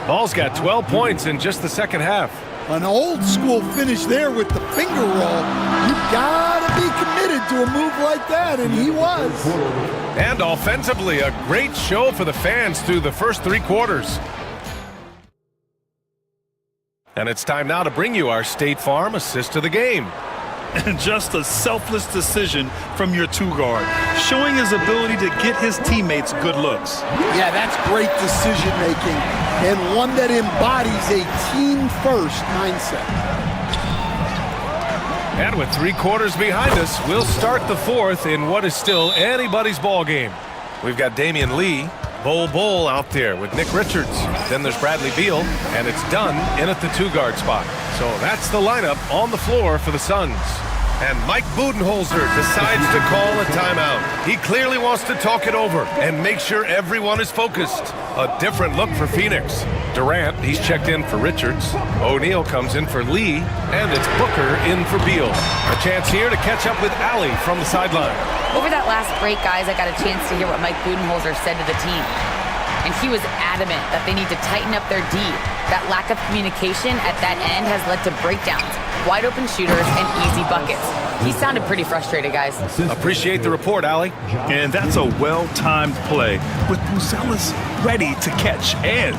Ball's got 12 points in just the second half. An old school finish there with the finger roll. You gotta be committed to a move like that, and he was. And offensively, a great show for the fans through the first 3 quarters. And it's time now to bring you our State Farm assist of the game. And just a selfless decision from your 2-guard, showing his ability to get his teammates good looks. Yeah, that's great decision making, and one that embodies a team-first mindset. And with 3 quarters behind us, we'll start the 4th in what is still anybody's ball game. We've got Damian Lee, Bull out there with Nick Richards. Then there's Bradley Beal, and it's done in at the 2-guard spot. So that's the lineup on the floor for the Suns. And Mike Budenholzer decides to call a timeout. He clearly wants to talk it over and make sure everyone is focused. A different look for Phoenix. Durant, he's checked in for Richards. O'Neal comes in for Lee, and it's Booker in for Beal. A chance here to catch up with Allie from the sideline. Over that last break, guys, I got a chance to hear what Mike Budenholzer said to the team. And he was adamant that they need to tighten up their D. That lack of communication at that end has led to breakdowns, wide open shooters, and easy buckets. He sounded pretty frustrated, guys. Appreciate the report, Allie. And that's a well-timed play with Buzelis ready to catch and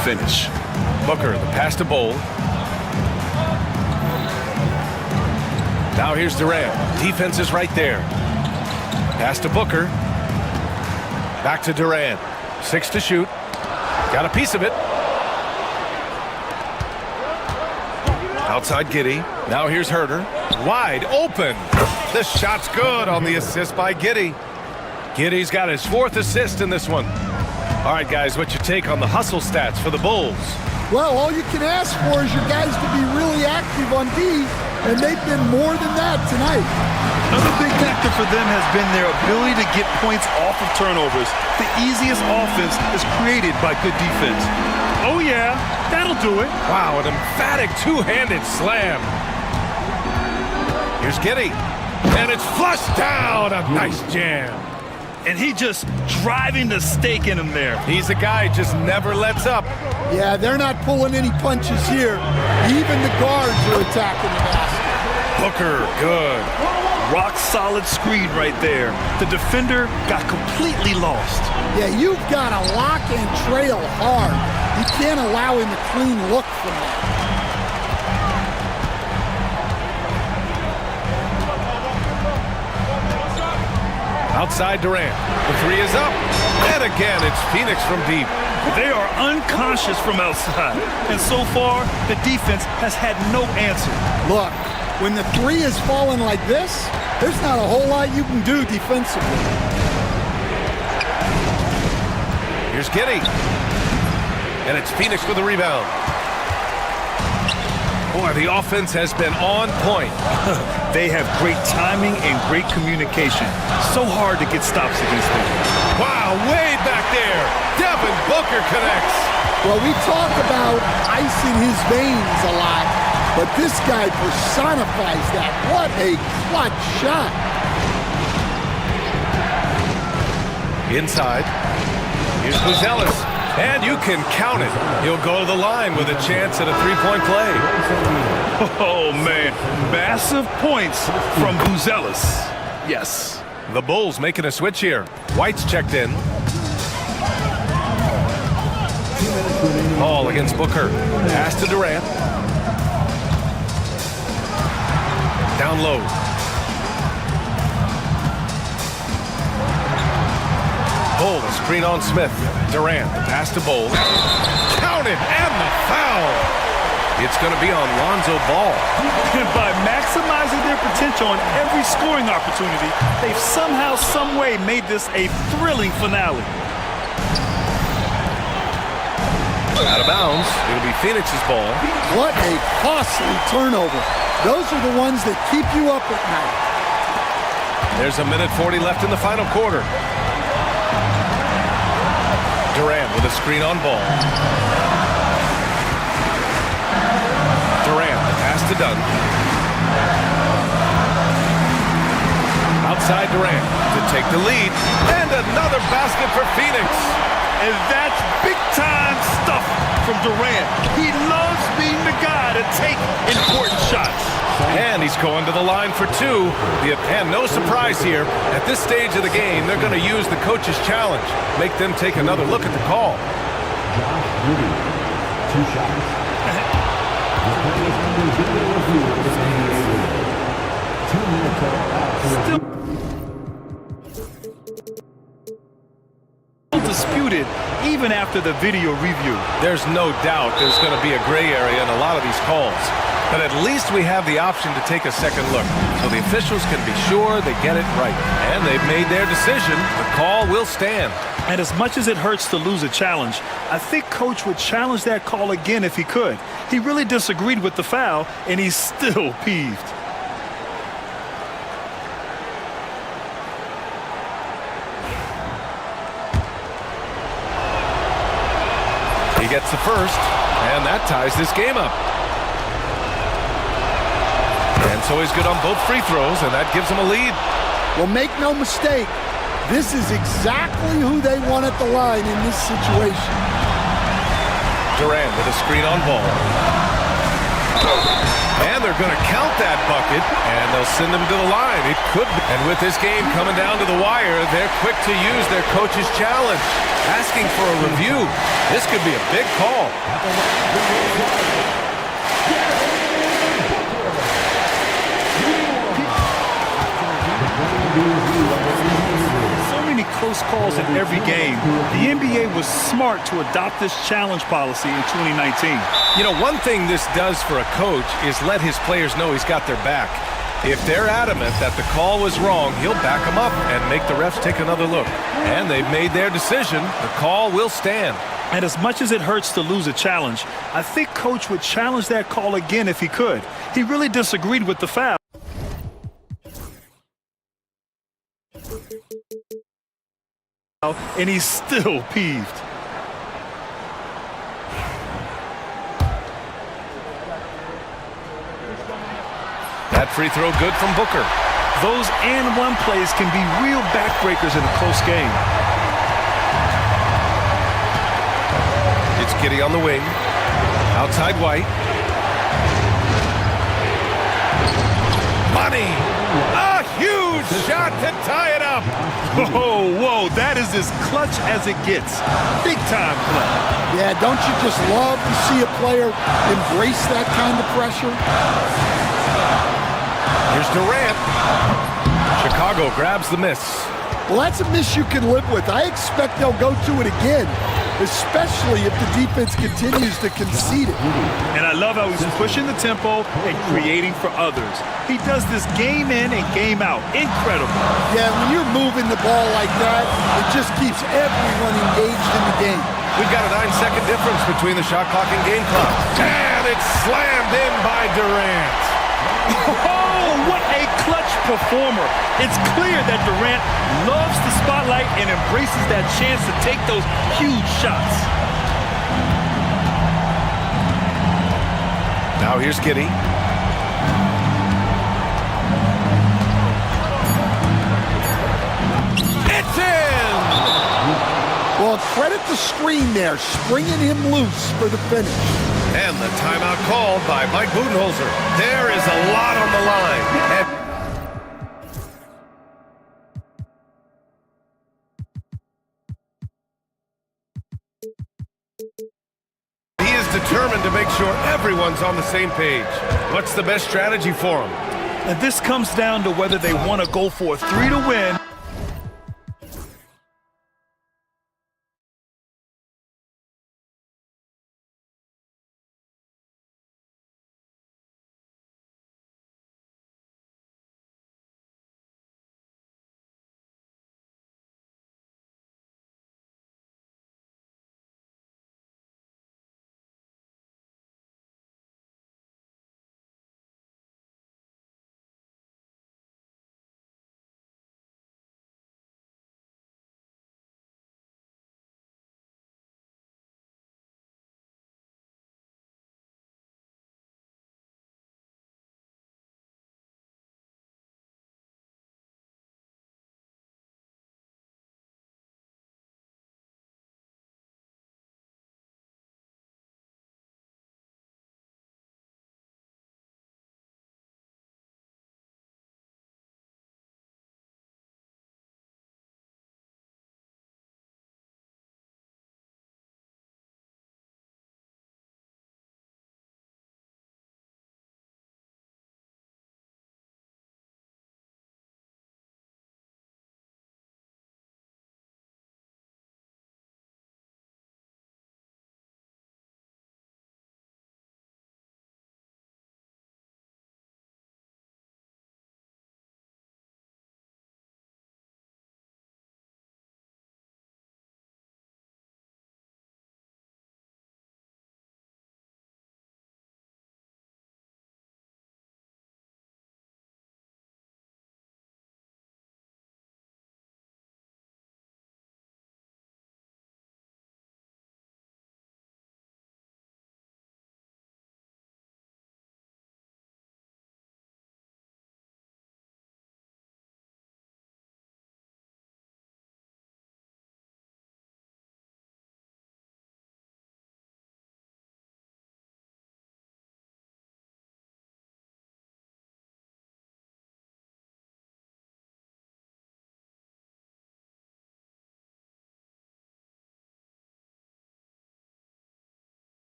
finish. Booker, the pass to Bowl. Now here's Durant. Defense is right there. Pass to Booker. Back to Durant. 6 to shoot. Got a piece of it. Outside Giddey. Now here's Herter. Wide open. The shot's good on the assist by Giddey. Giddey's got his 4th assist in this one. All right, guys, what's your take on the hustle stats for the Bulls? Well, all you can ask for is your guys to be really active on D, and they've been more than that tonight. Another big factor for them has been their ability to get points off of turnovers. The easiest offense is created by good defense. Oh yeah, that'll do it. Wow, an emphatic 2-handed slam. Here's Giddey, and it's flushed down. A nice jam. And he just driving the stake in him there. He's a guy who just never lets up. Yeah, they're not pulling any punches here. Even the guards are attacking the basket. Booker, good. Rock solid screen right there. The defender got completely lost. Yeah, you've got to lock and trail hard. You can't allow him a clean look from that. Outside Durant. The 3 is up. And again, it's Phoenix from deep. They are unconscious from outside. And so far, the defense has had no answer. Look, when the 3 is falling like this, there's not a whole lot you can do defensively. Here's Giddey. And it's Phoenix with the rebound. Boy, the offense has been on point. They have great timing and great communication. So hard to get stops against them. Wow, way back there. Devin Booker connects. Well, we talk about ice in his veins a lot, but this guy personifies that. What a clutch shot. Inside. Here's Buzelis. And you can count it. He'll go to the line with a chance at a 3-point play. Oh, man. Massive points from Buzelis. Yes. The Bulls making a switch here. White's checked in. Ball against Booker. Pass to Durant. Down low. Bowl, screen on Smith. Durant, the pass to Bowl. Count it, and the foul. It's going to be on Lonzo Ball. And by maximizing their potential on every scoring opportunity, they've somehow, some way made this a thrilling finale. Out of bounds. It'll be Phoenix's ball. What a costly turnover. Those are the ones that keep you up at night. There's a minute 40 left in the final quarter. Durant with a screen on ball. Durant, the pass to Dunn. Outside Durant to take the lead. And another basket for Phoenix. And that's big-time stuff from Durant. He loves being the guy to take important shots. And he's going to the line for two. And no surprise here. At this stage of the game, they're going to use the coach's challenge. Make them take another look at the call. Two shots. Disputed even after the video review. There's no doubt there's going to be a gray area in a lot of these calls. But at least we have the option to take a second look, so the officials can be sure they get it right. And they've made their decision. The call will stand. And as much as it hurts to lose a challenge, I think Coach would challenge that call again if he could. He really disagreed with the foul, and he's still peeved. He gets the first, and that ties this game up. And so he's good on both free throws, and that gives him a lead. Well, make no mistake, this is exactly who they want at the line in this situation. Durant with a screen on ball. And they're going to count that bucket, and they'll send him to the line. It could be. And with this game coming down to the wire, they're quick to use their coach's challenge, asking for a review. This could be a big call. So many close calls in every game. The NBA was smart to adopt this challenge policy in 2019. You know, one thing this does for a coach is let his players know he's got their back. If they're adamant that the call was wrong, he'll back them up and make the refs take another look. And they've made their decision. The call will stand. And as much as it hurts to lose a challenge, I think Coach would challenge that call again if he could. He really disagreed with the foul. And he's still peeved. That free throw good from Booker. Those and one plays can be real backbreakers in a close game. It's Giddey on the wing. Outside White. Money! A huge shot to tie it up! Whoa, that is as clutch as it gets. Big time clutch. Yeah, don't you just love to see a player embrace that kind of pressure? Here's Durant. Chicago grabs the miss. Well, that's a miss you can live with. I expect they'll go to it again, especially if the defense continues to concede it. And I love how he's pushing the tempo and creating for others. He does this game in and game out. Incredible. Yeah, when you're moving the ball like that, it just keeps everyone engaged in the game. We've got a 9-second difference between the shot clock and game clock. And it's slammed in by Durant. Oh, what a clutch performer. It's clear that Durant loves the spotlight and embraces that chance to take those huge shots. Now here's Giddey. It's in! Well, credit the screen there, springing him loose for the finish. And the timeout called by Mike Budenholzer. There is a lot on the line. He is determined to make sure everyone's on the same page. What's the best strategy for him? And this comes down to whether they want to go for a 3 to win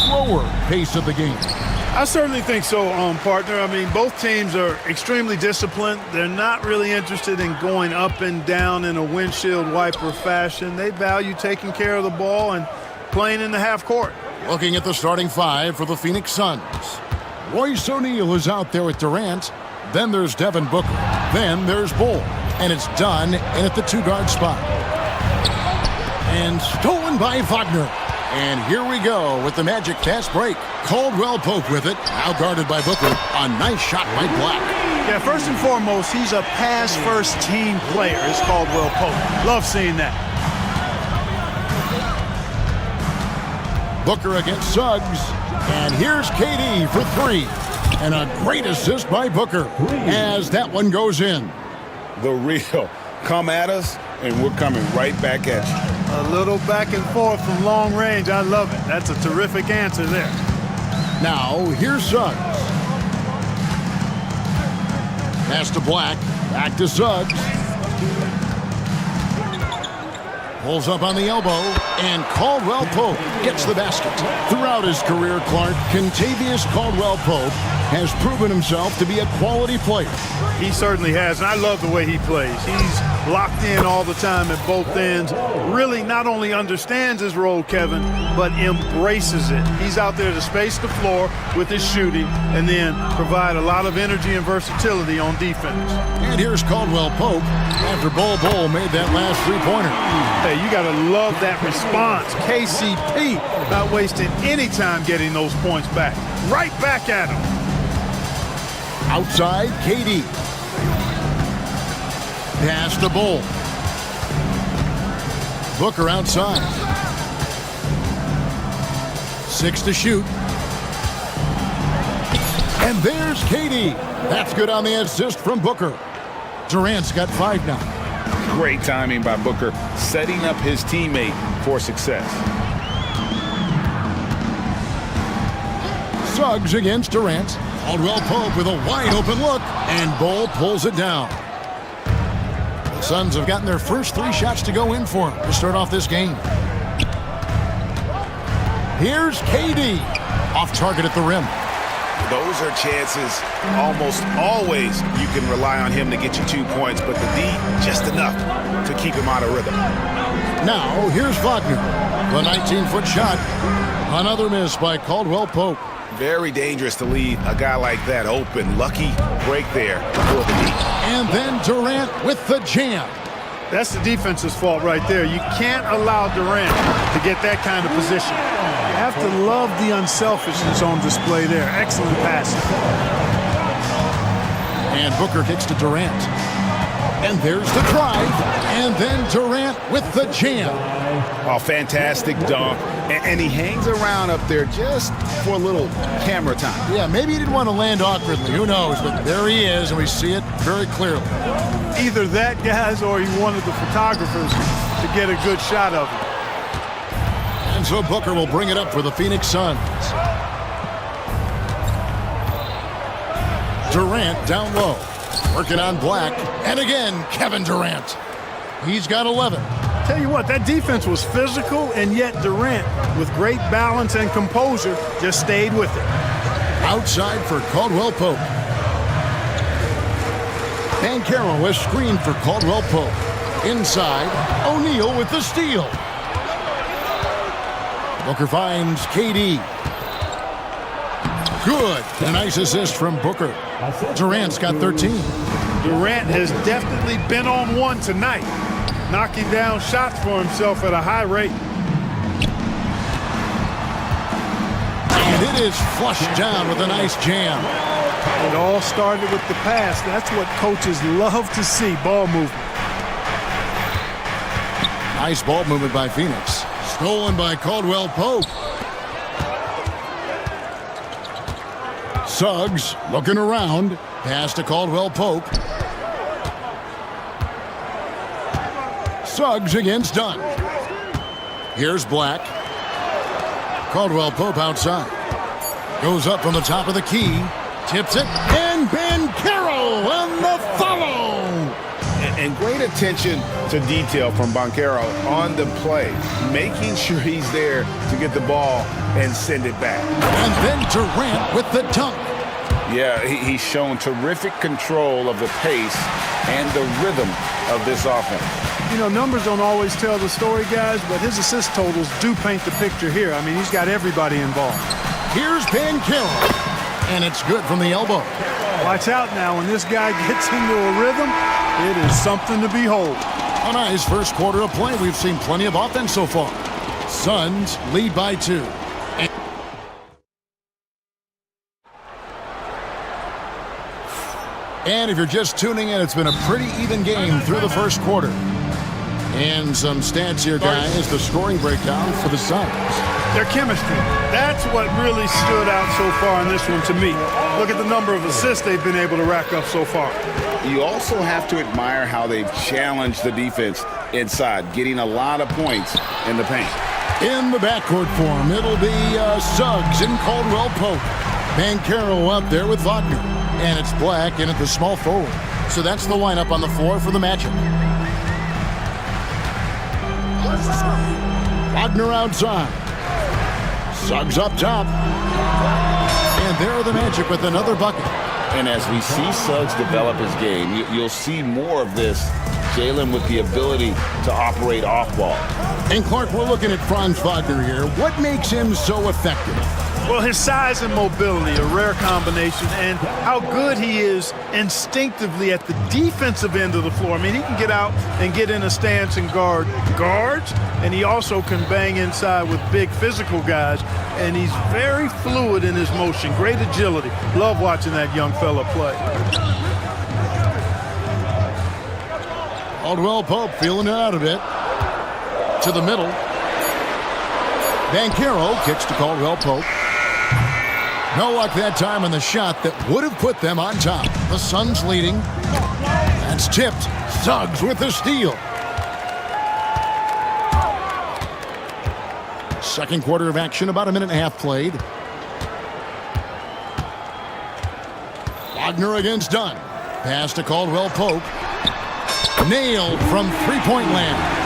slower pace of the game. I certainly think so, partner. I mean, both teams are extremely disciplined. They're not really interested in going up and down in a windshield wiper fashion. They value taking care of the ball and playing in the half court. Looking at the starting five for the Phoenix Suns. Royce O'Neal is out there with Durant. Then there's Devin Booker. Then there's Bull. And it's done in at the two-guard spot. And stolen by Wagner. And here we go with the Magic fast break. Caldwell Pope with it. Now guarded by Booker. A nice shot by Black. Yeah, first and foremost, he's a pass-first team player, is Caldwell Pope. Love seeing that. Booker against Suggs. And here's KD for three. And a great assist by Booker as that one goes in. The real. Come at us, and we're coming right back at you. A little back and forth from long range. I love it. That's a terrific answer there. Now, here's Suggs. Pass to Black. Back to Suggs. Pulls up on the elbow, and Caldwell Pope gets the basket. Throughout his career, Clark, Kentavious Caldwell Pope has proven himself to be a quality player. He certainly has, and I love the way he plays. He's locked in all the time at both ends. Really not only understands his role, Kevin, but embraces it. He's out there to space the floor with his shooting and then provide a lot of energy and versatility on defense. And here's Caldwell Pope after Bull made that last three-pointer. Hey, you got to love that response. KCP not wasting any time getting those points back. Right back at him. Outside, KD. Pass to Bull. Booker outside. 6 to shoot. And there's KD. That's good on the assist from Booker. Durant's got 5 now. Great timing by Booker, setting up his teammate for success. Suggs against Durant. Caldwell Pope with a wide-open look, and Bull pulls it down. The Suns have gotten their first 3 shots to go in for him to start off this game. Here's KD. Off target at the rim. Those are chances almost always you can rely on him to get you 2 points, but the D, just enough to keep him out of rhythm. Now, here's Wagner. The 19-foot shot. Another miss by Caldwell Pope. Very dangerous to leave a guy like that open. Lucky break there for the D. And then Durant with the jam. That's the defense's fault right there. You can't allow Durant to get that kind of position. You have to love the unselfishness on display there. Excellent passing. And Booker kicks to Durant. And there's the drive. And then Durant with the jam. Oh, fantastic dunk. And he hangs around up there just for a little camera time. Yeah, maybe he didn't want to land awkwardly. Who knows? But there he is, and we see it very clearly. Either that, guys, or he wanted the photographers to get a good shot of him. And so Booker will bring it up for the Phoenix Suns. Durant down low. Working on Black. And again, Kevin Durant. He's got 11. Tell you what, that defense was physical, and yet Durant, with great balance and composure, just stayed with it. Outside for Caldwell Pope. Banchero is screened for Caldwell Pope. Inside, O'Neal with the steal. Booker finds KD. Good. A nice assist from Booker. Durant's got 13. Durant has definitely been on one tonight, knocking down shots for himself at a high rate. And it is flushed down with a nice jam. It all started with the pass. That's what coaches love to see, ball movement. Nice ball movement by Phoenix. Stolen by Caldwell Pope. Suggs looking around. Pass to Caldwell Pope. Suggs against Dunn. Here's Black. Caldwell Pope outside. Goes up from the top of the key. Tips it. And Banchero on the follow. And great attention to detail from Banchero on the play, making sure he's there to get the ball and send it back. And then Durant with the dunk. Yeah, he's shown terrific control of the pace and the rhythm of this offense. You know, numbers don't always tell the story, guys, but his assist totals do paint the picture here. I mean, he's got everybody involved. Here's Banchero, and it's good from the elbow. Watch out now. When this guy gets into a rhythm, it is something to behold. A nice first quarter of play. We've seen plenty of offense so far. Suns lead by 2. And if you're just tuning in, it's been a pretty even game through the first quarter. And some stats here, guys, the scoring breakdown for the Suns. Their chemistry, that's what really stood out so far in this one to me. Look at the number of assists they've been able to rack up so far. You also have to admire how they've challenged the defense inside, getting a lot of points in the paint. In the backcourt form, it'll be Suggs and Caldwell Pope. Banchero up there with Wagner. And it's Black in at the small forward. So that's the lineup on the floor for the matchup. Wagner outside. Suggs up top. And there are the Magic with another bucket. And as we see Suggs develop his game, you'll see more of this. Jalen with the ability to operate off ball. And Clark, we're looking at Franz Wagner here. What makes him so effective? Well, his size and mobility, a rare combination, and how good he is instinctively at the defensive end of the floor. I mean, he can get out and get in a stance and guard guards, and he also can bang inside with big physical guys, and he's very fluid in his motion, great agility. Love watching that young fella play. Caldwell Pope feeling it out a bit. To the middle. Banchero kicks to Caldwell Pope. No luck that time on the shot that would have put them on top. The Suns leading. That's tipped. Suggs with the steal. Second quarter of action, about a minute and a half played. Wagner against Dunn. Pass to Caldwell Pope. Nailed from three-point land.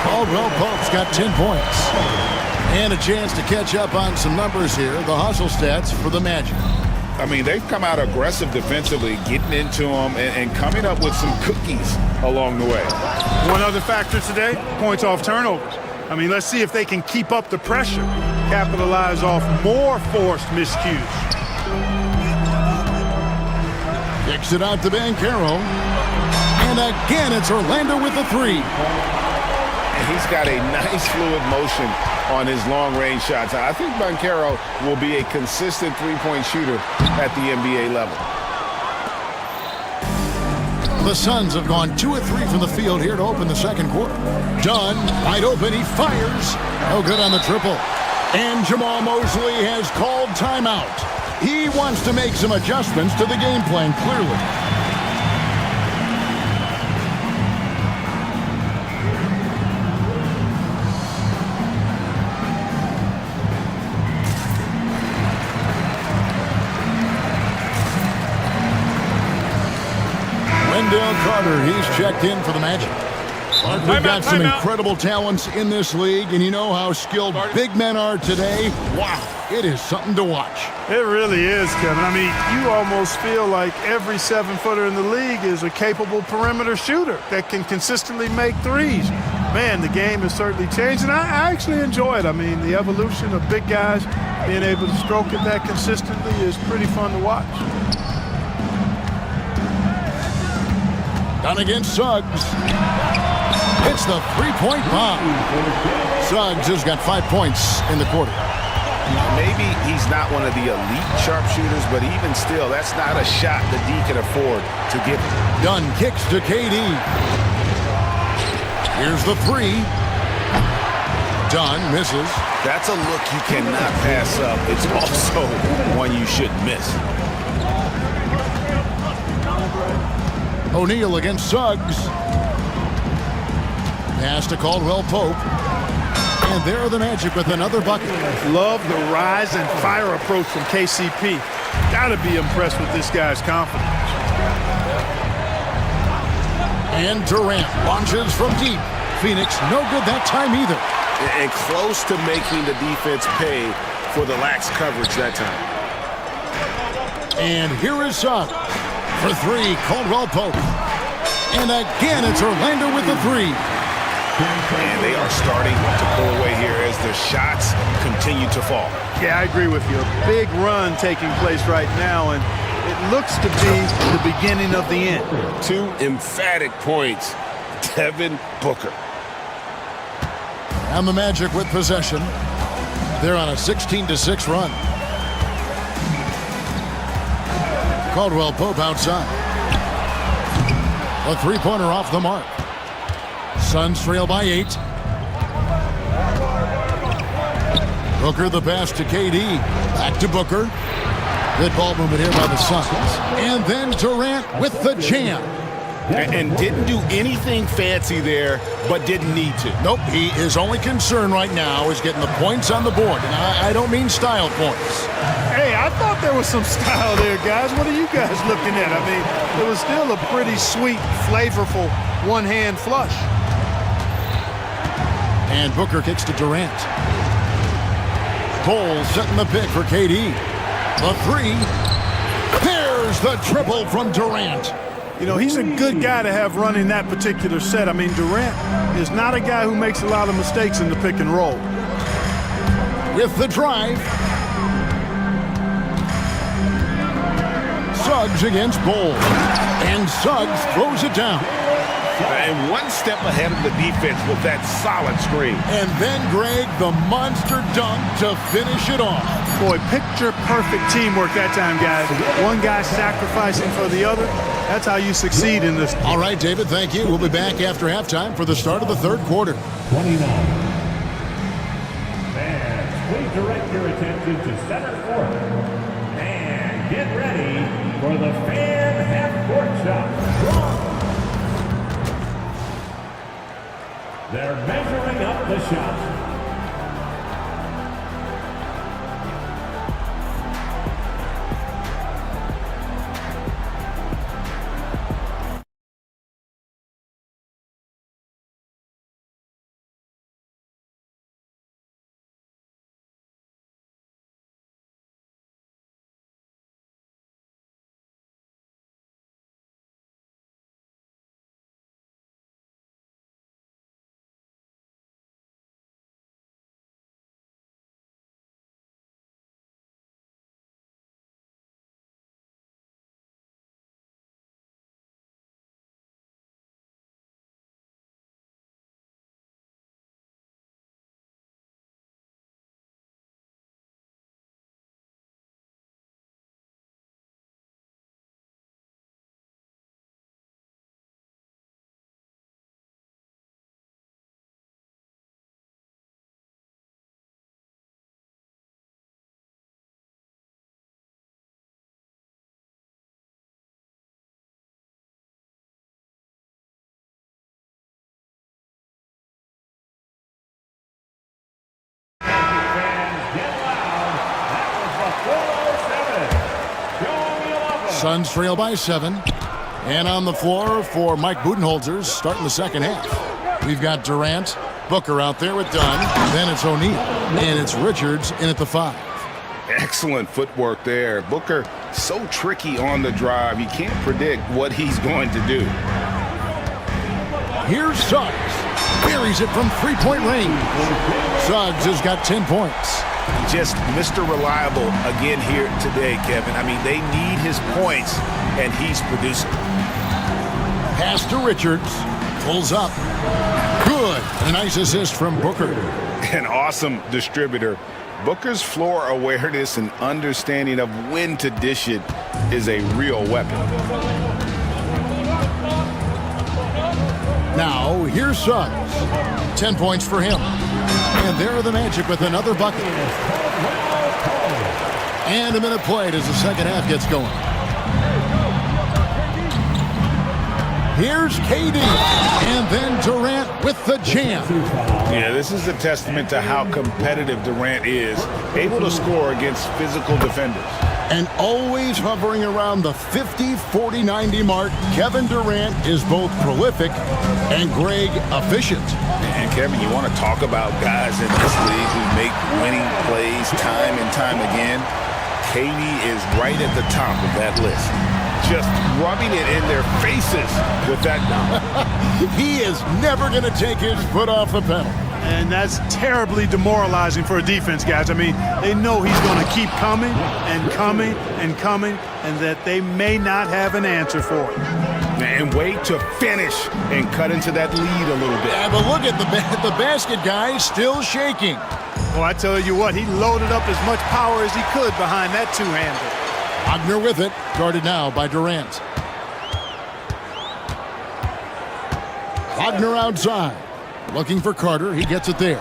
Caldwell Pope's got 10 points. And a chance to catch up on some numbers here. The hustle stats for the Magic. I mean, they've come out aggressive defensively, getting into them and coming up with some cookies along the way. One other factor today, points off turnovers. I mean, let's see if they can keep up the pressure, capitalize off more forced miscues. Kicks it out to Banchero. And again, it's Orlando with the three. He's got a nice fluid motion on his long-range shots. I think Banchero will be a consistent three-point shooter at the NBA level. The Suns have gone 2 of 3 from the field here to open the second quarter. Dunn, wide open, he fires. No good on the triple. And Jamal Mosley has called timeout. He wants to make some adjustments to the game plan, clearly. Wendell Carter, he's checked in for the Magic. We've got some incredible talents in this league, and you know how skilled big men are today. Wow, it is something to watch. It really is, Kevin. I mean, you almost feel like every 7-footer in the league is a capable perimeter shooter that can consistently make threes. Man, the game has certainly changed, and I actually enjoy it. I mean, the evolution of big guys being able to stroke it that consistently is pretty fun to watch. Done against Suggs. It's the three-point bomb. Suggs has got 5 points in the quarter. Maybe he's not one of the elite sharpshooters, but even still, that's not a shot that D can afford to give him. Dunn kicks to KD. Here's the three. Dunn misses. That's a look you cannot pass up. It's also one you shouldn't miss. O'Neal against Suggs. Pass to Caldwell Pope. And there are the Magic with another bucket. Love the rise and fire approach from KCP. Gotta be impressed with this guy's confidence. And Durant launches from deep. Phoenix no good that time either. And close to making the defense pay for the lax coverage that time. And here is Suggs for three. Caldwell Pope. And again, it's Orlando with the three. And they are starting to pull away here as the shots continue to fall. Yeah, I agree with you. A big run taking place right now, and it looks to be the beginning of the end. 2 emphatic points. Devin Booker. And the Magic with possession. They're on a 16-6 run. Caldwell Pope outside. A three-pointer off the mark. Suns trail by 8. Booker the pass to KD. Back to Booker. Good ball movement here by the Suns. And then Durant with the jam. And didn't do anything fancy there, but didn't need to. Nope, his only concern right now is getting the points on the board. And I don't mean style points. Hey, I thought there was some style there, guys. What are you guys looking at? I mean, it was still a pretty sweet, flavorful one-hand flush. And Booker kicks to Durant. Cole setting the pick for KD. The three. There's the triple from Durant. You know, he's a good guy to have running that particular set. I mean, Durant is not a guy who makes a lot of mistakes in the pick and roll. With the drive. Suggs against Bol. And Suggs throws it down. And one step ahead of the defense with that solid screen. And then, Greg, the monster dunk to finish it off. Boy, picture-perfect teamwork that time, guys. One guy sacrificing for the other. That's how you succeed in this. All right, David, thank you. We'll be back after halftime for the start of the third quarter. 29. Fans, please direct your attention to center court. And get ready for the fan half-court shot. They're measuring up the shot. Suns trail by 7. And on the floor for Mike Budenholzer starting the second half. We've got Durant, Booker out there with Dunn. Then it's O'Neal. And it's Richards in at the 5. Excellent footwork there. Booker so tricky on the drive. You can't predict what he's going to do. Here's Suggs. Buries it from three-point range. Suggs has got 10 points. Just Mr. Reliable again here today, Kevin. I mean, they need his points, and he's producing. Pass to Richards. Pulls up. Good. A nice assist from Booker. An awesome distributor. Booker's floor awareness and understanding of when to dish it is a real weapon. Now, here's Suggs. 10 points for him. And there are the Magic with another bucket. And a minute played as the second half gets going. Here's KD. And then Durant with the jam. Yeah, this is a testament to how competitive Durant is, able to score against physical defenders. And always hovering around the 50, 40, 90 mark, Kevin Durant is both prolific and, Greg, efficient. And Kevin, you want to talk about guys in this league who make winning plays time and time again? KD is right at the top of that list. Just rubbing it in their faces with that dunk. He is never going to take his foot off the pedal. And that's terribly demoralizing for a defense, guys. I mean, they know he's going to keep coming and coming and coming, and that they may not have an answer for it. And wait to finish and cut into that lead a little bit. Yeah, but look at the basket guy still shaking. Well, I tell you what, he loaded up as much power as he could behind that two-hander. Wagner with it, guarded now by Durant. Wagner outside. Looking for Carter, he gets it there.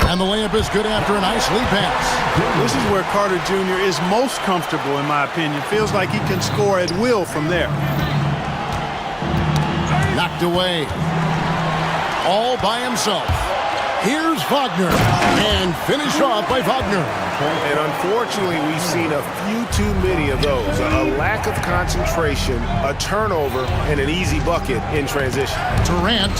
And the layup is good after a nice lead pass. This is where Carter Jr. is most comfortable, in my opinion. Feels like he can score at will from there. Knocked away. All by himself. Here's Wagner. And finished off by Wagner. And unfortunately, we've seen a few too many of those. A lack of concentration, a turnover, and an easy bucket in transition. Durant.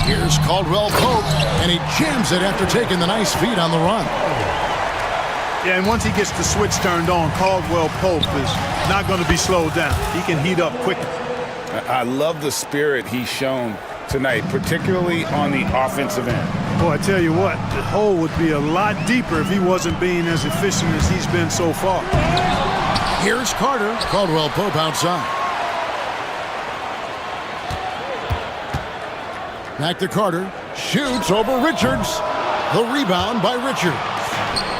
Here's Caldwell Pope, and he jams it after taking the nice feed on the run. Yeah, and once he gets the switch turned on, Caldwell Pope is not going to be slowed down. He can heat up quickly. I love the spirit he's shown tonight, particularly on the offensive end. Boy, I tell you what, the hole would be a lot deeper if he wasn't being as efficient as he's been so far. Here's Carter. Caldwell Pope outside. Back to Carter. Shoots over Richards. The rebound by Richards.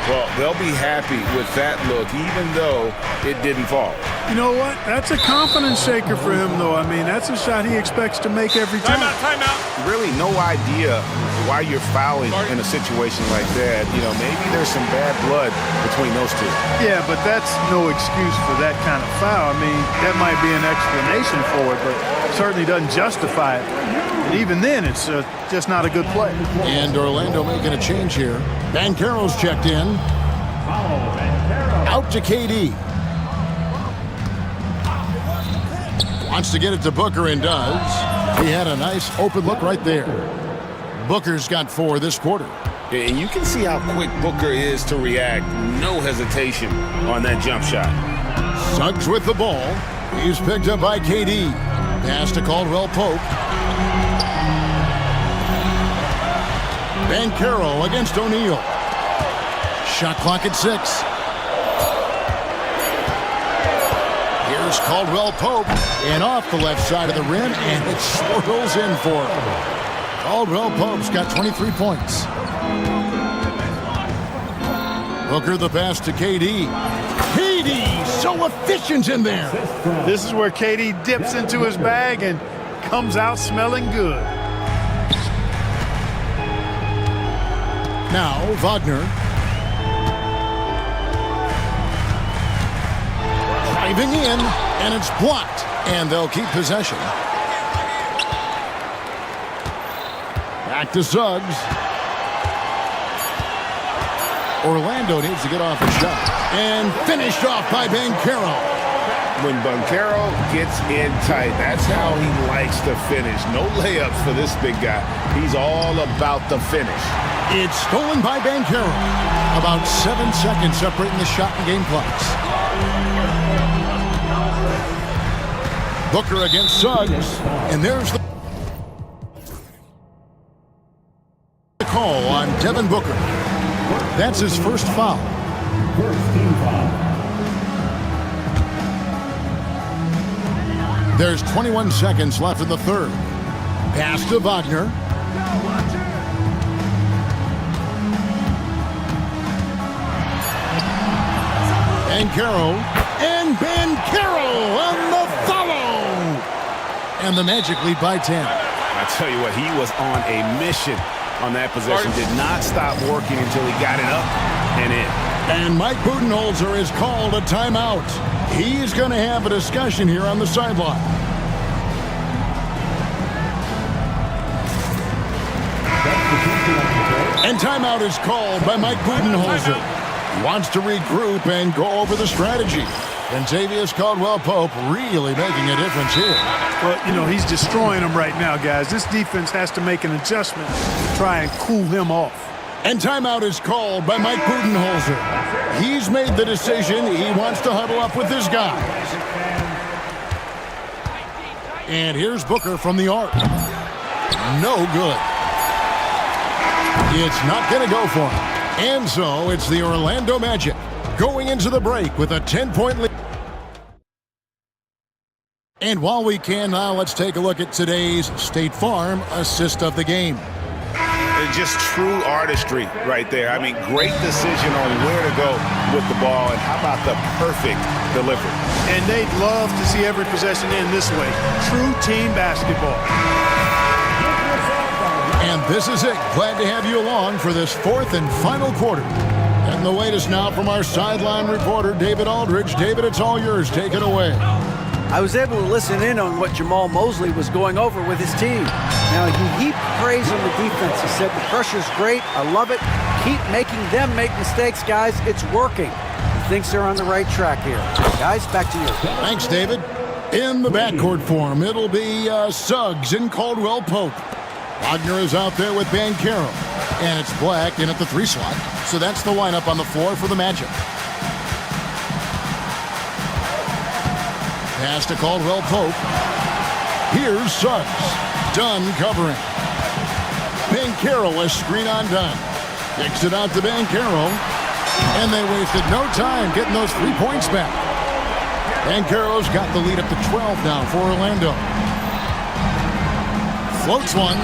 Well, they'll be happy with that look, even though it didn't fall. You know what? That's a confidence shaker for him, though. I mean, that's a shot he expects to make every time. Timeout. Really no idea why you're fouling in a situation like that. You know, maybe there's some bad blood between those two. Yeah, but that's no excuse for that kind of foul. I mean, that might be an explanation for it, but certainly doesn't justify it. And even then, it's just not a good play. And Orlando making a change here. Banchero's checked in. Out to KD. Wants to get it to Booker and does. He had a nice open look right there. Booker's got 4 this quarter. And you can see how quick Booker is to react. No hesitation on that jump shot. Suggs with the ball. He's picked up by KD. Pass to Caldwell Pope. Banchero against O'Neal. Shot clock at 6. Here's Caldwell Pope, and off the left side of the rim, and it swirls in for him. Caldwell Pope's got 23 points. Booker the pass to KD. KD, so efficient in there. This is where KD dips into his bag and comes out smelling good. Now, Wagner. Driving in, and it's blocked, and they'll keep possession. Back to Suggs. Orlando needs to get off a shot. And finished off by Banchero. When Banchero gets in tight, that's how he likes to finish. No layups for this big guy. He's all about the finish. It's stolen by Banchero. About 7 seconds separating the shot and game clocks. Booker against Suggs. And there's the call on Devin Booker. That's his first foul. First team foul. There's 21 seconds left in the third. Pass to Wagner. Banchero. And Banchero on the follow. And the Magic lead by 10. I tell you what, he was on a mission on that possession. Did not stop working until he got it up and in. And Mike Budenholzer is called a timeout. He's going to have a discussion here on the sideline. And timeout is called by Mike Budenholzer. He wants to regroup and go over the strategy. And Xavier Caldwell-Pope really making a difference here. Well, you know, he's destroying them right now, guys. This defense has to make an adjustment to try and cool him off. And timeout is called by Mike Budenholzer. He's made the decision. He wants to huddle up with his guys. And here's Booker from the arc. No good. It's not going to go for him. And so it's the Orlando Magic going into the break with a 10-point lead. And while we can now, let's take a look at today's State Farm assist of the game. Just true artistry right there. I mean, great decision on where to go with the ball, and how about the perfect delivery. And they'd love to see every possession end this way. True team basketball. And this is it. Glad to have you along for this fourth and final quarter. And the latest now from our sideline reporter, David Aldridge. David, it's all yours. Take it away. I was able to listen in on what Jamal Mosley was going over with his team. Now, he heaped praise on the defense. He said, the pressure's great. I love it. Keep making them make mistakes, guys. It's working. He thinks they're on the right track here. Guys, back to you. Thanks, David. In the backcourt form, it'll be Suggs and Caldwell-Pope. Wagner is out there with Banchero. And it's Black in at the 3 slot. So that's the lineup on the floor for the Magic. Pass to Caldwell-Pope. Here's Suggs. Dunn covering. Banchero, a screen on Dunn. Kicks it out to Banchero. And they wasted no time getting those 3 points back. Banchero's got the lead up to 12 now for Orlando. Floats one.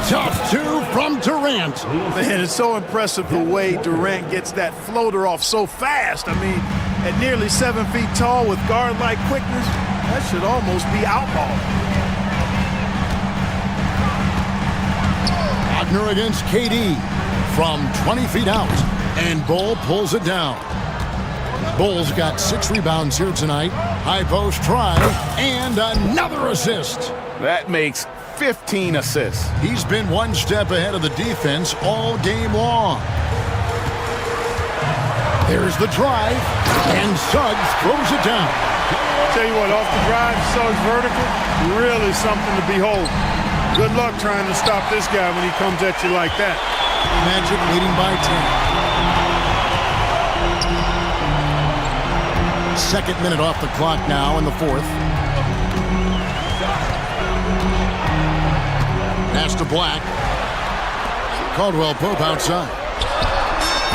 Tough 2 from Durant. Man, it's so impressive the way Durant gets that floater off so fast. I mean, at nearly 7 feet tall with guard-like quickness, that should almost be outball. Wagner against KD from 20 feet out. And Bull pulls it down. Bull's got 6 rebounds here tonight. High post try and another assist. That makes 15 assists. He's been one step ahead of the defense all game long. There's the drive, and Suggs throws it down. Tell you what, off the drive, Suggs vertical, really something to behold. Good luck trying to stop this guy when he comes at you like that. Magic leading by 10. Second minute off the clock now in the fourth. Pass to Black. Caldwell-Pope outside.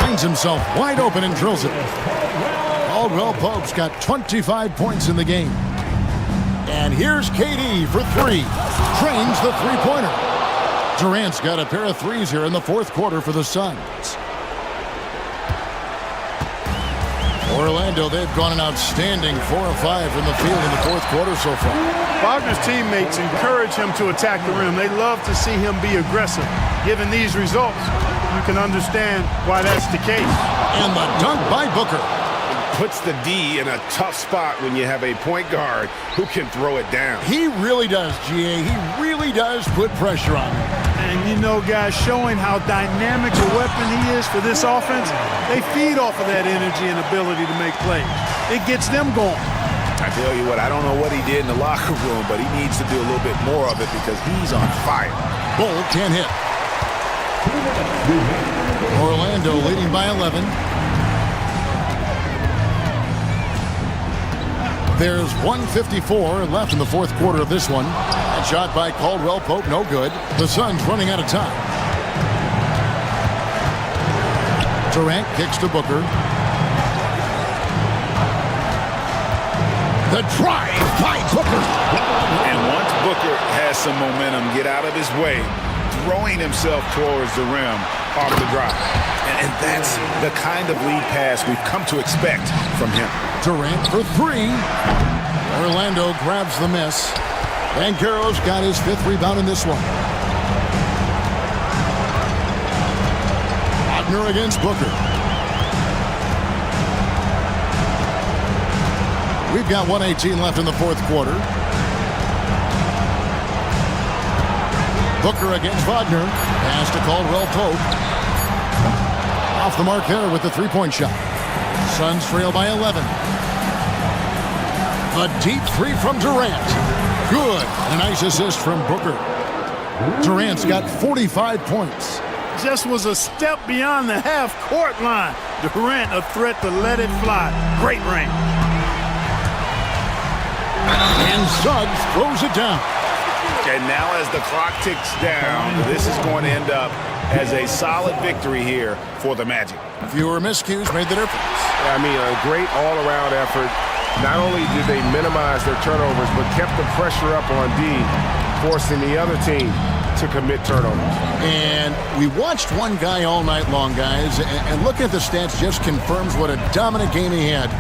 Finds himself wide open and drills it. Caldwell-Pope's got 25 points in the game. And here's KD for 3. Trains the three-pointer. Durant's got a pair of threes here in the fourth quarter for the Suns. Orlando, they've gone an outstanding 4 of 5 from the field in the fourth quarter so far. Wagner's teammates encourage him to attack the rim. They love to see him be aggressive. Given these results, you can understand why that's the case. And the dunk by Booker. Puts the D in a tough spot when you have a point guard who can throw it down. He really does, GA. He really does put pressure on him. And you know, guys, showing how dynamic a weapon he is for this offense, they feed off of that energy and ability to make plays. It gets them going. I tell you what, I don't know what he did in the locker room, but he needs to do a little bit more of it because he's on fire. Bull can't hit. Orlando leading by 11. There's 1:54 left in the fourth quarter of this one. That shot by Caldwell-Pope, no good. The Suns running out of time. Durant kicks to Booker. The drive by Booker. And once Booker has some momentum, get out of his way, throwing himself towards the rim off the drive. And that's the kind of lead pass we've come to expect from him. Durant for 3. Orlando grabs the miss. Banchero's got his 5th rebound in this one. Wagner against Booker. We've got 1:18 left in the fourth quarter. Booker against Wagner. Pass to Caldwell Pope. Off the mark there with the three-point shot. Suns trail by 11. A deep three from Durant. Good. And a nice assist from Booker. Durant's got 45 points. Just was a step beyond the half-court line. Durant a threat to let it fly. Great range. And Suggs throws it down. And now as the clock ticks down, this is going to end up as a solid victory here for the Magic. Fewer miscues made the difference. I mean, a great all-around effort. Not only did they minimize their turnovers, but kept the pressure up on D, forcing the other team to commit turnovers. And we watched one guy all night long, guys, and looking at the stats just confirms what a dominant game he had.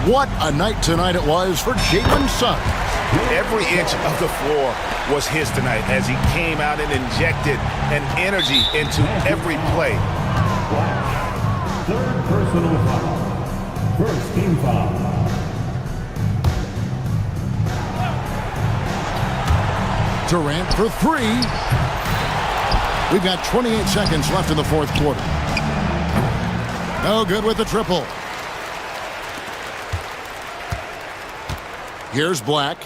What a night tonight it was for Jalen Suggs. Every inch of the floor was his tonight as he came out and injected an energy into every play. Third personal foul. First team foul. Durant for three. We've got 28 seconds left in the fourth quarter. No good with the triple. Here's Black.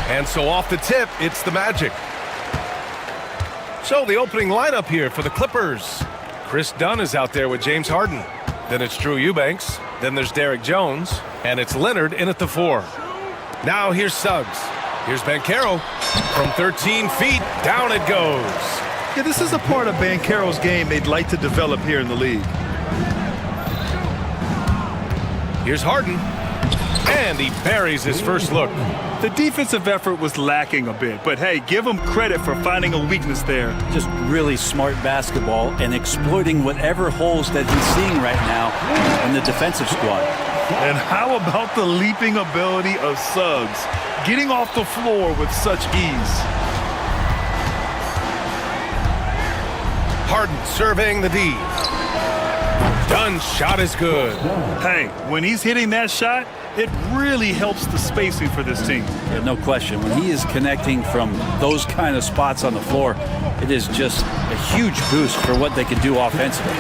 And so off the tip, it's the Magic. So the opening lineup here for the Clippers. Chris Dunn is out there with James Harden. Then it's Drew Eubanks. Then there's Derek Jones. And it's Leonard in at the 4. Now here's Suggs. Here's Banchero. From 13 feet, down it goes. Yeah, this is a part of Banchero's game they'd like to develop here in the league. Here's Harden. And he buries his first look. The defensive effort was lacking a bit, but hey, give him credit for finding a weakness there. Just really smart basketball and exploiting whatever holes that he's seeing right now in the defensive squad. And how about the leaping ability of Suggs, getting off the floor with such ease? Harden surveying the D. Dunn's shot is good. Hey, when he's hitting that shot, it really helps the spacing for this team. Yeah, no question. When he is connecting from those kind of spots on the floor, it is just a huge boost for what they can do offensively.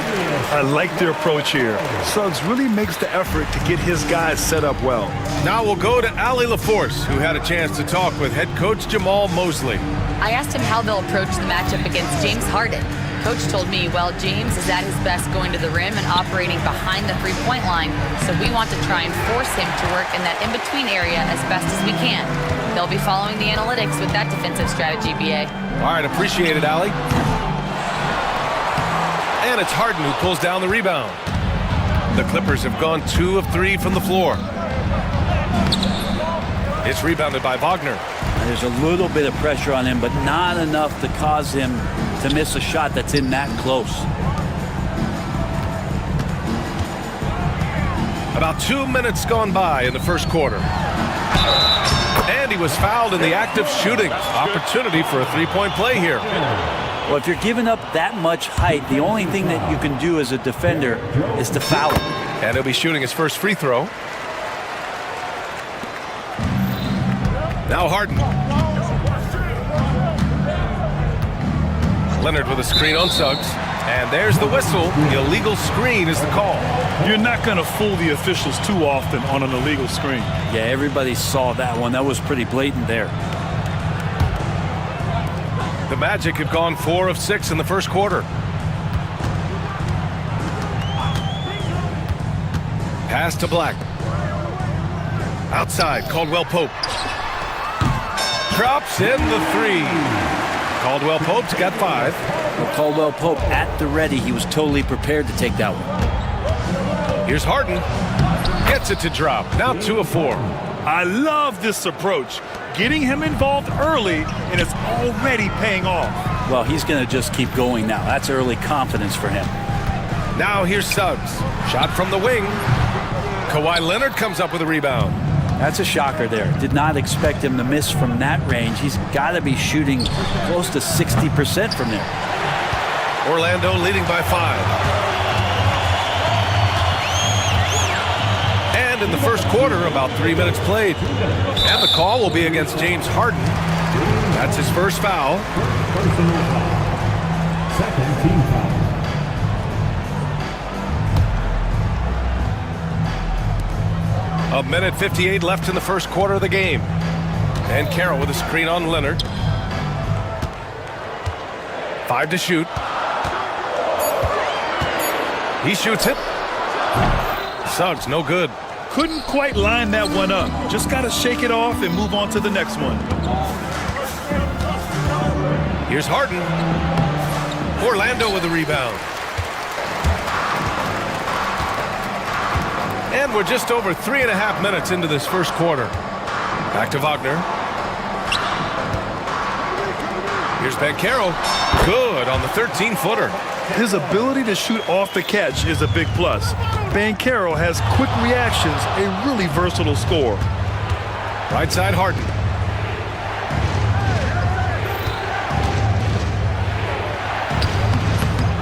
I like their approach here. Suggs really makes the effort to get his guys set up well. Now we'll go to Allie LaForce, who had a chance to talk with head coach Jamal Mosley. I asked him how they'll approach the matchup against James Harden. Coach told me, well, James is at his best going to the rim and operating behind the three-point line, so we want to try and force him to work in that in-between area as best as we can. They'll be following the analytics with that defensive strategy, BA. All right, appreciate it, Allie. And it's Harden who pulls down the rebound. The Clippers have gone 2 of 3 from the floor. It's rebounded by Wagner. There's a little bit of pressure on him, but not enough to cause him to miss a shot that's in that close. About 2 minutes gone by in the first quarter. And he was fouled in the act of shooting. Opportunity for a three-point play here. Well, if you're giving up that much height, the only thing that you can do as a defender is to foul him. And he'll be shooting his first free throw. Now Harden. Leonard with a screen on Suggs. And there's the whistle. The illegal screen is the call. You're not going to fool the officials too often on an illegal screen. Yeah, everybody saw that one. That was pretty blatant there. The Magic have gone 4 of 6 in the first quarter. Pass to Black. Outside, Caldwell Pope. Drops in the 3. Caldwell Pope's got 5. Well, Caldwell Pope at the ready. He was totally prepared to take that one. Here's Harden. Gets it to drop. Now 2 of 4. I love this approach. Getting him involved early, and it's already paying off. Well, he's going to just keep going now. That's early confidence for him. Now here's Suggs. Shot from the wing. Kawhi Leonard comes up with a rebound. That's a shocker there. Did not expect him to miss from that range. He's got to be shooting close to 60% from there. Orlando leading by 5. And in the first quarter, about 3 minutes played. And the call will be against James Harden. That's his first foul. Second team foul. A minute 58 left in the first quarter of the game. And Carroll with a screen on Leonard. 5 to shoot. He shoots it. Suggs, no good. Couldn't quite line that one up. Just got to shake it off and move on to the next one. Here's Harden. Orlando with a rebound. And we're just over 3.5 minutes into this first quarter. Back to Wagner. Here's Banchero. Good on the 13-footer. His ability to shoot off the catch is a big plus. Banchero has quick reactions, a really versatile scorer. Right side Harden.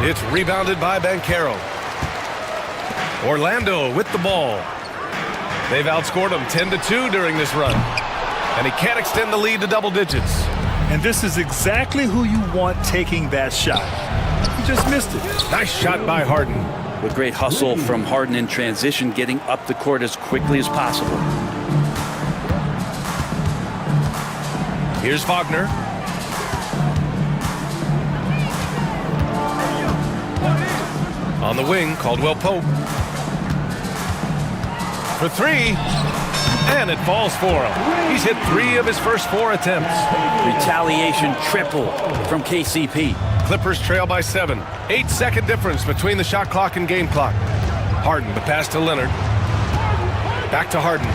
It's rebounded by Banchero. Orlando with the ball. They've outscored them 10-2 during this run. And he can't extend the lead to double digits. And this is exactly who you want taking that shot. He just missed it. Nice shot by Harden. With great hustle from Harden in transition, getting up the court as quickly as possible. Here's Wagner. On the wing, Caldwell Pope. For three, and it falls for him. He's hit 3 of his first 4 attempts. Retaliation triple from KCP. Clippers trail by 7. 8-second difference between the shot clock and game clock. Harden, the pass to Leonard. Back to Harden.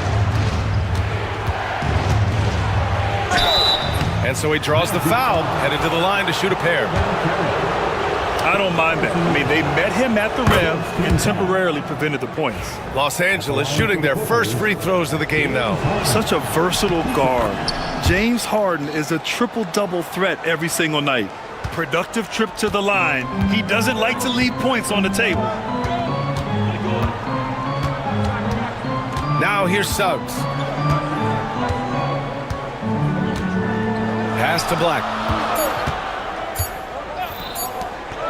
And so he draws the foul, headed to the line to shoot a pair. I don't mind that. I mean, they met him at the rim and temporarily prevented the points. Los Angeles shooting their first free throws of the game now. Such a versatile guard. James Harden is a triple-double threat every single night. Productive trip to the line. He doesn't like to leave points on the table. Now here's Suggs. Pass to Black.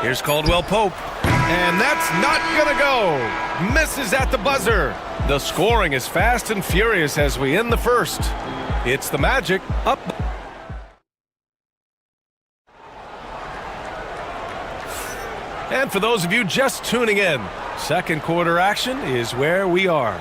Here's Caldwell Pope. And that's not gonna go. Misses at the buzzer. The scoring is fast and furious as we end the first. It's the Magic up. And for those of you just tuning in, second quarter action is where we are.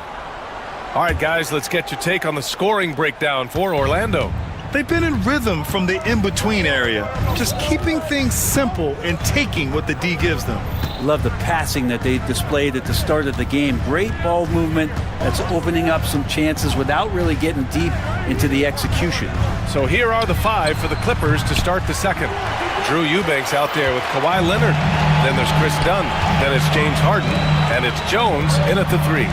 All right, guys, let's get your take on the scoring breakdown for Orlando. They've been in rhythm from the in-between area, just keeping things simple and taking what the D gives them. Love the passing that they displayed at the start of the game. Great ball movement that's opening up some chances without really getting deep into the execution. So here are the 5 for the Clippers to start the second. Drew Eubanks out there with Kawhi Leonard. Then there's Chris Dunn. Then it's James Harden. And it's Jones in at the 3.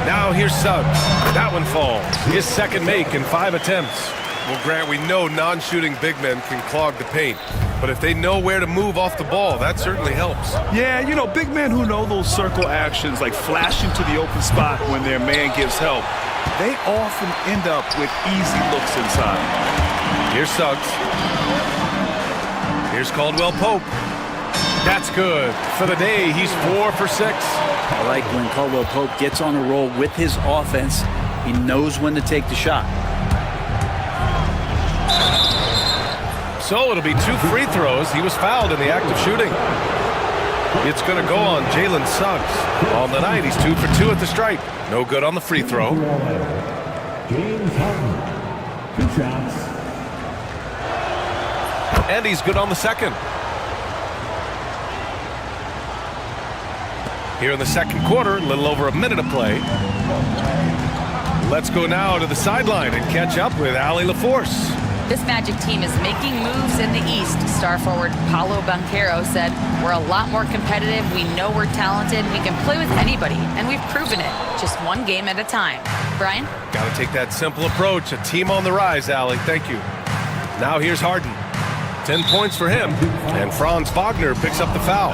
Now here's Suggs. That one falls. His second make in 5 attempts. Well, Grant, we know non-shooting big men can clog the paint. But if they know where to move off the ball, that certainly helps. Yeah, you know, big men who know those circle actions, like flashing to the open spot when their man gives help, they often end up with easy looks inside. Here's Suggs. Here's Caldwell Pope. That's good. For the day, he's 4 for 6. I like when Caldwell Pope gets on a roll with his offense. He knows when to take the shot. So it'll be 2 free throws. He was fouled in the act of shooting. It's going to go on Jalen Suggs. On the night, he's 2 for 2 at the stripe. No good on the free throw. James Harden, 2 shots. And he's good on the second. Here in the second quarter, a little over a minute of play. Let's go now to the sideline and catch up with Allie LaForce. This Magic team is making moves in the East. Star forward Paolo Banchero said, "We're a lot more competitive. We know we're talented. We can play with anybody, and we've proven it. Just one game at a time." Brian? Got to take that simple approach. A team on the rise, Allie. Thank you. Now here's Harden. 10 points for him. And Franz Wagner picks up the foul.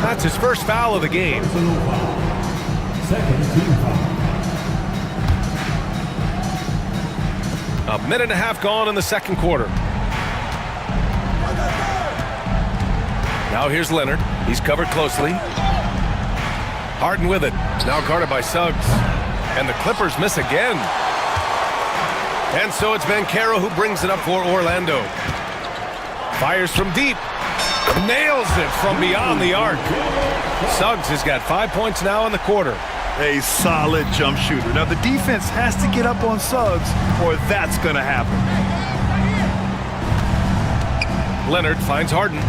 That's his first foul of the game. Second team foul. A minute and a half gone in the second quarter. Now here's Leonard. He's covered closely. Harden with it. Now guarded by Suggs. And the Clippers miss again. And so it's Banchero who brings it up for Orlando. Fires from deep. Nails it from beyond the arc. Suggs has got 5 points now in the quarter. A solid jump shooter. Now the defense has to get up on Suggs or that's going to happen. Leonard finds Harden.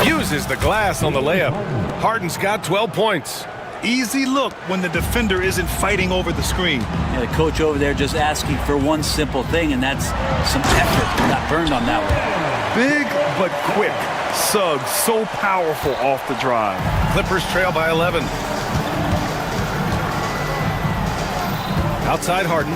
Uses the glass on the layup. Harden's got 12 points. Easy look when the defender isn't fighting over the screen. Yeah, the coach over there just asking for one simple thing, and that's some effort. Got burned on that one. Big but quick. Suggs so powerful off the drive. Clippers trail by 11. Outside Harden.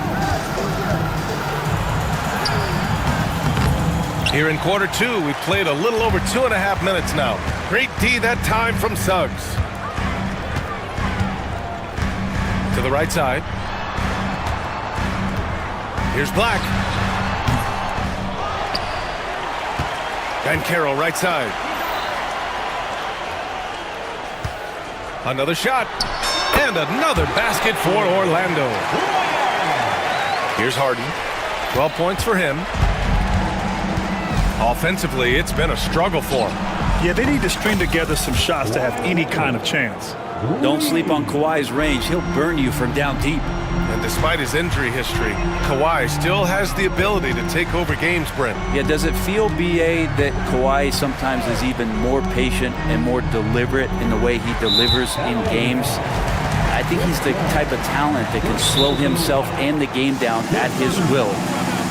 Here in quarter 2, we've played a little over 2.5 minutes now. Great D that time from Suggs. To the right side. Here's Black. Banchero right side. Another shot. And another basket for Orlando. Here's Harden. 12 points for him. Offensively, it's been a struggle for him. Yeah, they need to string together some shots to have any kind of chance. Don't sleep on Kawhi's range. He'll burn you from down deep. And despite his injury history, Kawhi still has the ability to take over games, Brent. Yeah, does it feel, BA, that Kawhi sometimes is even more patient and more deliberate in the way he delivers in games? I think he's the type of talent that can slow himself and the game down at his will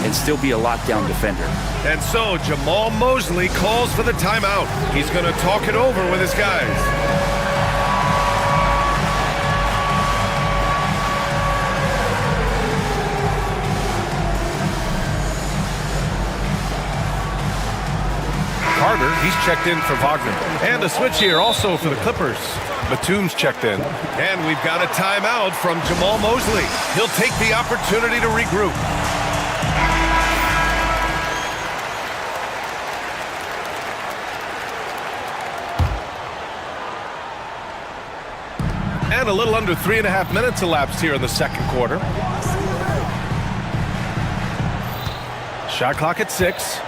and still be a lockdown defender. And so Jamal Mosley calls for the timeout. He's going to talk it over with his guys. Carter, he's checked in for Wagner. And a switch here also for the Clippers. Batum's checked in. And we've got a timeout from Jamal Mosley. He'll take the opportunity to regroup. And a little under 3.5 minutes elapsed here in the second quarter. Shot clock at 6.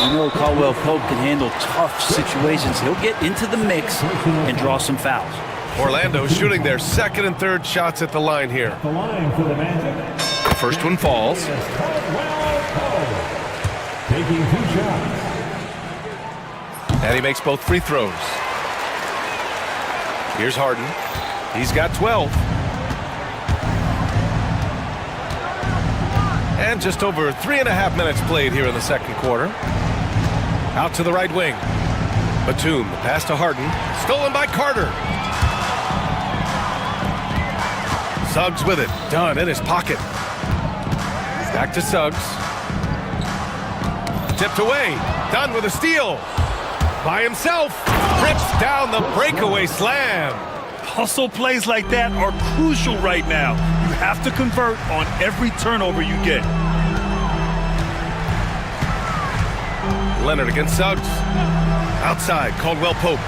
You know Caldwell Pope can handle tough situations. He'll get into the mix and draw some fouls. Orlando shooting their second and third shots at the line here. The first one falls. Taking 2 shots. And he makes both free throws. Here's Harden. He's got 12. And just over 3.5 minutes played here in the second quarter. Out to the right wing. Batum, the pass to Harden. Stolen by Carter. Suggs with it. Done in his pocket. Back to Suggs. Tipped away. Done with a steal. By himself. Rips down the breakaway slam. Hustle plays like that are crucial right now. You have to convert on every turnover you get. Leonard against Suggs. Outside, Caldwell Pope.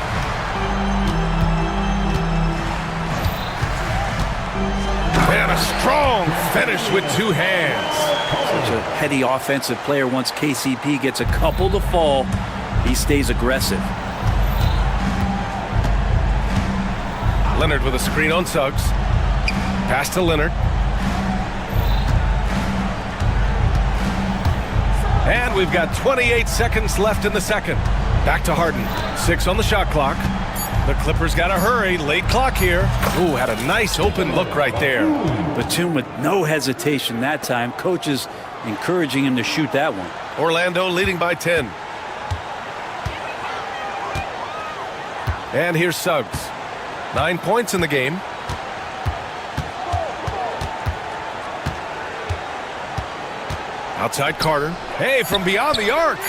And a strong finish with 2 hands. Such a heady offensive player. Once KCP gets a couple to fall, he stays aggressive. Leonard with a screen on Suggs. Pass to Leonard. And we've got 28 seconds left in the second. Back to Harden. 6 on the shot clock. The Clippers got to hurry. Late clock here. Ooh, had a nice open look right there. Batum with no hesitation that time. Coaches encouraging him to shoot that one. Orlando leading by 10. And here's Suggs. 9 points in the game. Outside Carter. Hey, from beyond the arc.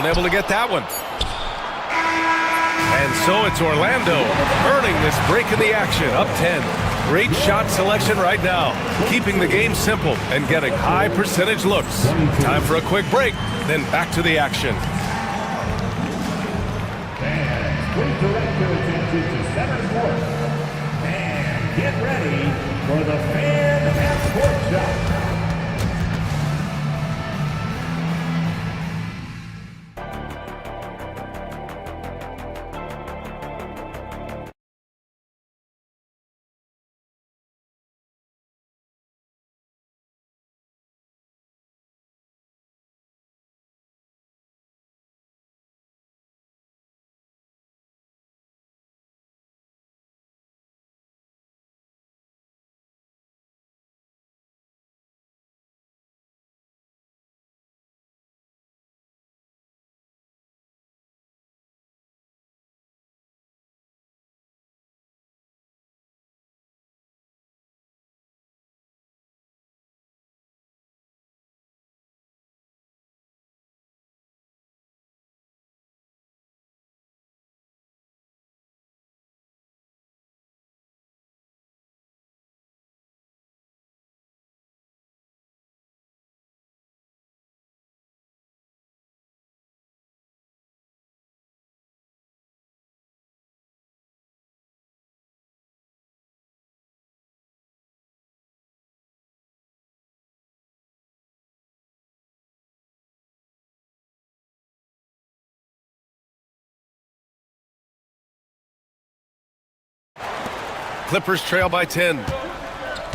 Unable to get that one. And so it's Orlando earning this break in the action. Up 10. Great shot selection right now. Keeping the game simple and getting high percentage looks. Time for a quick break, then back to the action. Please direct your attention to center court. And get ready for the Fan at Sports Shop. Clippers trail by 10.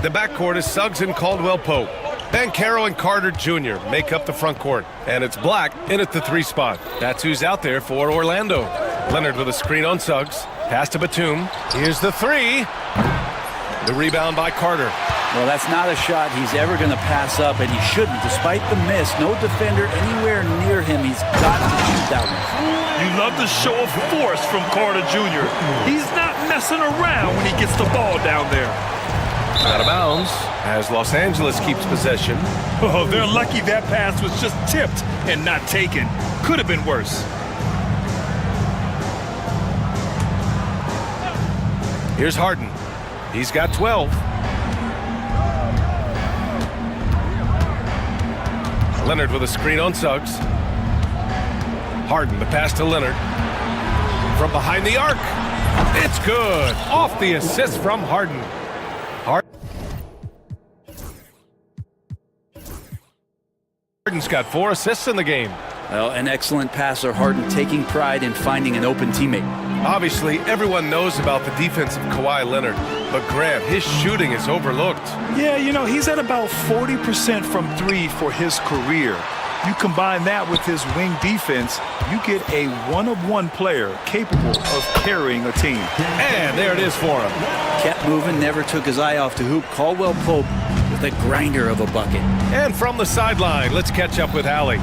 The backcourt is Suggs and Caldwell-Pope. Banchero and Carter Jr. make up the front court. And it's Black in at the 3 spot. That's who's out there for Orlando. Leonard with a screen on Suggs. Pass to Batum. Here's the 3. The rebound by Carter. Well, that's not a shot he's ever going to pass up, and he shouldn't. Despite the miss, no defender anywhere near him. He's got to shoot that one. You love the show of force from Carter Jr. He's not messing around when he gets the ball down there. Out of bounds as Los Angeles keeps possession. Oh, they're lucky that pass was just tipped and not taken. Could have been worse. Here's Harden. He's got 12. Leonard with a screen on Suggs. Harden, the pass to Leonard. From behind the arc. It's good. Off the assist from Harden. Harden's got 4 assists in the game. Well, an excellent passer. Harden taking pride in finding an open teammate. Obviously, everyone knows about the defense of Kawhi Leonard, but Grant, his shooting is overlooked. Yeah, you know, he's at about 40% from 3 for his career. You combine that with his wing defense, you get a one-of-one player capable of carrying a team. And there it is for him. Kept moving, never took his eye off the hoop. Caldwell-Pope with a grinder of a bucket. And from the sideline, let's catch up with Allie.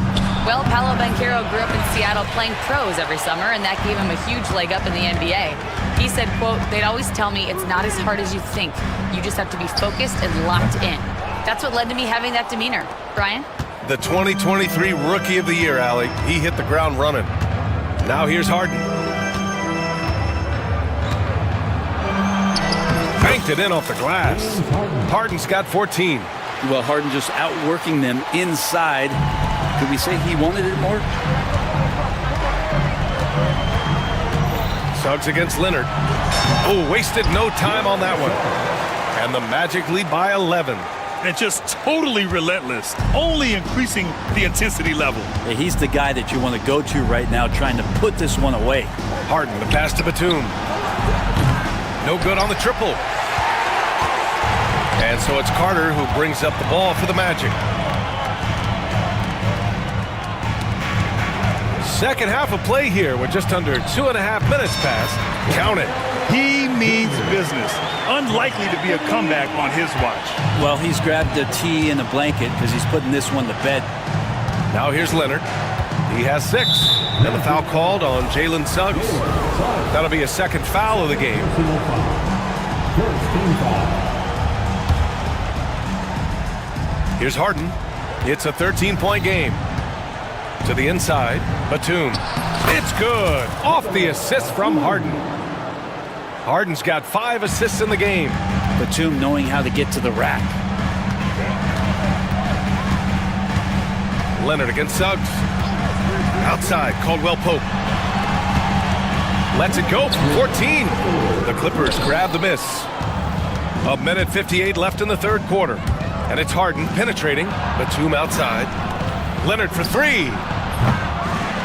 Well, Paolo Banchero grew up in Seattle playing pros every summer, and that gave him a huge leg up in the NBA. He said, quote, "They'd always tell me it's not as hard as you think. You just have to be focused and locked in." That's what led to me having that demeanor. Brian? The 2023 Rookie of the Year, Allie. He hit the ground running. Now here's Harden. Banked it in off the glass. Harden's got 14. Well, Harden just outworking them inside. Could we say he wanted it more? Suggs against Leonard. Oh, wasted no time on that one. And the Magic lead by 11. And just totally relentless, only increasing the intensity level. Yeah, he's the guy that you want to go to right now, trying to put this one away. Harden, the pass to Batum. No good on the triple. And so it's Carter who brings up the ball for the Magic. Second half of play here with just under 2.5 minutes passed. Count it. He means business. Unlikely to be a comeback on his watch. Well, he's grabbed a tee and a blanket because he's putting this one to bed. Now here's Leonard. He has 6. And the foul called on Jalen Suggs. That'll be a second foul of the game. Here's Harden. It's a 13-point game. To the inside, Batum. It's good. Off the assist from Harden. Harden's got 5 assists in the game. Batum knowing how to get to the rack. Leonard against Suggs. Outside, Caldwell-Pope. Lets it go. 14. The Clippers grab the miss. 1:58 left in the third quarter. And it's Harden penetrating. Batum outside. Leonard for 3.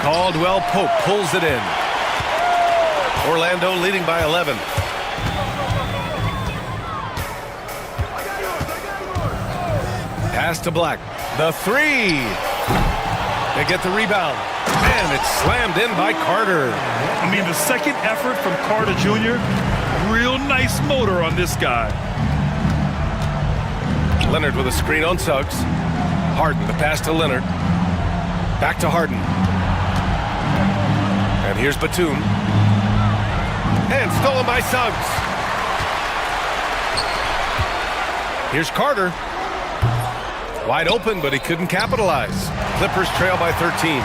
Caldwell-Pope pulls it in. Orlando leading by 11. Pass to Black. The 3. They get the rebound. And it's slammed in by Carter. I mean, the second effort from Carter Jr., real nice motor on this guy. Leonard with a screen on Suggs. Harden, the pass to Leonard. Back to Harden. And here's Batum. And stolen by Suggs. Here's Carter. Wide open, but he couldn't capitalize. Clippers trail by 13.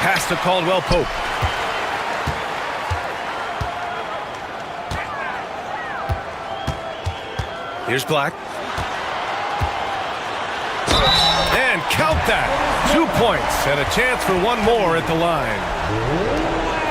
Pass to Caldwell-Pope. Here's Black. And count that. 2 points and a chance for one more at the line.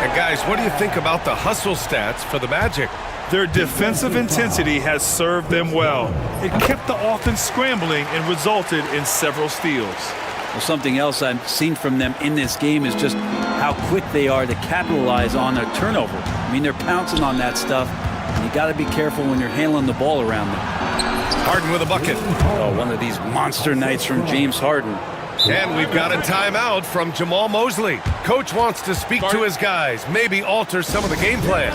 And guys, what do you think about the hustle stats for the Magic? Their defensive intensity has served them well. It kept the offense scrambling and resulted in several steals. Well, something else I've seen from them in this game is just how quick they are to capitalize on their turnover. I mean, they're pouncing on that stuff You got to be careful when you're handling the ball around them. Harden with a bucket. Oh, one of these monster nights from James Harden. And we've got a timeout from Jamal Mosley. Coach wants to speak to his guys, maybe alter some of the game plan.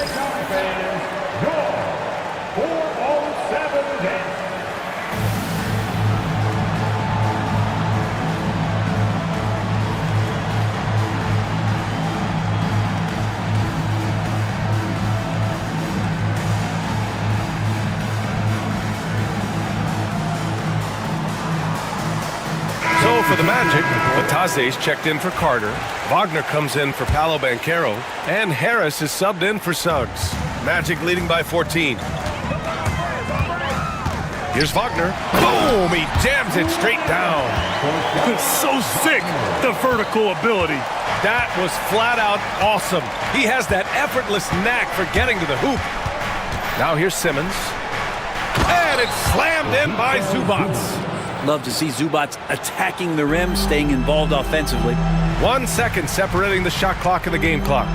For the Magic, Bataze's checked in for Carter. Wagner comes in for Paolo Banchero. And Harris is subbed in for Suggs. Magic leading by 14. Here's Wagner. Boom! He jams it straight down. So sick, the vertical ability. That was flat out awesome. He has that effortless knack for getting to the hoop. Now here's Simmons. And it's slammed in by Zubac. Love to see Zubac attacking the rim, staying involved offensively. 1 second separating the shot clock and the game clock.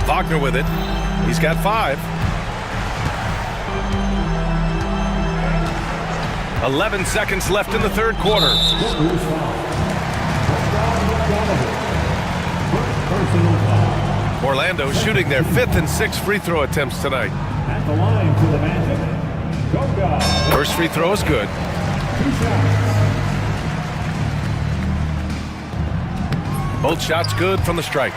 Wagner with it. He's got 5. 11 seconds left in the third quarter. Orlando shooting their 5th and 6th free throw attempts tonight. At the line for the Magic. First free throw is good. Both shots good from the strike.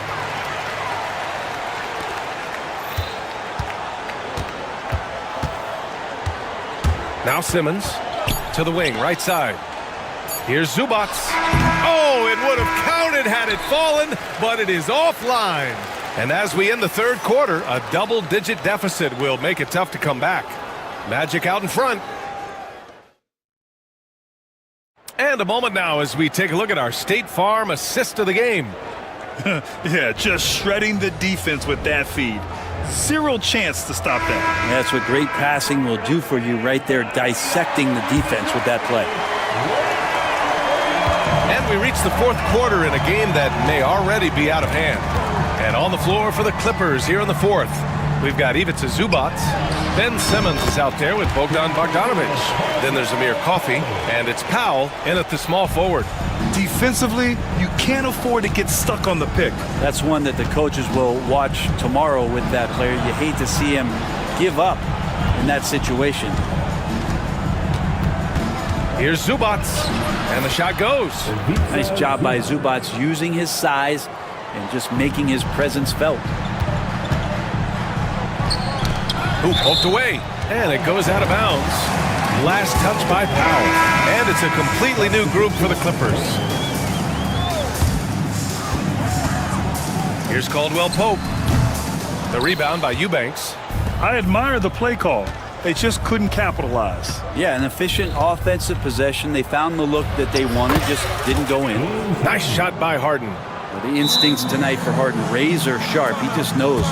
Now Simmons to the wing, right side. Here's Zubac. Oh, it would have counted had it fallen, but it is offline. And as we end the third quarter, a double-digit deficit will make it tough to come back. Magic out in front. And a moment now as we take a look at our State Farm assist of the game. Yeah, just shredding the defense with that feed. Zero chance to stop that. That's what great passing will do for you right there, dissecting the defense with that play. And we reach the fourth quarter in a game that may already be out of hand. And on the floor for the Clippers here in the fourth, we've got Ivica Zubac. Ben Simmons is out there with Bogdan Bogdanovic. Then there's Amir Coffey, and it's Powell in at the small forward. Defensively, you can't afford to get stuck on the pick. That's one that the coaches will watch tomorrow with that player. You hate to see him give up in that situation. Here's Zubac, and the shot goes. Nice job by Zubac using his size and just making his presence felt. Hoop poked away, and it goes out of bounds. Last touch by Powell, and it's a completely new group for the Clippers. Here's Caldwell Pope. The rebound by Eubanks. I admire the play call. They just couldn't capitalize. Yeah, an efficient offensive possession. They found the look that they wanted, just didn't go in. Nice shot by Harden. Well, the instincts tonight for Harden, razor sharp. He just knows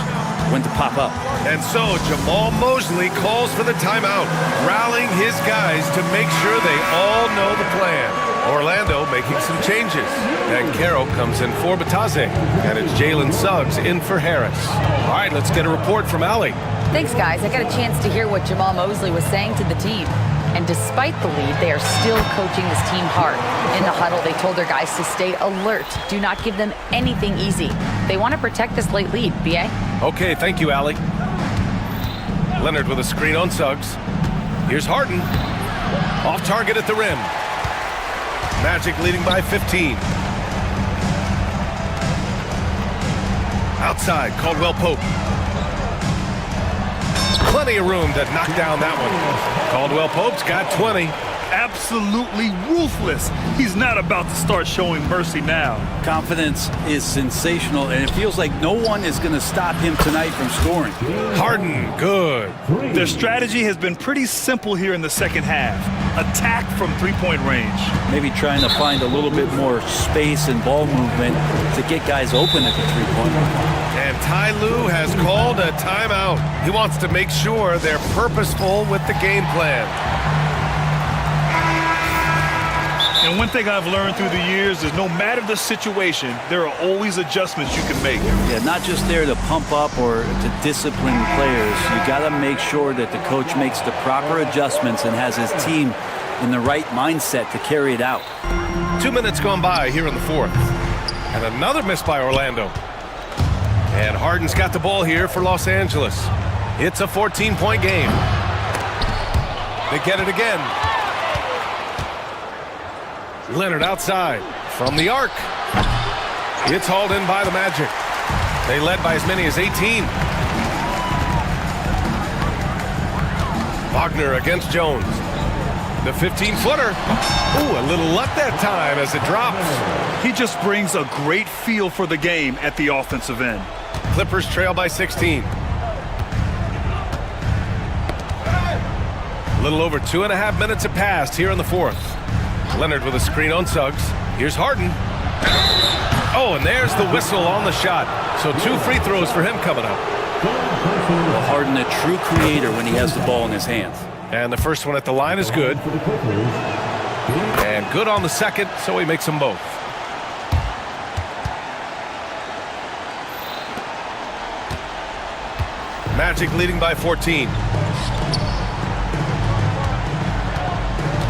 when to pop up. And so Jamal Mosley calls for the timeout, rallying his guys to make sure they all know the plan. Orlando making some changes. And Caro comes in for Bataze. And it's Jalen Suggs in for Harris. All right, let's get a report from Allie. Thanks, guys. I got a chance to hear what Jamal Mosley was saying to the team. And despite the lead, they are still coaching this team hard. In the huddle, they told their guys to stay alert. Do not give them anything easy. They want to protect this late lead, B.A.? Okay, thank you, Allie. Leonard with a screen on Suggs. Here's Harden. Off target at the rim. Magic leading by 15. Outside, Caldwell Pope. Plenty of room to knock down that one. Caldwell Pope's got 20. Absolutely ruthless. He's not about to start showing mercy now. Confidence is sensational, and it feels like no one is going to stop him tonight from scoring. Harden, good. Their strategy has been pretty simple here in the second half. Attack from three-point range. Maybe trying to find a little bit more space and ball movement to get guys open at the three-point line. And Ty Lue has called a timeout. He wants to make sure they're purposeful with the game plan. And one thing I've learned through the years is no matter the situation, there are always adjustments you can make. Yeah, not just there to pump up or to discipline players. You got to make sure that the coach makes the proper adjustments and has his team in the right mindset to carry it out. 2 minutes gone by here in the fourth. And another miss by Orlando. And Harden's got the ball here for Los Angeles. It's a 14-point game. They get it again. Leonard outside from the arc. It's hauled in by the Magic. They led by as many as 18. Wagner against Jones. The 15-footer. Ooh, a little luck that time as it drops. He just brings a great feel for the game at the offensive end. Clippers trail by 16. A little over 2.5 minutes have passed here in the fourth. Leonard with a screen on Suggs. Here's Harden. Oh, and there's the whistle on the shot. So 2 free throws for him coming up. Well, Harden, a true creator when he has the ball in his hands. And the first one at the line is good. And good on the second, so he makes them both. Magic leading by 14.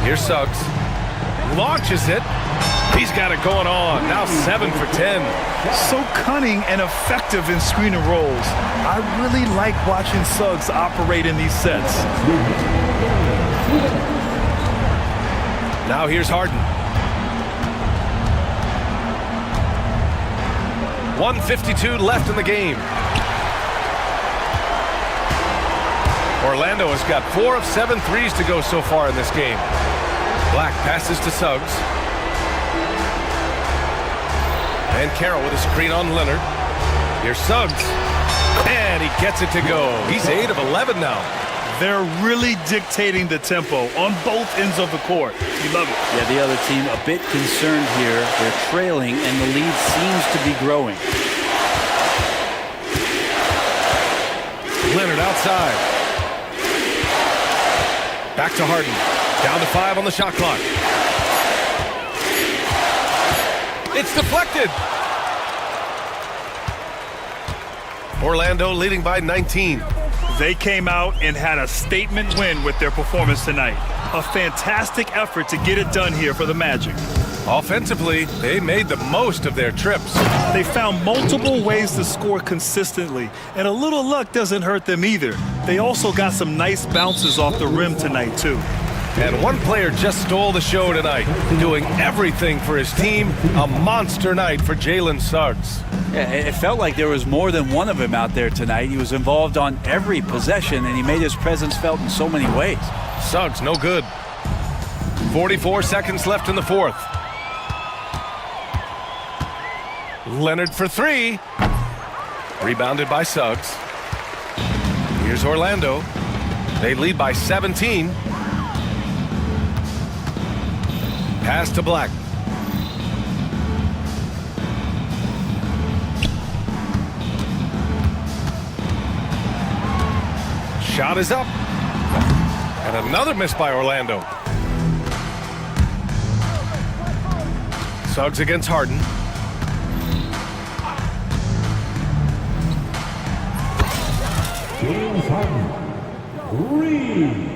Here's Suggs. Launches it. He's got it going on. Now 7 for 10. So cunning and effective in screen and rolls. I really like watching Suggs operate in these sets. Now here's Harden. 1:52 left in the game. Orlando has got 4 of 7 threes to go so far in this game. Black passes to Suggs. And Carroll with a screen on Leonard. Here's Suggs. And he gets it to go. He's 8 of 11 now. They're really dictating the tempo on both ends of the court. You love it. Yeah, the other team a bit concerned here. They're trailing, and the lead seems to be growing. Leonard outside. Back to Harden. Down to 5 on the shot clock. It's deflected. Orlando leading by 19. They came out and had a statement win with their performance tonight. A fantastic effort to get it done here for the Magic. Offensively, they made the most of their trips. They found multiple ways to score consistently, and a little luck doesn't hurt them either. They also got some nice bounces off the rim tonight, too. And one player just stole the show tonight, doing everything for his team. A monster night for Jalen Suggs. Yeah, it felt like there was more than one of him out there tonight. He was involved on every possession, and he made his presence felt in so many ways. Suggs, no good. 44 seconds left in the fourth. Leonard for 3. Rebounded by Suggs. Here's Orlando. They lead by 17. Pass to Black. Shot is up. And another miss by Orlando. Suggs against Harden. James Harden, 3.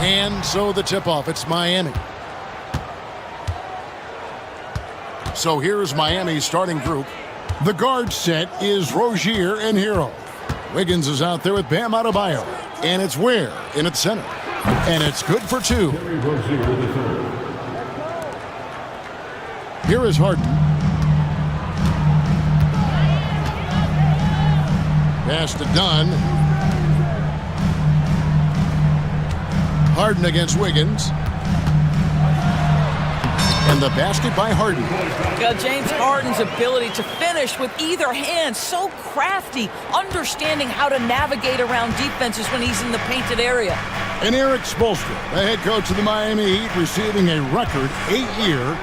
And so the tip-off, it's Miami. So here's Miami's starting group. The guard set is Rozier and Hero. Wiggins is out there with Bam Adebayo. And it's Ware in at center. And it's good for two. Here is Harden. Pass to Dunn. Harden against Wiggins. And the basket by Harden. James Harden's ability to finish with either hand, so crafty, understanding how to navigate around defenses when he's in the painted area. And Eric Spoelstra, the head coach of the Miami Heat, receiving a record 8-year,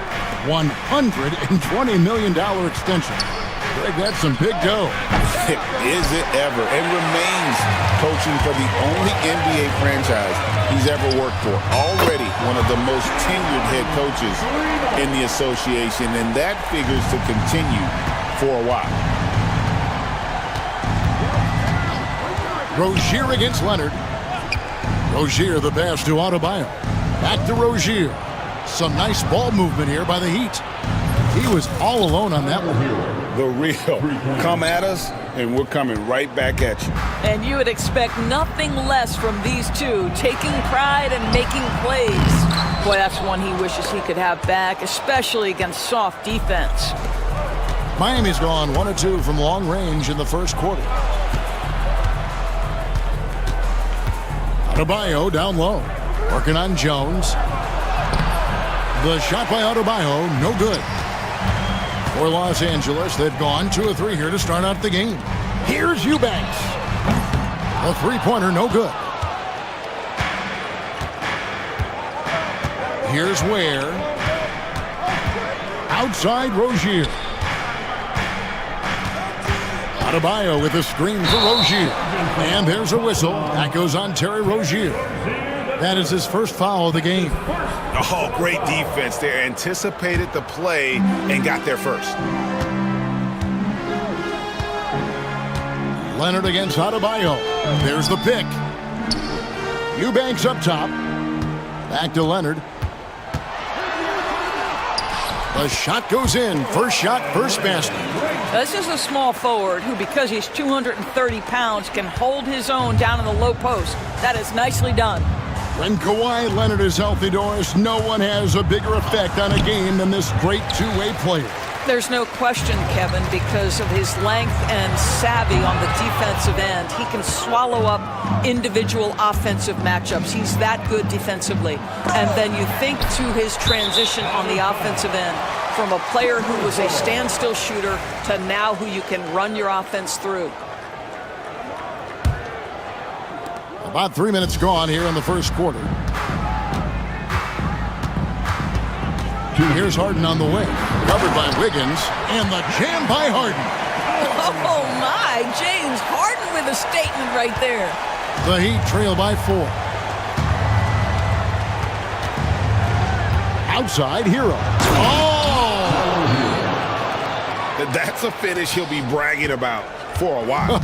$120 million extension. Greg, that's some big dough. Is it ever? And remains coaching for the only NBA franchise he's ever worked for. Already one of the most tenured head coaches in the association, and that figures to continue for a while. Rozier against Leonard. Rozier, the pass to Adebayo. Back to Rozier. Some nice ball movement here by the Heat. He was all alone on that one. The real. Come at us, and we're coming right back at you. And you would expect nothing less from these two, taking pride and making plays. Boy, that's one he wishes he could have back, especially against soft defense. Miami's gone 1 of 2 from long range in the first quarter. Adebayo down low, working on Jones. The shot by Adebayo, no good. For Los Angeles, they've gone 2 of 3 here to start out the game. Here's Eubanks. A three-pointer, no good. Here's Ware. Outside Rozier. Adebayo with a screen for Rozier. And there's a whistle. That goes on Terry Rozier. That is his first foul of the game. Oh, great defense there. Anticipated the play and got there first. Leonard against Adebayo. There's the pick. Eubanks up top. Back to Leonard. The shot goes in. First shot, first basket. This is a small forward who, because he's 230 pounds, can hold his own down in the low post. That is nicely done. When Kawhi Leonard is healthy, Doris, no one has a bigger effect on a game than this great two-way player. There's no question, Kevin, because of his length and savvy on the defensive end. He can swallow up individual offensive matchups. He's that good defensively. And then you think to his transition on the offensive end, from a player who was a standstill shooter to now who you can run your offense through. About 3 minutes gone here in the first quarter. Here's Harden on the wing. Covered by Wiggins. And the jam by Harden. Oh, my. James Harden with a statement right there. The Heat trail by 4. Outside, Hero. Oh! That's a finish he'll be bragging about for a while.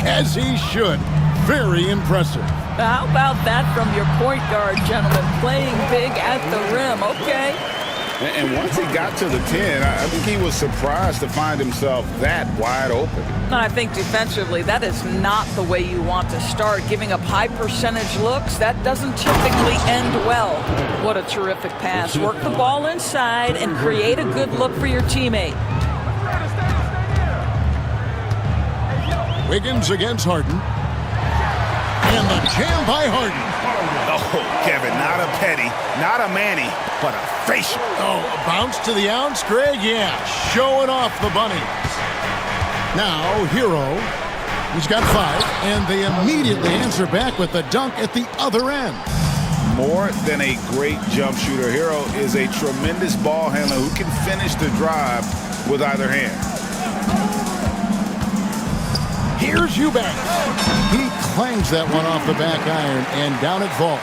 As he should. Very impressive. How about that from your point guard, gentlemen? Playing big at the rim, okay? And once he got to the 10, I think he was surprised to find himself that wide open. I think defensively, that is not the way you want to start. Giving up high percentage looks, that doesn't typically end well. What a terrific pass. Work the ball inside and create a good look for your teammate. Wiggins against Harden. And the jam by Harden. Oh, Kevin, not a petty, not a Manny, but a facial. Oh, a bounce to the ounce, Greg? Yeah, showing off the bunnies. Now, Hero, he's got 5, and they immediately answer back with the dunk at the other end. More than a great jump shooter, Hero is a tremendous ball handler who can finish the drive with either hand. Here's Eubanks. He clangs that one off the back iron, and down it falls.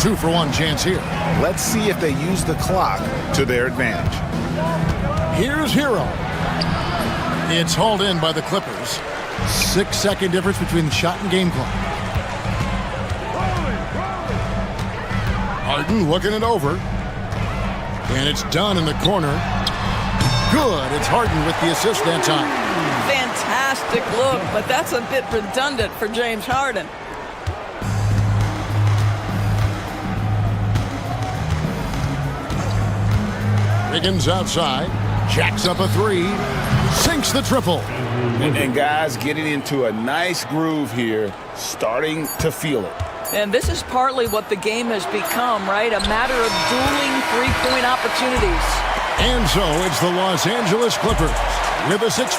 2-for-1 chance here. Let's see if they use the clock to their advantage. Here's Hero. It's hauled in by the Clippers. 6-second difference between the shot and game clock. Harden looking it over. And it's done in the corner. Good. It's Harden with the assist that time. Fantastic look, but that's a bit redundant for James Harden. Wiggins outside. Jacks up a three. Sinks the triple. And guys getting into a nice groove here, starting to feel it. And this is partly what the game has become, right? A matter of dueling three-point opportunities. And so it's the Los Angeles Clippers with a 6.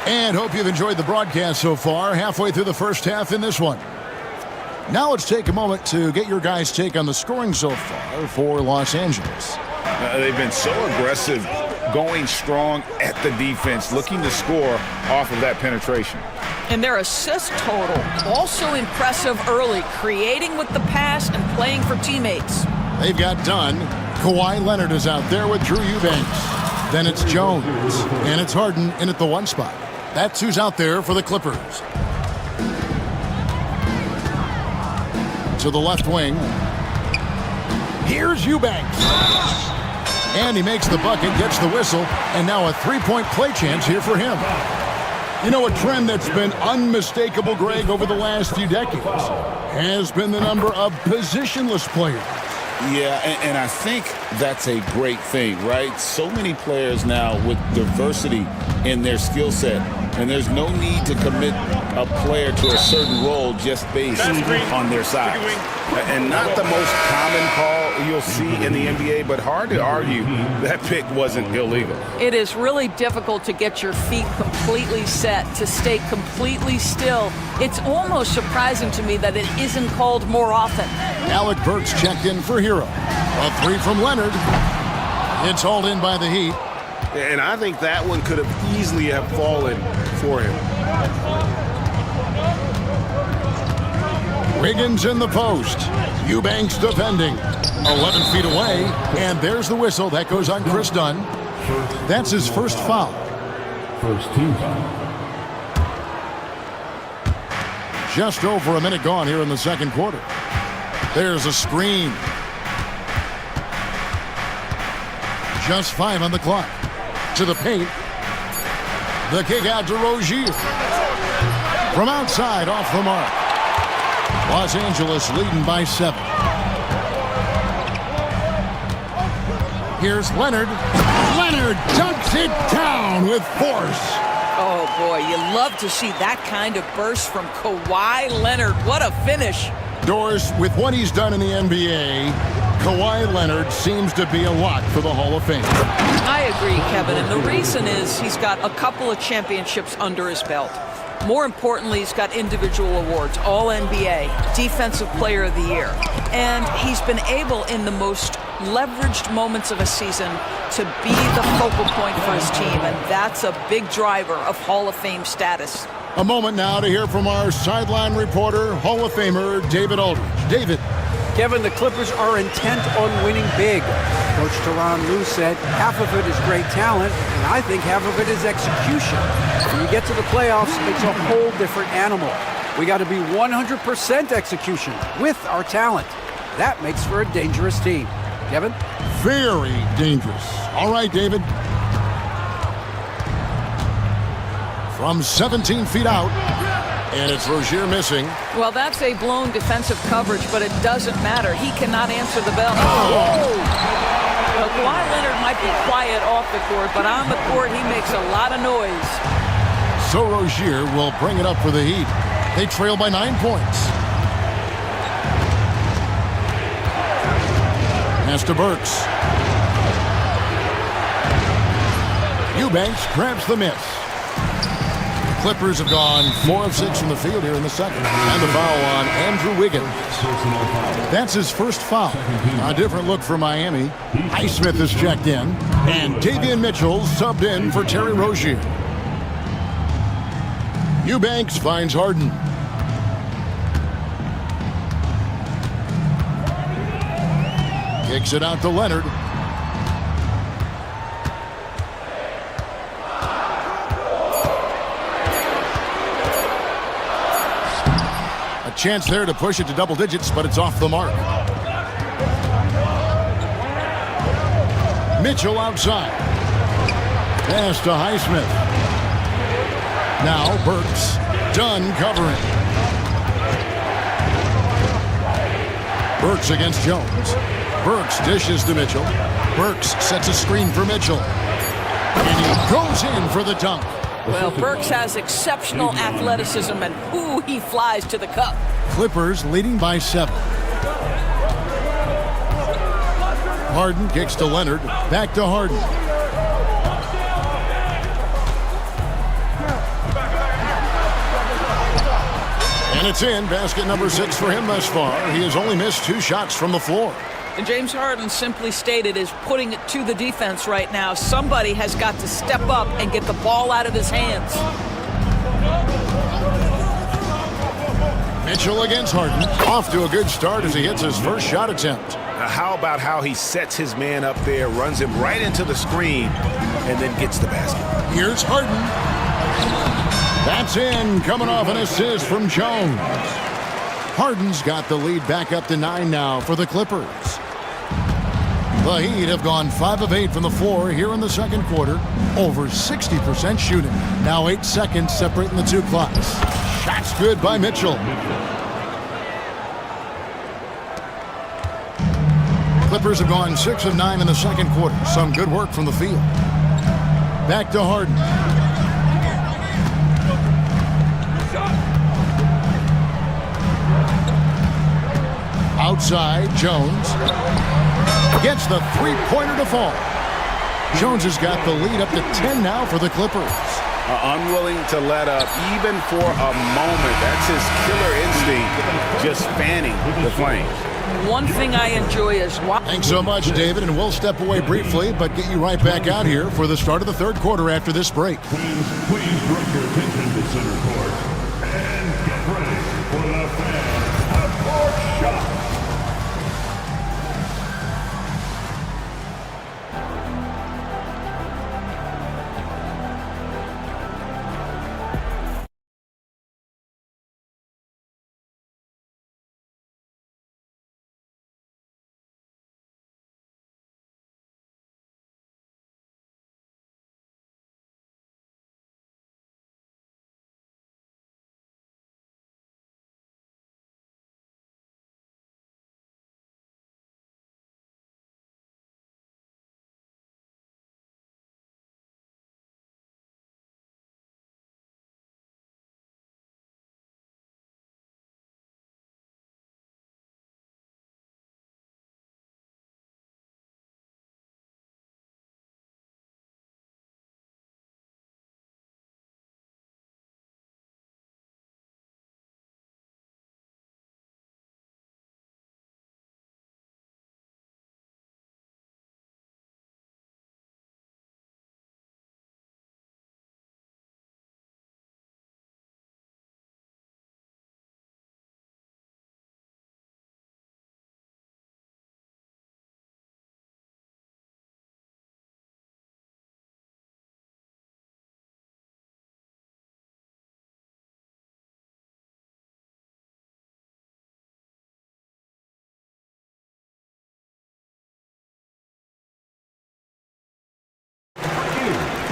And hope you've enjoyed the broadcast so far. Halfway through the first half in this one. Now let's take a moment to get your guys' take on the scoring so far for Los Angeles. They've been so aggressive, going strong at the defense, looking to score off of that penetration. And their assist total, also impressive early, creating with the pass and playing for teammates. They've got done. Kawhi Leonard is out there with Drew Eubanks. Then it's Jones. And it's Harden in at the one spot. That's who's out there for the Clippers. To the left wing. Here's Eubanks. And he makes the bucket, gets the whistle, and now a three-point play chance here for him. You know, a trend that's been unmistakable, Greg, over the last few decades has been the number of positionless players. Yeah, and I think that's a great thing, right? So many players now with diversity in their skill set, and there's no need to commit a player to a certain role just based on their size. And not the most common call you'll see in the NBA, but hard to argue that pick wasn't illegal. It is really difficult to get your feet completely set, to stay completely still. It's almost surprising to me that it isn't called more often. Alec Burks checked in for Hero. A three from Leonard. It's hauled in by the Heat. And I think that one could have easily have fallen for him. Wiggins in the post. Eubanks defending. 11 feet away. And there's the whistle. That goes on Chris Dunn. That's his first foul. First team foul. Just over a minute gone here in the second quarter. There's a screen. Just 5 on the clock. To the paint. The kick out to Rozier. From outside, off the mark. Los Angeles leading by 7. Here's Leonard. Leonard dunks it down with force. Oh, boy, you love to see that kind of burst from Kawhi Leonard. What a finish. Doris, with what he's done in the NBA, Kawhi Leonard seems to be a lock for the Hall of Fame. I agree, Kevin, and the reason is he's got a couple of championships under his belt. More importantly, he's got individual awards, All-NBA, Defensive Player of the Year. And he's been able, in the most leveraged moments of a season, to be the focal point for his team, and that's a big driver of Hall of Fame status. A moment now to hear from our sideline reporter, Hall of Famer David Aldridge. David. Kevin, the Clippers are intent on winning big. Coach Tyronn Lue said half of it is great talent, and I think half of it is execution. When you get to the playoffs, it's a whole different animal. We got to be 100% execution with our talent. That makes for a dangerous team. Kevin? Very dangerous. All right, David. From 17 feet out, and it's Rozier missing. Well, that's a blown defensive coverage, but it doesn't matter. He cannot answer the bell. Oh! Well, Kawhi Leonard might be quiet off the court, but on the court, he makes a lot of noise. So Rozier will bring it up for the Heat. They trail by 9 points. Pass to Burks. Eubanks grabs the miss. Clippers have gone 4 of 6 from the field here in the second. And the foul on Andrew Wiggins. That's his first foul. A different look for Miami. Highsmith has checked in. And Davion Mitchell subbed in for Terry Rozier. Eubanks finds Harden. Kicks it out to Leonard. Chance there to push it to double digits, but it's off the mark. Mitchell outside. Pass to Highsmith. Now Burks. Dunn covering. Burks against Jones. Burks dishes to Mitchell. Burks sets a screen for Mitchell. And he goes in for the dunk. Well, Burks has exceptional athleticism, and ooh, he flies to the cup. Clippers leading by 7. Harden kicks to Leonard. Back to Harden. And it's in. Basket number 6 for him thus far. He has only missed 2 shots from the floor. And James Harden, simply stated, is putting it to the defense right now. Somebody has got to step up and get the ball out of his hands. Mitchell against Harden. Off to a good start as he hits his first shot attempt. Now how about how he sets his man up there, runs him right into the screen, and then gets the basket. Here's Harden. That's in, coming off an assist from Jones. Harden's got the lead back up to 9 now for the Clippers. The Heat have gone 5 of 8 from the floor here in the second quarter. Over 60% shooting. Now 8 seconds separating the 2 clocks. Shots good by Mitchell. Clippers have gone 6 of 9 in the second quarter. Some good work from the field. Back to Harden. Outside, Jones gets the three-pointer to fall. Jones has got the lead up to 10 now for the Clippers. Unwilling to let up even for a moment. That's his killer instinct, just fanning the flames. One thing I enjoy is Thanks so much, David, and we'll step away briefly, but get you right back out here for the start of the third quarter after this break. Please direct your attention to center court and get ready for the fan of court shot.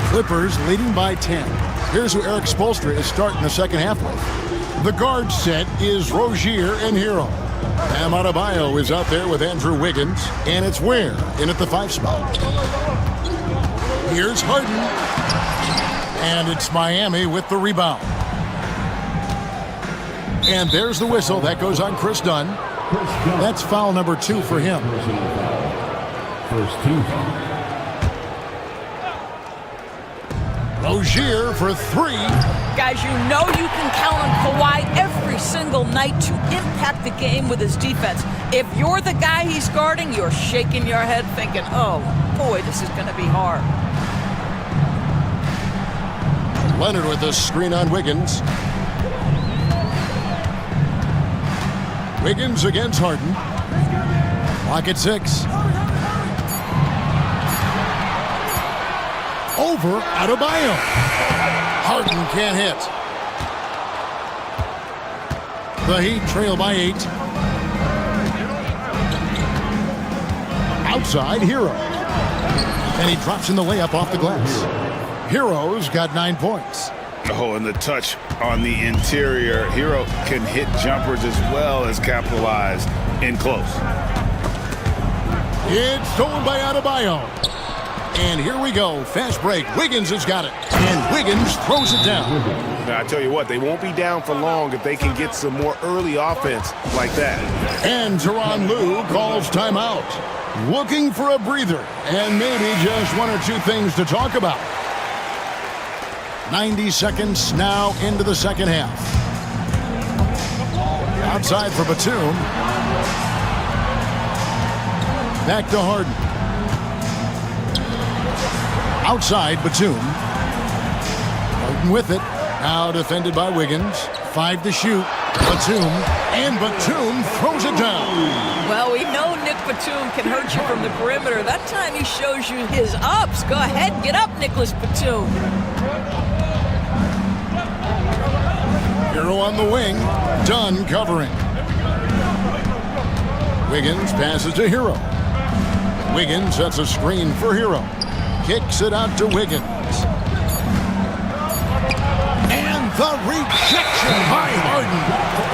Clippers leading by 10. Here's who Eric Spoelstra is starting the second half with. The guard set is Rozier and Hero. Bam Adebayo is out there with Andrew Wiggins, and it's Ware in at the 5 spot. Here's Harden, and it's Miami with the rebound. And there's the whistle. That goes on Chris Dunn. That's foul number 2 for him. First 2. Rozier for 3. Guys, you know you can count on Kawhi every single night to impact the game with his defense. If you're the guy he's guarding, you're shaking your head thinking, oh, boy, this is going to be hard. Leonard with the screen on Wiggins. Wiggins against Harden. Clock at 6. Over Adebayo. Harden can't hit. The Heat trail by 8. Outside, Hero. And he drops in the layup off the glass. Hero's got 9 points. Oh, and the touch on the interior. Hero can hit jumpers as well as capitalize in close. It's stolen by Adebayo. And here we go. Fast break. Wiggins has got it. And Wiggins throws it down. Now, I tell you what, they won't be down for long if they can get some more early offense like that. And Tyronn Lue calls timeout. Looking for a breather. And maybe just 1 or 2 things to talk about. 90 seconds now into the second half. Outside for Batum. Back to Harden. Outside, Batum. Harden with it. Now defended by Wiggins. 5 to shoot. Batum. And Batum throws it down. Well, we know Nick Batum can hurt you from the perimeter. That time he shows you his ups. Go ahead, get up, Nicholas Batum. Hero on the wing. Dunn covering. Wiggins passes to Hero. Wiggins sets a screen for Hero. Kicks it out to Wiggins. And the rejection by Harden.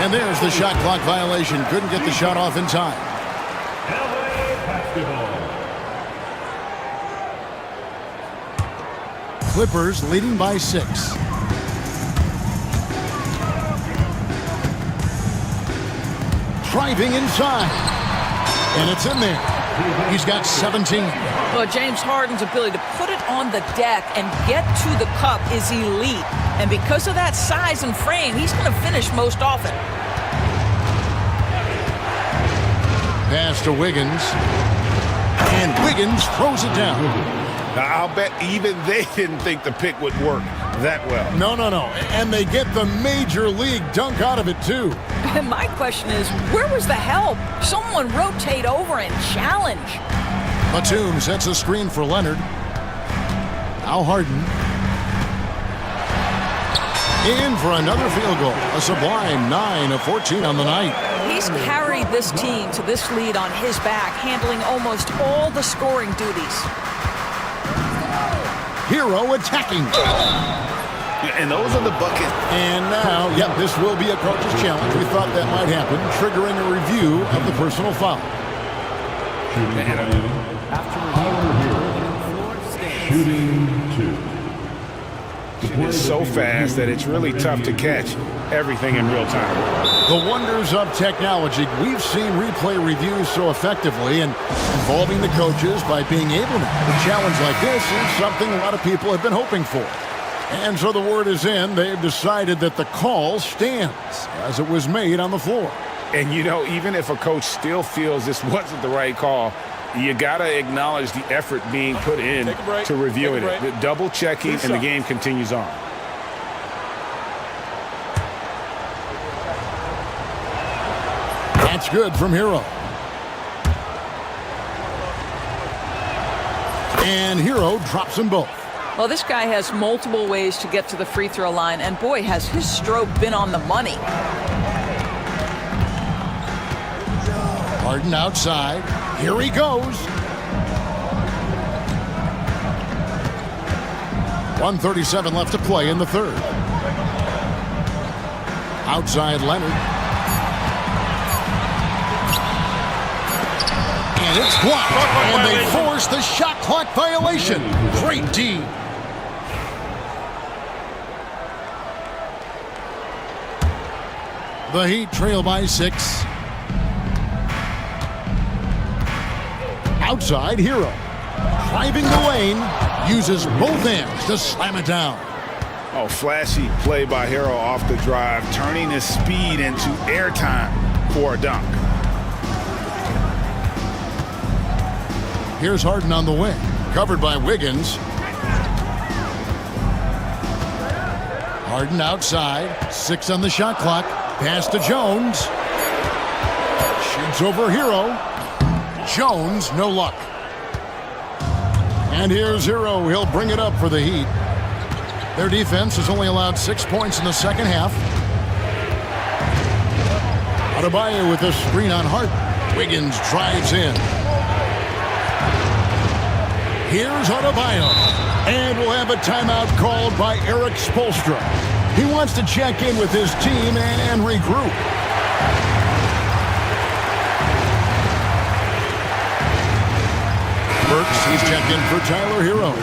And there's the shot clock violation. Couldn't get the shot off in time. Clippers leading by 6. Driving inside. And it's in there. He's got 17. Well, James Harden's ability to put it on the deck and get to the cup is elite. And because of that size and frame, he's going to finish most often. Pass to Wiggins. And Wiggins throws it down. Now, I'll bet even they didn't think the pick would work that well. No. And they get the major league dunk out of it, too. And my question is, where was the help? Someone rotate over and challenge. Batum sets a screen for Leonard. Now Harden. In for another field goal. A sublime 9 of 14 on the night. He's carried this team to this lead on his back, handling almost all the scoring duties. Hero attacking. And those are the buckets. And now, this will be a coach's challenge. We thought that might happen, triggering a review of the personal foul. Shooting 2. It's so fast that it's really tough to catch everything in real time. The wonders of technology. We've seen replay reviews so effectively and involving the coaches by being able to have a challenge like this is something a lot of people have been hoping for. And so the word is in. They've decided that the call stands as it was made on the floor. And, you know, even if a coach still feels this wasn't the right call, you got to acknowledge the effort being put in to reviewing it. The double checking, and the game continues on. That's good from Hero. And Hero drops them both. Well, this guy has multiple ways to get to the free throw line, and boy, has his stroke been on the money. Harden outside. Here he goes. 1:37 left to play in the third. Outside Leonard. And it's blocked. And they force the shot clock violation. Great D. The Heat trail by 6. Outside Hero. Driving the lane. Uses both ends to slam it down. Oh, flashy play by Hero off the drive, turning his speed into airtime for a dunk. Here's Harden on the wing. Covered by Wiggins. Harden outside. 6 on the shot clock. Pass to Jones. Shoots over Hero. Jones, no luck. And here's Hero. He'll bring it up for the Heat. Their defense has only allowed 6 points in the second half. Adebayo with a screen on Hart. Wiggins drives in. Here's Adebayo. And we'll have a timeout called by Eric Spoelstra. He wants to check in with his team and regroup. Burks, he's checked in for Tyler Hero.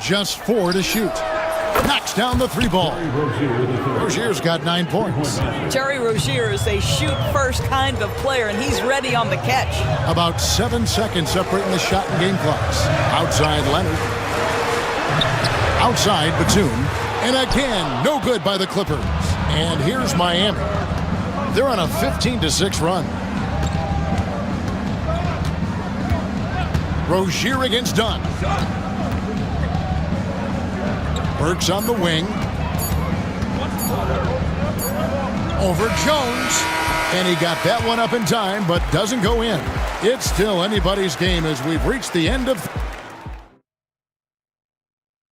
Just 4 to shoot. Knocks down the 3 ball. Rozier's got 9 points. Terry Rozier is a shoot-first kind of player, and he's ready on the catch. About 7 seconds separating the shot and game clocks. Outside Leonard. Outside Batum. And again, no good by the Clippers. And here's Miami. They're on a 15-6 run. Rozier against Dunn. Burks on the wing. Over Jones. And he got that one up in time, but doesn't go in. It's still anybody's game as we've reached the end of...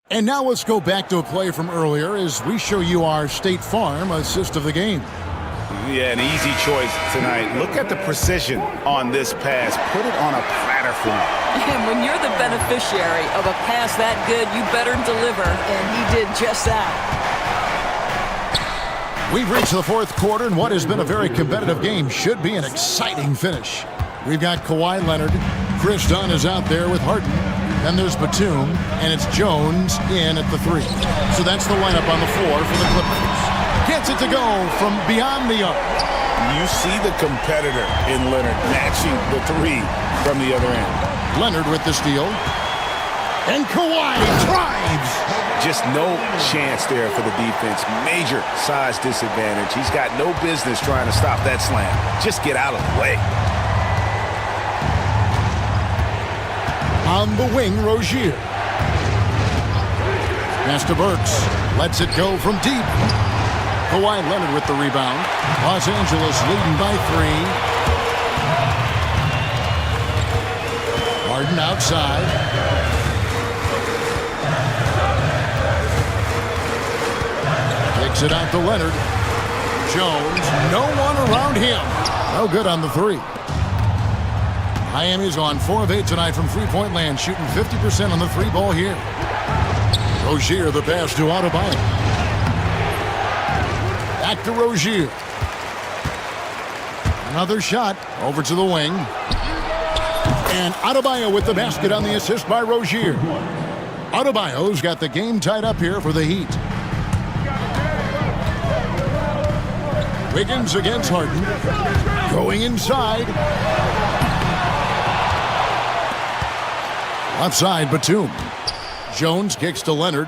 And now let's go back to a play from earlier as we show you our State Farm assist of the game. Yeah, an easy choice tonight. Look at the precision on this pass. Put it on a platter for him. And when you're the beneficiary of a pass that good, you better deliver, and he did just that. We've reached the 4th quarter, and what has been a very competitive game should be an exciting finish. We've got Kawhi Leonard. Chris Dunn is out there with Harden. Then there's Batum, and it's Jones in at the 3. So that's the lineup on the floor for the Clippers. Gets it to go from beyond the arc. You see the competitor in Leonard matching the 3 from the other end. Leonard with the steal. And Kawhi drives. Just no chance there for the defense. Major size disadvantage. He's got no business trying to stop that slam. Just get out of the way. On the wing, Rozier. Pass to Burks. Lets it go from deep. Kawhi Leonard with the rebound. Los Angeles leading by 3. Harden outside. Kicks it out to Leonard. Jones, no one around him. No good on the 3. Miami's on 4 of 8 tonight from three-point land, shooting 50% on the 3 ball here. Rozier, the pass to Adebayo. Back to Rozier. Another shot over to the wing. And Adebayo with the basket on the assist by Rozier. Adebayo's got the game tied up here for the Heat. Wiggins against Harden. Going inside. Left side, Batum. Jones kicks to Leonard.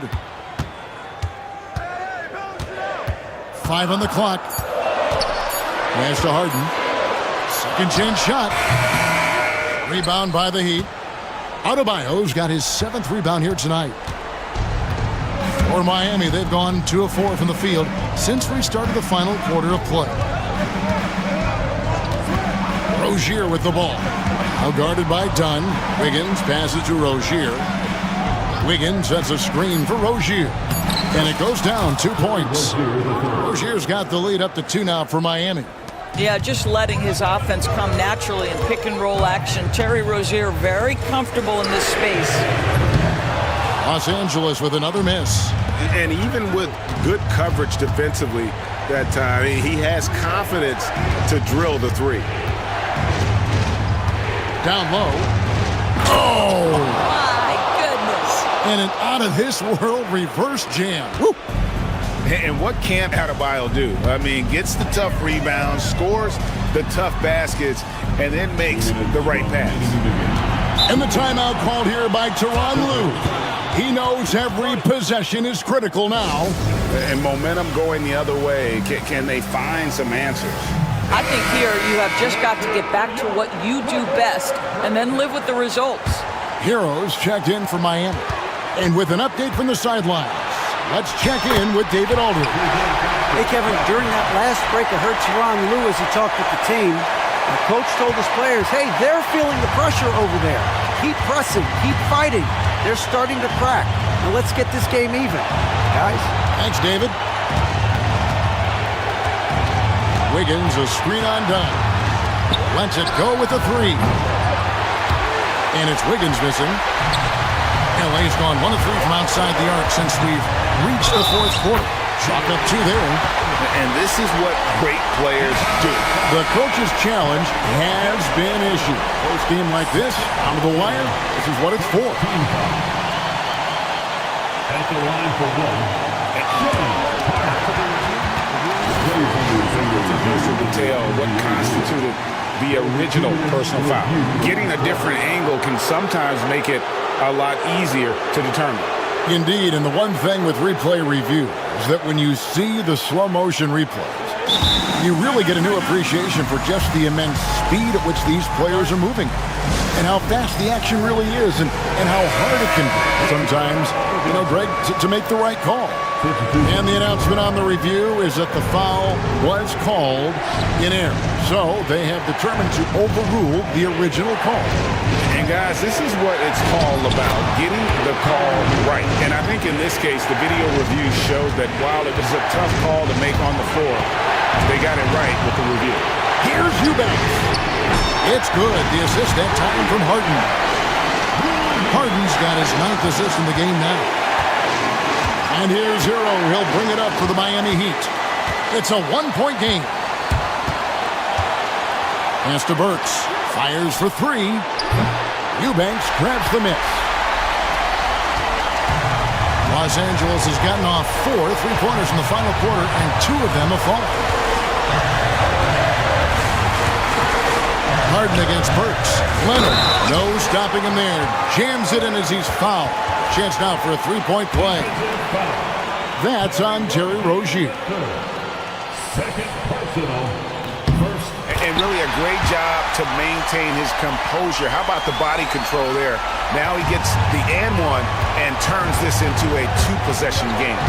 5 on the clock. Pass to Harden. Second chance shot. Rebound by the Heat. Adebayo's got his 7th rebound here tonight. For Miami, they've gone 2 of 4 from the field since we started the final quarter of play. Rozier with the ball. Now guarded by Dunn. Wiggins passes to Rozier. Wiggins sets a screen for Rozier. And it goes down 2 points. Rozier's got the lead up to 2 now for Miami. Yeah, just letting his offense come naturally in pick and roll action. Terry Rozier very comfortable in this space. Los Angeles with another miss. And even with good coverage defensively that time, he has confidence to drill the 3. Down low. Oh! My goodness. And an out-of-this-world reverse jam. Woo! And what can't Adebayo do? I mean, gets the tough rebounds, scores the tough baskets, and then makes the right pass. And the timeout called here by Tyronn Lue. He knows every possession is critical now. And momentum going the other way. Can they find some answers? I think here you have just got to get back to what you do best and then live with the results. Heroes checked in for Miami. And with an update from the sidelines, let's check in with David Aldridge. Hey, Kevin, during that last break, I heard Tyronn Lue as he talked with the team. The coach told his players, hey, they're feeling the pressure over there. Keep pressing, keep fighting. They're starting to crack. Now let's get this game even, guys. Thanks, David. Wiggins, a screen on Dunn. Lets it go with the three. And it's Wiggins missing. LA's gone 1 of 3 from outside the arc since we've reached the fourth quarter. Chalk up 2 there. And this is what great players do. The coach's challenge has been issued. Post game like this, down to the wire, this is what it's for. At the line for one, You can tell what constituted the original personal foul. Getting a different angle can sometimes make it a lot easier to determine. Indeed, and the one thing with replay review is that when you see the slow motion replays, you really get a new appreciation for just the immense speed at which these players are moving and how fast the action really is and how hard it can be sometimes, Greg, to make the right call. And the announcement on the review is that the foul was called in error. So they have determined to overrule the original call. And guys, this is what it's all about, getting the call right. And I think in this case, the video review showed that while it was a tough call to make on the floor, they got it right with the review. Here's Eubanks. It's good. The assist that time from Harden. Harden's got his 9th assist in the game now. And here's Hero. He'll bring it up for the Miami Heat. It's a 1-point game. Pass to Burks. Fires for 3. Eubanks grabs the miss. Los Angeles has gotten off 4 3-pointers in the final quarter, and 2 of them have fallen. Harden against Burks. Leonard, no stopping him there. Jams it in as he's fouled. Chance now for a 3-point play. That's on Terry Rozier. second personal. And really a great job to maintain his composure. How about the body control there? Now he gets the and one and turns this into a 2-possession game.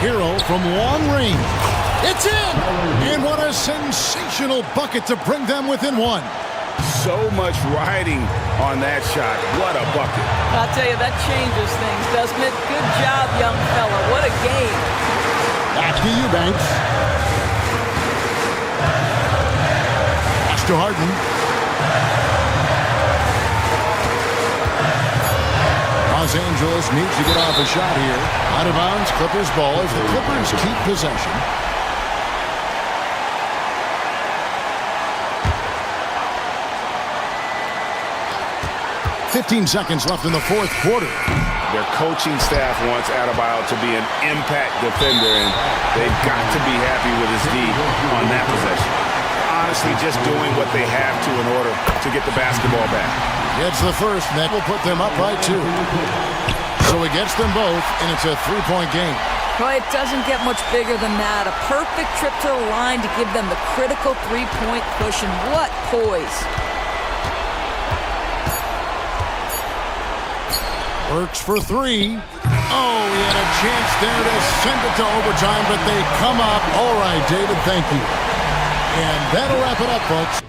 Hero from long range. It's in! And what a sensational bucket to bring them within 1. So much riding on that shot. What a bucket. I'll tell you, that changes things, doesn't it? Good job, young fella. What a game. Back to Eubanks. Pass to Harden. Los Angeles needs to get off a shot here. Out of bounds, Clippers ball as the Clippers keep possession. .15 seconds left in the fourth quarter. Their coaching staff wants Adebayo to be an impact defender, and they've got to be happy with his D on that possession. Honestly, just doing what they have to in order to get the basketball back. Gets the first, and that will put them up by 2. So he gets them both, and it's a 3-point game. Well, it doesn't get much bigger than that. A perfect trip to the line to give them the critical 3-point push, and what poise. Burks for 3. Oh, he had a chance there to send it to overtime, but they come up. All right, David, thank you. And that'll wrap it up, folks.